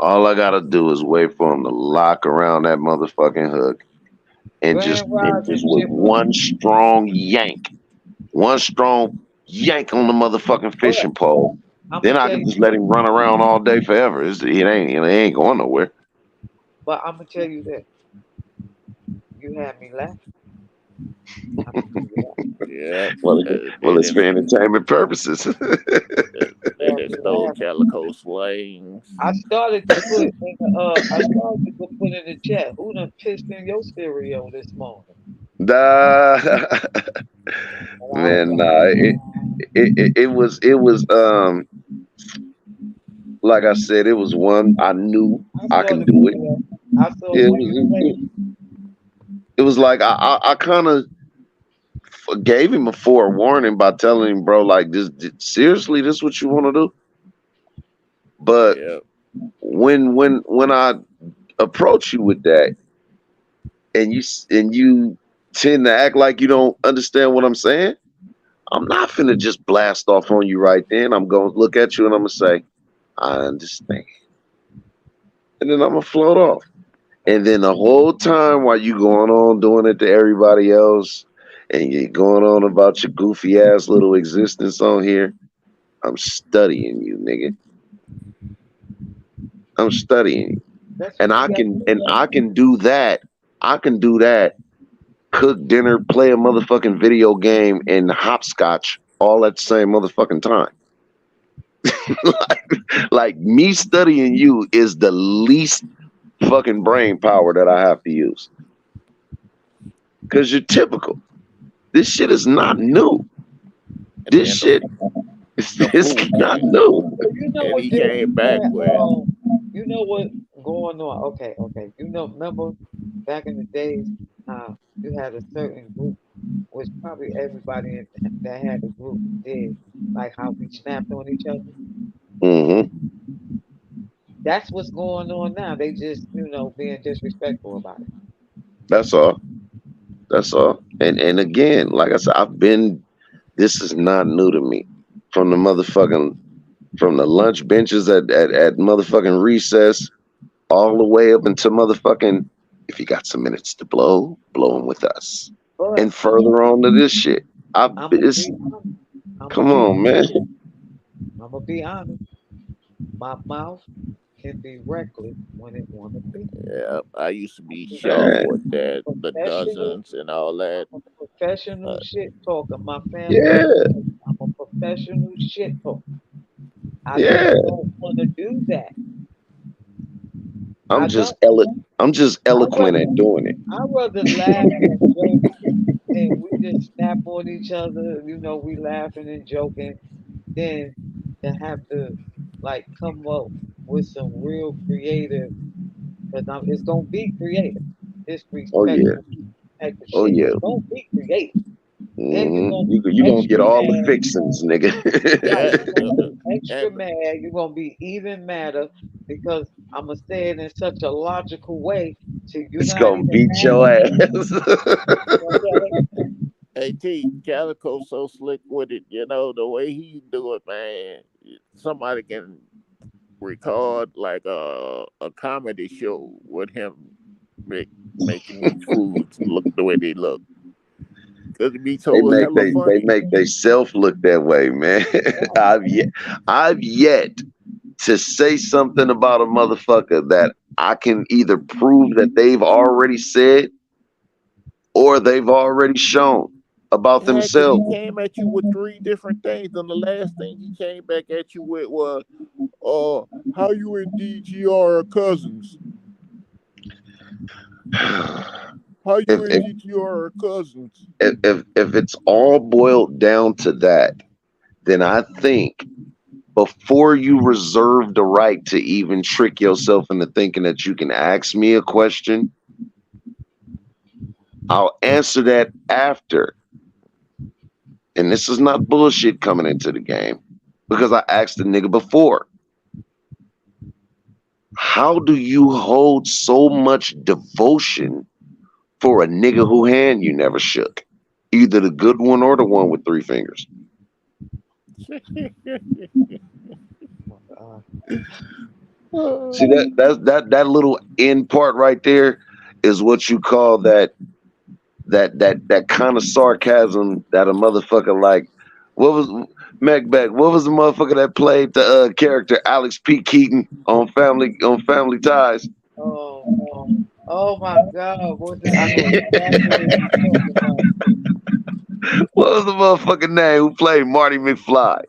Speaker 4: All I gotta do is wait for him to lock around that motherfucking hook and just
Speaker 8: Grand Rising
Speaker 4: with
Speaker 8: Chipper.
Speaker 4: one strong yank on the motherfucking
Speaker 8: Hold up.
Speaker 4: fishing pole.
Speaker 8: I'm
Speaker 4: Then
Speaker 8: gonna
Speaker 4: I
Speaker 8: tell
Speaker 4: can
Speaker 8: you
Speaker 4: just let
Speaker 8: this,
Speaker 4: him run around all day forever. It ain't going nowhere.
Speaker 8: but I'm gonna tell you this. You had me laugh. I'm gonna tell you that.
Speaker 5: Yep.
Speaker 4: Well,
Speaker 5: They
Speaker 4: it's for
Speaker 5: just
Speaker 4: entertainment purposes.
Speaker 8: You
Speaker 5: they
Speaker 8: had
Speaker 5: just
Speaker 8: me
Speaker 5: stole
Speaker 8: laughing.
Speaker 5: Calico Slings.
Speaker 8: I started to put in the I started to put in the chat. Who done pissed in your stereo this morning?
Speaker 4: Nah,
Speaker 8: And I was
Speaker 4: man,
Speaker 8: like,
Speaker 4: nah. It was like I said, it was one I knew
Speaker 8: I
Speaker 4: I
Speaker 8: saw
Speaker 4: can
Speaker 8: the
Speaker 4: do it.
Speaker 8: video. I saw
Speaker 4: Yeah,
Speaker 8: the replay.
Speaker 4: it was like I kind of gave him a forewarning by telling him, bro, like seriously, this what you want to do? But
Speaker 5: Yep.
Speaker 4: when I approach you with that, and you tend to act like you don't understand what I'm saying, I'm not finna just blast off on you right then. I'm gonna look at you and I'm gonna say, I understand, and then I'm gonna float off. And then the whole time while you going on doing it to everybody else, and you're going on about your goofy ass little existence on here, I'm studying you, nigga. I'm studying you.
Speaker 8: That's
Speaker 4: And
Speaker 8: what you got to do.
Speaker 4: I can do that. I can do that. Cook dinner, play a motherfucking video game, and hopscotch all at the same motherfucking time. Like me studying you is the least fucking brain power that I have to use. Cause you're typical. This shit is not new.
Speaker 5: And
Speaker 4: This
Speaker 5: then
Speaker 4: shit
Speaker 5: the
Speaker 4: is
Speaker 5: fool
Speaker 4: not
Speaker 5: came,
Speaker 4: new.
Speaker 8: You know
Speaker 5: and
Speaker 8: what
Speaker 5: he
Speaker 8: did
Speaker 5: came
Speaker 8: me
Speaker 5: back
Speaker 8: bad?
Speaker 5: with,
Speaker 8: You know what going on? Okay, okay. You know, remember back in the days, you had a certain group, which probably everybody that had a group did, like how we snapped on each other.
Speaker 4: Mm-hmm.
Speaker 8: That's what's going on now. They just, being disrespectful about it.
Speaker 4: That's all. That's all. And again, like I said, this is not new to me. From the motherfucking from the lunch benches at motherfucking recess all the way up into motherfucking, if you got some minutes to blow them with us.
Speaker 8: But
Speaker 4: And further on to this shit.
Speaker 8: I'm gonna
Speaker 4: It's
Speaker 8: be honest. I'm gonna
Speaker 4: come
Speaker 8: be
Speaker 4: on, man.
Speaker 8: I'm gonna be honest. My mouth can be reckless when it wanna be.
Speaker 5: yeah, I used to be sharp
Speaker 4: Man,
Speaker 5: with that, the
Speaker 8: Professional.
Speaker 5: dozens and all that.
Speaker 8: I'm a professional
Speaker 5: Uh,
Speaker 8: shit talker. My family
Speaker 4: yeah,
Speaker 8: knows I'm a professional shit talker. I
Speaker 4: yeah.
Speaker 8: just don't want to do that.
Speaker 4: I'm
Speaker 8: I
Speaker 4: just
Speaker 8: don't.
Speaker 4: I'm just
Speaker 8: I
Speaker 4: eloquent
Speaker 8: rather
Speaker 4: at doing it.
Speaker 8: I rather laugh and joke and we just snap on each other. We laughing and joking than to have to like come up with some real creative. Because it's gonna be creative.
Speaker 4: Oh yeah.
Speaker 8: Disrespectful type of
Speaker 4: Oh
Speaker 8: shit.
Speaker 4: yeah.
Speaker 8: It's gonna be creative. Then you're gonna
Speaker 4: Mm-hmm.
Speaker 8: be
Speaker 4: You gonna get
Speaker 8: extra
Speaker 4: all the
Speaker 8: mad.
Speaker 4: fixings, nigga.
Speaker 8: Right.
Speaker 5: yeah,
Speaker 8: You're gonna be extra
Speaker 5: and
Speaker 8: mad. You're gonna be even madder because I'm gonna say it in such a logical way to you're
Speaker 4: It's
Speaker 8: not
Speaker 4: gonna
Speaker 8: even
Speaker 4: beat
Speaker 8: mad.
Speaker 4: your ass.
Speaker 8: Okay.
Speaker 5: AT Calico so slick with it, the way he do it, man. Somebody can record like a comedy show with him making these foods look the way they look. Cause it be so hella
Speaker 4: They
Speaker 5: funny.
Speaker 4: make they self look that way, man. I've yet to say something about a motherfucker that I can either prove that they've already said or they've already shown about
Speaker 5: Yeah, cause he
Speaker 4: themselves.
Speaker 5: came at you with three different things, and the last thing he came back at you with was, how you and DTR are cousins? How you
Speaker 4: if,
Speaker 5: and
Speaker 4: if
Speaker 5: DTR are cousins?
Speaker 4: if it's all boiled down to that, then I think before you reserve the right to even trick yourself into thinking that you can ask me a question, I'll answer that after. And this is not bullshit coming into the game because I asked the nigga before. How do you hold so much devotion for a nigga who hand you never shook? Either the good one or the one with three fingers.
Speaker 8: Uh,
Speaker 4: See that little end part right there is what you call that kind of sarcasm that a motherfucker like. What was Macbeth? What was the motherfucker that played the character Alex P. Keaton on Family Ties?
Speaker 8: Oh, oh my God! I know exactly what you're talking about.
Speaker 4: What was the motherfucker name who played Marty McFly?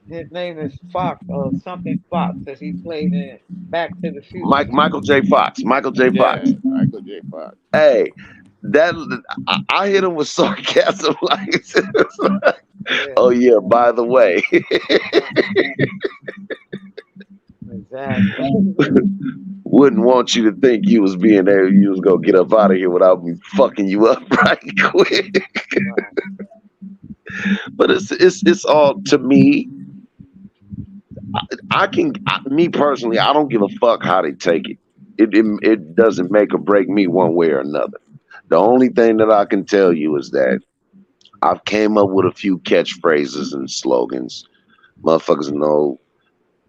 Speaker 8: His name is Fox or something Fox, because he played in Back to the Future.
Speaker 4: Michael J. Fox. Michael J.
Speaker 5: Yeah,
Speaker 4: Fox.
Speaker 5: Michael J. Fox.
Speaker 4: Hey, that I hit him with sarcasm like,
Speaker 8: Yeah,
Speaker 4: oh yeah, by the way.
Speaker 8: exactly.
Speaker 4: Wouldn't want you to think you was being there, you was gonna get up out of here without me fucking you up right quick.
Speaker 8: Right.
Speaker 4: But it's all to me. Me personally, I don't give a fuck how they take it. It doesn't make or break me one way or another. The only thing that I can tell you is that I've came up with a few catchphrases and slogans. Motherfuckers know,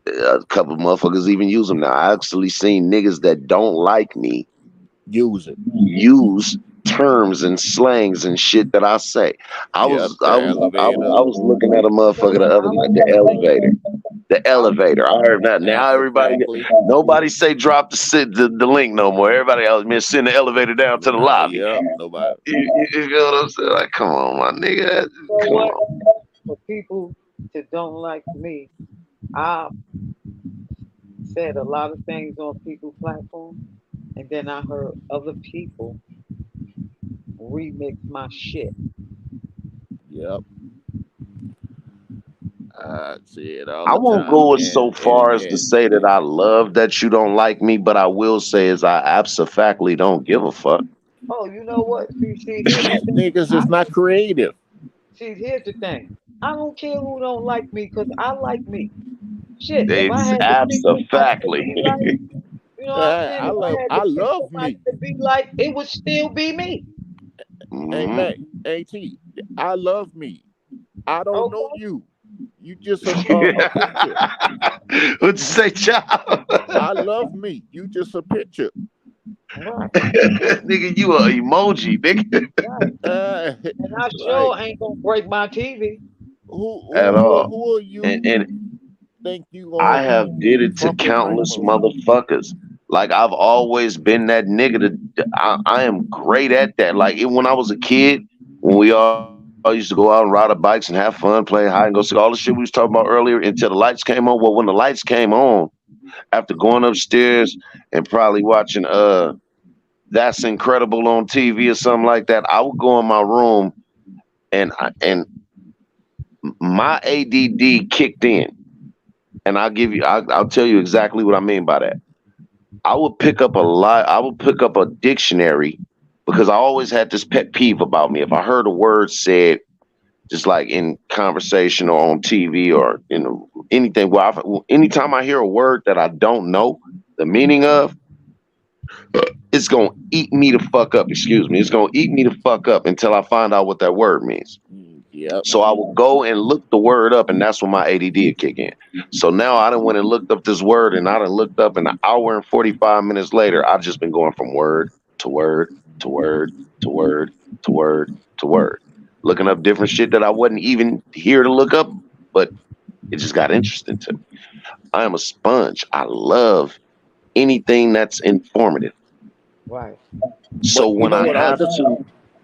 Speaker 4: a couple of motherfuckers even use them now. I actually seen niggas that don't like me
Speaker 5: Use it.
Speaker 4: use terms and slangs and shit that I say.
Speaker 5: Yep, the elevator.
Speaker 4: I was looking at a motherfucker the other night, the elevator. The elevator. I heard that. Now everybody,
Speaker 5: Exactly.
Speaker 4: nobody say drop the link no more. Everybody else been send the elevator down to the lobby.
Speaker 5: Yep, nobody.
Speaker 4: You feel what I'm saying? Like, come on, my nigga.
Speaker 8: So
Speaker 4: Come
Speaker 8: what?
Speaker 4: on.
Speaker 8: For people that don't like me, I said a lot of things on people's platform, and then I heard other people remix my shit.
Speaker 5: Yep. I see it all
Speaker 4: I
Speaker 5: the
Speaker 4: won't
Speaker 5: time.
Speaker 4: go as so far as to say that I love that you don't like me, but I will say is I absolutely don't give a fuck.
Speaker 8: Oh, you know what? See, here's the
Speaker 5: these
Speaker 8: thing.
Speaker 5: niggas is not creative.
Speaker 8: Here's the thing. I don't care who don't like me, because I like me. Shit, if I
Speaker 4: It's
Speaker 8: had to pick somebody to
Speaker 4: absolutely.
Speaker 8: be like, you know what I'm saying? If I had
Speaker 5: I
Speaker 8: to pick
Speaker 5: love
Speaker 8: somebody
Speaker 5: me.
Speaker 8: to be like, it would still be me.
Speaker 5: Hey
Speaker 4: Mhm.
Speaker 5: Mac, AT, I love me. I don't know
Speaker 8: Okay?
Speaker 5: you. You just a picture.
Speaker 4: What'd you say, child?
Speaker 5: I love me. You just a picture.
Speaker 8: Right,
Speaker 4: Nigga, you a emoji, nigga.
Speaker 8: right.
Speaker 5: Uh,
Speaker 8: And I
Speaker 5: like
Speaker 8: sure ain't gonna break my TV.
Speaker 4: At all.
Speaker 5: who are
Speaker 4: And
Speaker 5: you?
Speaker 4: and
Speaker 5: Think you
Speaker 4: I
Speaker 5: gonna
Speaker 4: have did it to
Speaker 5: fuck with my
Speaker 4: countless
Speaker 5: emotion?
Speaker 4: motherfuckers. Like I've always been that nigga. I am great at that. Like when I was a kid, when we all used to go out and ride our bikes and have fun, play hide and go seek, all the shit we was talking about earlier until the lights came on. Well, when the lights came on, after going upstairs and probably watching That's Incredible on TV or something like that, I would go in my room and my ADD kicked in. And I'll tell you exactly what I mean by that. I would pick up a lot. I would pick up a dictionary because I always had this pet peeve about me. If I heard a word said, just like in conversation or on TV or anything, anytime I hear a word that I don't know the meaning of, it's gonna eat me the fuck up. Excuse me. It's gonna eat me the fuck up until I find out what that word means.
Speaker 5: Yep.
Speaker 4: So I will go and look the word up, and that's when my ADD will kick in. So now I done went and looked up this word, and I done looked up, and an hour and 45 minutes later, I've just been going from word to word to word to word to word to word, looking up different shit that I wasn't even here to look up, but it just got interesting to me. I am a sponge. I love anything that's informative.
Speaker 8: Right.
Speaker 4: So
Speaker 5: But you
Speaker 4: when
Speaker 5: know
Speaker 4: I
Speaker 5: what
Speaker 4: have
Speaker 5: else?
Speaker 4: to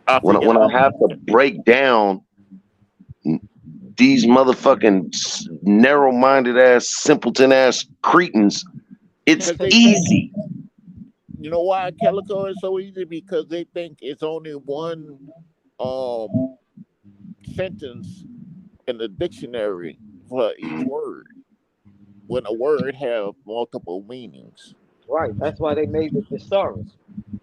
Speaker 5: I
Speaker 4: when
Speaker 5: forget.
Speaker 4: I have to break down these motherfucking narrow-minded ass, simpleton ass cretins, it's
Speaker 5: Because they think,
Speaker 4: easy.
Speaker 5: you know why Calico is so easy? Because they think it's only one um sentence in the dictionary for each word, when a word have multiple meanings.
Speaker 8: Right. That's why they made the thesaurus.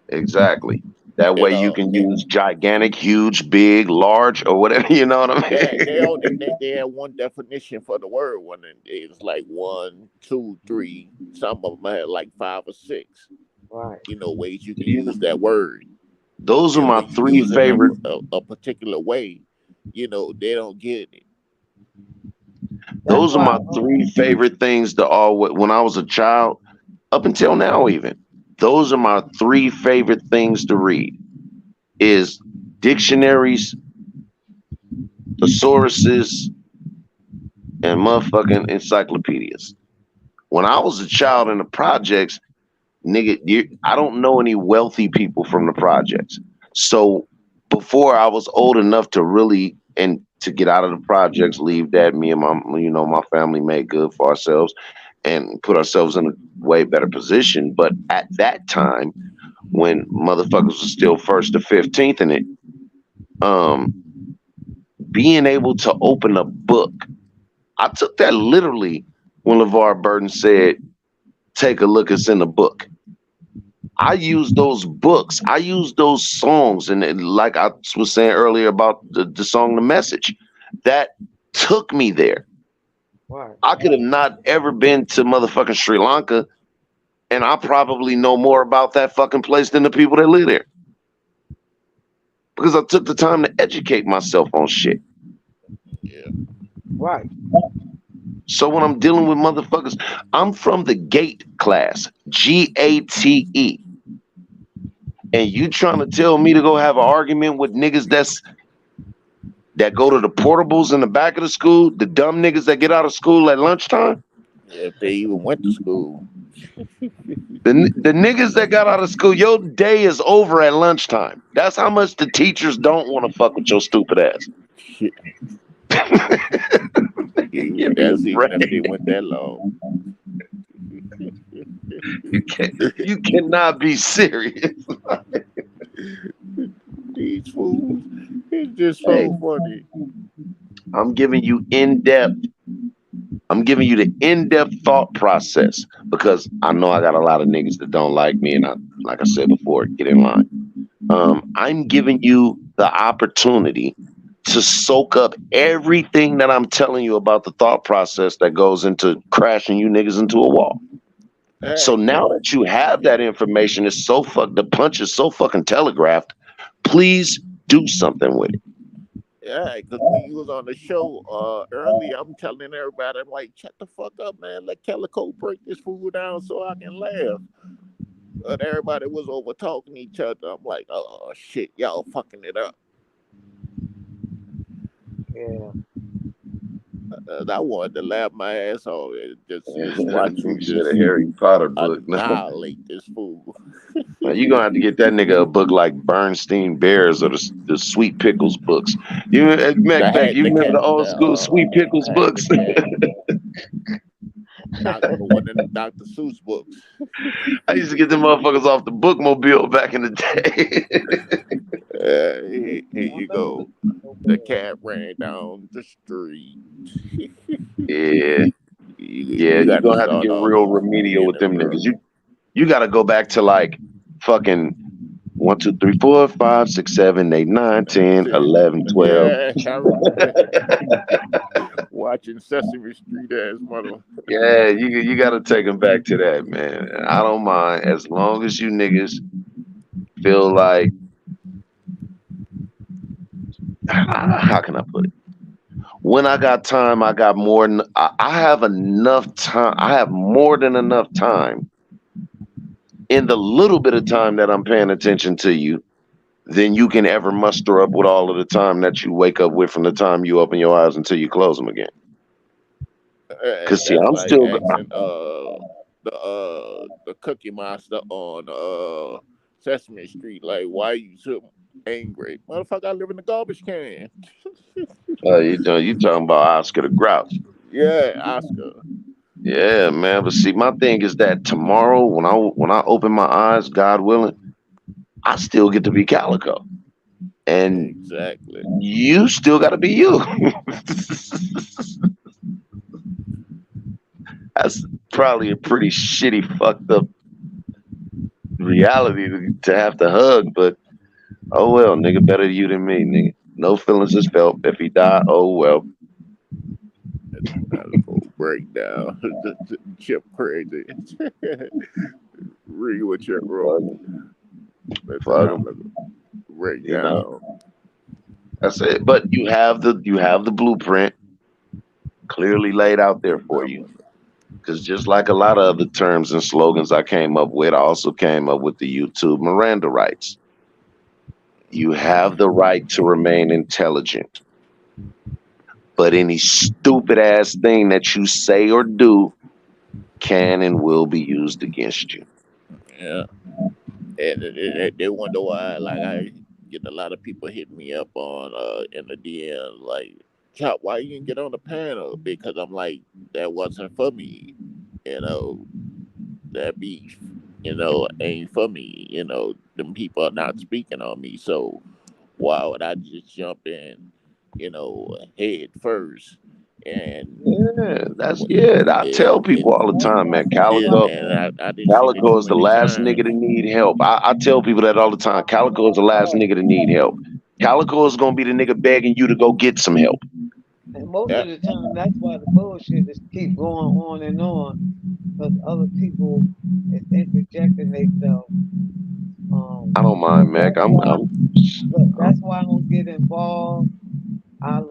Speaker 4: Exactly. That
Speaker 5: You
Speaker 4: way you
Speaker 5: know,
Speaker 4: can use gigantic, huge, big, large, or whatever. You know what I
Speaker 5: they
Speaker 4: mean?
Speaker 5: only think they have one definition for the word. When it's like one, two, three. Some of them have like five or six.
Speaker 8: Right.
Speaker 5: Ways you can use that word.
Speaker 4: Those are my
Speaker 5: When you
Speaker 4: three
Speaker 5: use it
Speaker 4: favorite.
Speaker 5: a particular way, they don't get it.
Speaker 8: That's
Speaker 4: Those are
Speaker 8: why
Speaker 4: my three favorite things to all. When I was a child, up until now even. Those are my 3 favorite things to read is dictionaries, thesauruses, and motherfucking encyclopedias. When I was a child in the projects, nigga, I don't know any wealthy people from the projects. So before I was old enough to really and to get out of the projects, leave that, me and my family made good for ourselves and put ourselves in a way better position. But at that time, when motherfuckers was still first to 15th in it, being able to open a book, I took that literally when LeVar Burton said, "Take a look, it's in the book." I use those books. I use those songs. And like I was saying earlier about the song, The Message, that took me there.
Speaker 8: Right.
Speaker 4: I could have not ever been to motherfucking Sri Lanka, and I probably know more about that fucking place than the people that live there. Because I took the time to educate myself on shit.
Speaker 5: Yeah.
Speaker 8: Right.
Speaker 4: So when I'm dealing with motherfuckers, I'm from the GATE class, GATE. And you trying to tell me to go have an argument with niggas that go to the portables in the back of the school, the dumb niggas that get out of school at lunchtime?
Speaker 5: If they even went to school.
Speaker 4: The niggas that got out of school, your day is over at lunchtime. That's how much the teachers don't want to fuck with your stupid ass.
Speaker 5: That's even if they went that long.
Speaker 4: You cannot be serious.
Speaker 5: These fools, it's just so funny.
Speaker 4: I'm giving you the in-depth thought process because I know I got a lot of niggas that don't like me, and like I said before, get in line. I'm giving you the opportunity to soak up everything that I'm telling you about the thought process that goes into crashing you niggas into a wall. So now that you have that information, the punch is so fucking telegraphed. Please do something with it.
Speaker 5: Yeah, because when you was on the show earlier, I'm telling everybody, I'm like, shut the fuck up, man. Let Calico break this fool down so I can laugh. But everybody was over talking each other. I'm like, oh shit, y'all fucking it up.
Speaker 8: Yeah.
Speaker 5: I wanted to laugh my ass off and just watch you just
Speaker 4: a Harry Potter book.
Speaker 5: annihilate this fool.
Speaker 4: Now, you're gonna have to get that nigga a book like Bernstein Bears or the Sweet Pickles books. You remember the old school Sweet Pickles books?
Speaker 5: One of the Dr. Seuss books.
Speaker 4: I used to get them motherfuckers off the bookmobile back in the day.
Speaker 5: Here you go. The cat ran down the street.
Speaker 4: Yeah. You're gonna have to get real remedial with them niggas. You gotta go back to like fucking 1, 2, 3, 4, 5, 6, 7, 8, 9, 10, 11, 12.
Speaker 5: Yeah, I remember. Watching Sesame Street as mother.
Speaker 4: Yeah, you gotta take them back to that, man. I don't mind as long as you niggas feel like, how can I put it? When I got time, I got more. I have enough time. I have more than enough time in the little bit of time that I'm paying attention to you than you can ever muster up with all of the time that you wake up with from the time you open your eyes until you close them again. Because see, I'm
Speaker 5: like
Speaker 4: still
Speaker 5: asking, the Cookie Monster on Sesame Street, like, why you so angry? Motherfucker, I live in the garbage can.
Speaker 4: you talking about Oscar the Grouch?
Speaker 5: Yeah, Oscar.
Speaker 4: Yeah, man. But see, my thing is that tomorrow, when I open my eyes, God willing, I still get to be Calico, and
Speaker 5: exactly,
Speaker 4: you still got to be you. That's probably a pretty shitty, fucked up reality to have to hug, but oh well, nigga, better you than me, nigga. No feelings is felt. If he die, oh well.
Speaker 5: Breakdown. Chip crazy. Read what you're wrong. Breakdown.
Speaker 4: You know, that's it. But you have the blueprint clearly laid out there for you. Because just like a lot of other terms and slogans I came up with, I also came up with the YouTube Miranda rights. You have the right to remain intelligent, but any stupid ass thing that you say or do can and will be used against you.
Speaker 5: Yeah. And they wonder why, like, I get a lot of people hitting me up on in the DM, like, Chop, why you didn't get on the panel? Because I'm like, that wasn't for me. You know, that beef, ain't for me. Them people are not speaking on me. So why would I just jump in, head first? And
Speaker 4: I tell people all the time, man. Calico,
Speaker 5: I didn't see it
Speaker 4: Calico
Speaker 5: too
Speaker 4: is the
Speaker 5: many
Speaker 4: last nigga
Speaker 5: times.
Speaker 4: to need help. I tell people that all the time. Calico is the last nigga to need help. Calico is gonna be the nigga begging you to go get some help.
Speaker 8: And most
Speaker 5: Yeah,
Speaker 8: of the time, that's why the bullshit just keep going on, because other people is interjecting themselves.
Speaker 4: I don't mind, Mac.
Speaker 8: That's why, look, that's why I don't get involved. I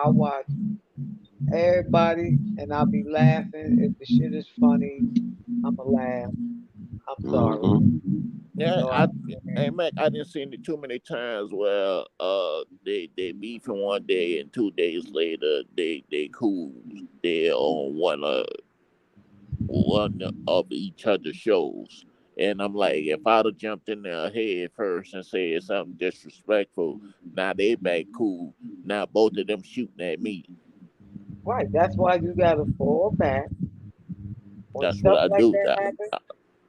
Speaker 8: watch everybody, and I'll be laughing. If the shit is funny, I'ma laugh. I'm sorry. You
Speaker 5: yeah.
Speaker 8: know, I,
Speaker 5: Hey, Mac, I didn't see it too many times where they beefing one day and 2 days later they cool. They're on one of each other's shows. And I'm like, if I'd have jumped in their head first and said something disrespectful, now they back cool. Now both of them shooting at me.
Speaker 8: right. That's why you gotta fall back when
Speaker 5: That's what
Speaker 8: stuff
Speaker 5: I
Speaker 8: like
Speaker 5: do.
Speaker 8: that happens.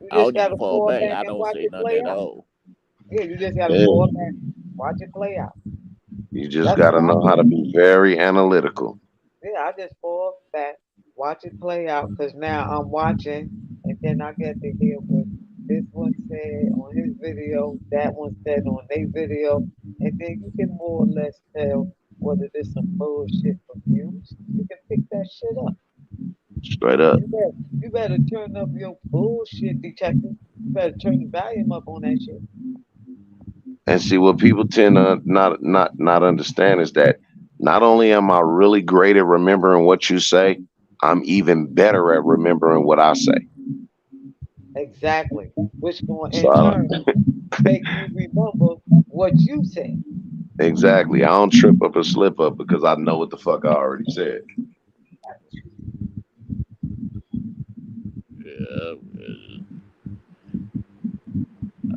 Speaker 8: You
Speaker 5: I
Speaker 8: just
Speaker 5: don't even
Speaker 8: gotta
Speaker 5: fall
Speaker 8: fall
Speaker 5: back.
Speaker 8: back
Speaker 5: I
Speaker 8: and
Speaker 5: don't
Speaker 8: watch
Speaker 5: say
Speaker 8: it
Speaker 5: nothing
Speaker 8: play
Speaker 5: at
Speaker 8: out.
Speaker 5: all.
Speaker 8: Yeah, you just gotta
Speaker 4: Yeah,
Speaker 8: fall back, watch it play out.
Speaker 4: you just
Speaker 8: That's
Speaker 4: gotta
Speaker 8: what I
Speaker 4: know
Speaker 8: do.
Speaker 4: how to be very analytical.
Speaker 8: Yeah, I just fall back, watch it play out, because now I'm watching, and then I get to hear what this one said on his video, that one said on their video, and then you can more or less tell whether there's some bullshit from views. You can pick that shit up.
Speaker 4: Straight up.
Speaker 8: You better turn up your bullshit detector. You better turn the volume up on that shit.
Speaker 4: And see what people tend to not understand is that not only am I really great at remembering what you say, I'm even better at remembering what I say.
Speaker 8: Exactly. Which going
Speaker 4: So
Speaker 8: in turn make you remember what you said.
Speaker 4: exactly. I don't trip up or slip up because I know what the fuck I already said.
Speaker 5: Yeah,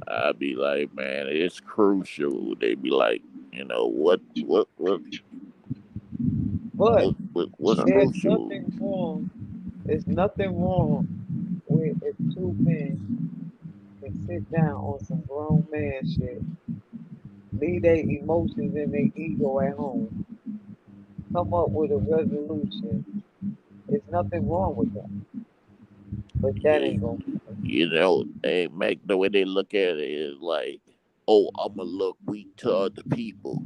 Speaker 5: I be like, man, it's crucial. They be like,
Speaker 8: But
Speaker 5: what's
Speaker 4: So,
Speaker 8: there's
Speaker 5: crucial?
Speaker 8: nothing wrong. There's nothing wrong with if two men can sit down on some grown man shit, leave their emotions and their ego at home, come up with a resolution. There's nothing wrong with that. But that
Speaker 5: Yeah,
Speaker 8: ain't gonna
Speaker 5: they make the way they look at it is like, oh, I'ma look weak to other people.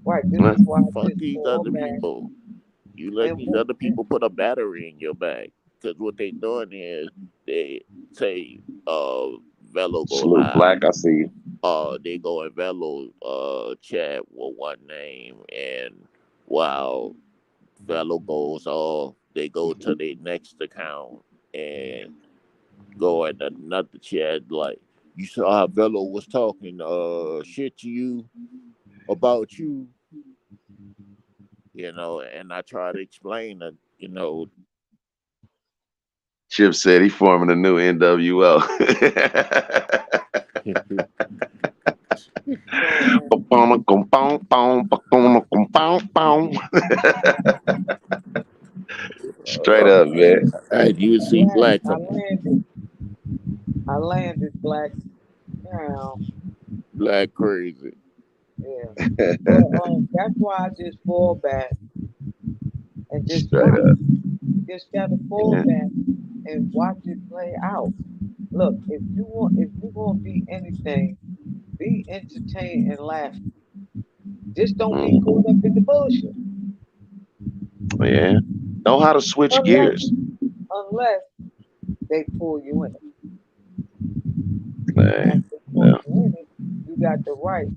Speaker 8: right. This is why I
Speaker 5: Fuck
Speaker 8: just
Speaker 5: these
Speaker 8: fall
Speaker 5: other
Speaker 8: back
Speaker 5: people. You let
Speaker 8: and
Speaker 5: these other people put a battery in your back. Because what they doing is they say, Velo go
Speaker 4: Salute
Speaker 5: live.
Speaker 4: Black, I see you.
Speaker 5: They go in Velo chat with one name, and while Velo goes off, they go to their next account and go in another chat like, you saw how Velo was talking shit to you about you, and I try to explain that,
Speaker 4: Chip said he forming a new NWO.
Speaker 8: man.
Speaker 4: Straight up, man.
Speaker 5: and you see
Speaker 8: Black,
Speaker 5: Black
Speaker 8: I
Speaker 5: come
Speaker 8: landed. I landed black now.
Speaker 5: Black crazy.
Speaker 8: Yeah. But that's why I just fall back and just
Speaker 4: Straight
Speaker 8: watch.
Speaker 4: up.
Speaker 8: You just gotta fall
Speaker 4: Yeah.
Speaker 8: back and watch it play out. Look, if you want to be anything, be entertained and laugh. Just don't be caught up
Speaker 4: Mhm.
Speaker 8: in the bullshit.
Speaker 4: Yeah. Know how to switch
Speaker 8: Unless
Speaker 4: gears.
Speaker 8: unless they pull you in it. Now if
Speaker 4: Man.
Speaker 8: they pull
Speaker 4: Yeah.
Speaker 8: you in it, you got the right,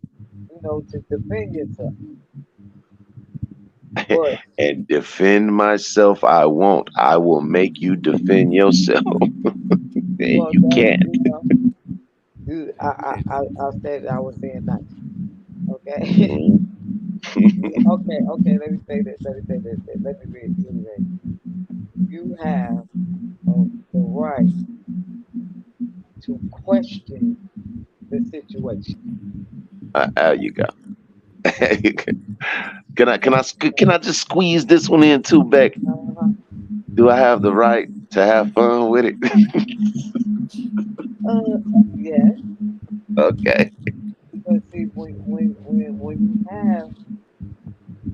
Speaker 8: to defend yourself. But
Speaker 4: And defend myself, I won't. I will make you defend yourself. And
Speaker 8: well,
Speaker 4: you
Speaker 8: that
Speaker 4: can't.
Speaker 8: I said I was being nice. Okay.
Speaker 4: Mhm.
Speaker 8: Okay. Let me say this. Let me reiterate. You have the right to question the situation.
Speaker 4: There you go. Can I just squeeze this one in too, Beck?
Speaker 8: Uh-huh.
Speaker 4: Do I have the right to have fun with it?
Speaker 8: Uh, yes.
Speaker 4: Okay.
Speaker 8: But see,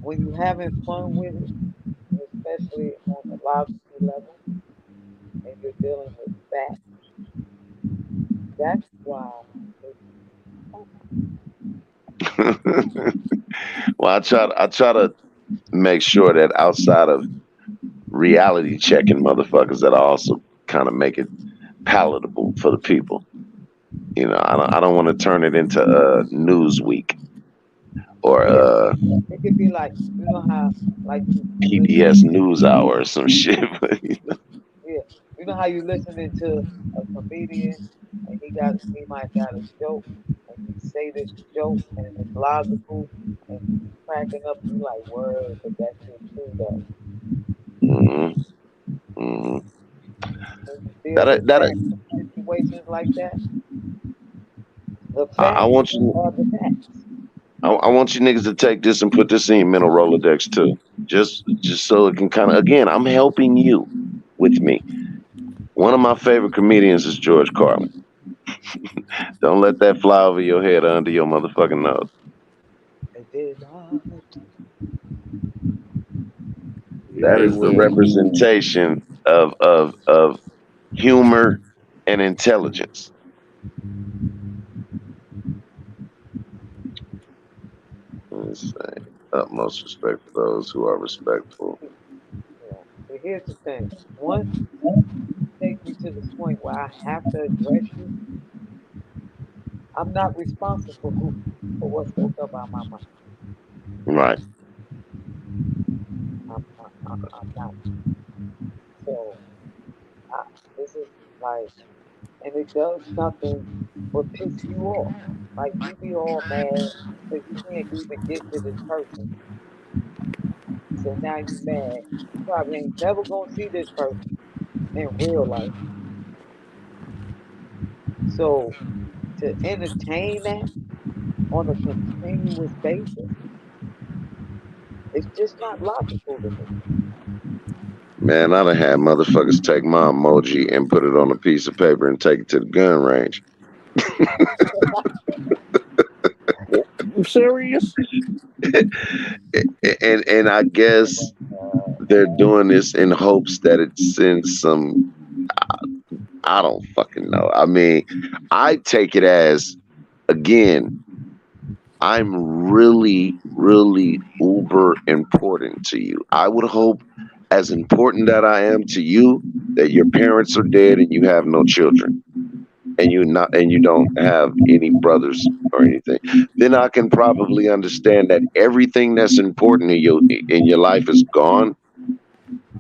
Speaker 8: when you having fun with it, especially on the logical level, and you're dealing with facts, that's why it's fun.
Speaker 4: Well, I try to make sure that outside of reality checking motherfuckers, that I also kind of make it palatable for the people. I don't want to turn it into Newsweek or
Speaker 8: Yeah, it could be like, you know how, like you listen,
Speaker 4: PBS NewsHour or some shit. But,
Speaker 8: yeah, you know how you listening to a comedian and he might got a joke and he say this joke and it's logical and you cracking up and you like word, but that shit true though.
Speaker 4: hmm hmm
Speaker 8: When you deal
Speaker 4: That
Speaker 8: with
Speaker 4: that
Speaker 8: facts and situations like that, the
Speaker 4: I
Speaker 8: facts
Speaker 4: want you.
Speaker 8: are the facts.
Speaker 4: I want you niggas to take this and put this in your mental Rolodex too. Just so it can kind of, again, I'm helping you with me. One of my favorite comedians is George Carlin. Don't let that fly over your head or under your motherfucking nose.
Speaker 8: It did not.
Speaker 4: That
Speaker 5: Hey,
Speaker 4: is the
Speaker 5: well,
Speaker 4: representation of humor and intelligence. Let's say utmost respect for those who are respectful.
Speaker 8: Yeah. But here's the thing. Once you take me to the point where I have to address you, I'm not responsible for what's going to come out my mouth.
Speaker 4: Right.
Speaker 8: I'm not. So I, this is like, and it does nothing but piss you off. Like you be all mad because you can't even get to this person. So now you mad. You probably ain't never gonna see this person in real life. So to entertain that on a continuous basis, it's just not logical to me.
Speaker 4: Man, I done had motherfuckers take my emoji and put it on a piece of paper and take it to the gun range.
Speaker 5: you serious?
Speaker 4: And I guess they're doing this in hopes that it sends some, I don't fucking know. I mean, I take it as, again, I'm really, really uber important to you. I would hope, as important that I am to you, that your parents are dead and you have no children, and you don't have any brothers or anything. Then I can probably understand that everything that's important in your life is gone.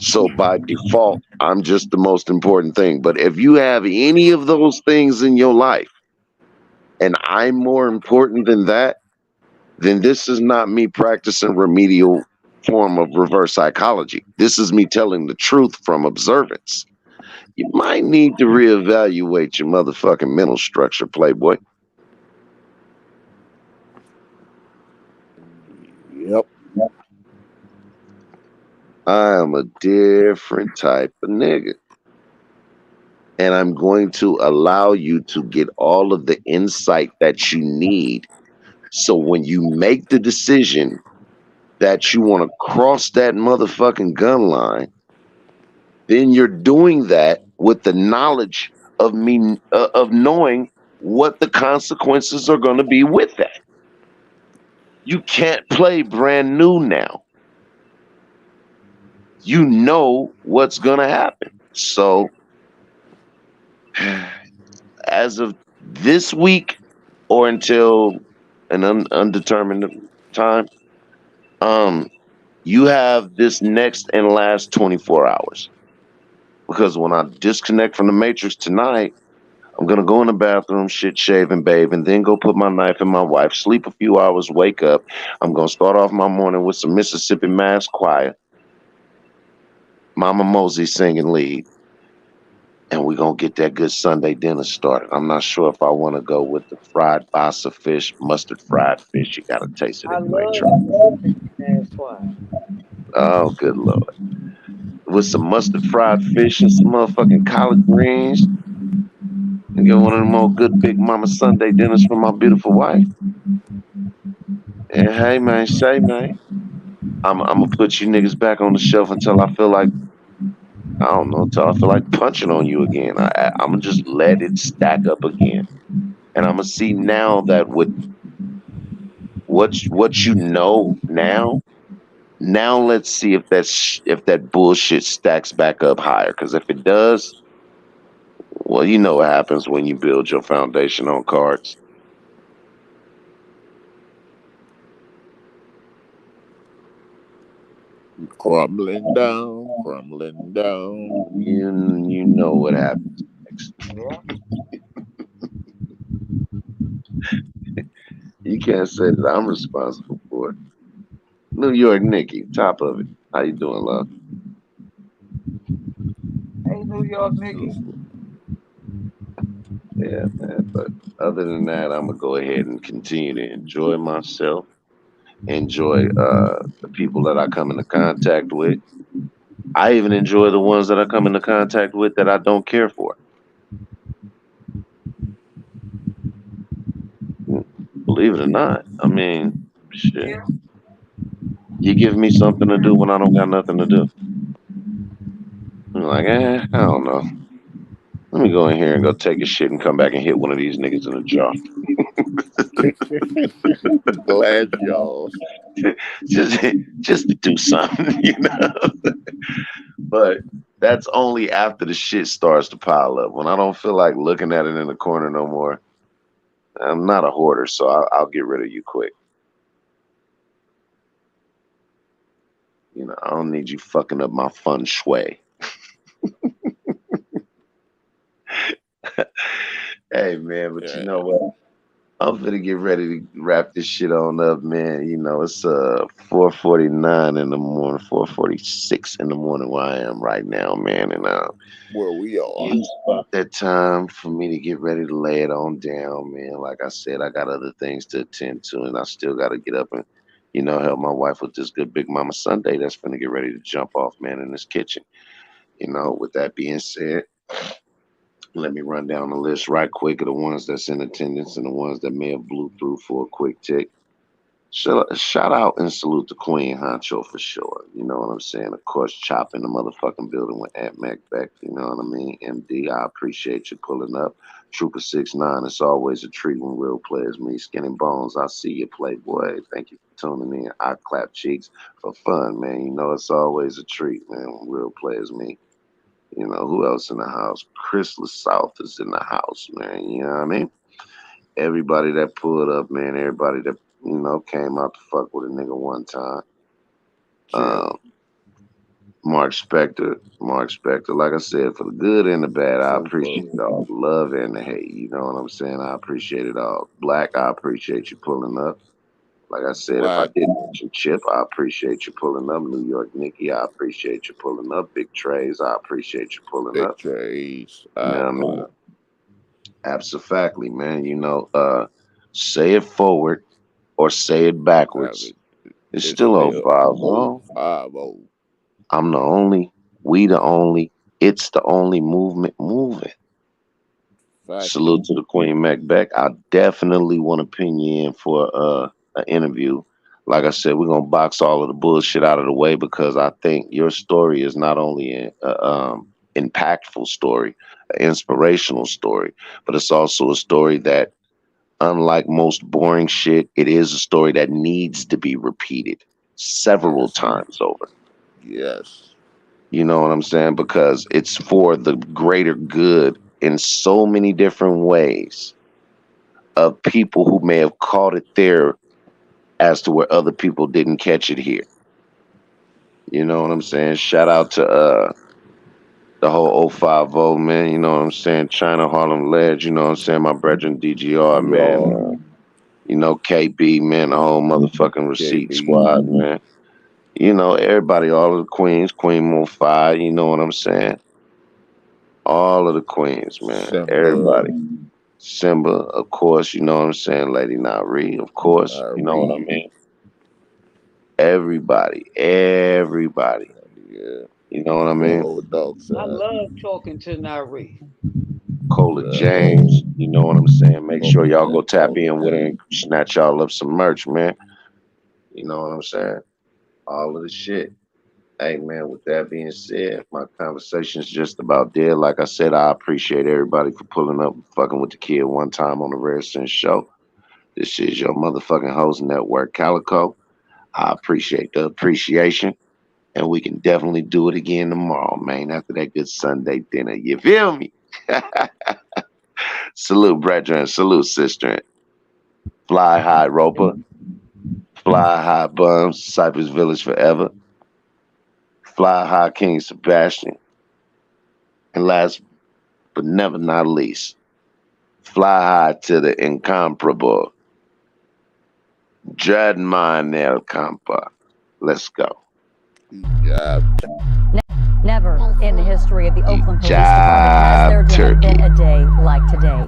Speaker 4: So by default, I'm just the most important thing. But if you have any of those things in your life and I'm more important than that, then this is not me practicing remedial form of reverse psychology. This is me telling the truth from observance. You might need to reevaluate your motherfucking mental structure, Playboy.
Speaker 5: Yep.
Speaker 4: I am a different type of nigga. And I'm going to allow you to get all of the insight that you need. So when you make the decision that you want to cross that motherfucking gun line, then you're doing that with the knowledge of me, of knowing what the consequences are going to be with that. You can't play brand new now. You know what's going to happen. So as of this week or until an undetermined time, um, You have this next and last 24 hours. Because when I disconnect from the Matrix tonight, I'm going to go in the bathroom, shit, shave, and bathe, and then go put my knife in my wife, sleep a few hours, wake up. I'm going to start off my morning with some Mississippi Mass Choir, Mama Mosey singing lead, and we're going to get that good Sunday dinner started. I'm not sure if I want to go with the fried bassa fish, mustard fried fish. You got to taste it
Speaker 8: I
Speaker 4: anyway.
Speaker 8: love
Speaker 4: Try.
Speaker 8: that squad.
Speaker 4: Oh, good Lord. With some mustard fried fish and some motherfucking collard greens. And get one of them old good big mama Sunday dinners for my beautiful wife. And hey, man, say, man, I'm going to put you niggas back on the shelf until I feel like, I don't know, until I feel like punching on you again. I'm going to just let it stack up again. And I'm going to see now that with what you know now, now let's see if if that bullshit stacks back up higher. Because if it does, well, you know what happens when you build your foundation on cards.
Speaker 5: Crumbling down, crumbling down.
Speaker 4: You know what happens next.
Speaker 8: Yeah.
Speaker 4: You can't say that I'm responsible for it. New York Nikki, top of it. How you doing, love?
Speaker 8: Hey, New York Nikki.
Speaker 4: Yeah, man. But other than that, I'm gonna go ahead and continue to enjoy myself, enjoy the people that I come into contact with. I even enjoy the ones that I come into contact with that I don't care for. Believe it or not. I mean, shit.
Speaker 8: Yeah.
Speaker 4: You give me something to do when I don't got nothing to do. I'm like, I don't know. Let me go in here and go take a shit and come back and hit one of these niggas in the jaw.
Speaker 5: Glad y'all.
Speaker 4: just just to do something, you know. But that's only after the shit starts to pile up. When I don't feel like looking at it in the corner no more, I'm not a hoarder, so I'll get rid of you quick. You know, I don't need you fucking up my fun shui. Hey man, but you
Speaker 5: Yeah.
Speaker 4: know what? I'm gonna get ready to wrap this shit on up, man. You know, it's 4:49 in the morning, 4:46 in the morning where I am right now, man. And
Speaker 5: Where we are.
Speaker 4: it's about that time for me to get ready to lay it on down, man. Like I said, I got other things to attend to, and I still got to get up and, you know, help my wife with this good Big Mama Sunday that's gonna get ready to jump off, man, in this kitchen. You know, with that being said, let me run down the list right quick of the ones that's in attendance and the ones that may have blew through for a quick tick. Shout out and salute the Queen Honcho for sure. You know what I'm saying? Of course, Chop in the motherfucking building with Aunt Mac back. You know what I mean? MD, I appreciate you pulling up. Trooper 69, it's always a treat when real players meet. Skinny Bones, I see you, Playboy. Thank you for tuning in. I clap cheeks for fun, man. You know it's always a treat, man, when real players meet. You know, who else in the house? Chris LaSouth is in the house, man. You know what I mean? Everybody that pulled up, man, everybody that, you know, came out to fuck with a nigga one time.
Speaker 5: Chill.
Speaker 4: Mark Spector, like I said, for the good and the bad, I
Speaker 5: Super.
Speaker 4: appreciate all the love and the hate. You know what I'm saying? I appreciate it all. Black, I appreciate you pulling up. Like I said, if I
Speaker 5: Black.
Speaker 4: did mention Chip, I appreciate you pulling up. New York Nikki, I appreciate you pulling up. Big Trays, I appreciate you pulling
Speaker 5: Big
Speaker 4: up.
Speaker 5: Trace.
Speaker 4: You know
Speaker 5: I
Speaker 4: what I mean?
Speaker 5: clap.
Speaker 4: Absolutely, man. You know, say it forward or say it
Speaker 5: Have
Speaker 4: backwards.
Speaker 5: it.
Speaker 4: It's
Speaker 5: It's
Speaker 4: still
Speaker 5: still
Speaker 4: 050.
Speaker 5: 050.
Speaker 4: I'm the only, we the only, it's the only movement moving.
Speaker 5: Factual.
Speaker 4: Salute to the Queen Macbeth. I definitely want to pin you in for an interview. Like I said, we're gonna box all of the bullshit out of the way because I think your story is not only an impactful story, an inspirational story, but it's also a story that, unlike most boring shit, it is a story that needs to be repeated several
Speaker 5: Yes.
Speaker 4: times over.
Speaker 5: Yes.
Speaker 4: You know what I'm saying? Because it's for the greater good in so many different ways of people who may have caught it there as to where other people didn't catch it here. You know what I'm saying? Shout out to the whole 050, man. You know what I'm saying? China Harlem Ledge. You know what I'm saying? My brethren DGR, man.
Speaker 5: Yeah,
Speaker 4: You know, KB, man, the whole motherfucking receipt
Speaker 5: KB,
Speaker 4: squad, man. You know, everybody, all of the queens, Queen Mo 5, you know what I'm saying? All of the queens, man.
Speaker 5: Simba,
Speaker 4: Everybody. Simba, of course, you know what I'm saying? Lady Nari, of course, you know what I
Speaker 5: Nari,
Speaker 4: mean? Everybody.
Speaker 5: yeah,
Speaker 4: You know what I
Speaker 5: the
Speaker 4: mean?
Speaker 5: whole dog
Speaker 8: I
Speaker 5: side.
Speaker 8: love talking to Nari.
Speaker 4: Cola
Speaker 5: Yeah,
Speaker 4: James, you know what I'm saying? Make sure y'all go tap
Speaker 5: Cola
Speaker 4: in with her and
Speaker 5: James.
Speaker 4: snatch y'all up some merch, man. You know what I'm saying? All of the shit. Hey, man, with that being said, my conversation's just about dead. Like I said, I appreciate everybody for pulling up and fucking with the kid one time on the Rare Sense show. This is your motherfucking host network, Calico. I appreciate the appreciation. And we can definitely do it again tomorrow, man, after that good Sunday dinner. You feel me? Salute, brethren. Salute, sister. Fly high, Roper. Fly high, Bums. Cypress Village forever. Fly high, King Sebastian. And last but never not least, fly high to the incomparable Dreadmine El Campa. Let's go.
Speaker 5: Yeah,
Speaker 11: Never in the history of the Oakland Police Department has
Speaker 4: Job
Speaker 11: there been
Speaker 4: turkey.
Speaker 11: a day like today.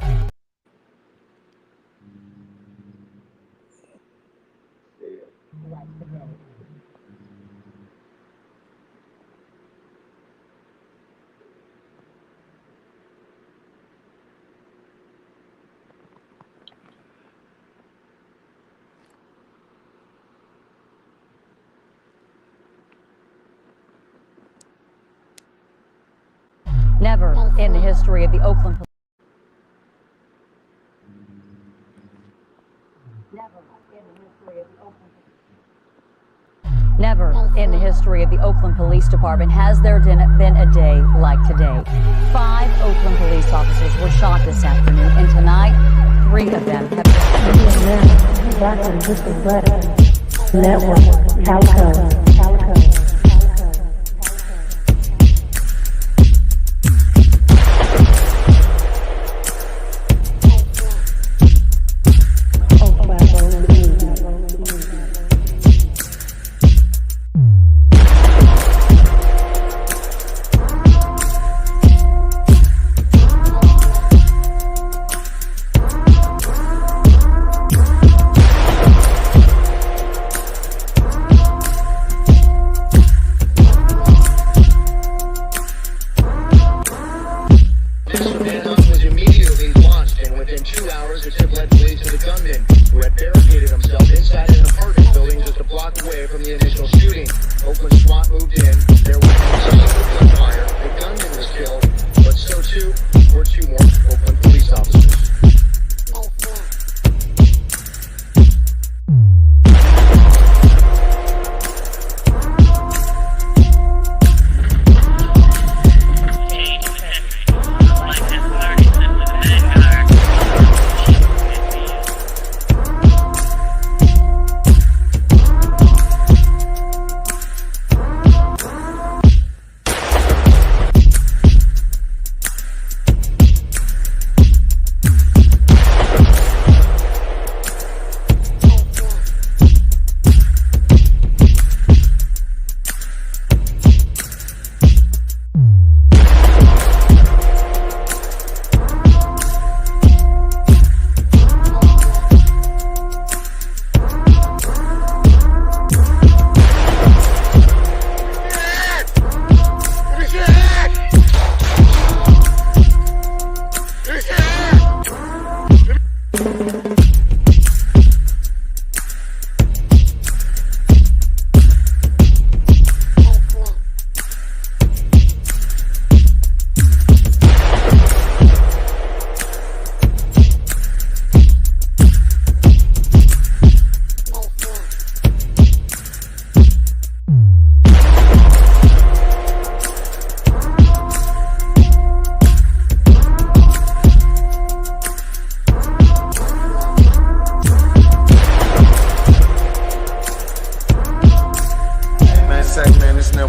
Speaker 11: Never in the history of the Oakland Police. Never in the history of the Oakland Police Department has there been a day like today. 5 Oakland police officers were shot this afternoon, and tonight, 3 of them have been.
Speaker 1: Back in Mr. Brett Network, Calico.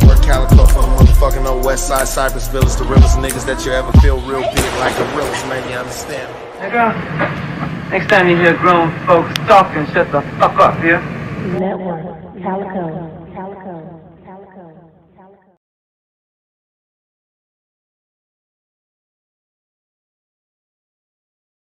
Speaker 2: Network Calico from the motherfucking old West Side, Cypressville. It's the realest niggas that you ever feel real big, like the realest, man, you understand?
Speaker 12: Nigga, next time you hear grown folks talking, shut the fuck up, yeah?
Speaker 1: Network Calico.